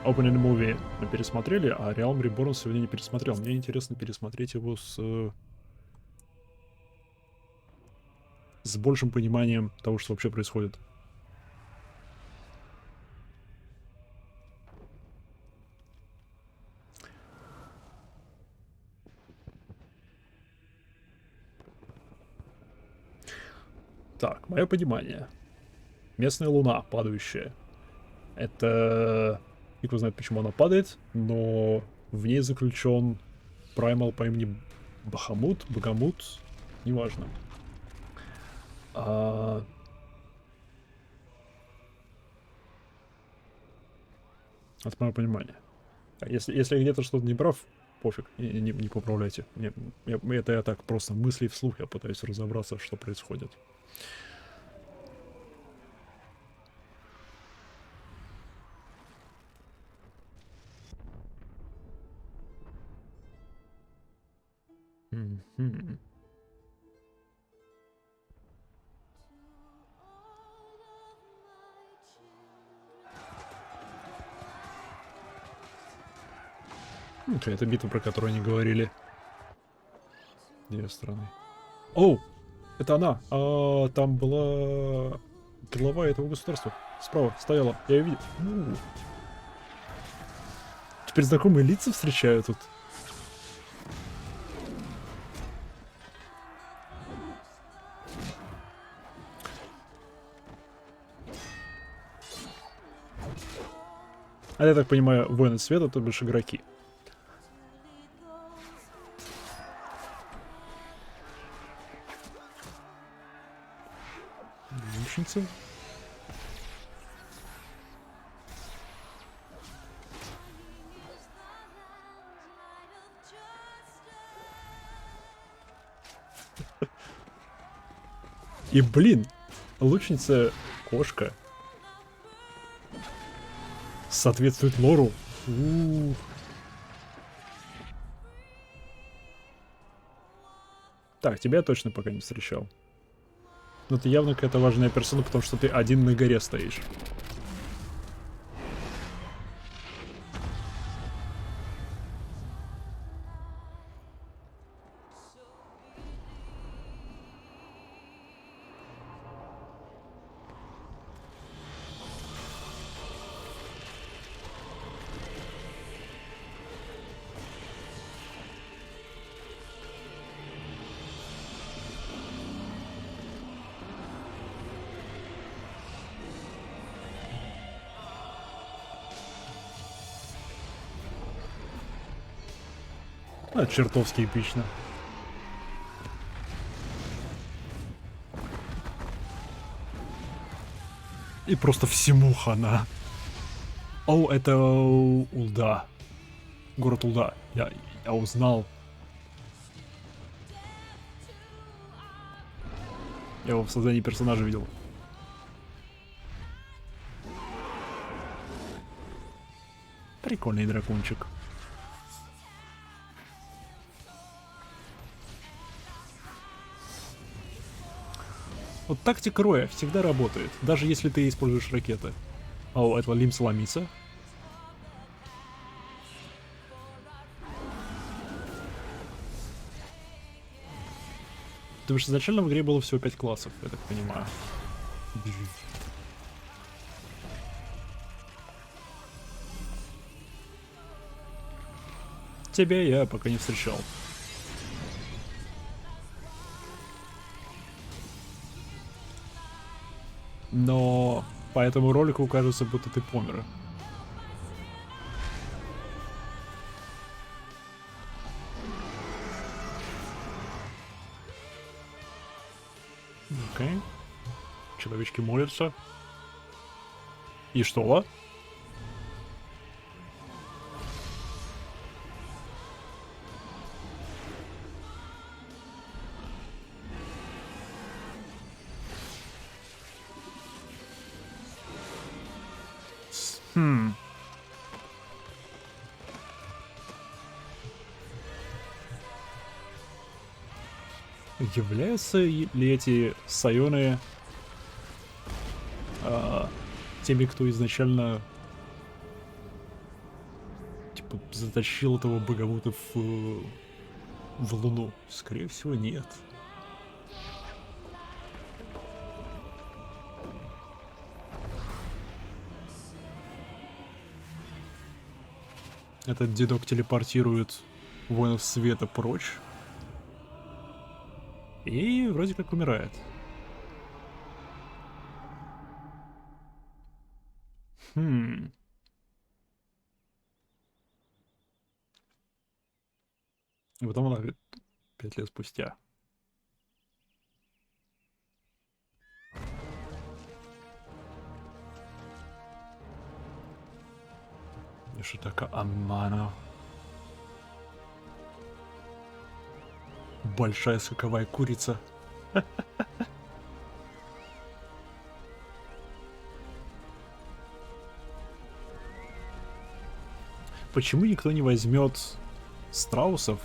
Opening Movie мы пересмотрели, а Realm Reborn сегодня не пересмотрел. Мне интересно пересмотреть его с большим пониманием того, что вообще происходит. Так, мое понимание. Местная луна, падающая. Это... Никто знает, почему она падает, но в ней заключен праймал по имени Богомут, неважно. Это мое понимание. Если я где-то что-то не прав, пофиг, не поправляйте. Это я так просто мысли вслух, я пытаюсь разобраться, что происходит. Это битва, про которую они говорили. Две стороны. Оу! Это она! Там была глава этого государства. Справа стояла. Я ее видел. Теперь знакомые лица встречаю тут. А я так понимаю, воины света, то бишь игроки. Лучница. И, блин, лучница кошка. Соответствует лору. Так, тебя я точно пока не встречал. Но ты явно какая-то важная персона, потому что ты один на горе стоишь. Чертовски эпично. И просто всему хана. О, это Улда. Город Улда. Я узнал. Я его в создании персонажа видел. Прикольный дракончик. Вот тактика роя всегда работает, даже если ты используешь ракеты. О, это Лим сломится. Потому что изначально в игре было всего 5 классов, я так понимаю. Тебя я пока не встречал. Но по этому ролику кажется, будто ты помер. Окей. Человечки молятся. И что? Являются ли эти сайоны теми, кто изначально типа затащил этого богомута в Луну? Скорее всего, нет. Этот дедок телепортирует воинов света прочь. И вроде как умирает. И потом она 5 лет спустя. И что такое Амана? Большая соковая курица. Почему никто не возьмет страусов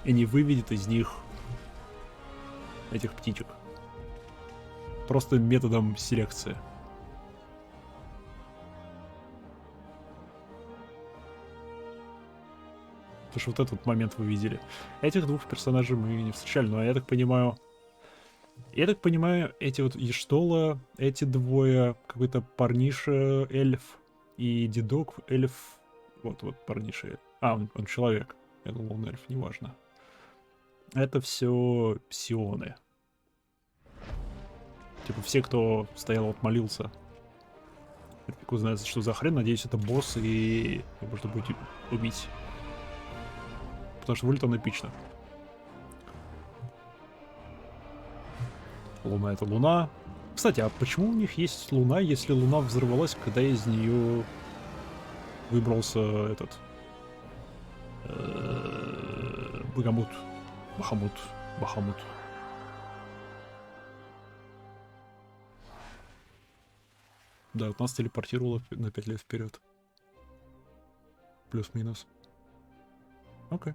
и не выведет из них этих птичек? Просто методом селекции. Потому что вот этот момент вы видели. Этих двух персонажей мы не встречали, но я так понимаю, эти вот Ештола, эти двое, какой-то парниша, эльф и дедок, эльф, вот парниша, он человек, я думал, он эльф, неважно. Это все псионы. Типа все, кто стоял, вот молился. Как узнается, что за хрен, надеюсь, это босс, и его можно будет убить. Потому что выглядит он эпично. Луна — это луна. Кстати, а почему у них есть луна, если луна взорвалась, когда из нее выбрался этот Бахамут. Да, вот нас телепортировало на 5 лет вперед. Плюс-минус. Окей.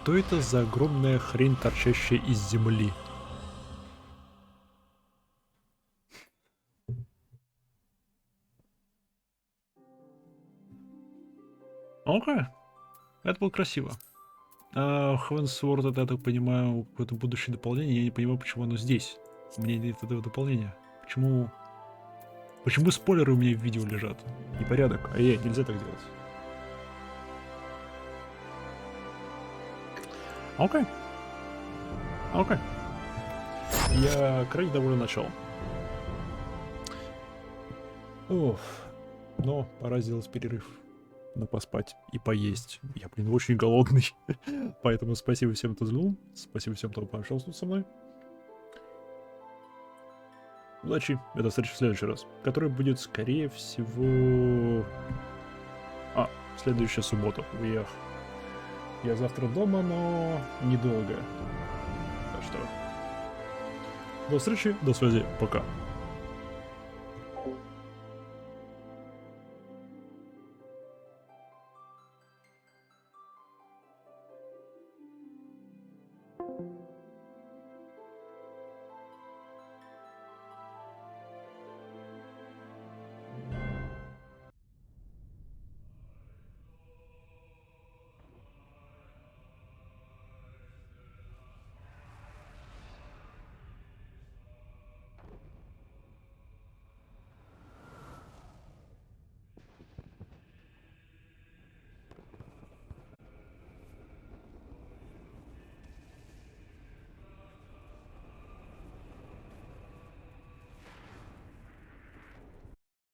Что это за огромная хрень, торчащая из земли? Окей. Это было красиво. Heavensward, это, я так понимаю, какое-то будущее дополнение. Я не понимаю, почему оно здесь. Мне нет этого дополнения. Почему спойлеры у меня в видео лежат? Непорядок. Нельзя так делать. Окей. Я крайне доволен началом. Но пора сделать перерыв. На поспать и поесть. Я, очень голодный. Поэтому спасибо всем, кто взглянул. Спасибо всем, кто пообщался тут со мной. Удачи. И до встречи в следующий раз. Который будет, скорее всего... в следующую субботу. Я завтра дома, но недолго. Так что... До встречи, до связи, пока.